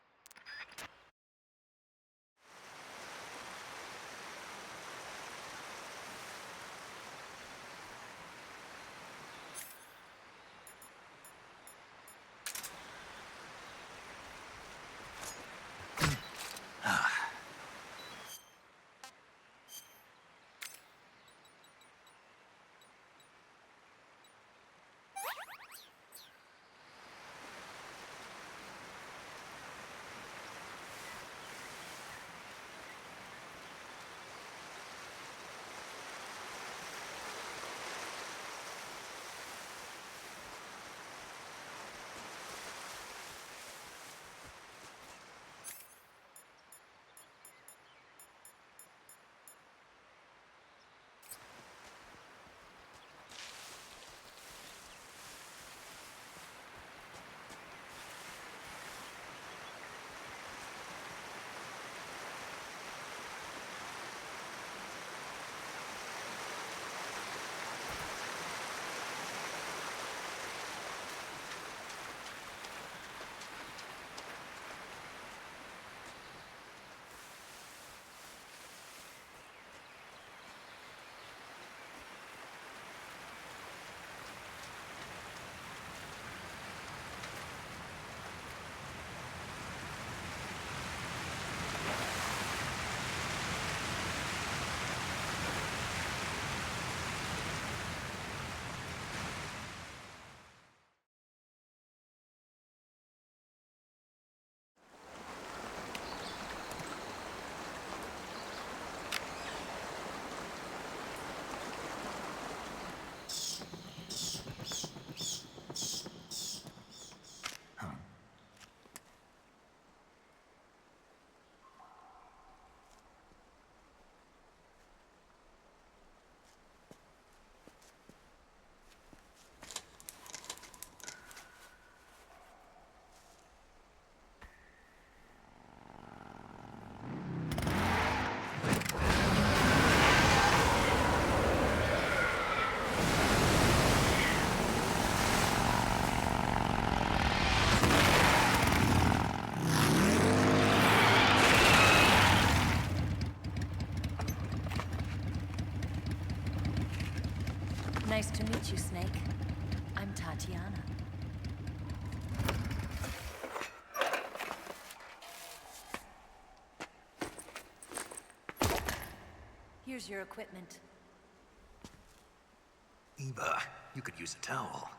Nice to meet you, Snake. I'm Tatiana. Here's your equipment. Eva, you could use a towel.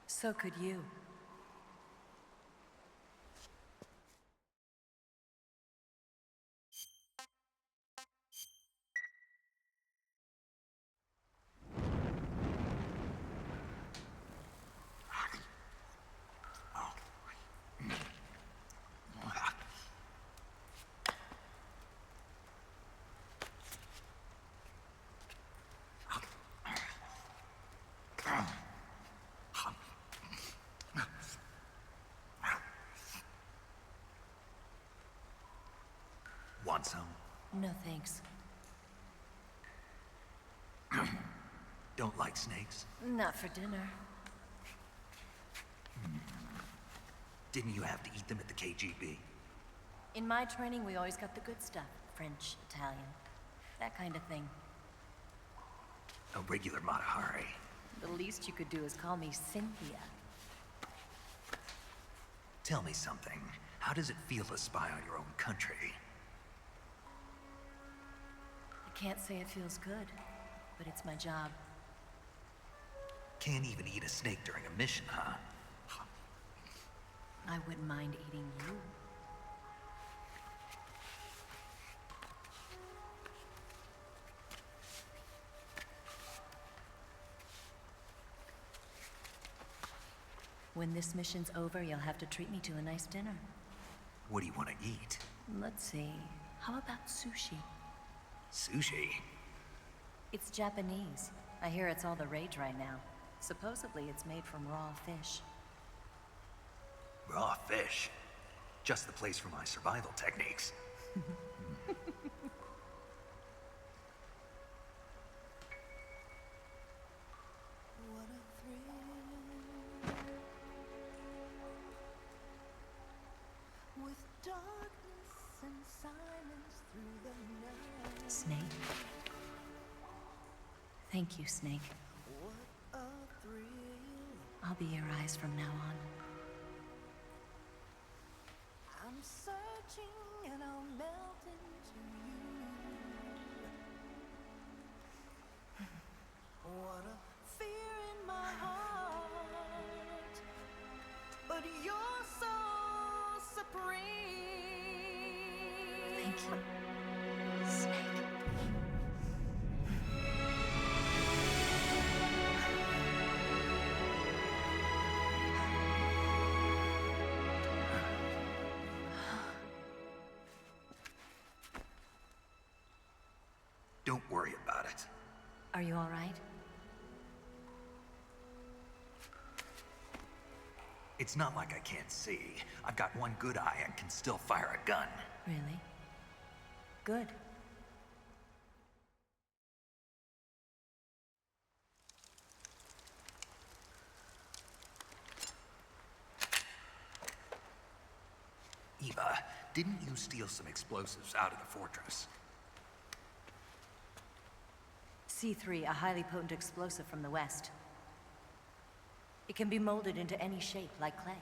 So could you. Want some? No thanks. Don't like snakes? Not for dinner. Didn't you have to eat them at the KGB? In my training, we always got the good stuff. French, Italian, that kind of thing. A regular Matahari. The least you could do is call me Cynthia. Tell me something. How does it feel to spy on your own country? I can't say it feels good, but it's my job. Can't even eat a snake during a mission, huh? I wouldn't mind eating you. When this mission's over, you'll have to treat me to a nice dinner. What do you want to eat? Let's see. How about sushi? Sushi? It's Japanese. I hear it's all the rage right now. Supposedly it's made from raw fish. Raw fish? Just the place for my survival techniques. Snake. Thank you, Snake. I'll be your eyes from now on. I'm searching and I'll melt into you. What a fear in my heart, but you're so supreme. Thank you, Snake. Don't worry about it. Are you all right? It's not like I can't see. I've got one good eye and can still fire a gun. Really? Good. Eva, didn't you steal some explosives out of the fortress? C3, a highly potent explosive from the west. It can be molded into any shape, like clay.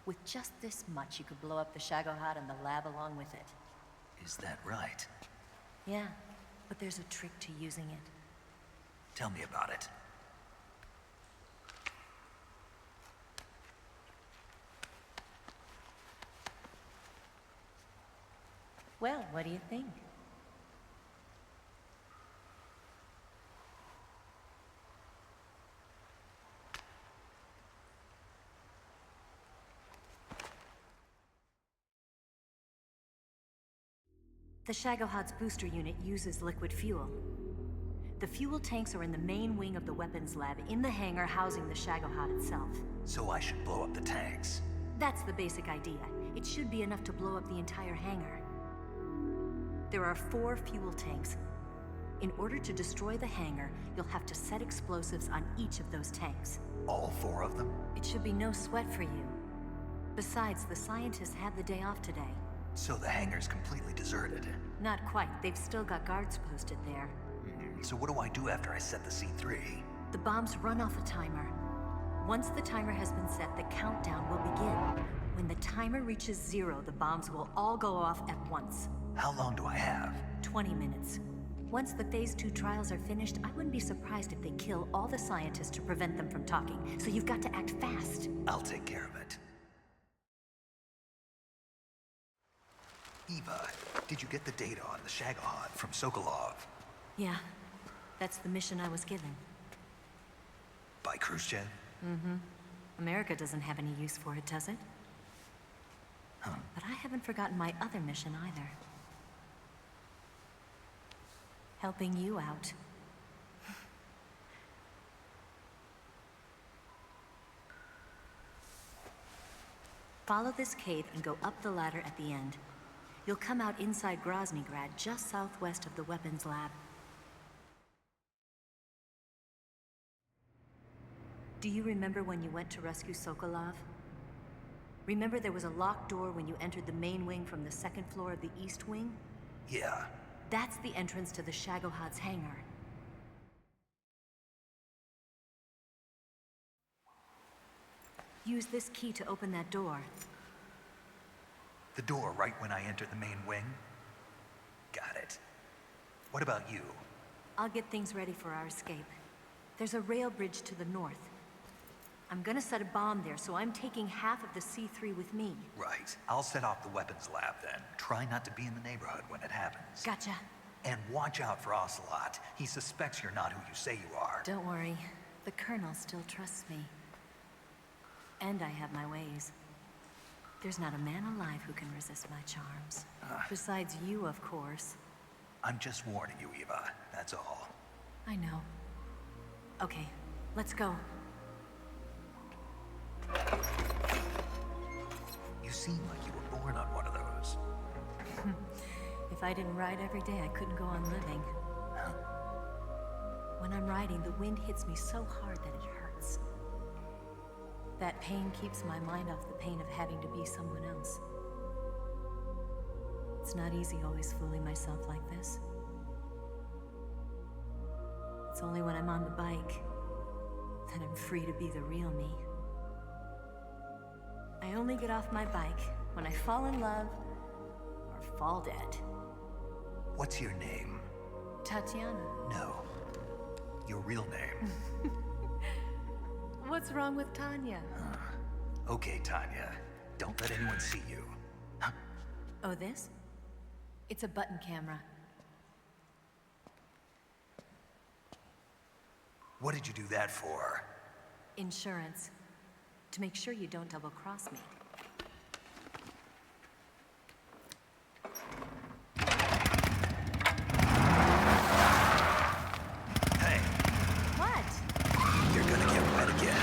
With just this much, you could blow up the Shagohod and the lab along with it. Is that right? Yeah, but there's a trick to using it. Tell me about it. Well, what do you think? The Shagohod's booster unit uses liquid fuel. The fuel tanks are in the main wing of the weapons lab in the hangar housing the Shagohod itself. So I should blow up the tanks. That's the basic idea. It should be enough to blow up the entire hangar. There are 4 fuel tanks. In order to destroy the hangar, you'll have to set explosives on each of those tanks. All 4 of them? It should be no sweat for you. Besides, the scientists had the day off today. So the hangar's completely deserted. Not quite. They've still got guards posted there. So what do I do after I set the C3? The bombs run off a timer. Once the timer has been set, the countdown will begin. When the timer reaches 0, the bombs will all go off at once. How long do I have? 20 minutes. Once the Phase 2 trials are finished, I wouldn't be surprised if they kill all the scientists to prevent them from talking. So you've got to act fast. I'll take care of it. Eva, did you get the data on the Shagohod from Sokolov? Yeah, that's the mission I was given. By Khrushchev? Mm-hmm. America doesn't have any use for it, does it? Huh. But I haven't forgotten my other mission either. Helping you out. Follow this cave and go up the ladder at the end. You'll come out inside Groznygrad, just southwest of the weapons lab. Do you remember when you went to rescue Sokolov? Remember there was a locked door when you entered the main wing from the 2nd floor of the east wing? Yeah. That's the entrance to the Shagohod's hangar. Use this key to open that door. The door right when I enter the main wing? Got it. What about you? I'll get things ready for our escape. There's a rail bridge to the north. I'm gonna set a bomb there, so I'm taking half of the C3 with me. Right. I'll set off the weapons lab then. Try not to be in the neighborhood when it happens. Gotcha. And watch out for Ocelot. He suspects you're not who you say you are. Don't worry. The Colonel still trusts me. And I have my ways. There's not a man alive who can resist my charms. Besides you, of course. I'm just warning you, Eva. That's all. I know. Okay, let's go. You seem like you were born on one of those. If I didn't ride every day, I couldn't go on living. Huh? When I'm riding, the wind hits me so hard that it hurts. That pain keeps my mind off the pain of having to be someone else. It's not easy always fooling myself like this. It's only when I'm on the bike that I'm free to be the real me. I only get off my bike when I fall in love or fall dead. What's your name? Tatiana. No. Your real name. What's wrong with Tanya? Okay, Tanya. Don't let anyone see you. Oh, this? It's a button camera. What did you do that for? Insurance. To make sure you don't double-cross me. Hey. What? You're gonna get wet again.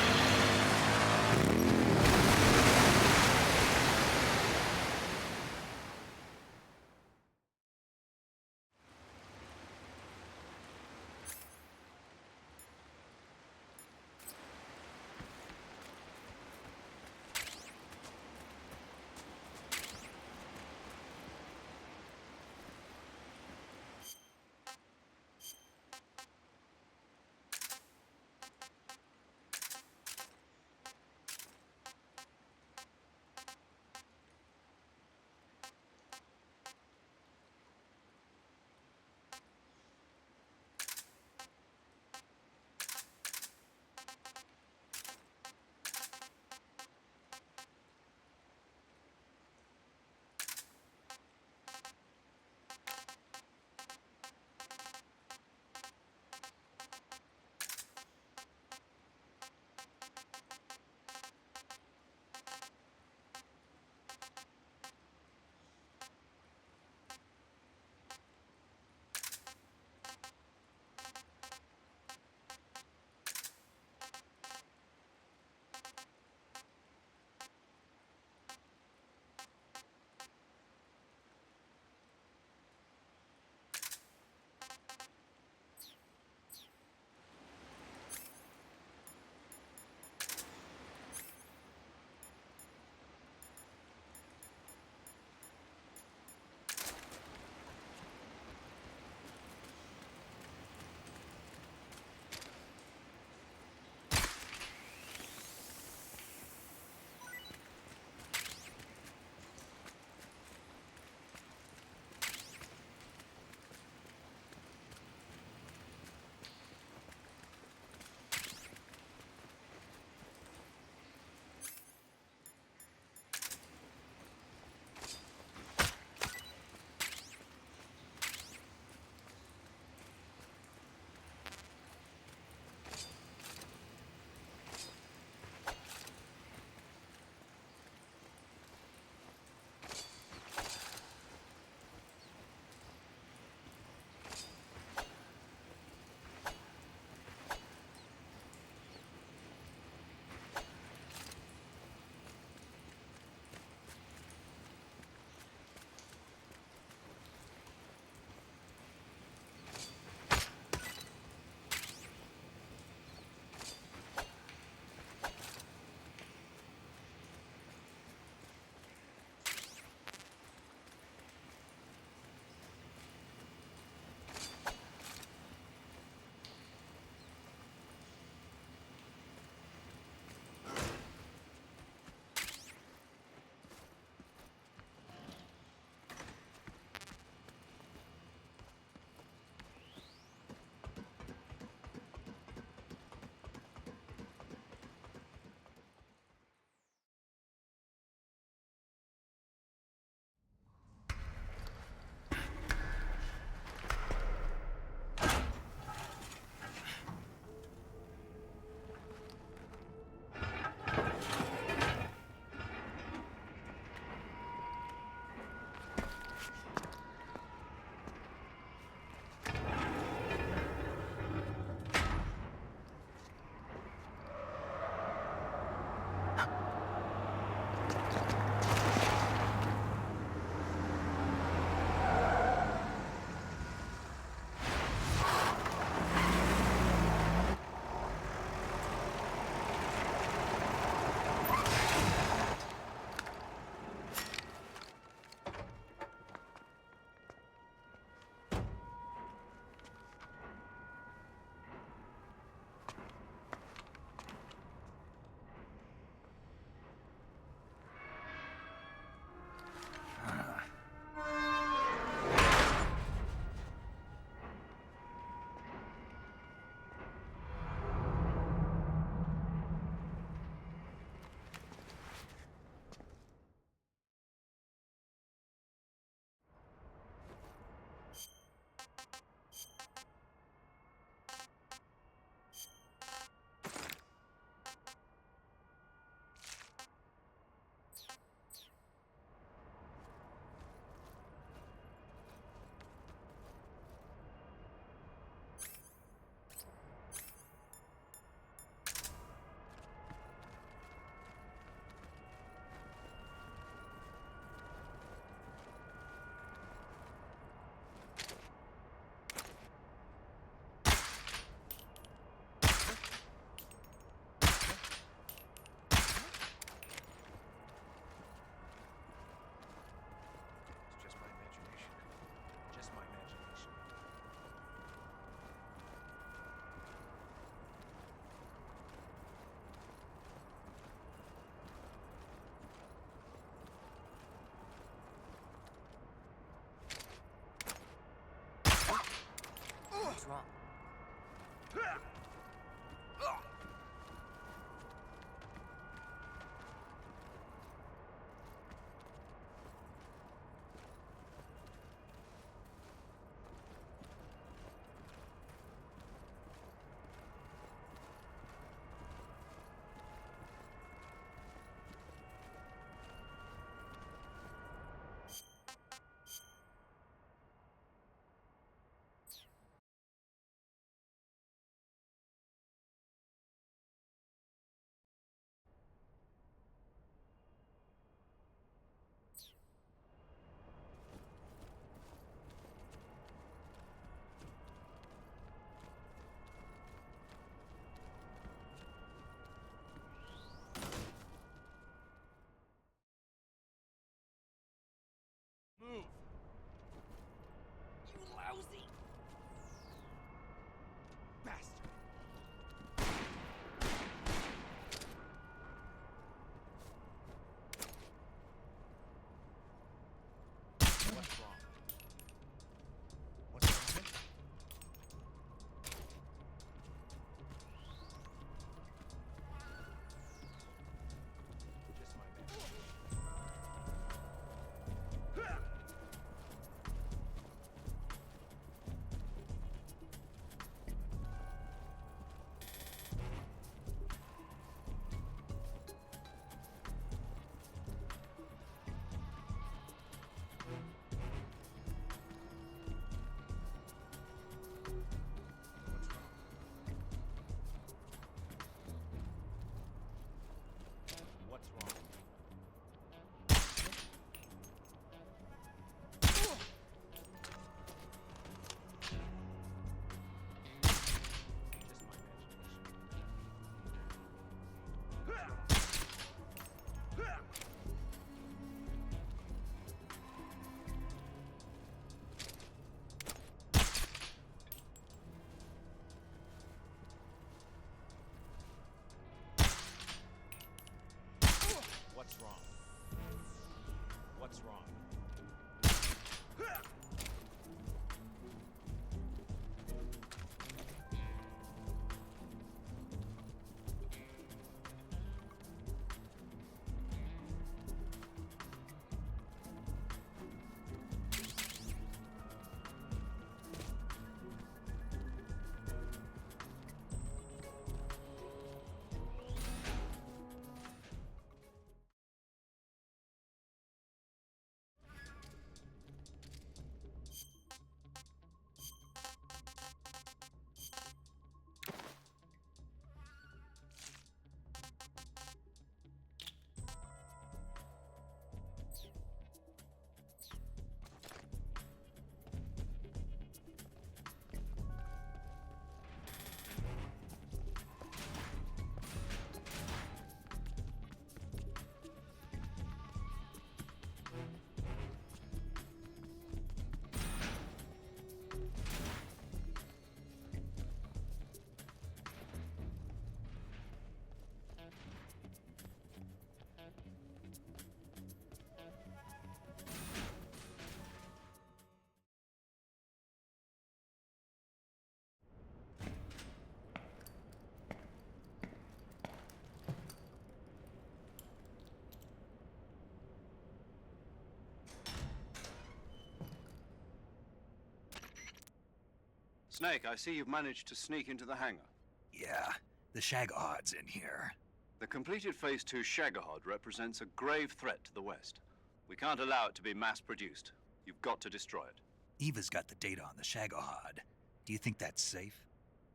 Snake, I see you've managed to sneak into the hangar. Yeah, the Shagohod's in here. The completed Phase 2 Shagohod represents a grave threat to the West. We can't allow it to be mass-produced. You've got to destroy it. Eva's got the data on the Shagohod. Do you think that's safe?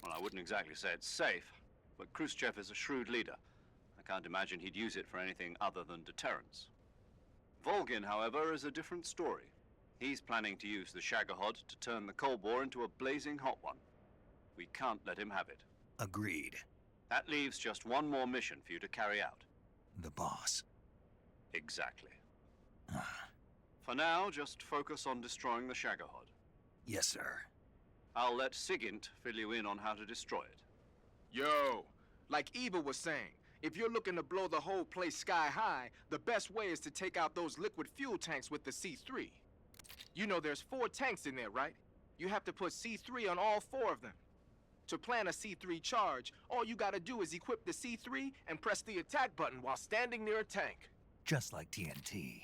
Well, I wouldn't exactly say it's safe, but Khrushchev is a shrewd leader. I can't imagine he'd use it for anything other than deterrence. Volgin, however, is a different story. He's planning to use the Shagohod to turn the Cold War into a blazing hot one. We can't let him have it. Agreed. That leaves just one more mission for you to carry out. The boss. Exactly. For now, just focus on destroying the Shagohod. Yes, sir. I'll let Sigint fill you in on how to destroy it. Yo, like Eva was saying, if you're looking to blow the whole place sky high, the best way is to take out those liquid fuel tanks with the C3. You know there's 4 tanks in there, right? You have to put C3 on all 4 of them. To plan a C3 charge, all you gotta do is equip the C3 and press the attack button while standing near a tank. Just like TNT.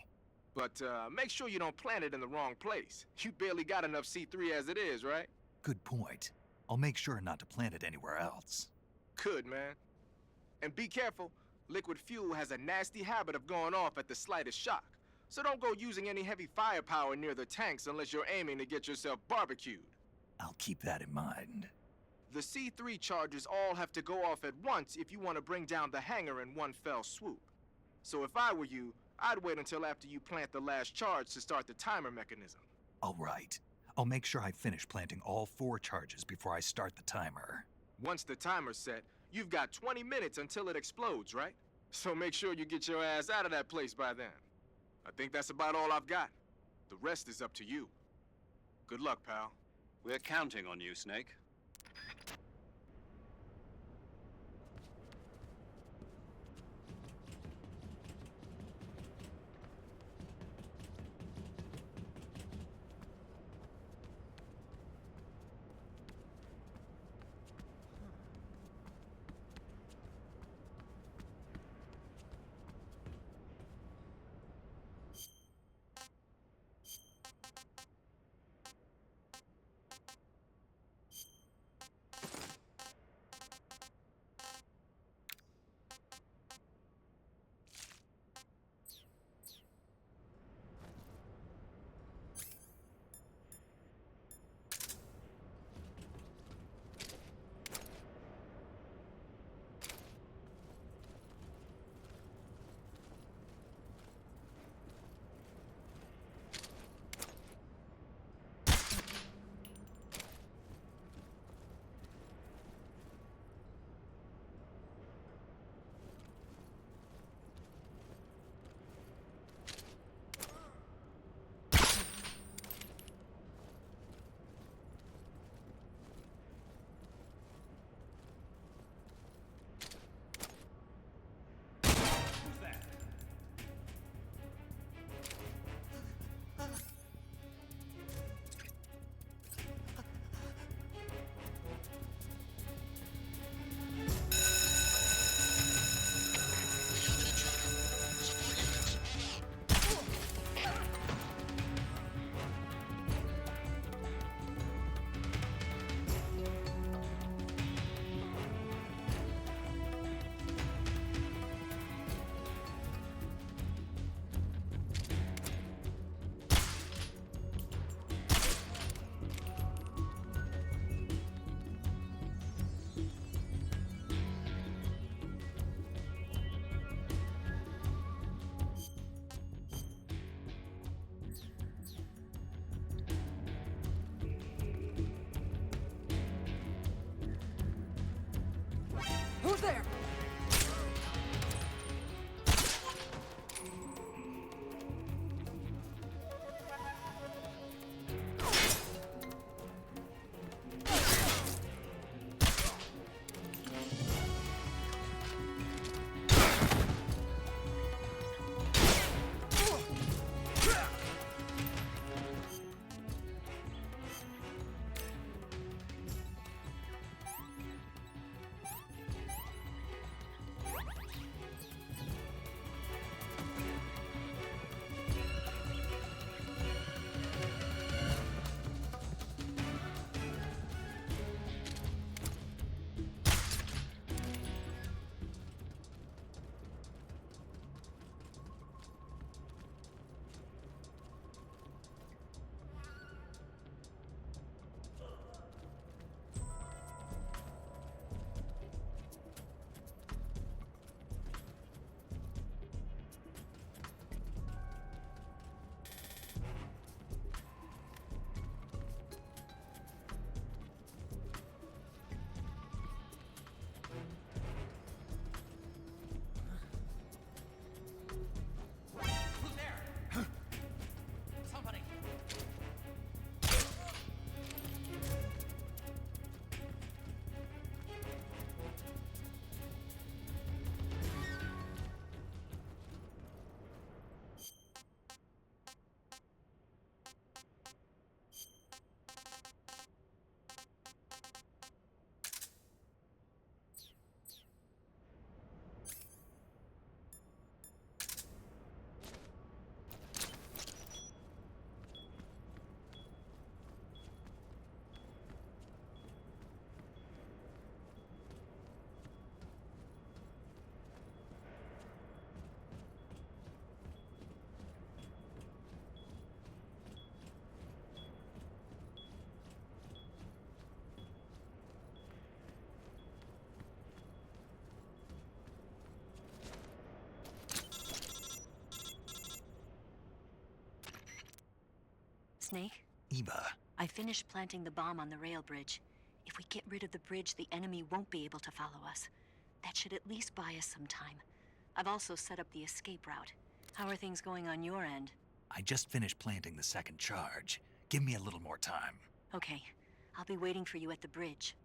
But make sure you don't plant it in the wrong place. You barely got enough C3 as it is, right? Good point. I'll make sure not to plant it anywhere else. Good, man. And be careful. Liquid fuel has a nasty habit of going off at the slightest shock. So don't go using any heavy firepower near the tanks unless you're aiming to get yourself barbecued. I'll keep that in mind. The C3 charges all have to go off at once if you want to bring down the hangar in one fell swoop. So if I were you, I'd wait until after you plant the last charge to start the timer mechanism. All right. I'll make sure I finish planting all 4 charges before I start the timer. Once the timer's set, you've got 20 minutes until it explodes, right? So make sure you get your ass out of that place by then. I think that's about all I've got. The rest is up to you. Good luck, pal. We're counting on you, Snake. Snake? Eva. I finished planting the bomb on the rail bridge. If we get rid of the bridge, the enemy won't be able to follow us. That should at least buy us some time. I've also set up the escape route. How are things going on your end? I just finished planting the second charge. Give me a little more time. Okay. I'll be waiting for you at the bridge.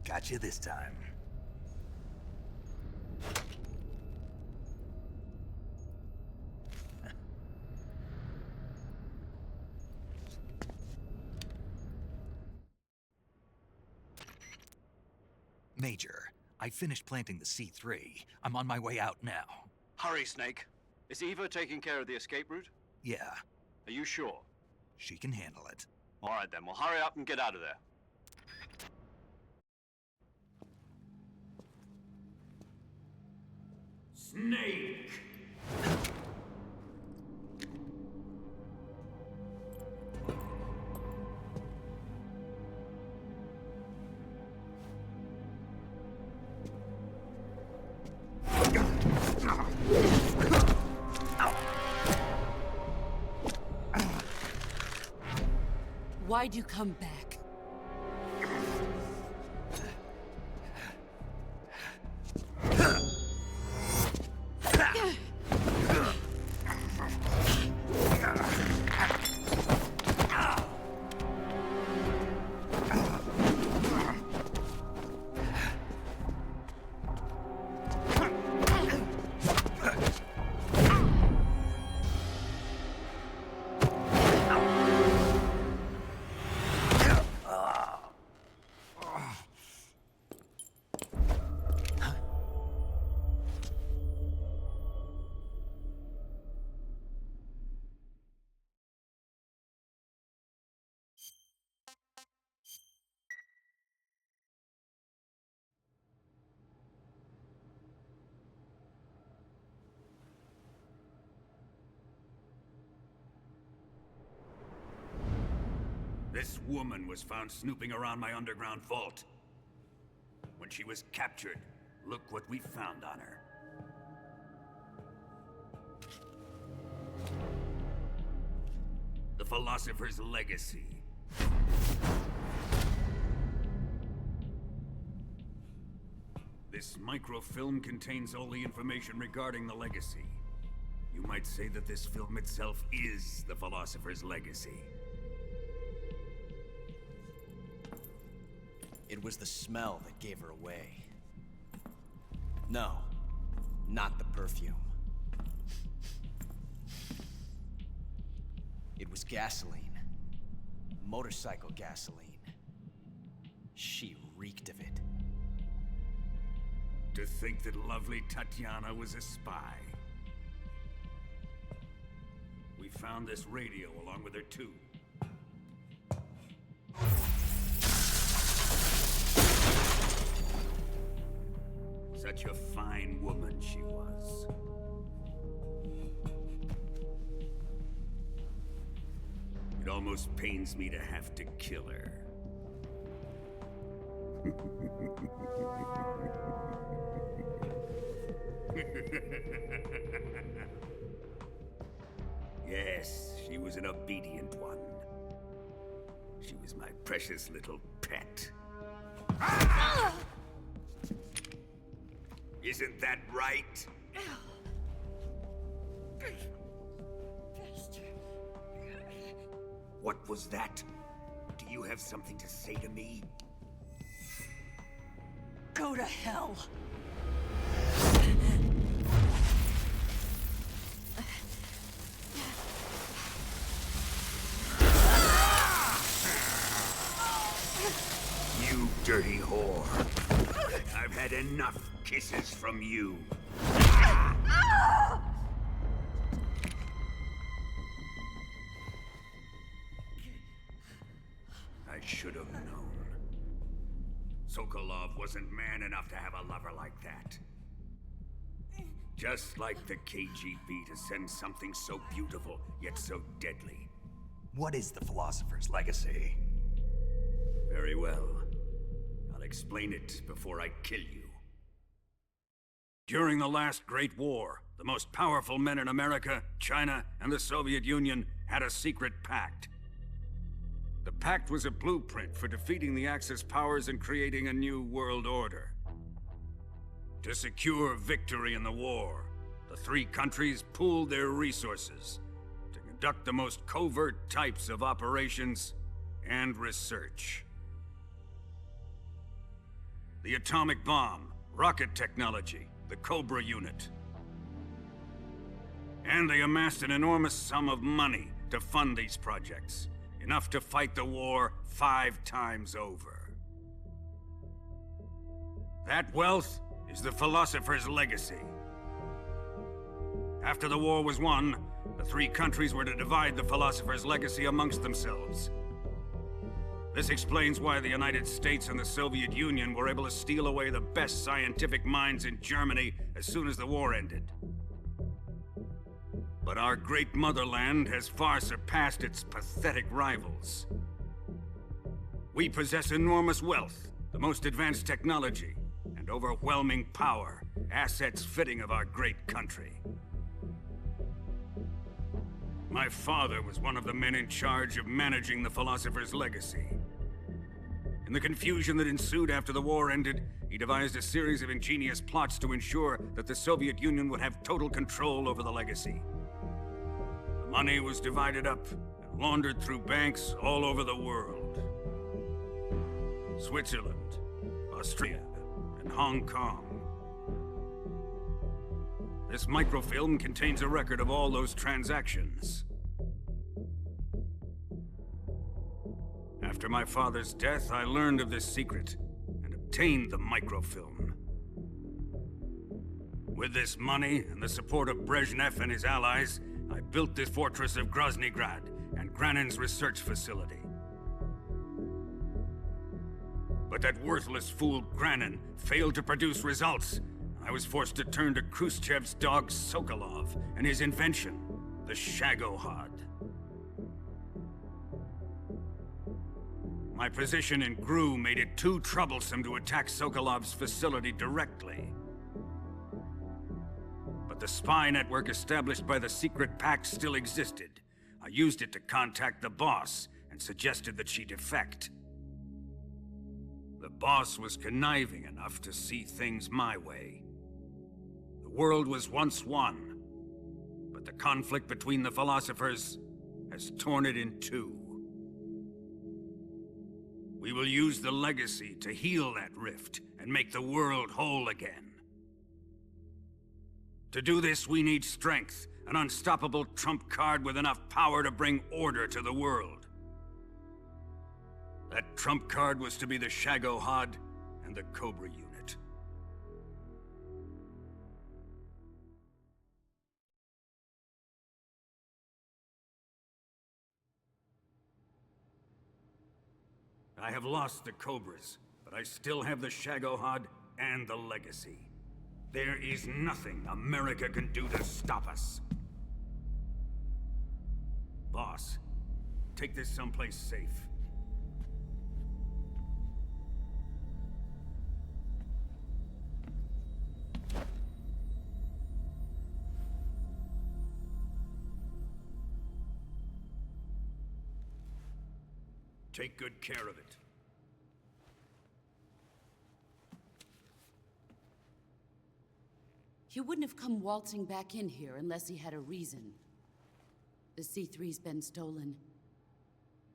Got you this time. Major, I finished planting the C3. I'm on my way out now. Hurry, Snake. Is Eva taking care of the escape route? Yeah, Are you sure? she can handle it. All right, then. Well, hurry up and get out of there. Snake! Why'd you come back? This woman was found snooping around my underground vault. When she was captured, look what we found on her. The Philosopher's Legacy. This microfilm contains all the information regarding the Legacy. You might say that this film itself is the Philosopher's Legacy. It was the smell that gave her away. No, not the perfume. It was gasoline. Motorcycle gasoline. She reeked of it. To think that lovely Tatiana was a spy. We found this radio along with her too. Such a fine woman she was. It almost pains me to have to kill her. Yes, she was an obedient one. She was my precious little pet. Ah! Isn't that right? What was that? Do you have something to say to me? Go to hell. You dirty whore. I've had enough kisses from you. I should have known. Sokolov wasn't man enough to have a lover like that. Just like the KGB to send something so beautiful, yet so deadly. What is the Philosopher's Legacy? Very well. I'll explain it before I kill you. During the last Great War, the most powerful men in America, China, and the Soviet Union had a secret pact. The pact was a blueprint for defeating the Axis powers and creating a new world order. To secure victory in the war, the three countries pooled their resources to conduct the most covert types of operations and research. The atomic bomb, rocket technology, the Cobra unit. And they amassed an enormous sum of money to fund these projects, enough to fight the war 5 times over. That wealth is the Philosopher's Legacy. After the war was won, the three countries were to divide the Philosopher's Legacy amongst themselves. This explains why the United States and the Soviet Union were able to steal away the best scientific minds in Germany as soon as the war ended. But our great motherland has far surpassed its pathetic rivals. We possess enormous wealth, the most advanced technology, and overwhelming power, assets fitting of our great country. My father was one of the men in charge of managing the Philosopher's Legacy. In the confusion that ensued after the war ended, he devised a series of ingenious plots to ensure that the Soviet Union would have total control over the legacy. The money was divided up and laundered through banks all over the world. Switzerland, Austria, and Hong Kong. This microfilm contains a record of all those transactions. After my father's death, I learned of this secret and obtained the microfilm. With this money and the support of Brezhnev and his allies, I built this fortress of Groznygrad and Granin's research facility. But that worthless fool Granin failed to produce results. I was forced to turn to Khrushchev's dog Sokolov and his invention, the Shagohod. My position in GRU made it too troublesome to attack Sokolov's facility directly. But the spy network established by the secret pact still existed. I used it to contact the boss and suggested that she defect. The boss was conniving enough to see things my way. The world was once one, but the conflict between the philosophers has torn it in two. We will use the legacy to heal that rift and make the world whole again. To do this, we need strength, an unstoppable trump card with enough power to bring order to the world. That trump card was to be the Shagohod and the Cobra unit. I have lost the Cobras, but I still have the Shagohod and the Legacy. There is nothing America can do to stop us. Boss, take this someplace safe. Take good care of it. He wouldn't have come waltzing back in here unless he had a reason. The C3's been stolen.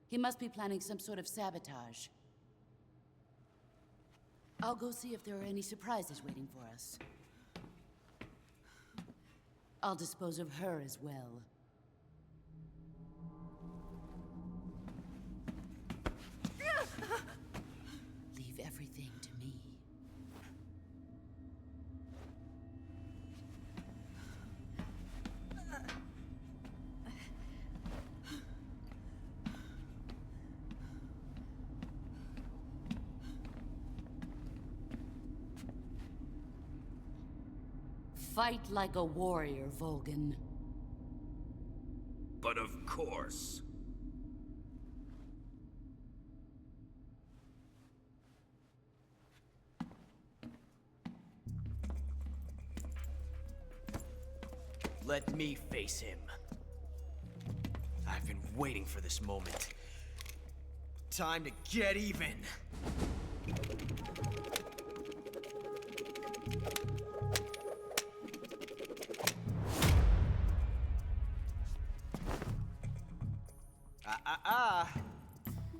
He must be planning some sort of sabotage. I'll go see if there are any surprises waiting for us. I'll dispose of her as well. Leave everything to me. Fight like a warrior, Volgan. But of course. Let me face him. I've been waiting for this moment. Time to get even.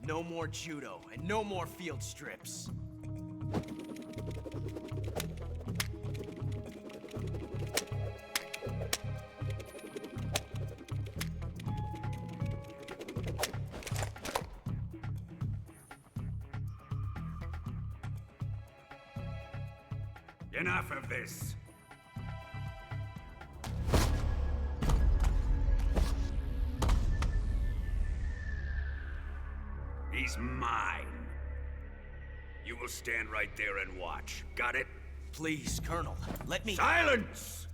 No more judo, and no more field strips. Enough of this. He's mine. You will stand right there and watch. Got it? Please, Colonel, let me— Silence!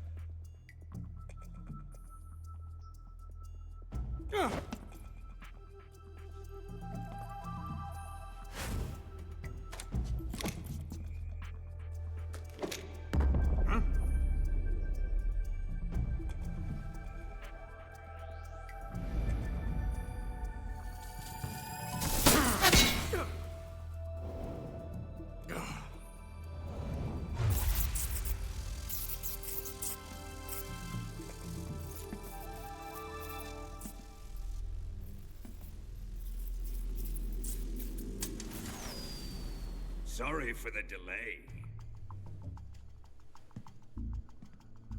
Sorry for the delay.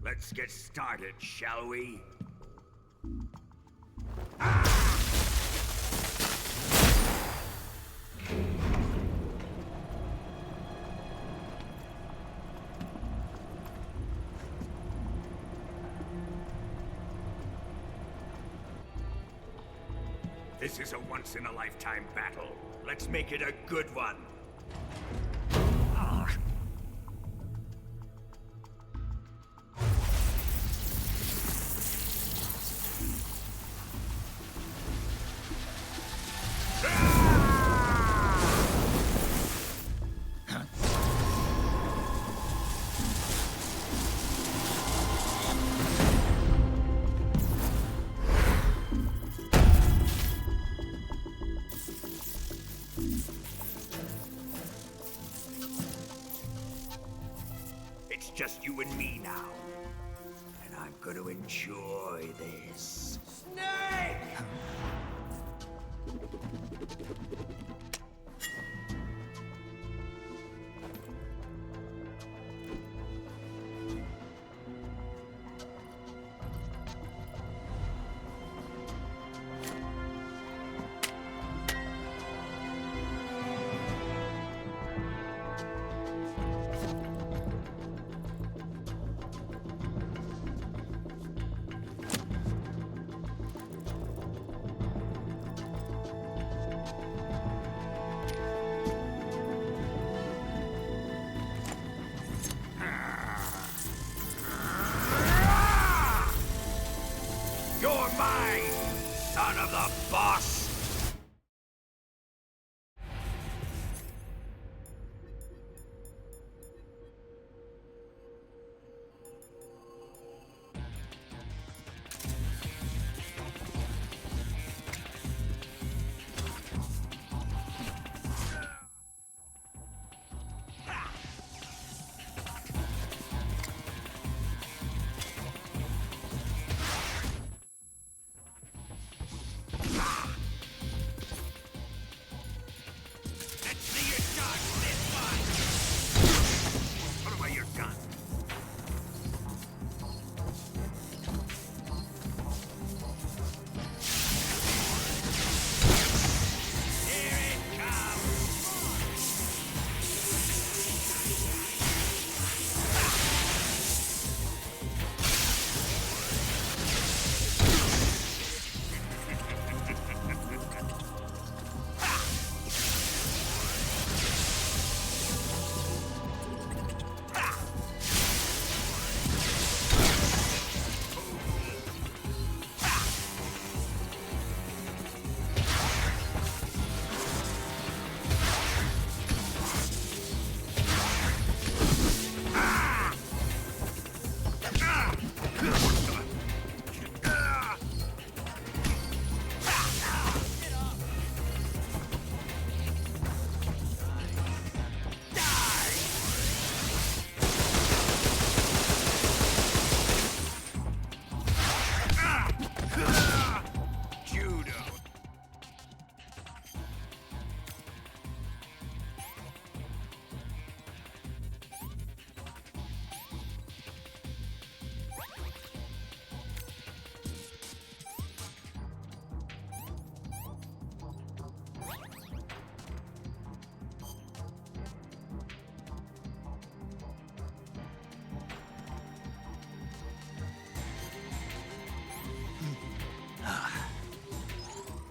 Let's get started, shall we? This is a once-in-a-lifetime battle. Let's make it a good one. It's just you and me now. And I'm gonna enjoy this. Snake!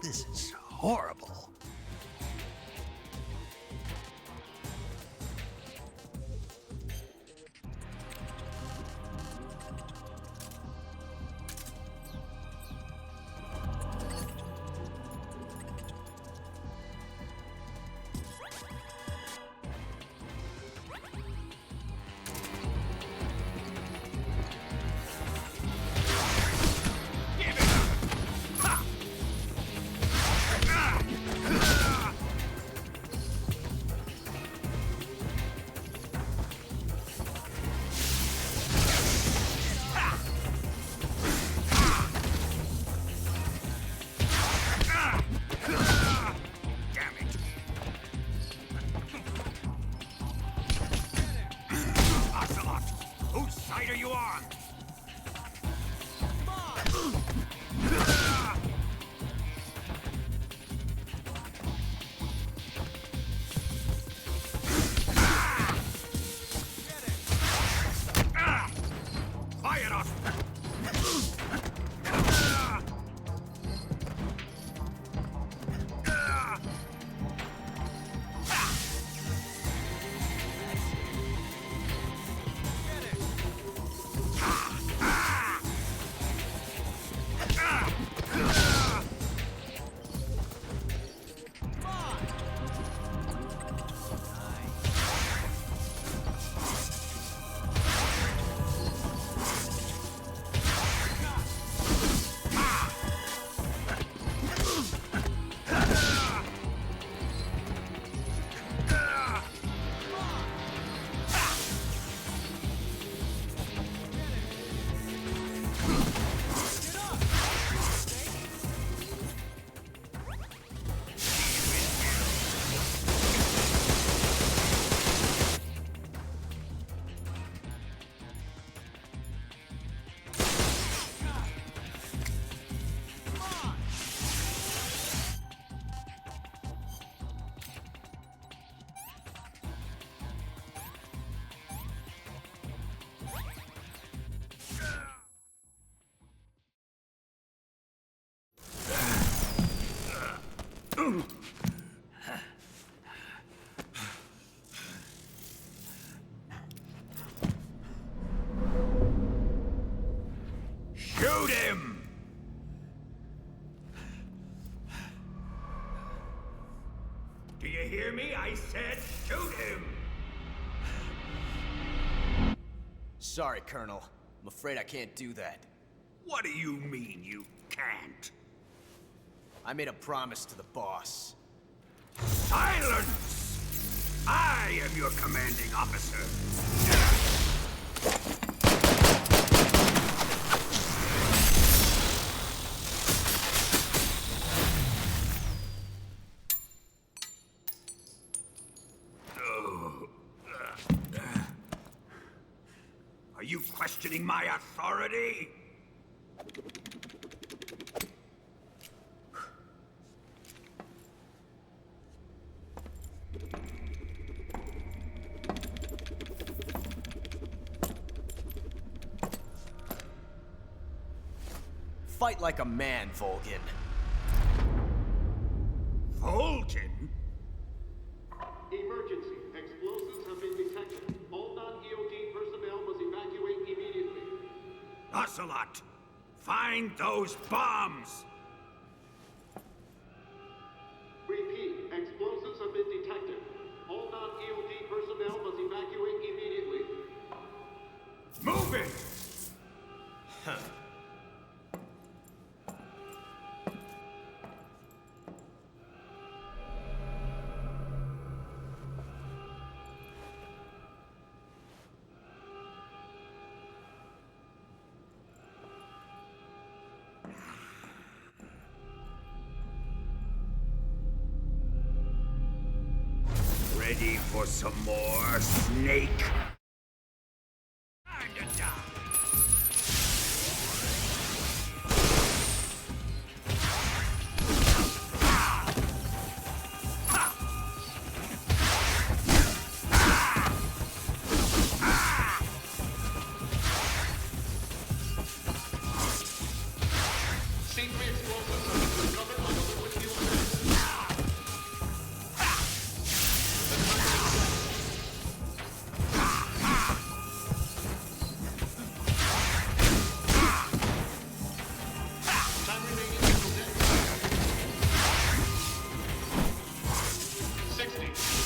This is horrible. Shoot him! Do you hear me? I said shoot him! Sorry, Colonel. I'm afraid I can't do that. What do you mean you can't? I made a promise to the boss. Silence! I am your commanding officer. Are you questioning my authority? Fight like a man, Volgin. Volgin? Emergency. Explosives have been detected. All non-EOD personnel must evacuate immediately. Ocelot, find those bombs! Repeat. Explosives have been detected. All non-EOD personnel must evacuate immediately. Move it! Huh. Ready for some more, Snake? Time to die! C3 explosives have been discovered on the liquid 360.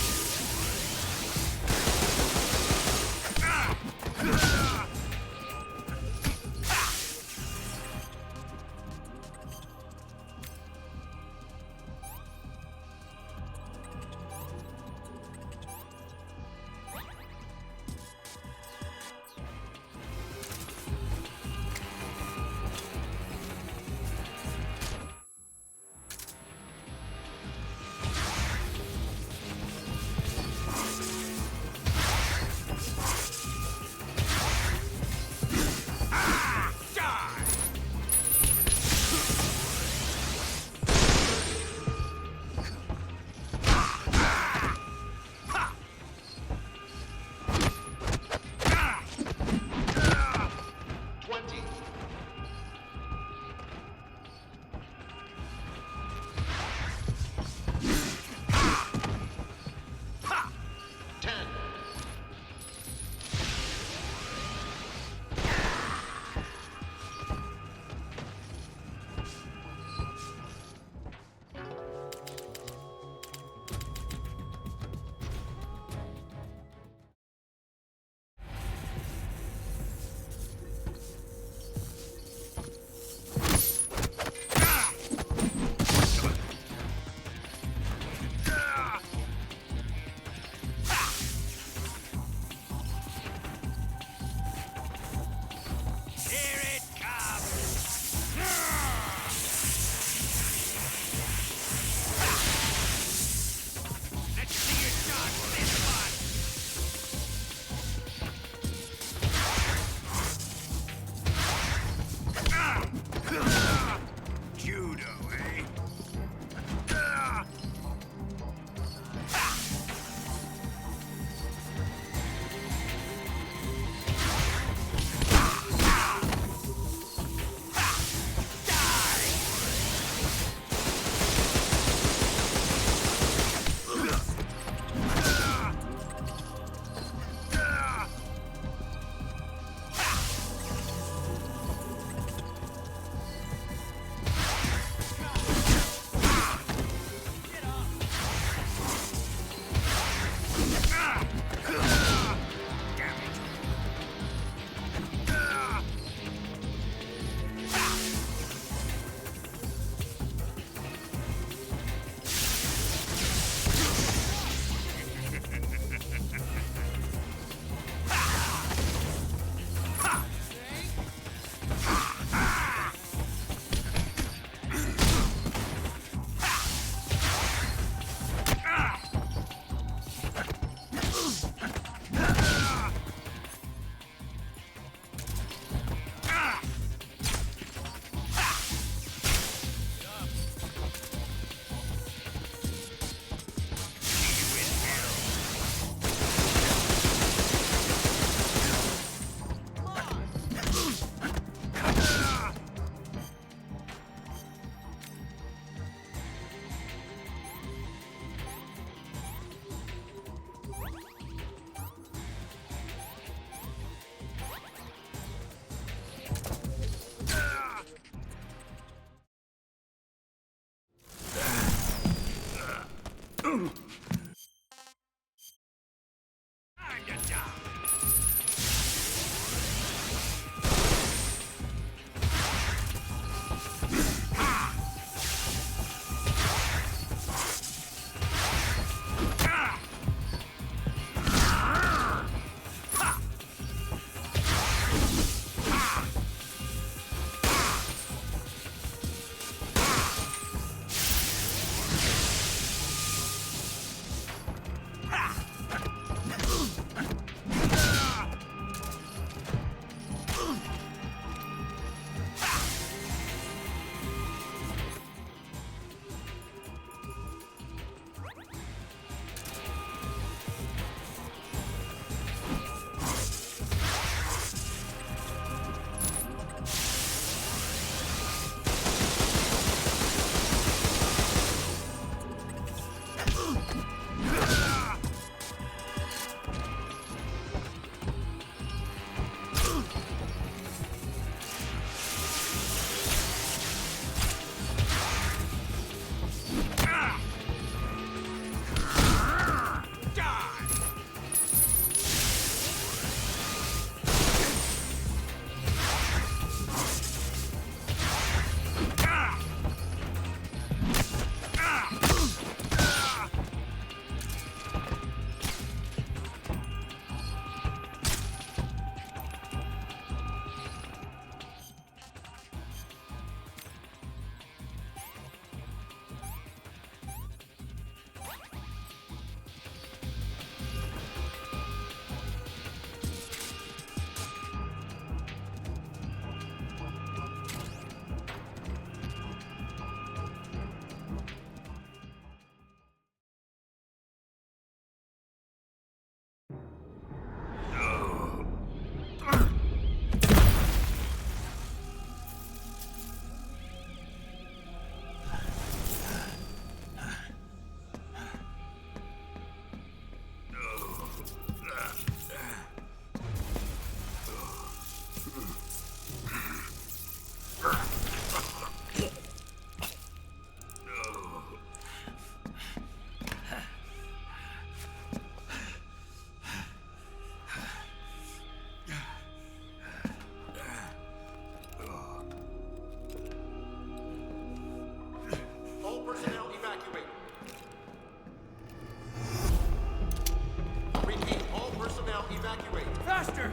Faster!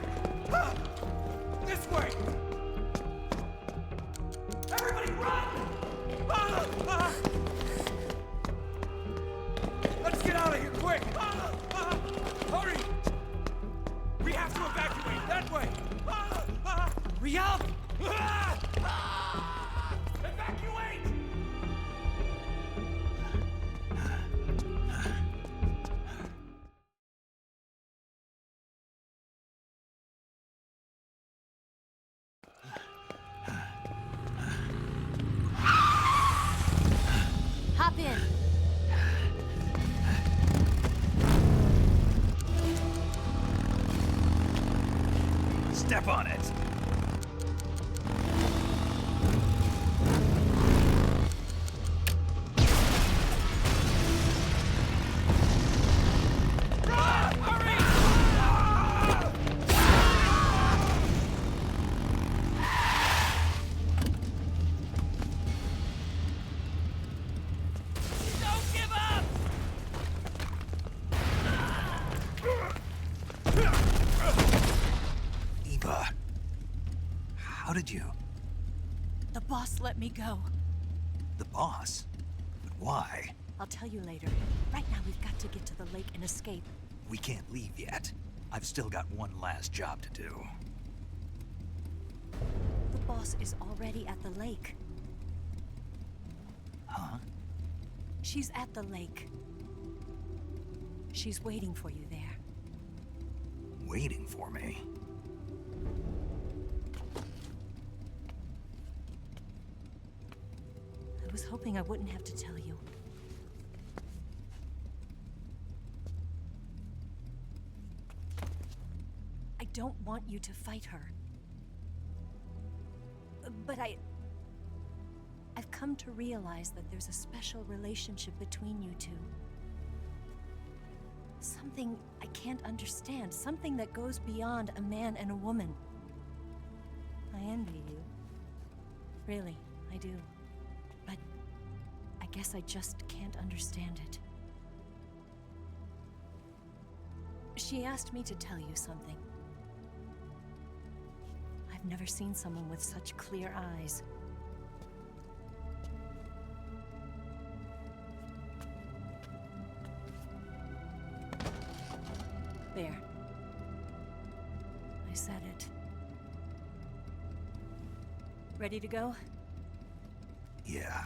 This way! Everybody run! Let's get out of here, quick! Hurry! We have to evacuate, that way! Hurry up! Evacuate! Hop in. Step on it. How did you? The boss let me go. The boss? But why? I'll tell you later. Right now, we've got to get to the lake and escape. We can't leave yet. I've still got one last job to do. The boss is already at the lake. Huh? She's at the lake. She's waiting for you there. Waiting for me? I was hoping I wouldn't have to tell you. I don't want you to fight her. But I've come to realize that there's a special relationship between you two. Something I can't understand. Something that goes beyond a man and a woman. I envy you. Really, I do. But I guess I just can't understand it. She asked me to tell you something. I've never seen someone with such clear eyes. There. I said it. Ready to go? Yeah.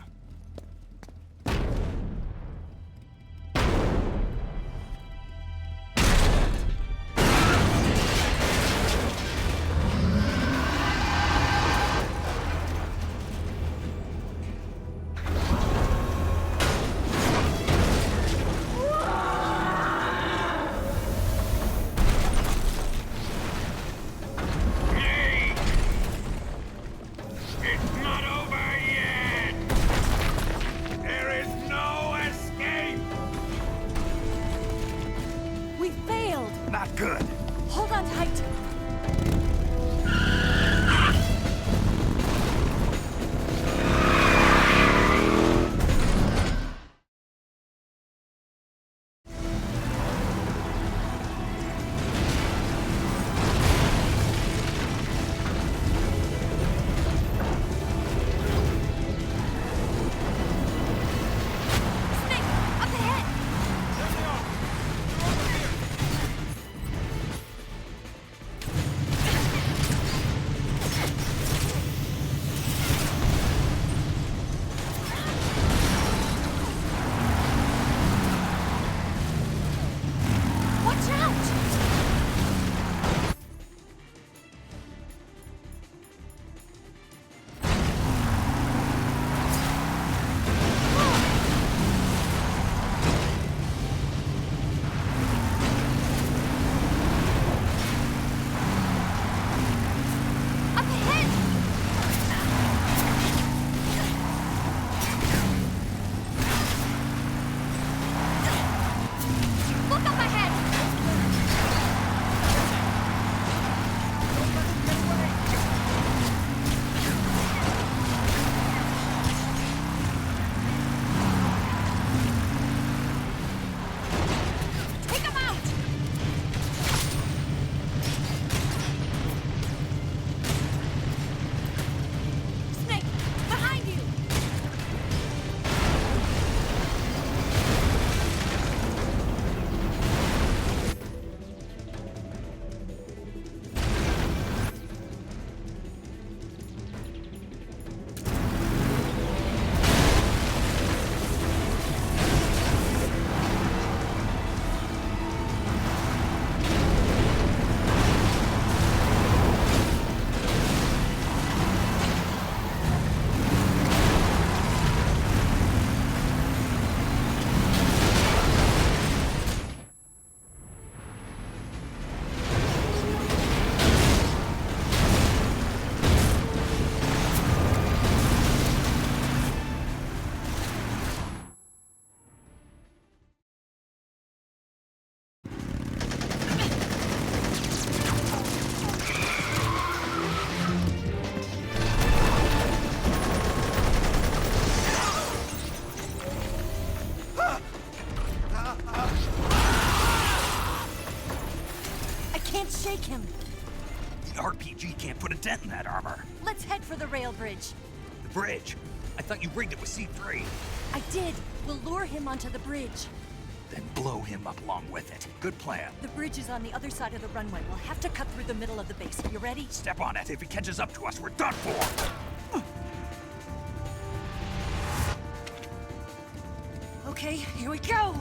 can't shake him. The RPG can't put a dent in that armor. Let's head for the rail bridge. The bridge? I thought you rigged it with C3. I did. We'll lure him onto the bridge. Then blow him up along with it. Good plan. The bridge is on the other side of the runway. We'll have to cut through the middle of the base. You ready? Step on it. If he catches up to us, we're done for. Okay, here we go!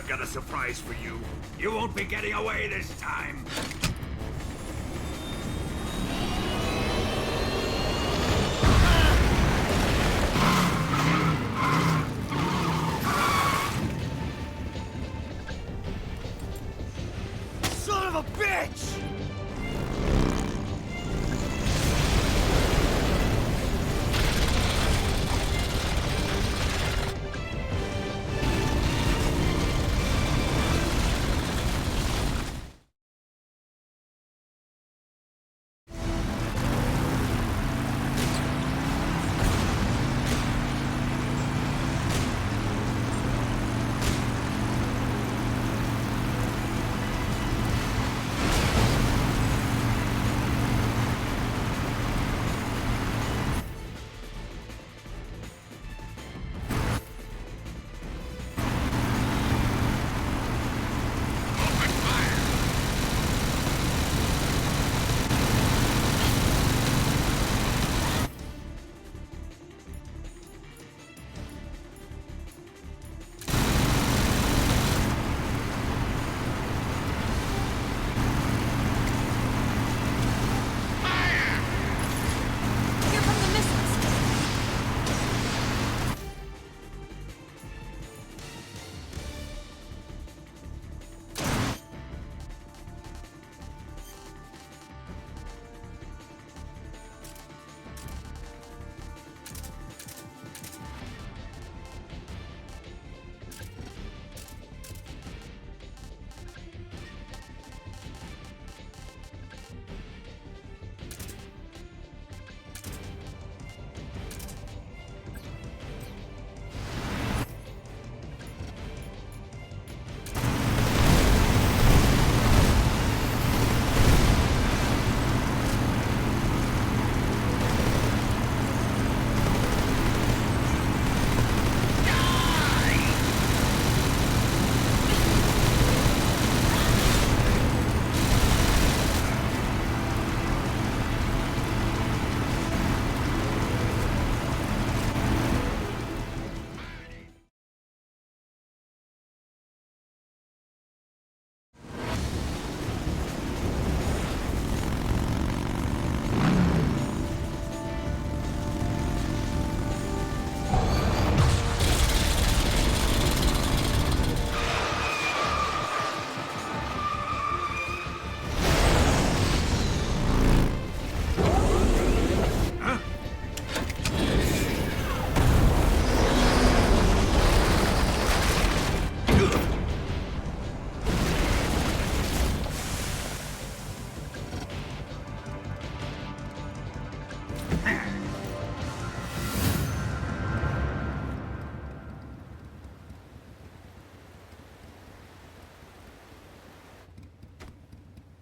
I've got a surprise for you. You won't be getting away this time. Son of a bitch!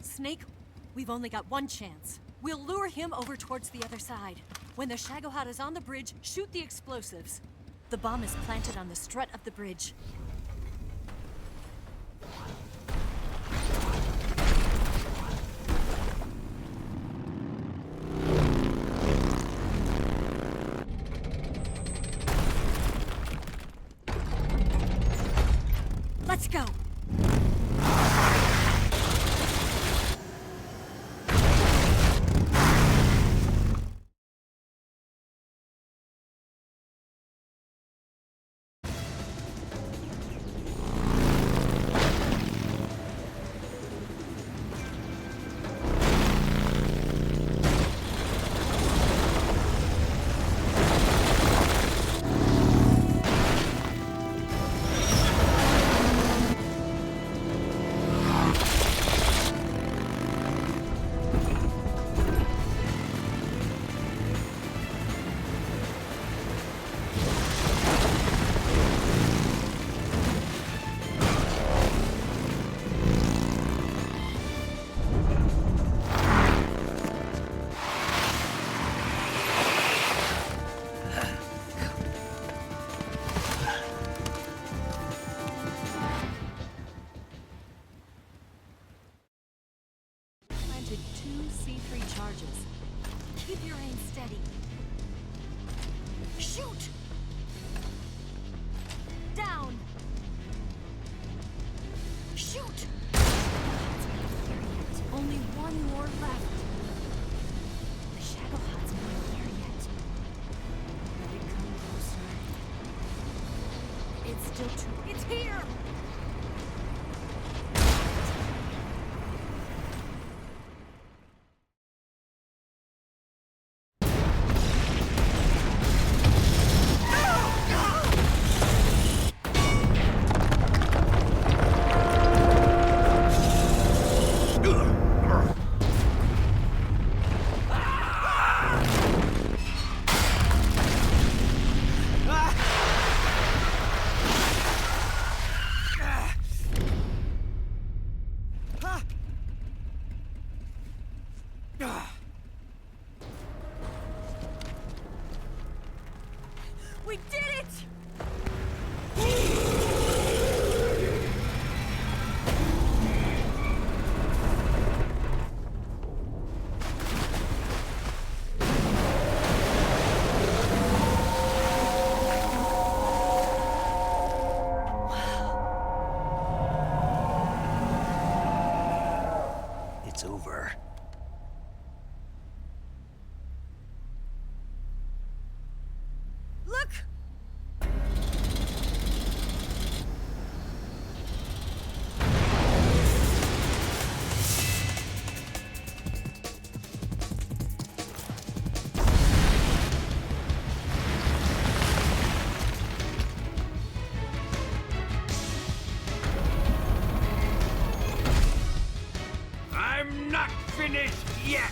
Snake, we've only got one chance. We'll lure him over towards the other side. When the Shagohod is on the bridge, shoot the explosives. The bomb is planted on the strut of the bridge. Let's go! still too. It's here! We did it! It's over. Look! I'm not finished yet!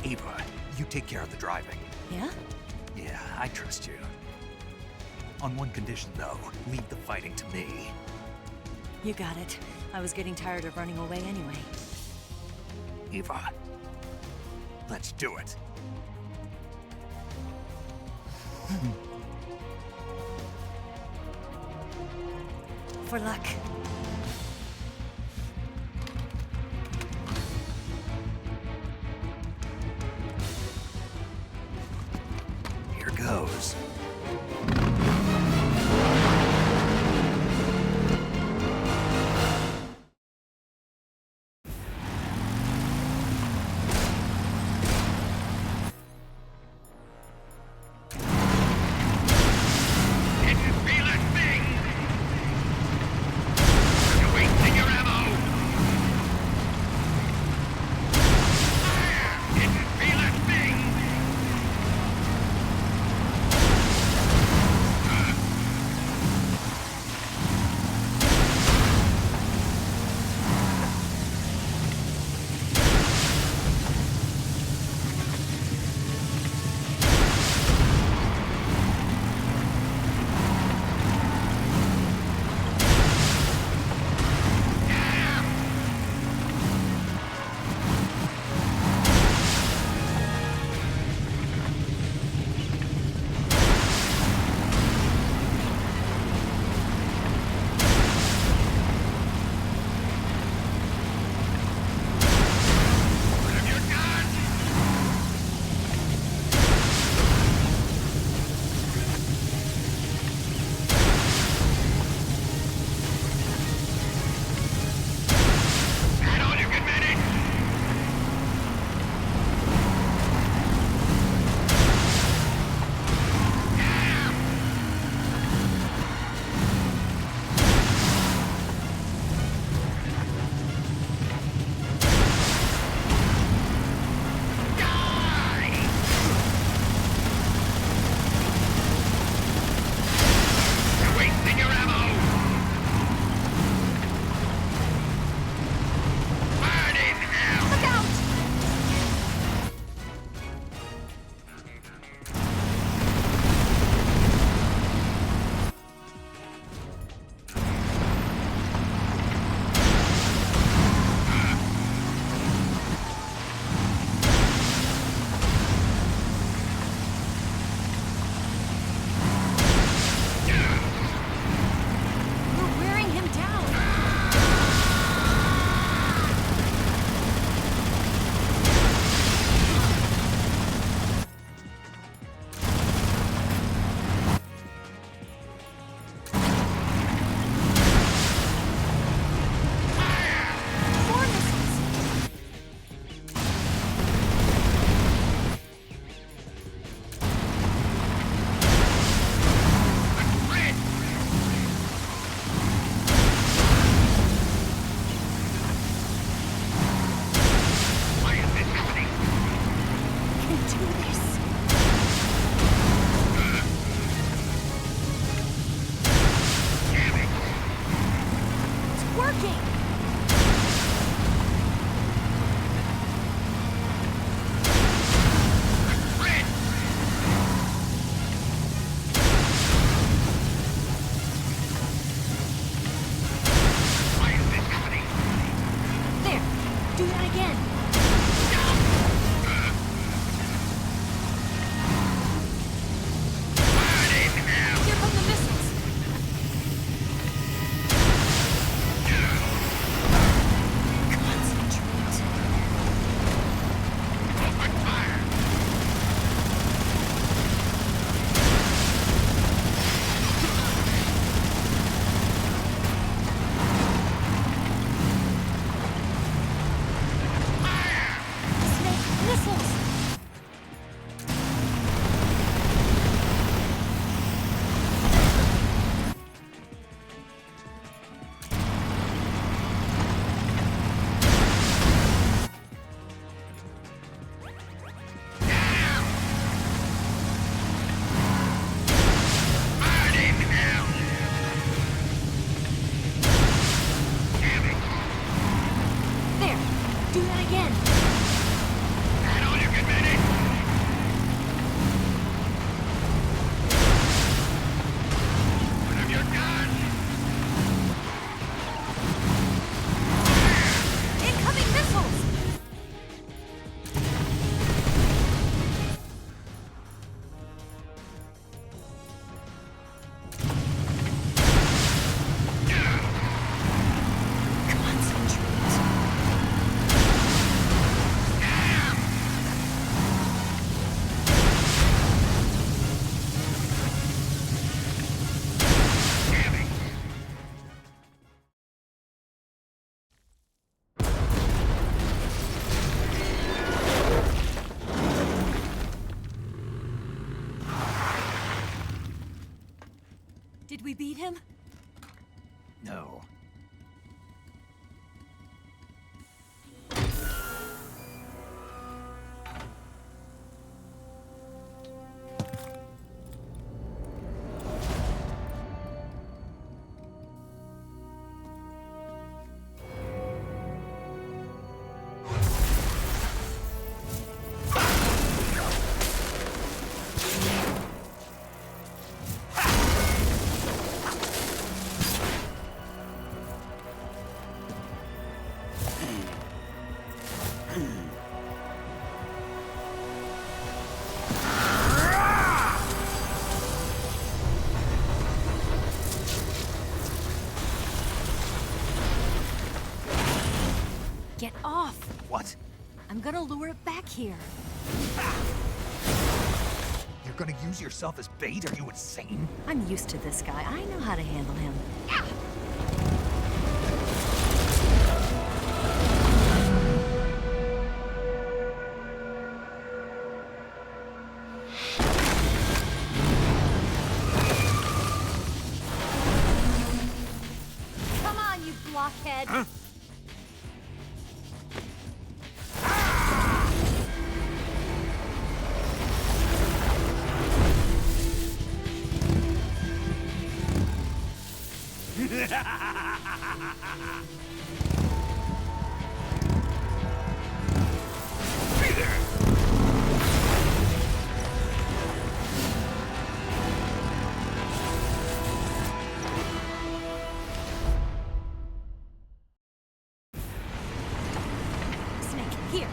Ava, you take care of the driving. Yeah? Yeah, I trust you. On one condition, though, leave the fighting to me. You got it. I was getting tired of running away anyway. Ava, let's do it. For luck. Here goes. Didn't feel a thing! working! There! Do that again! Here come the missiles! Did we beat him? No. Get off! What? I'm gonna lure it back here. You're gonna use yourself as bait? Are you insane? I'm used to this guy. I know how to handle him. Come on, you blockhead! Huh? Here.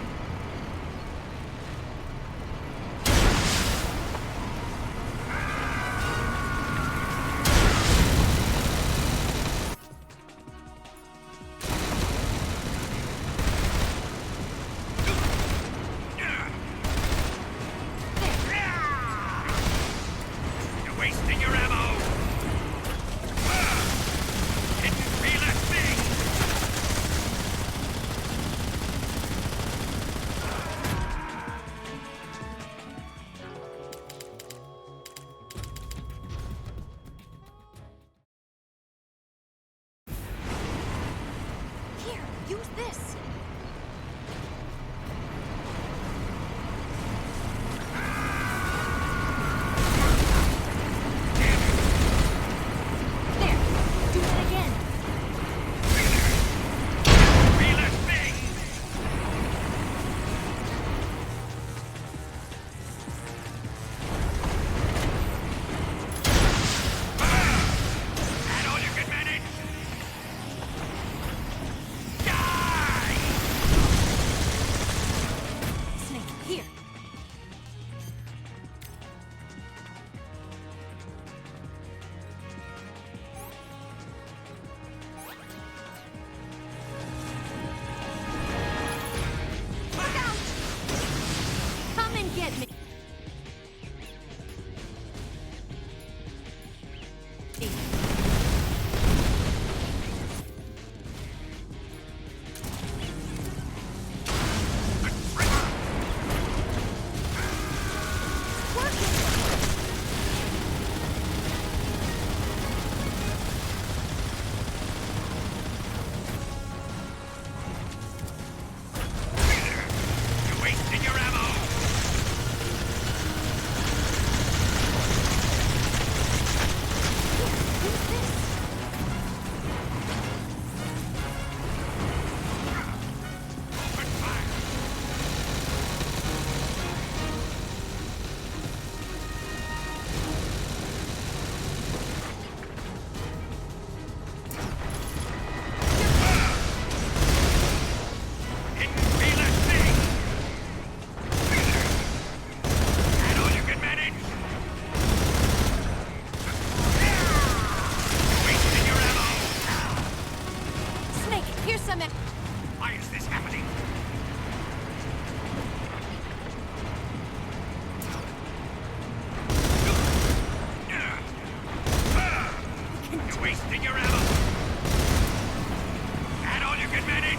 And all you can manage!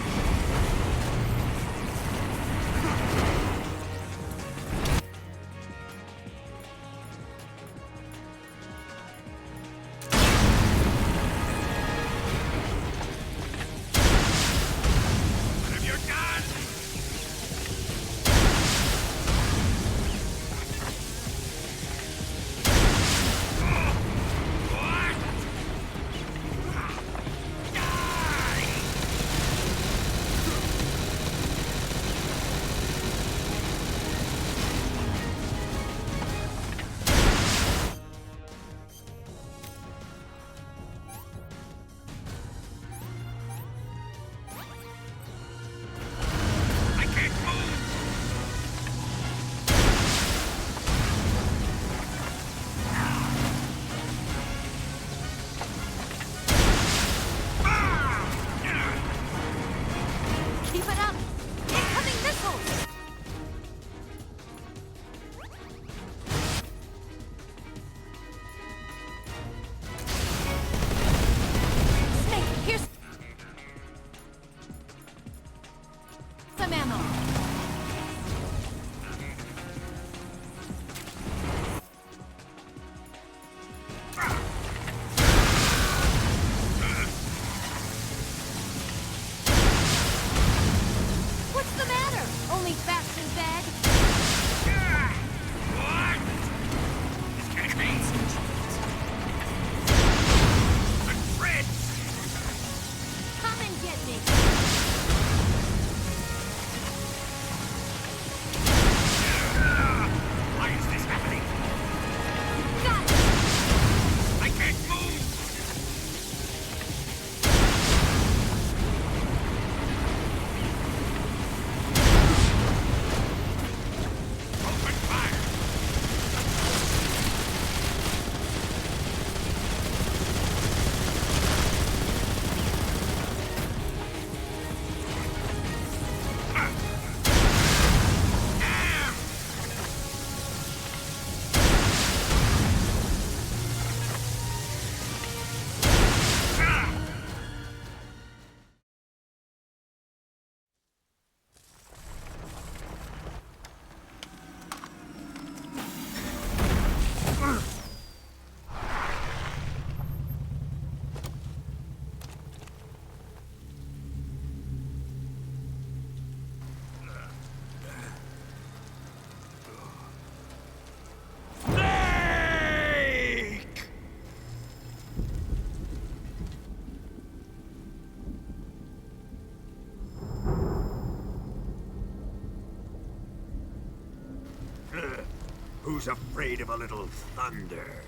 Who's afraid of a little thunder?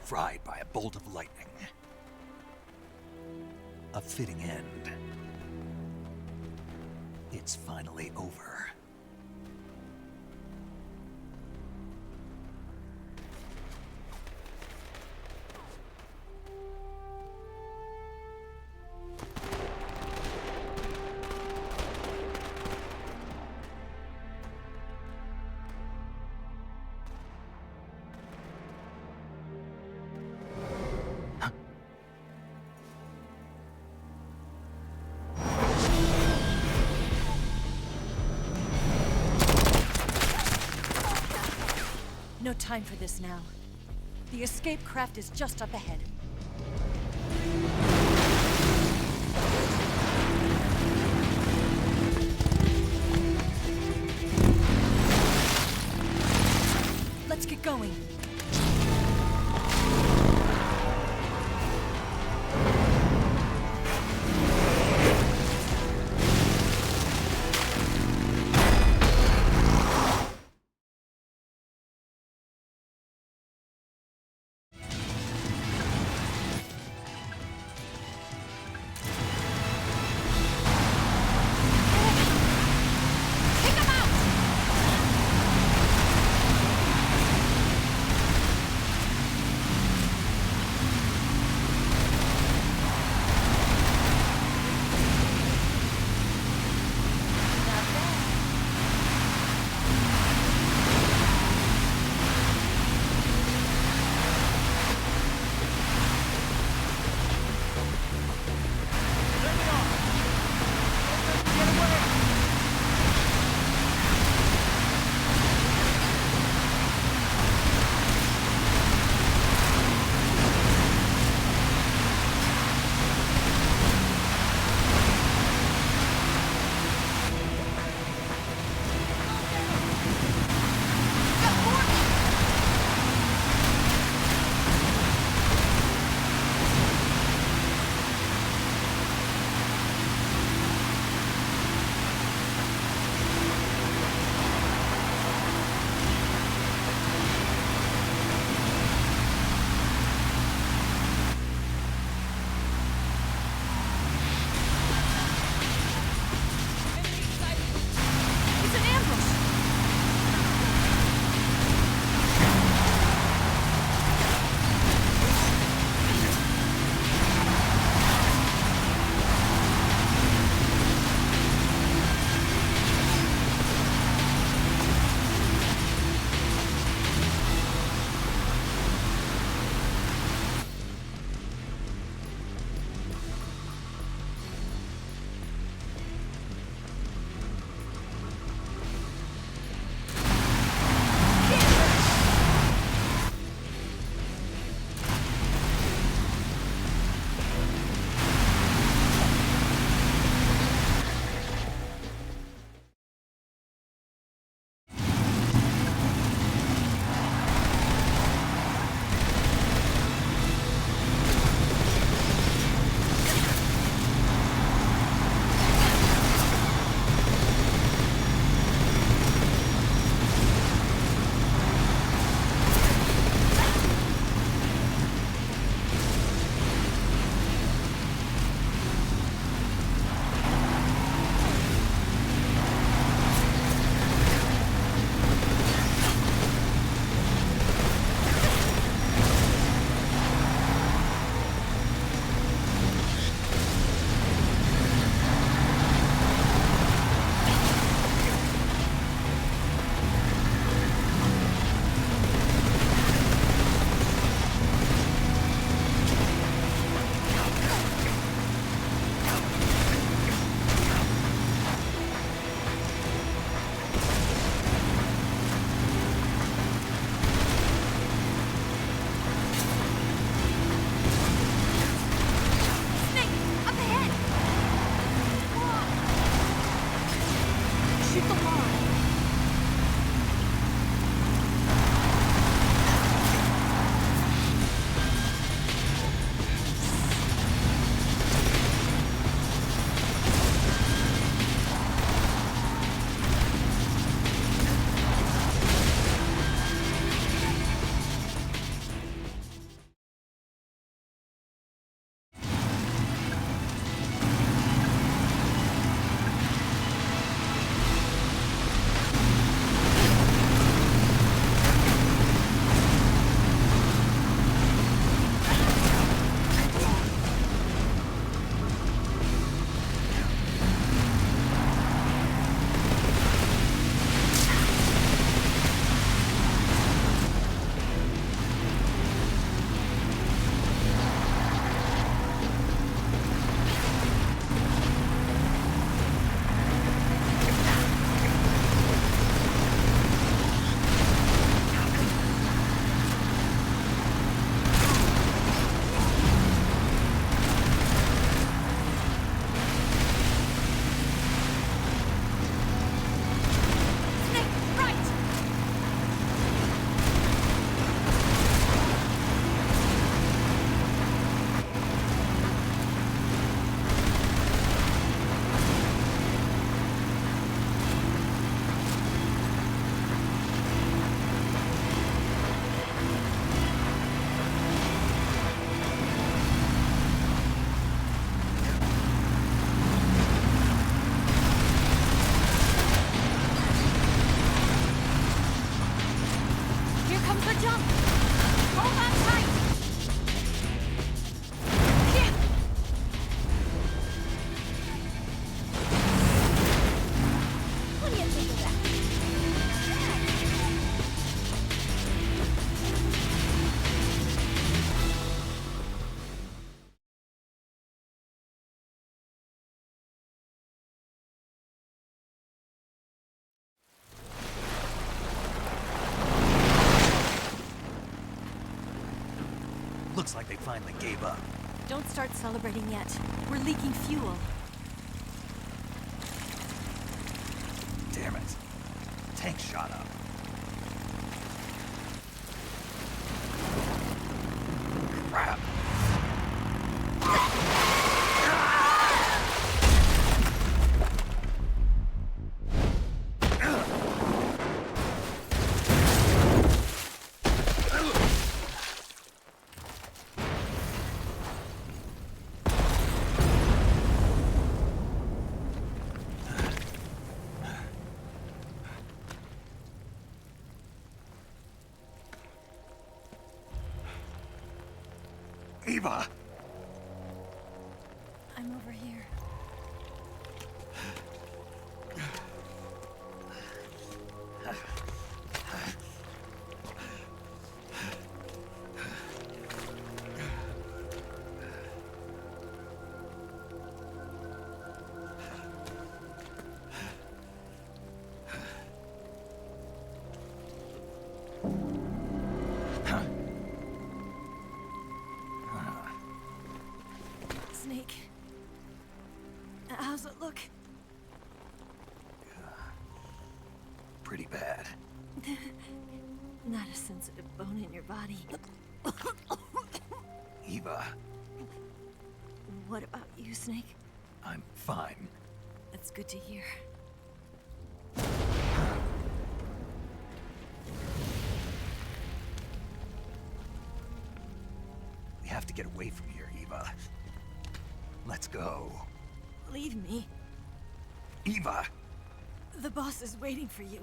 Fried by a bolt of lightning. A fitting end. It's finally over. No time for this now. The escape craft is just up ahead. Let's get going. comes the jump! Hold on tight! What do you think of that? Looks like they finally gave up. Don't start celebrating yet. We're leaking fuel. Damn it. Tank shot up. Crap. Eva! I'm over here. Snake. How's it look? Pretty bad. Not a sensitive bone in your body. Eva, What about you, Snake? I'm fine. That's good to hear. We have to get away from here, Eva. Let's go. Leave me. Eva! The boss is waiting for you.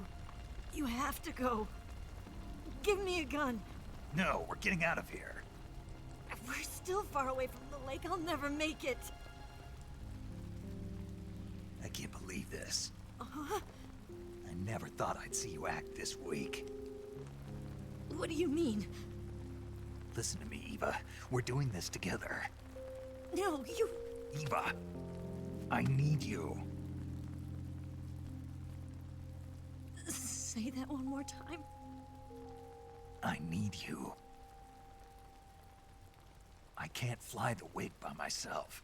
You have to go. Give me a gun. No, we're getting out of here. We're still far away from the lake. I'll never make it. I can't believe this. Uh-huh. I never thought I'd see you act this weak. What do you mean? Listen to me, Eva. We're doing this together. No, you... Eva, I need you. Say that one more time. I need you. I can't fly the wig by myself.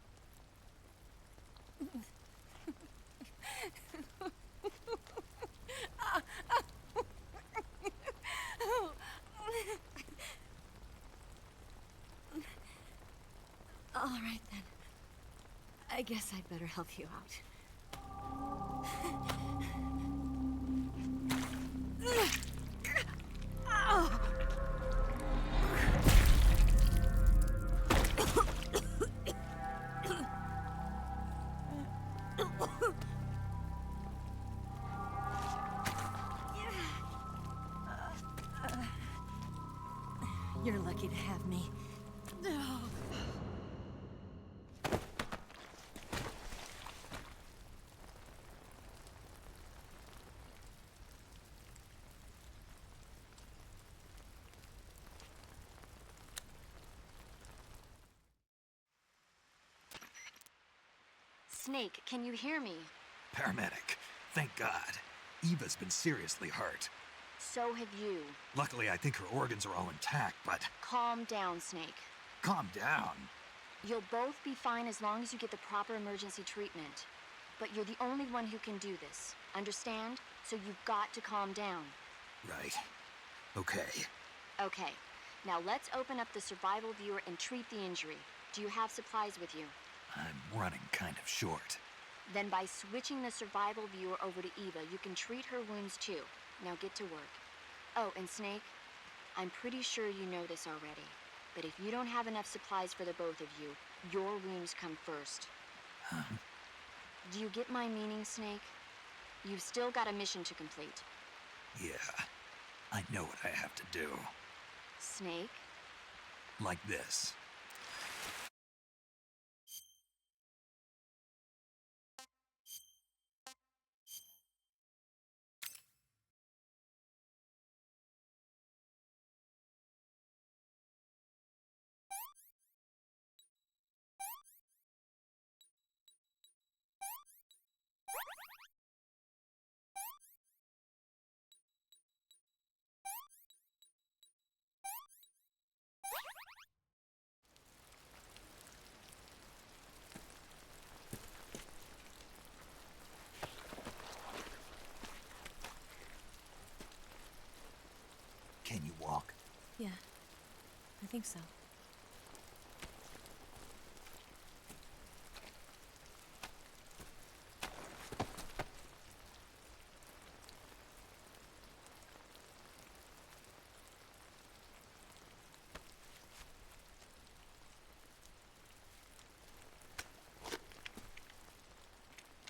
All right, then. I guess I'd better help you out. You're lucky to have me. Snake, can you hear me? Paramedic, thank God. Eva's been seriously hurt. So have you. Luckily, I think her organs are all intact, but... Calm down, Snake. Calm down. You'll both be fine as long as you get the proper emergency treatment. But you're the only one who can do this. Understand? So you've got to calm down. Right. Okay. Okay. Now let's open up the survival viewer and treat the injury. Do you have supplies with you? I'm running kind of short. Then by switching the survival viewer over to Eva, you can treat her wounds too. Now get to work. Oh, and Snake, I'm pretty sure you know this already, but if you don't have enough supplies for the both of you, your wounds come first. Huh? Do you get my meaning, Snake? You've still got a mission to complete. Yeah, I I know what I have to do. Snake? Like this. Can you walk? Yeah, I think so.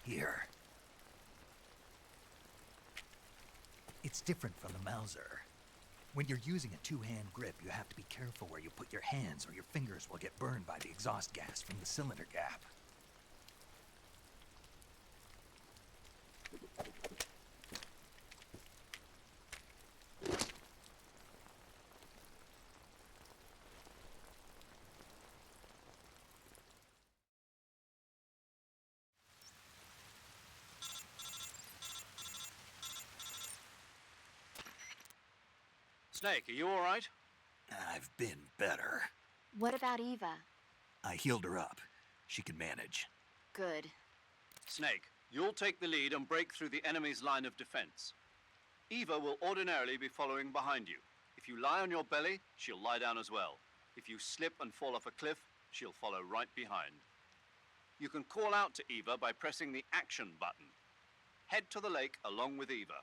Here. It's different from the Mauser. When you're using a two-hand grip, you have to be careful where you put your hands or your fingers will get burned by the exhaust gas from the cylinder gap. Snake, are you all right? I've been better. What about Eva? I healed her up. She can manage. Good. Snake, you'll take the lead and break through the enemy's line of defense. Eva will ordinarily be following behind you. If you lie on your belly, she'll lie down as well. If you slip and fall off a cliff, she'll follow right behind. You can call out to Eva by pressing the action button. Head to the lake along with Eva.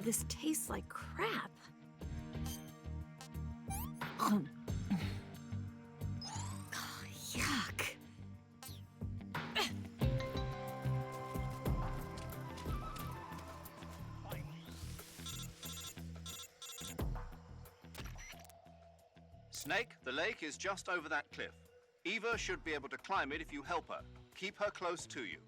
This tastes like crap. Yuck. Snake, the lake is just over that cliff. Eva should be able to climb it if you help her. Keep her close to you.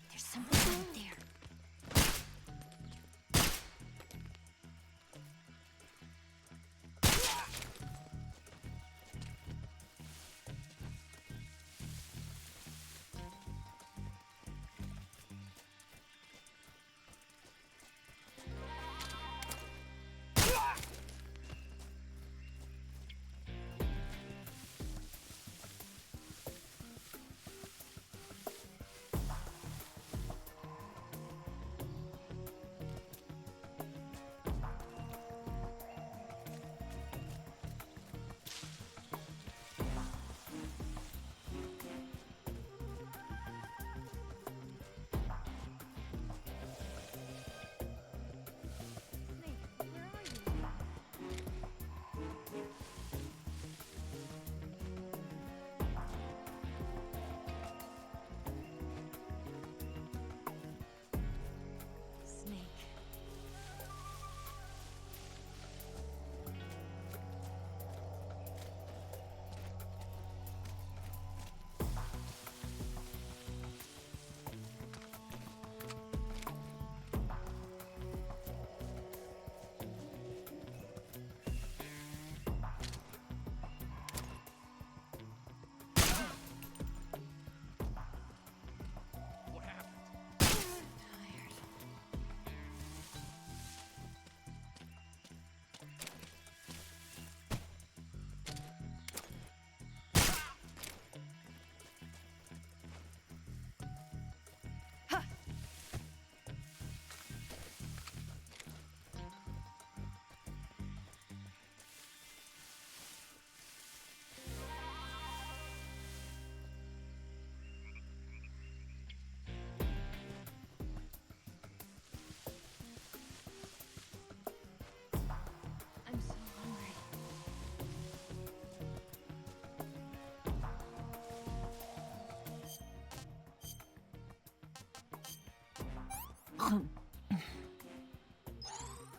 There's something out there.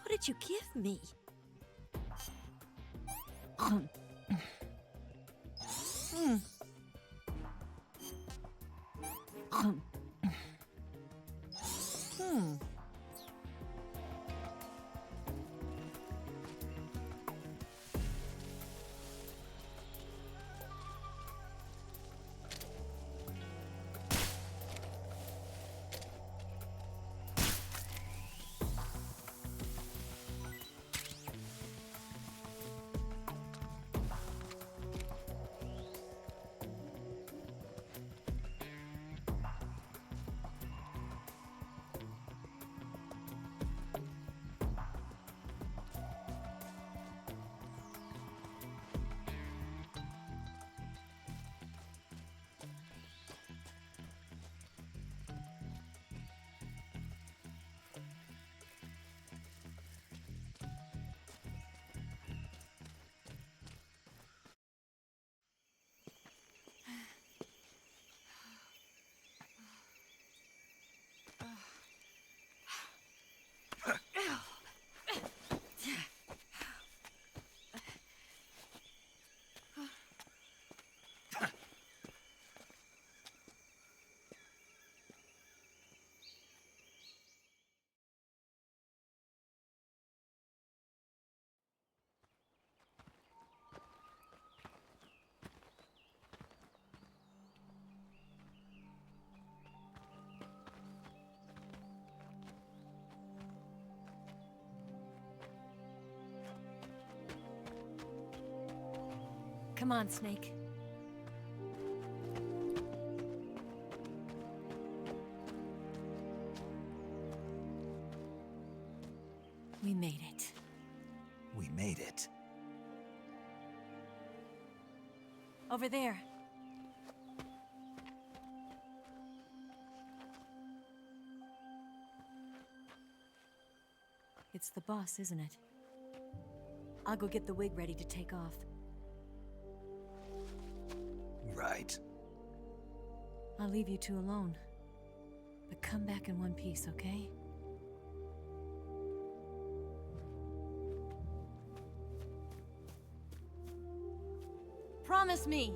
What did you give me? Come on, Snake. We made it. We made it. Over there. It's the boss, isn't it? I'll go get the wig ready to take off. Right. I'll leave you two alone. But come back in one piece, okay? Promise me!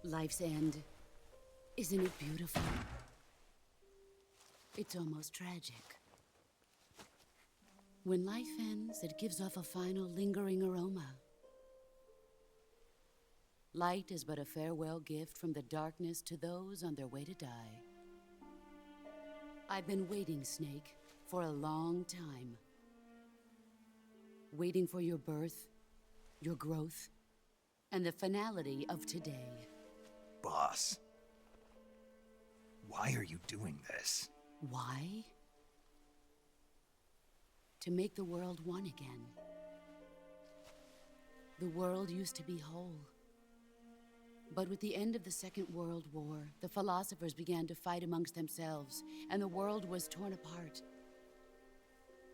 Life's end. Isn't it beautiful? It's almost tragic. When life ends, it gives off a final lingering aroma. Light is but a farewell gift from the darkness to those on their way to die. I've been waiting, Snake, for a long time. Waiting for your birth, your growth, and the finality of today. Boss. Why are you doing this? Why? To make the world one again. The world used to be whole. But with the end of the Second World War, the philosophers began to fight amongst themselves, and the world was torn apart.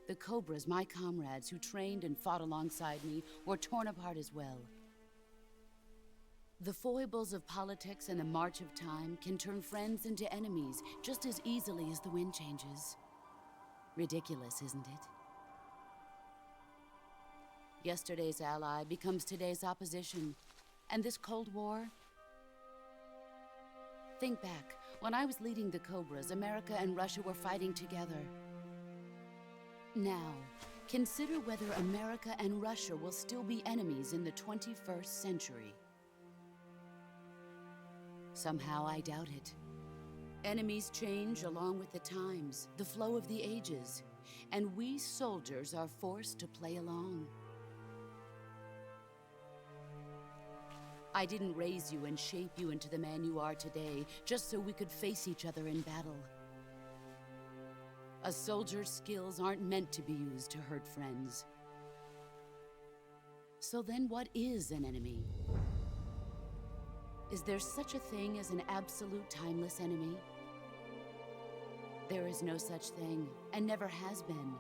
The Cobras, my comrades who trained and fought alongside me, were torn apart as well. The foibles of politics and the march of time can turn friends into enemies just as easily as the wind changes. Ridiculous, isn't it? Yesterday's ally becomes today's opposition. And this Cold War? Think back. When I was leading the Cobras, America and Russia were fighting together. Now, consider whether America and Russia will still be enemies in the 21st century. Somehow I doubt it. Enemies change along with the times, the flow of the ages, and we soldiers are forced to play along. I didn't raise you and shape you into the man you are today just so we could face each other in battle. A soldier's skills aren't meant to be used to hurt friends. So then what is an enemy? Is there such a thing as an absolute timeless enemy? There is no such thing, and never has been.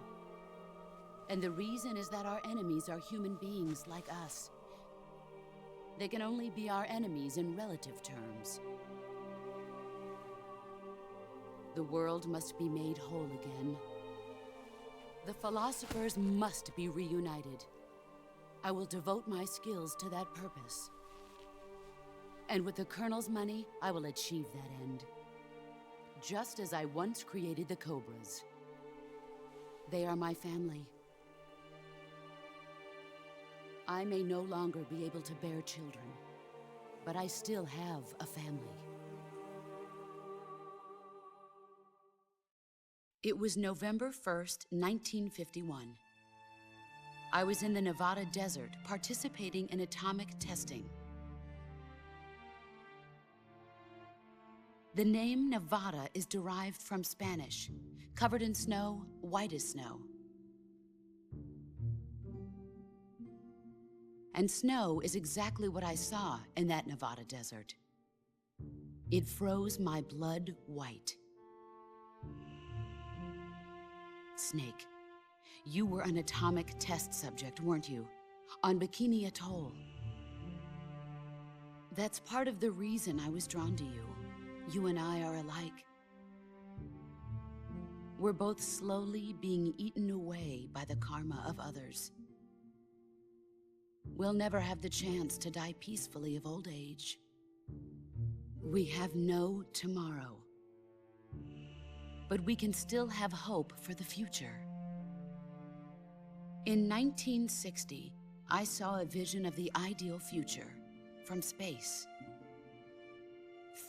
And the reason is that our enemies are human beings like us. They can only be our enemies in relative terms. The world must be made whole again. The philosophers must be reunited. I will devote my skills to that purpose. And with the Colonel's money, I will achieve that end. Just as I once created the Cobras. They are my family. I may no longer be able to bear children, but I still have a family. It was November 1st, 1951. I was in the Nevada desert participating in atomic testing. The name Nevada is derived from Spanish, covered in snow, white as snow. And snow is exactly what I saw in that Nevada desert. It froze my blood white. Snake, you were an atomic test subject, weren't you? On Bikini Atoll. That's part of the reason I was drawn to you. You and I are alike. We're both slowly being eaten away by the karma of others. we'll never have the chance to die peacefully of old age. We have no tomorrow. But we can still have hope for the future. In 1960, I saw a vision of the ideal future from space.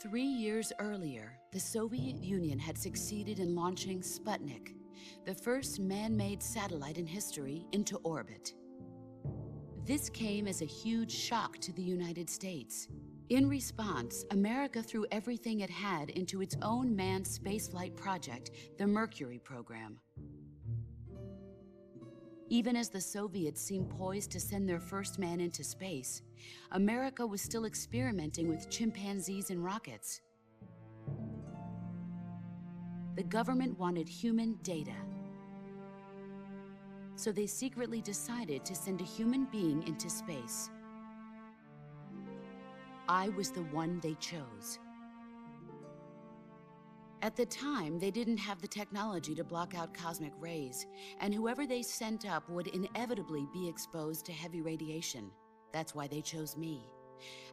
3 years earlier, the Soviet Union had succeeded in launching Sputnik, the first man-made satellite in history, into orbit. This came as a huge shock to the United States. In response, America threw everything it had into its own manned spaceflight project, the Mercury program. Even as the Soviets seemed poised to send their first man into space, America was still experimenting with chimpanzees and rockets. The government wanted human data. So they secretly decided to send a human being into space. I was the one they chose. At the time, they didn't have the technology to block out cosmic rays, and whoever they sent up would inevitably be exposed to heavy radiation. That's why they chose me.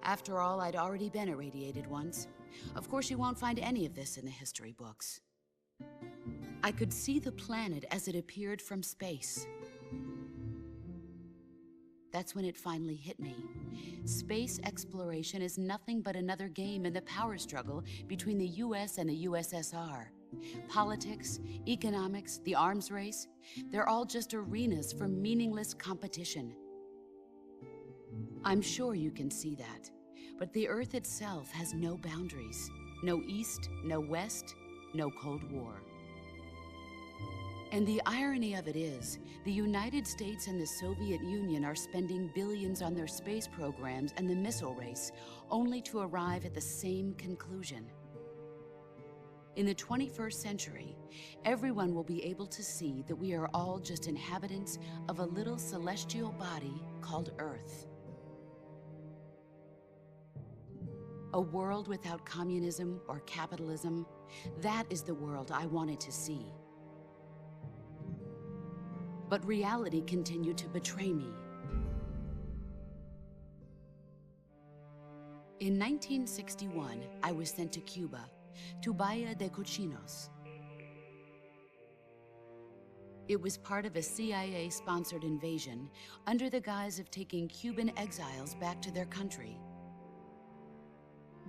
After all, I'd already been irradiated once. Of course, you won't find any of this in the history books. I could see the planet as it appeared from space. That's when it finally hit me. Space exploration is nothing but another game in the power struggle between the US and the USSR. Politics, economics, the arms race, they're all just arenas for meaningless competition. I'm sure you can see that, but the Earth itself has no boundaries. No East, no West, no Cold War. And the irony of it is, the United States and the Soviet Union are spending billions on their space programs and the missile race, only to arrive at the same conclusion. In the 21st century, everyone will be able to see that we are all just inhabitants of a little celestial body called Earth. A world without communism or capitalism, that is the world I wanted to see. But reality continued to betray me. In 1961, I was sent to Cuba, to Bahia de Cochinos. It was part of a CIA-sponsored invasion under the guise of taking Cuban exiles back to their country.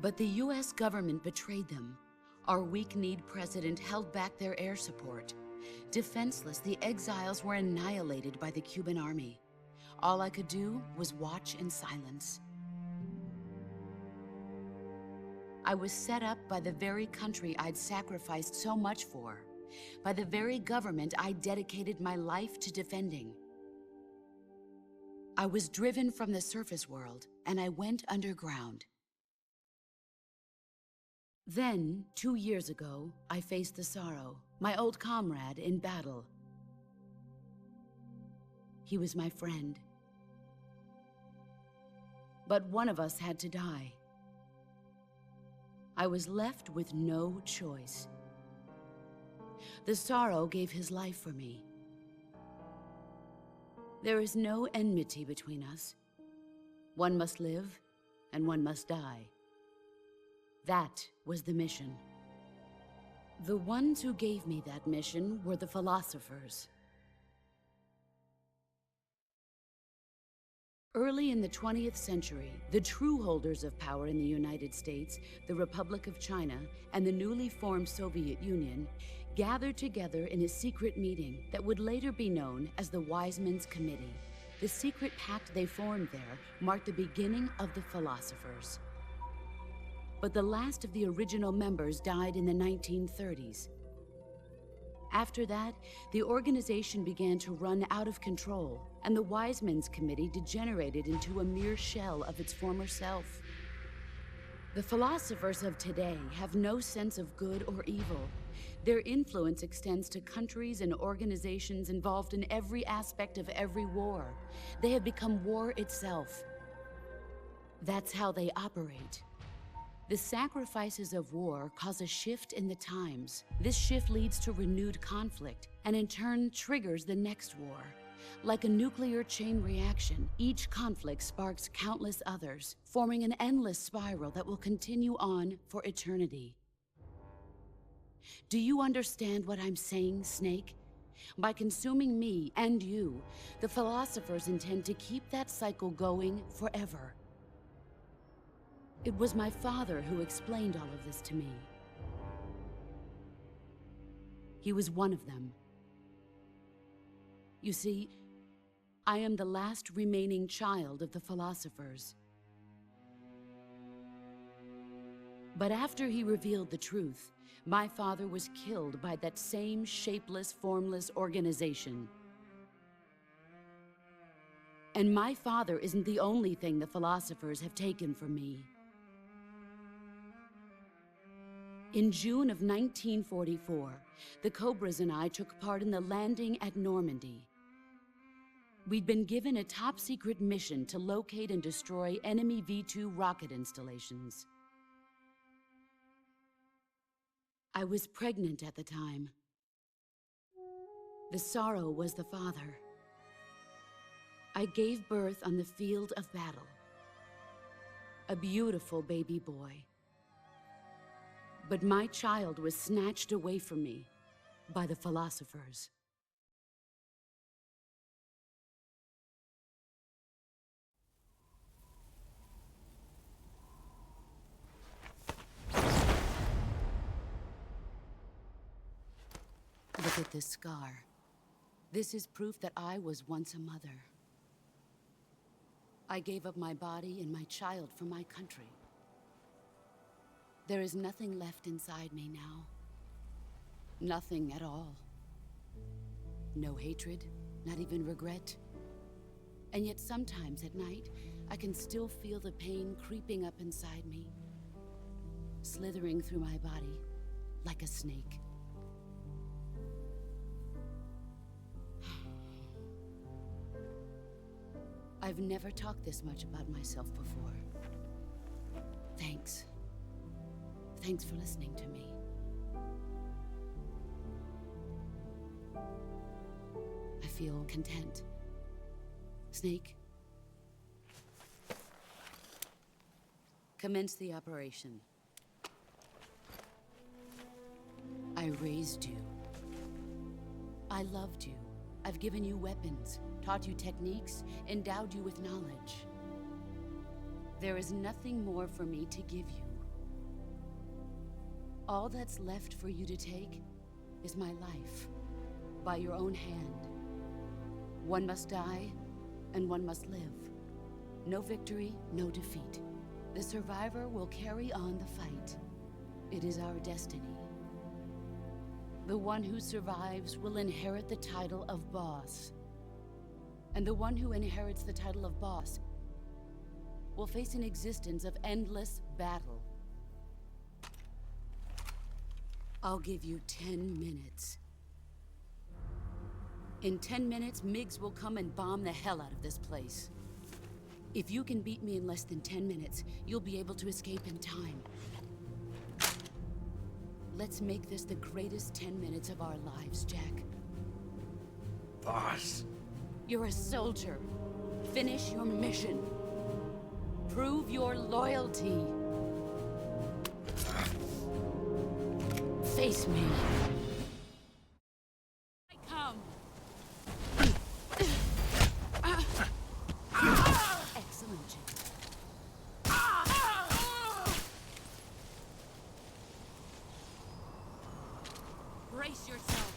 But the US government betrayed them. Our weak-kneed president held back their air support. Defenseless, the exiles were annihilated by the Cuban army. All I could do was watch in silence. I was set up by the very country I'd sacrificed so much for, by the very government I dedicated my life to defending. I was driven from the surface world, and I went underground. Then, 2 years ago, I faced the Sorrow, my old comrade in battle. He was my friend. But one of us had to die. I was left with no choice. The Sorrow gave his life for me. There is no enmity between us. One must live, and one must die. That was the mission. The ones who gave me that mission were the philosophers. Early in the 20th century, the true holders of power in the United States, the Republic of China, and the newly formed Soviet Union gathered together in a secret meeting that would later be known as the Wise Men's Committee. The secret pact they formed there marked the beginning of the philosophers. But the last of the original members died in the 1930s. After that, the organization began to run out of control, and the Wise Men's Committee degenerated into a mere shell of its former self. The philosophers of today have no sense of good or evil. Their influence extends to countries and organizations involved in every aspect of every war. They have become war itself. That's how they operate. The sacrifices of war cause a shift in the times. This shift leads to renewed conflict, and in turn triggers the next war. Like a nuclear chain reaction, each conflict sparks countless others, forming an endless spiral that will continue on for eternity. Do you understand what I'm saying, Snake? By consuming me and you, the philosophers intend to keep that cycle going forever. It was my father who explained all of this to me. He was one of them. You see, I am the last remaining child of the philosophers. But after he revealed the truth, my father was killed by that same shapeless, formless organization. And my father isn't the only thing the philosophers have taken from me. In June of 1944, the Cobras and I took part in the landing at Normandy. We'd been given a top-secret mission to locate and destroy enemy V-2 rocket installations. I was pregnant at the time. The sorrow was the father. I gave birth on the field of battle. A beautiful baby boy. But my child was snatched away from me by the philosophers. Look at this scar. This is proof that I was once a mother. I gave up my body and my child for my country. There is nothing left inside me now. Nothing at all. No hatred, not even regret. And yet sometimes at night, I can still feel the pain creeping up inside me, slithering through my body like a snake. I've never talked this much about myself before. Thanks. Thanks for listening to me. I feel content. Snake? Commence the operation. I raised you. I loved you. I've given you weapons, taught you techniques, endowed you with knowledge. There is nothing more for me to give you. All that's left for you to take is my life, by your own hand. One must die, and one must live. No victory, no defeat. The survivor will carry on the fight. It is our destiny. The one who survives will inherit the title of boss. And the one who inherits the title of boss will face an existence of endless battle. I'll give you 10 minutes. In 10 minutes, MiGs will come and bomb the hell out of this place. If you can beat me in less than 10 minutes, you'll be able to escape in time. Let's make this the greatest 10 minutes of our lives, Jack. Boss. You're a soldier. Finish your mission. Prove your loyalty. Face me. I come. Excellent, Jack. Brace yourself.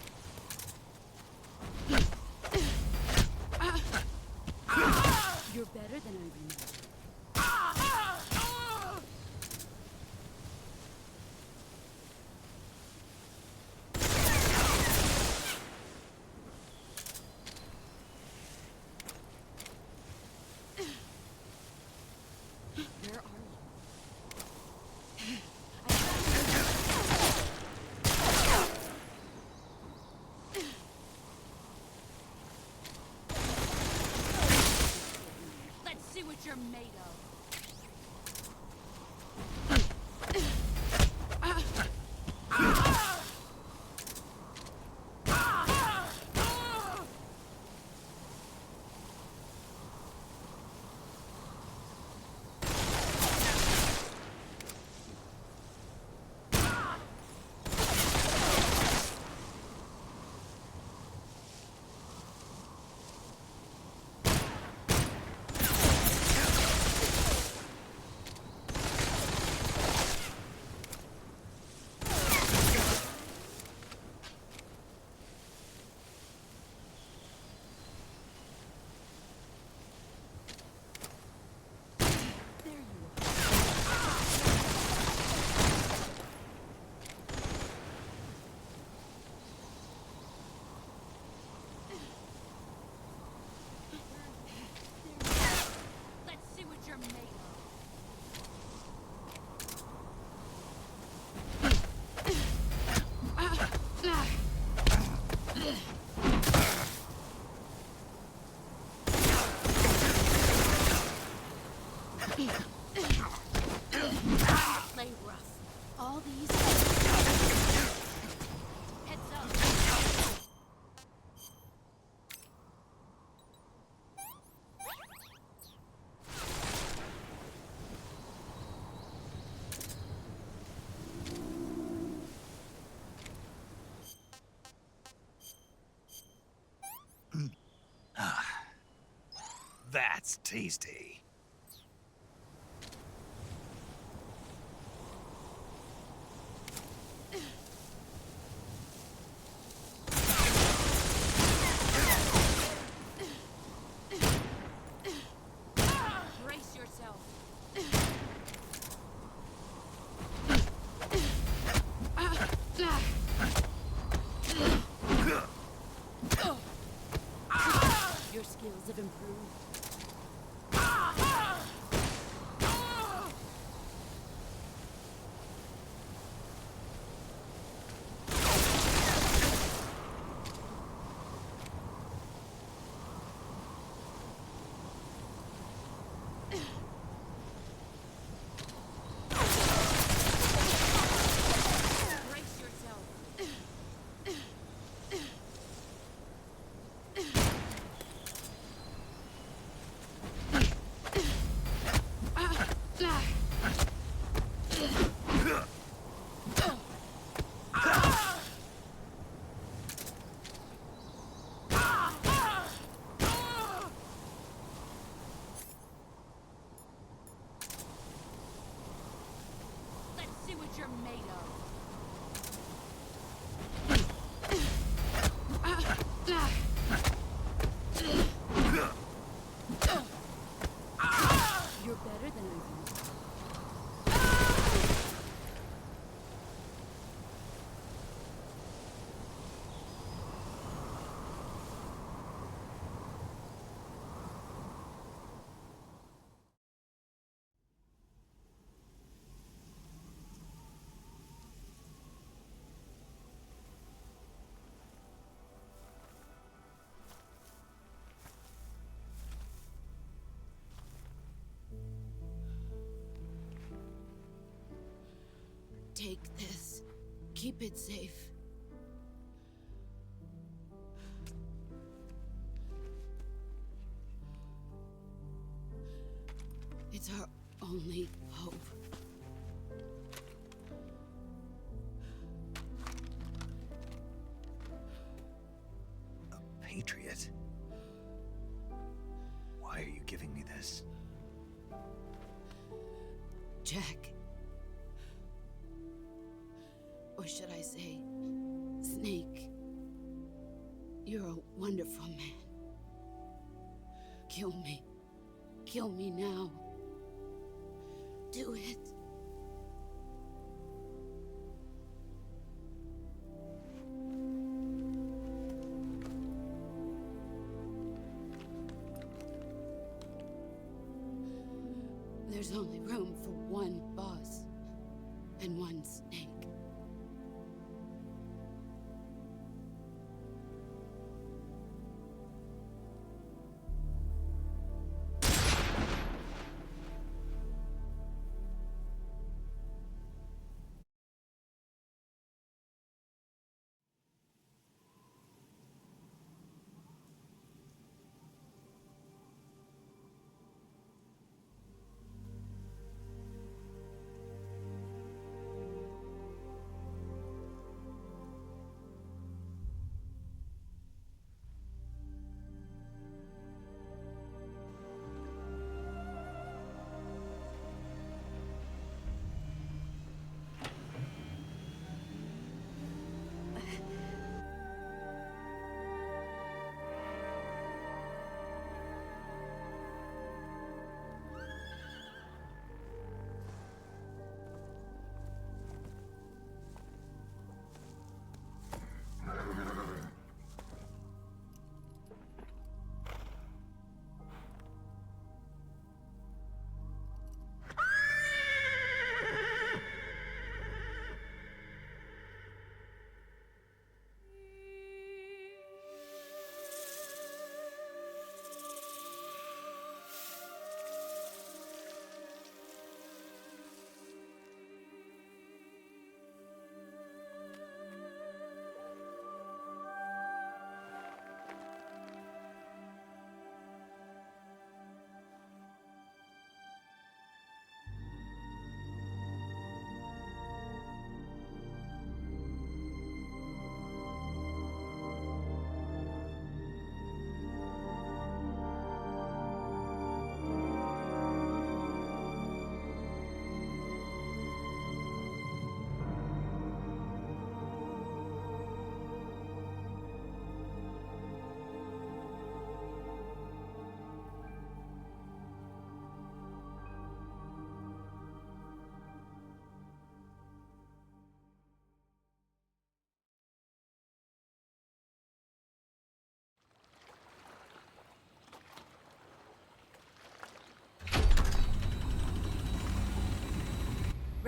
You're better than I remember. Where are you? Let's see what you're made of. All these... Heads up! That's tasty. Brace yourself. Your skills have improved. See what you're made of. You're better than I think. Take this. Keep it safe. It's our only hope. A patriot? Why are you giving me this? Jack. Or should I say, Snake? You're a wonderful man. Kill me. Kill me now. Do it. There's only room for one boss and one snake.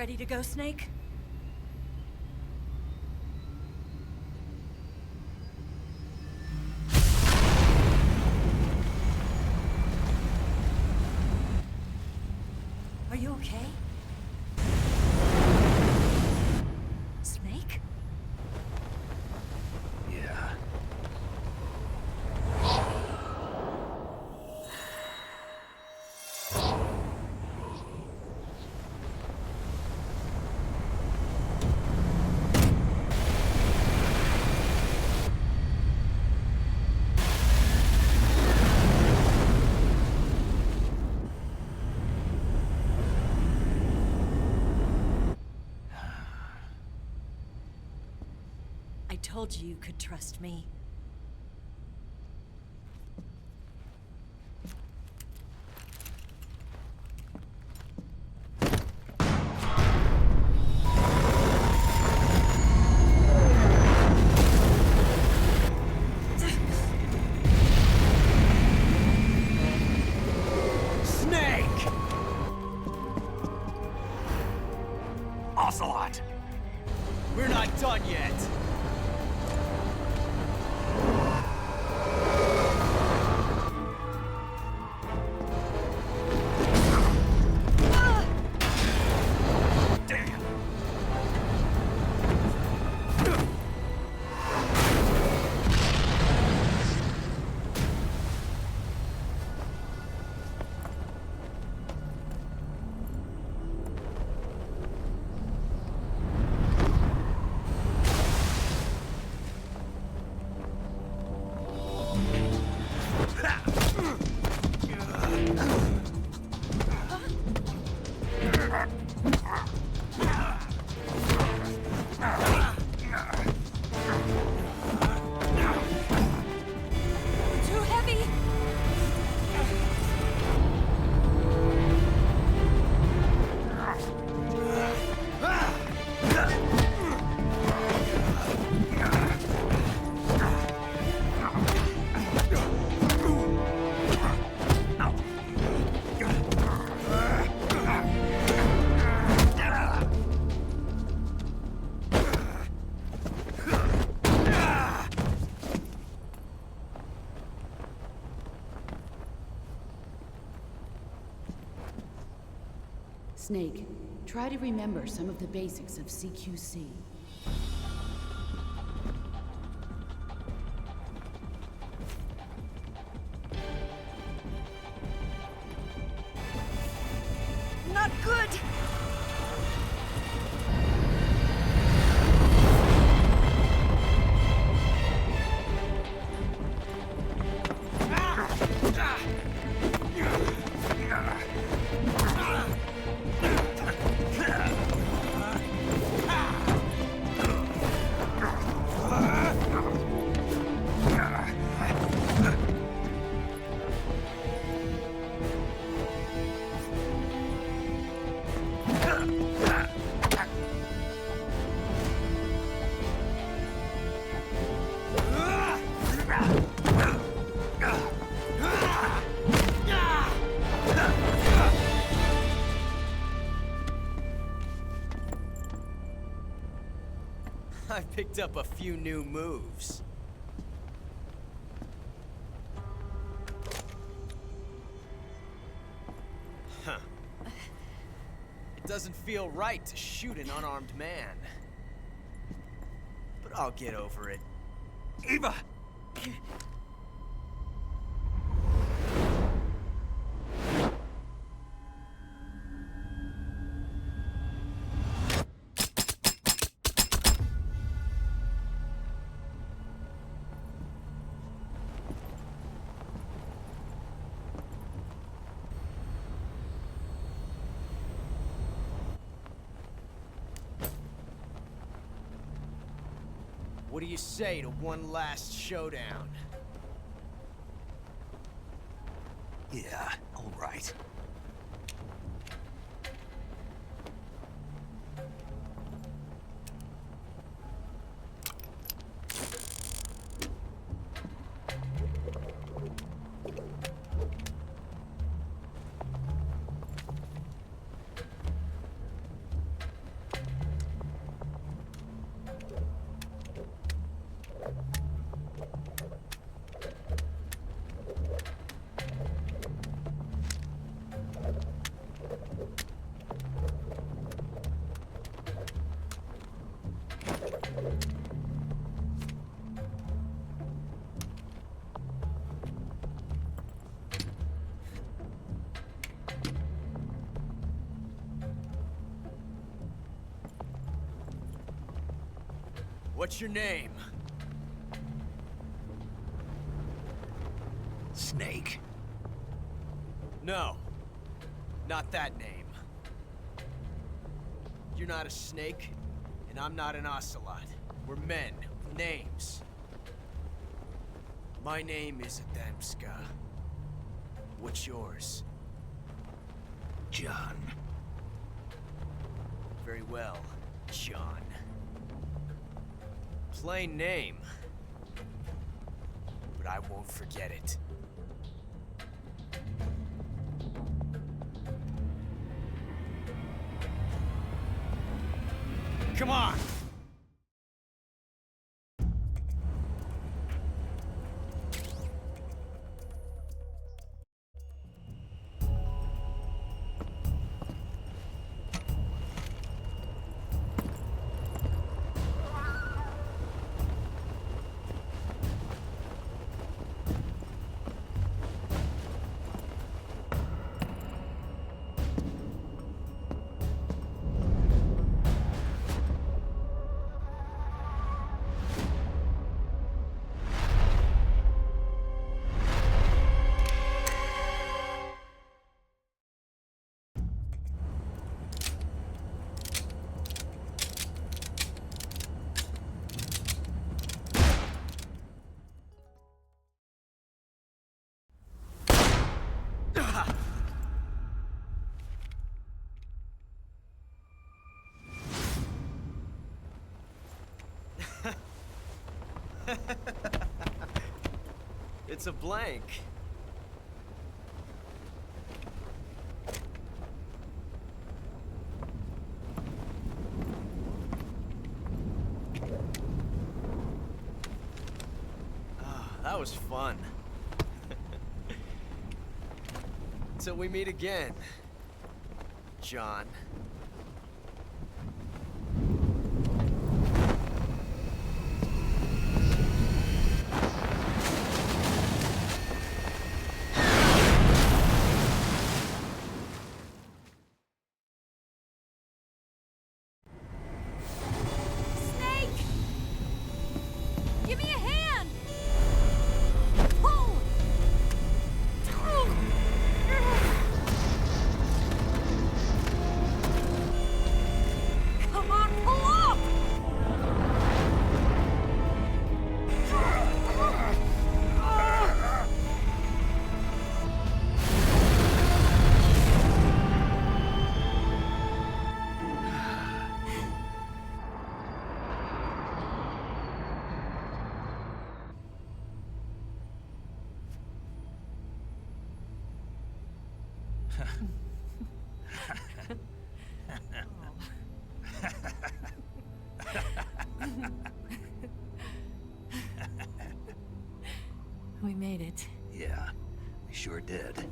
Ready to go, Snake? Are you okay? Snake? Yeah. I told you you could trust me. Snake! Ocelot! We're not done yet. Too heavy! Snake, try to remember some of the basics of CQC. Not good! I picked up a few new moves. Huh. It doesn't feel right to shoot an unarmed man. But I'll get over it. Eva! What do you say to one last showdown? Yeah, all right. What's your name? Snake. No. Not that name. You're not a snake, and I'm not an Ocelot. We're men with names. My name is Adamska. What's yours? John. Very well, John. Plain name. But I won't forget it. Come on! It's a blank. That was fun. Till we meet again, John. We made it. Yeah, we sure did.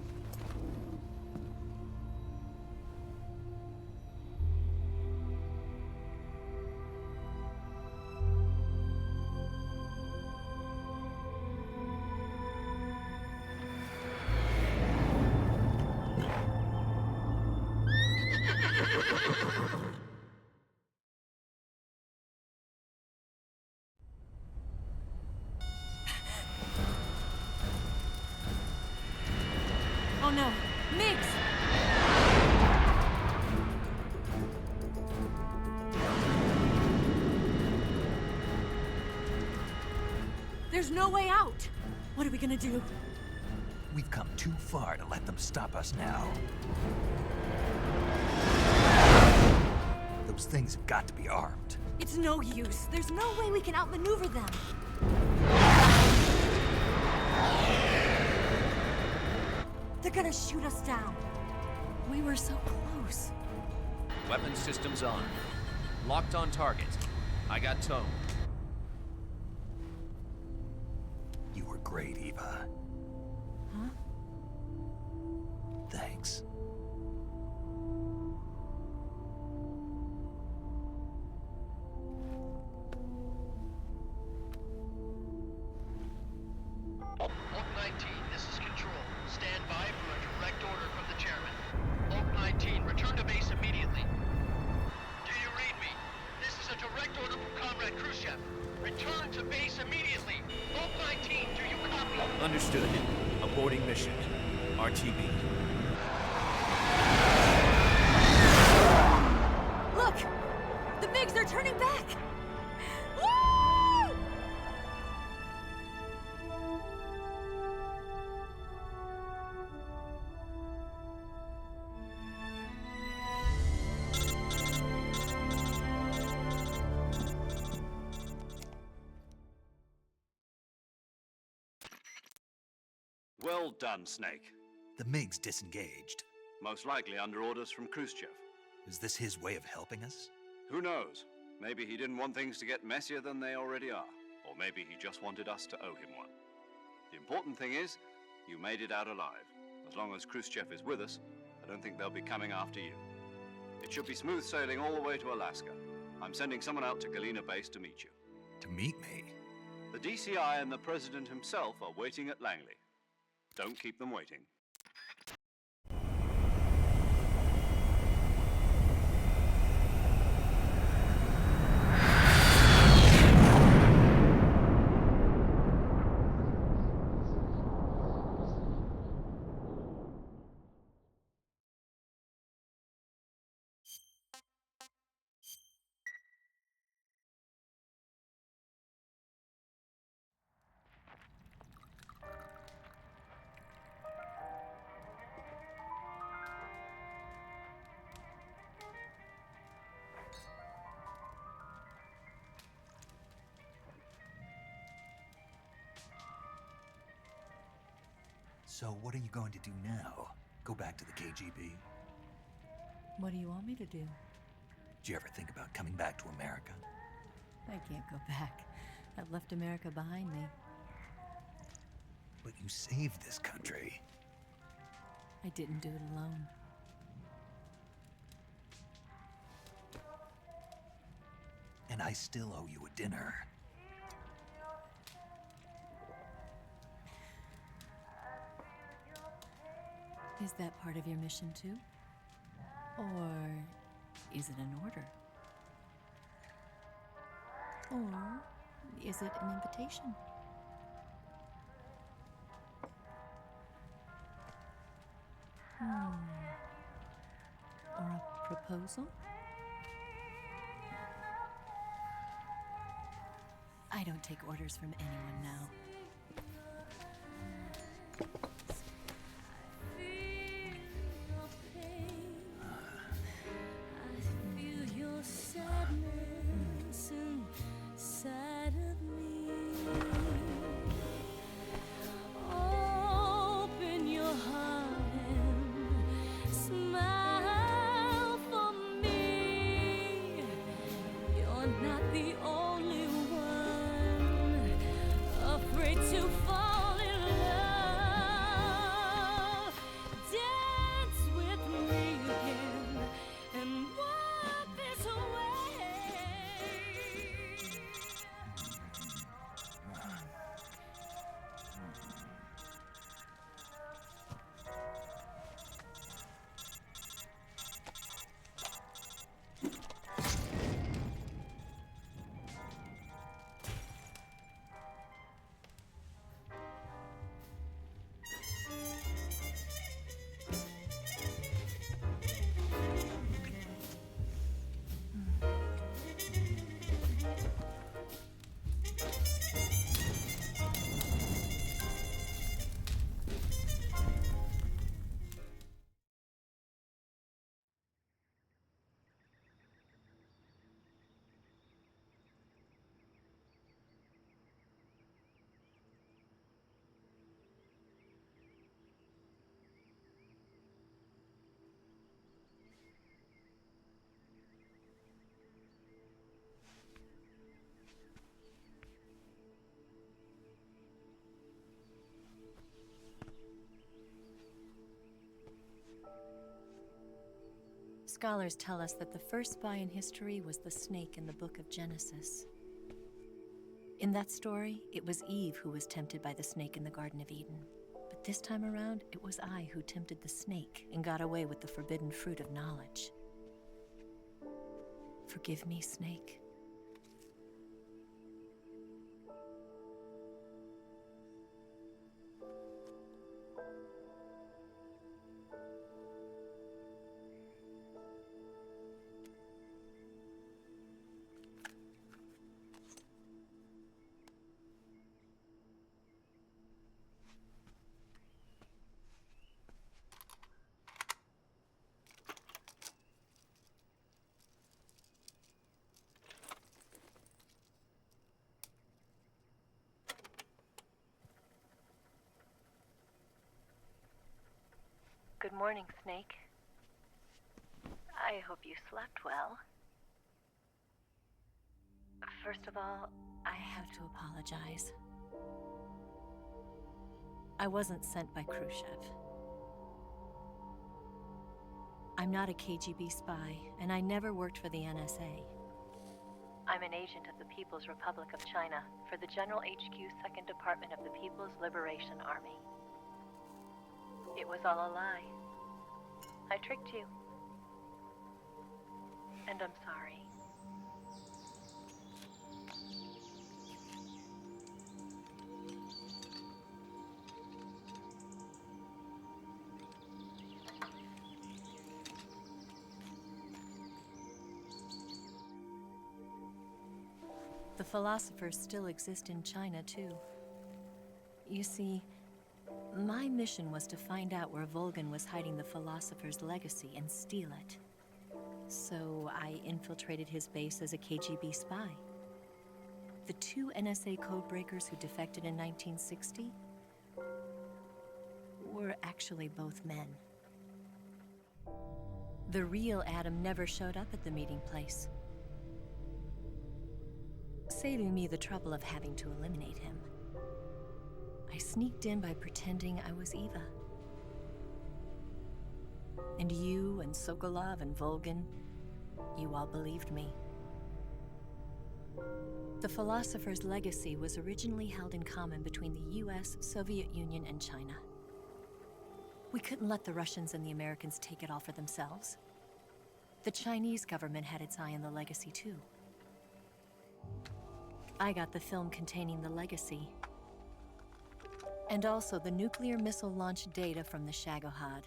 Oh no, Migs! There's no way out! What are we gonna do? We've come too far to let them stop us now. Those things have got to be armed. It's no use. There's no way we can outmaneuver them. They're gonna shoot us down. We were so close. Weapon systems on. Locked on target. I got towed. You were great, Eva. Huh? Thanks. direct order from Comrade Khrushchev. Return to base immediately. Vault 19, do you copy? Understood. Aborting mission. RTB. Look! The MiGs are turning back! Woo! Well done, Snake. The MiGs disengaged. Most likely under orders from Khrushchev. Is this his way of helping us? Who knows? Maybe he didn't want things to get messier than they already are. Or maybe he just wanted us to owe him one. The important thing is, you made it out alive. As long as Khrushchev is with us, I don't think they'll be coming after you. It should be smooth sailing all the way to Alaska. I'm sending someone out to Galena Base to meet you. To meet me? The DCI and the President himself are waiting at Langley. Don't keep them waiting. So what are you going to do now? Go back to the KGB? What do you want me to do? Did you ever think about coming back to America? I can't go back. I've left America behind me. But you saved this country. I didn't do it alone. And I still owe you a dinner. Is that part of your mission too? Or is it an order? Or is it an invitation? Or a proposal? I don't take orders from anyone now. Scholars tell us that the first spy in history was the snake in the book of Genesis. In that story, it was Eve who was tempted by the snake in the Garden of Eden. But this time around, it was I who tempted the snake and got away with the forbidden fruit of knowledge. Forgive me, Snake. Good morning, Snake. I hope you slept well. First of all, I have to apologize. I wasn't sent by Khrushchev. I'm not a KGB spy, and I never worked for the NSA. I'm an agent of the People's Republic of China for the General HQ 2nd Department of the People's Liberation Army. It was all a lie. I tricked you. And I'm sorry. The philosophers still exist in China, too. You see, my mission was to find out where Volgin was hiding the philosopher's legacy and steal it. So I infiltrated his base as a KGB spy. The 2 NSA codebreakers who defected in 1960 were actually both men. The real Adam never showed up at the meeting place, saving me the trouble of having to eliminate him. I sneaked in by pretending I was Eva. And you and Sokolov and Volgin, you all believed me. The philosopher's legacy was originally held in common between the US, Soviet Union, and China. We couldn't let the Russians and the Americans take it all for themselves. The Chinese government had its eye on the legacy, too. I got the film containing the legacy, and also the nuclear missile launch data from the Shagohod.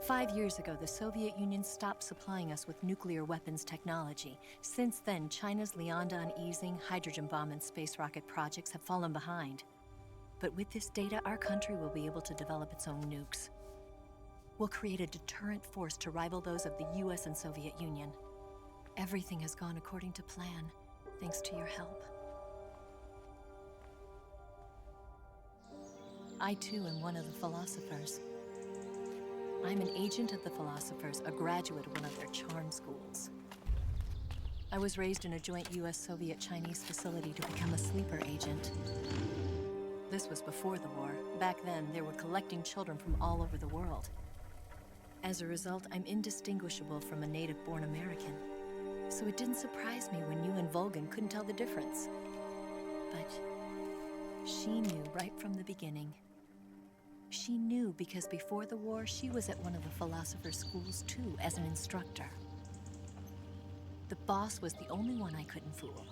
5 years ago, the Soviet Union stopped supplying us with nuclear weapons technology. Since then, China's Liaodong-Yizhing hydrogen bomb and space rocket projects have fallen behind. But with this data, our country will be able to develop its own nukes. We'll create a deterrent force to rival those of the US and Soviet Union. Everything has gone according to plan, thanks to your help. I too am one of the philosophers. I'm an agent of the philosophers, a graduate of one of their charm schools. I was raised in a joint US-Soviet-Chinese facility to become a sleeper agent. This was before the war. Back then, they were collecting children from all over the world. As a result, I'm indistinguishable from a native-born American. So it didn't surprise me when you and Volgin couldn't tell the difference. But she knew right from the beginning. She knew because before the war, she was at one of the philosopher's schools too, as an instructor. The boss was the only one I couldn't fool.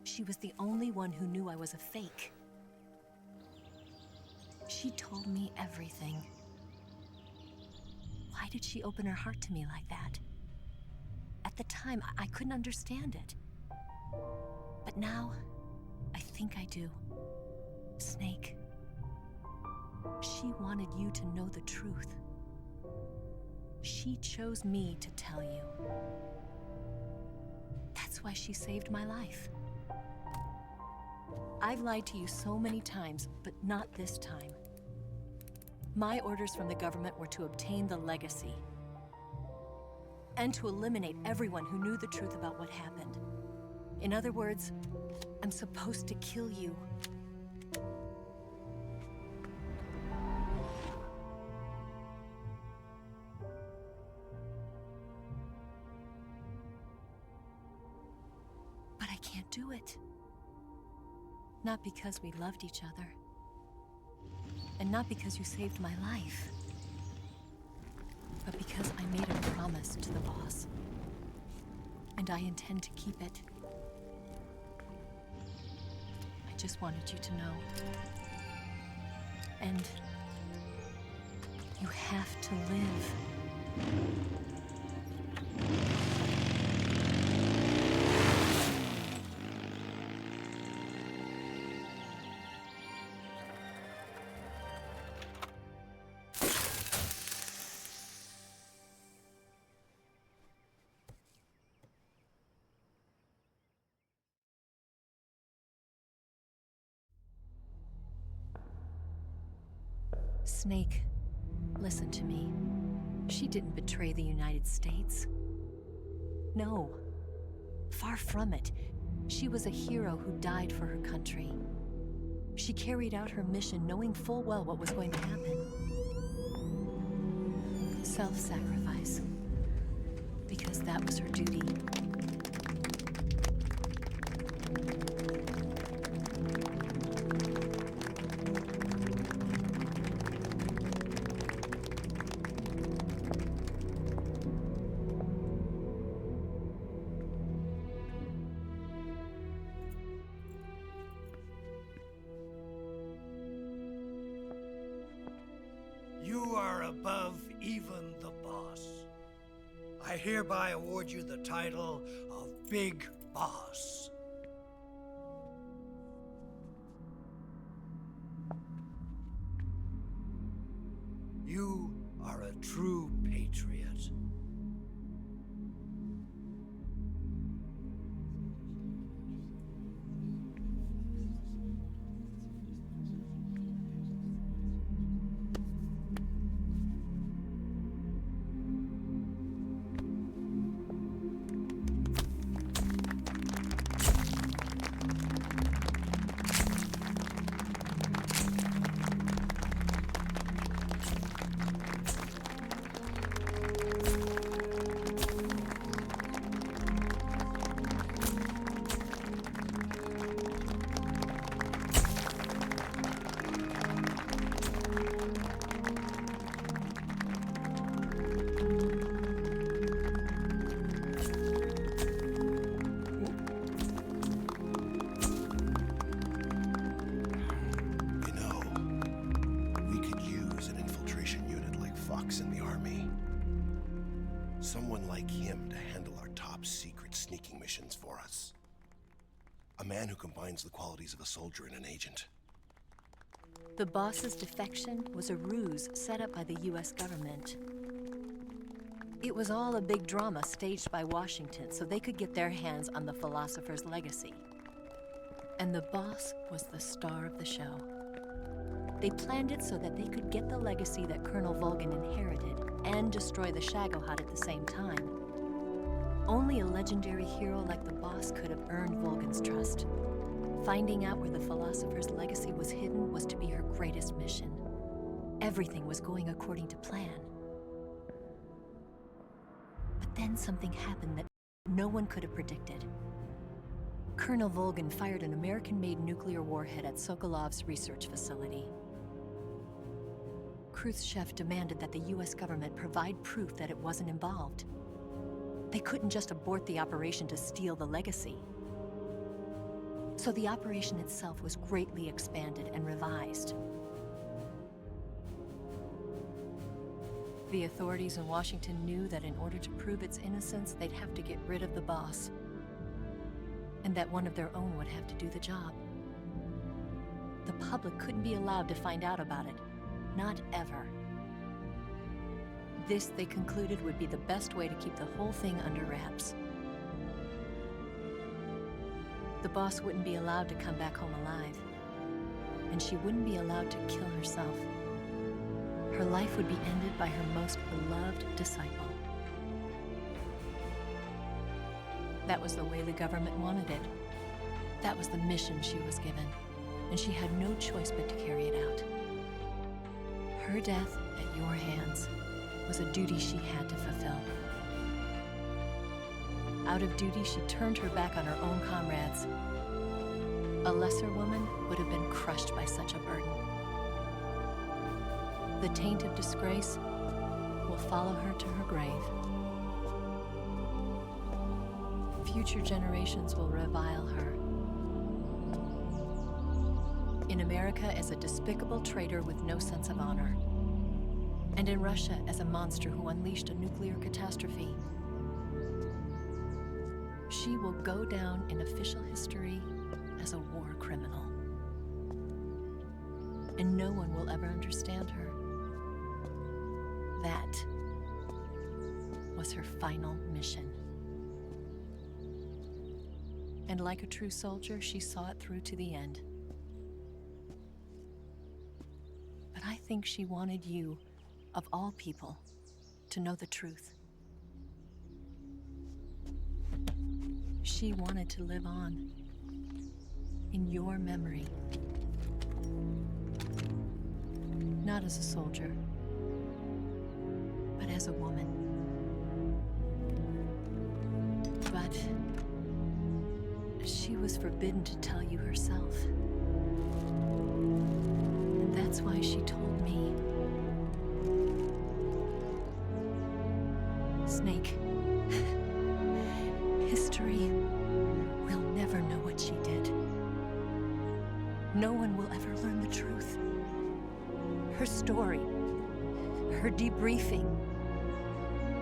She was the only one who knew I was a fake. She told me everything. Why did she open her heart to me like that? At the time, I couldn't understand it. But now, I think I do. Snake. She wanted you to know the truth. She chose me to tell you. That's why she saved my life. I've lied to you so many times, but not this time. My orders from the government were to obtain the legacy and to eliminate everyone who knew the truth about what happened. In other words, I'm supposed to kill you. But I can't do it. Not because we loved each other. And not because you saved my life. But because I made a promise to the boss. And I intend to keep it. I just wanted you to know. And you have to live. Snake, listen to me. She didn't betray the United States. No. Far from it. She was a hero who died for her country. She carried out her mission knowing full well what was going to happen. Self-sacrifice. Because that was her duty. You are above even the boss. I hereby award you the title of Big Boss. You are a true patriot. Someone like him to handle our top secret sneaking missions for us. A man who combines the qualities of a soldier and an agent. The boss's defection was a ruse set up by the US government. It was all a big drama staged by Washington so they could get their hands on the philosopher's legacy. And the boss was the star of the show. They planned it so that they could get the legacy that Colonel Volgin inherited and destroy the Shagohod at the same time. Only a legendary hero like the boss could have earned Volgin's trust. Finding out where the philosopher's legacy was hidden was to be her greatest mission. Everything was going according to plan. But then something happened that no one could have predicted. Colonel Volgin fired an American-made nuclear warhead at Sokolov's research facility. Khrushchev demanded that the US government provide proof that it wasn't involved. They couldn't just abort the operation to steal the legacy. So the operation itself was greatly expanded and revised. The authorities in Washington knew that in order to prove its innocence, they'd have to get rid of the boss, and that one of their own would have to do the job. The public couldn't be allowed to find out about it. Not ever. This, they concluded, would be the best way to keep the whole thing under wraps. The boss wouldn't be allowed to come back home alive, and she wouldn't be allowed to kill herself. Her life would be ended by her most beloved disciple. That was the way the government wanted it. That was the mission she was given, and she had no choice but to carry it out. Her death at your hands was a duty she had to fulfill. Out of duty, she turned her back on her own comrades. A lesser woman would have been crushed by such a burden. The taint of disgrace will follow her to her grave. Future generations will revile her. In America as a despicable traitor with no sense of honor. And in Russia as a monster who unleashed a nuclear catastrophe. She will go down in official history as a war criminal. And no one will ever understand her. That was her final mission. And like a true soldier, she saw it through to the end. But I think think she wanted you, of all people, to know the truth. She wanted to live on, in your memory. Not as a soldier, but as a woman. But she was forbidden to tell you herself. And that's why she told me. Snake, history will never know what she did. No one will ever learn the truth. Her story, her debriefing,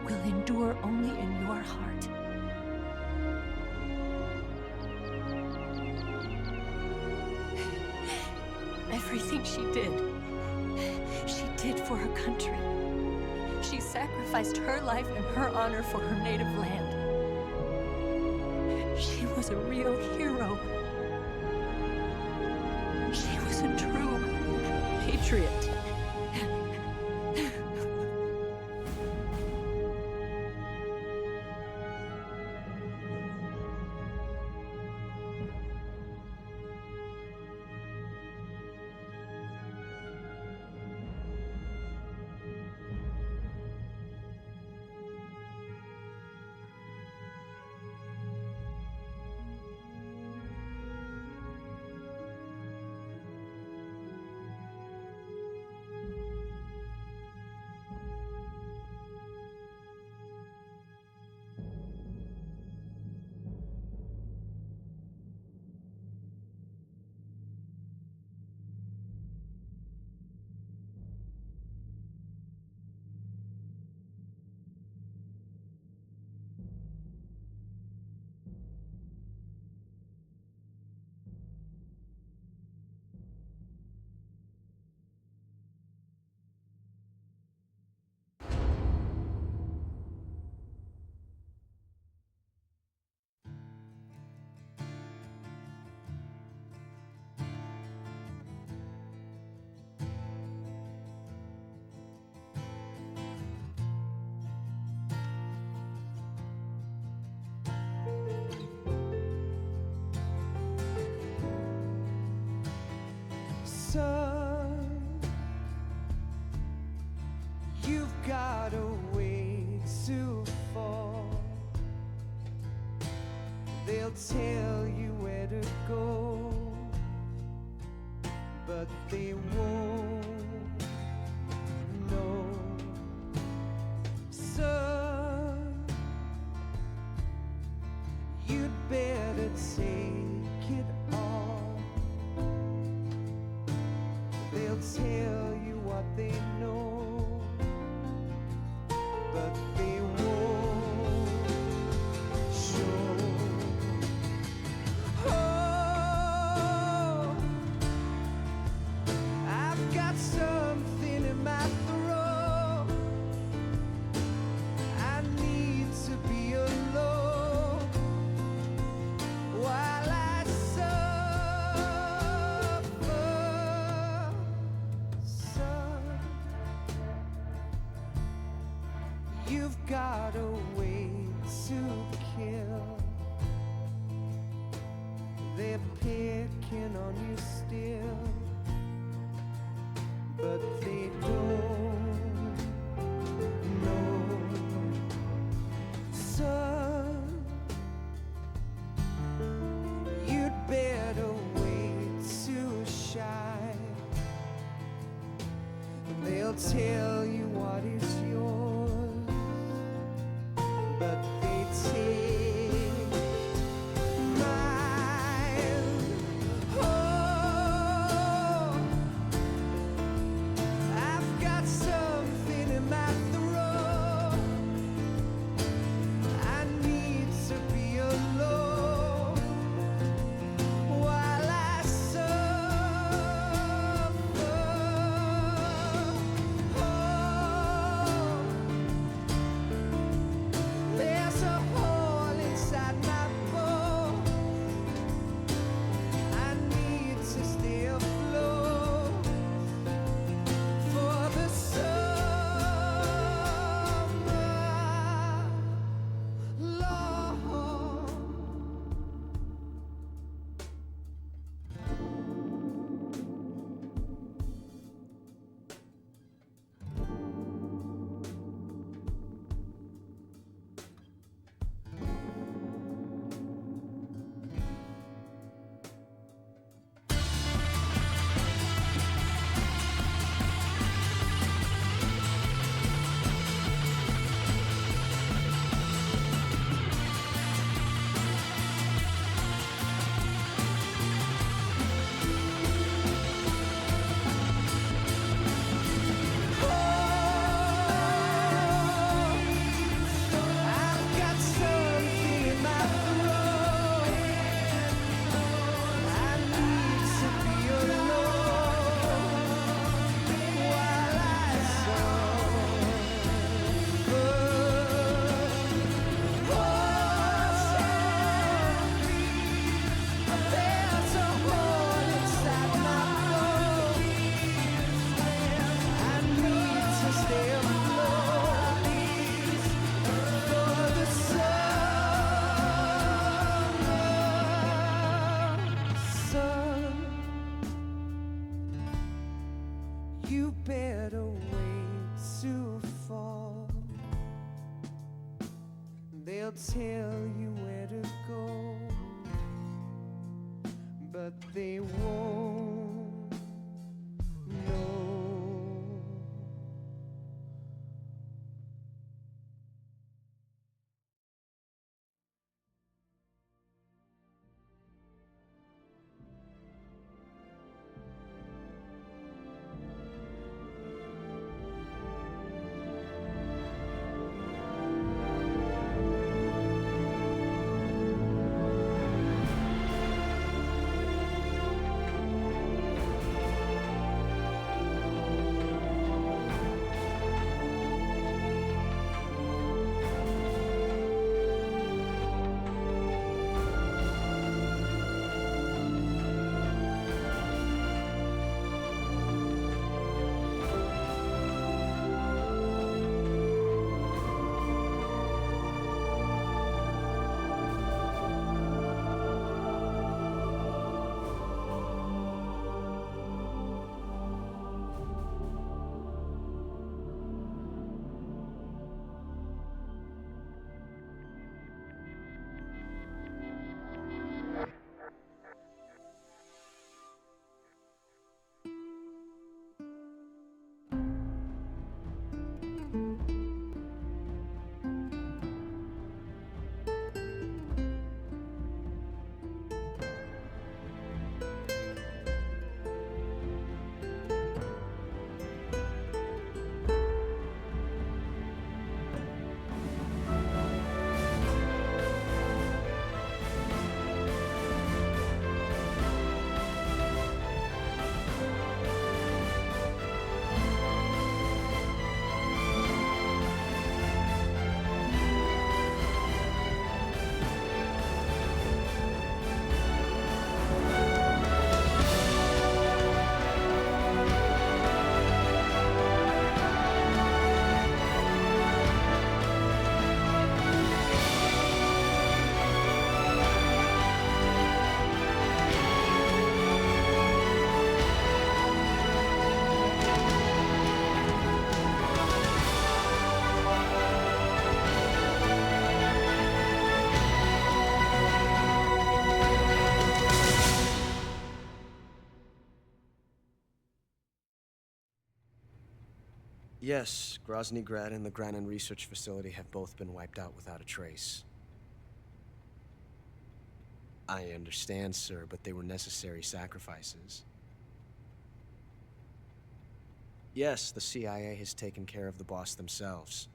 will endure only in your heart. Everything she did for her country. She sacrificed her life and her honor for her native land. She was a real hero. She was a true patriot. Son, you've got a way to fall. They'll tell you where to go, but they won't know. Son, you'd better take it all. They'll tell you what they know, but they won't show. Oh, I've got something in my throat. I need to be alone while I suffer. Son, you've got a way to kill. They're picking on you still, but they don't know. Son, you'd better wait to shine. They'll tell you what is yours, but they take mine. Oh, I've got something in my throat. I need to be alone while I suffer. Oh, but they won't know. Yes, Grozny Grad and the Granin research facility have both been wiped out without a trace. I understand, sir, but they were necessary sacrifices. Yes, the CIA has taken care of the boss themselves.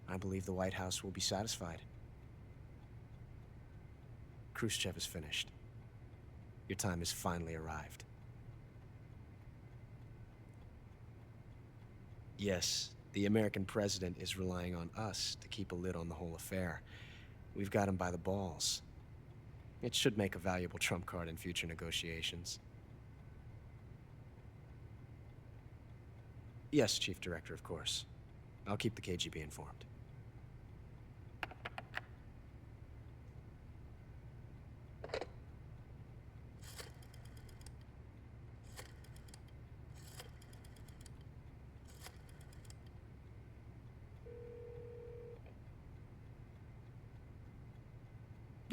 I believe the White House will be satisfied. Khrushchev is finished. Your time has finally arrived. Yes, the American president is relying on us to keep a lid on the whole affair. We've got him by the balls. It should make a valuable trump card in future negotiations. Yes, Chief Director, of course. I'll keep the KGB informed.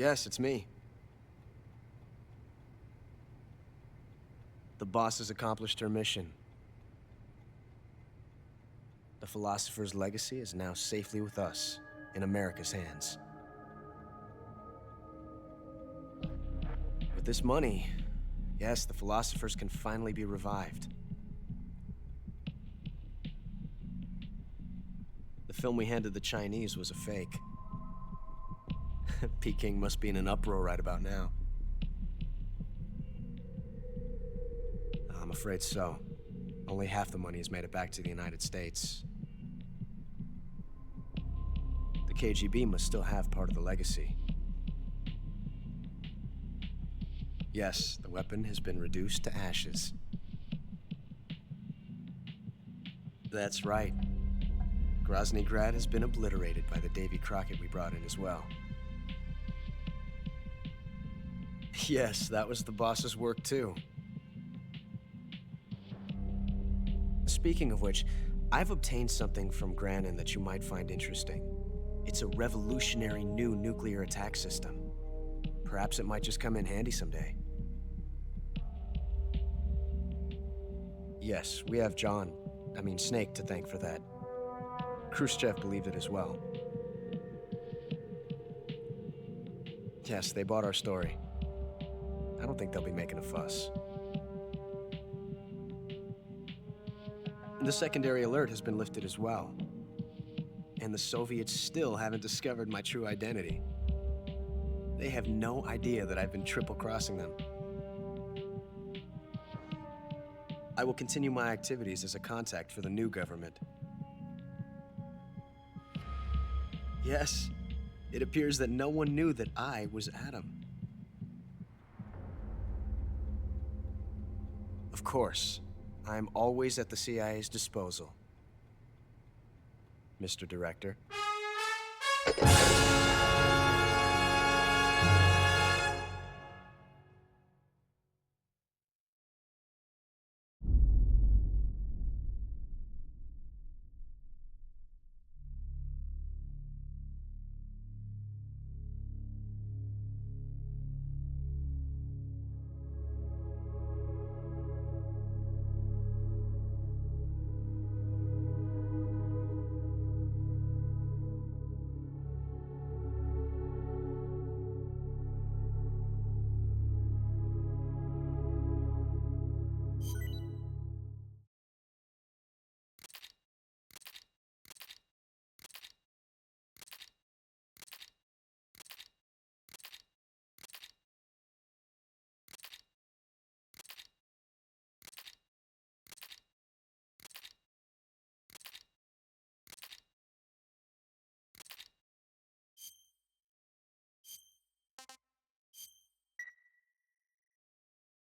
Yes, it's me. The boss has accomplished her mission. The philosopher's legacy is now safely with us, in America's hands. With this money, yes, the philosophers can finally be revived. The film we handed the Chinese was a fake. Peking must be in an uproar right about now. I'm afraid so. Only half the money has made it back to the United States. The KGB must still have part of the legacy. Yes, the weapon has been reduced to ashes. That's right. Grozny Grad has been obliterated by the Davy Crockett we brought in as well. Yes, that was the boss's work too. Speaking of which, I've obtained something from Granin that you might find interesting. It's a revolutionary new nuclear attack system. Perhaps it might just come in handy someday. Yes, we have Snake to thank for that. Khrushchev believed it as well. Yes, they bought our story. I don't think they'll be making a fuss. The secondary alert has been lifted as well. And the Soviets still haven't discovered my true identity. They have no idea that I've been triple-crossing them. I will continue my activities as a contact for the new government. Yes, it appears that no one knew that I was Adam. Of course, I am always at the CIA's disposal, Mr. Director.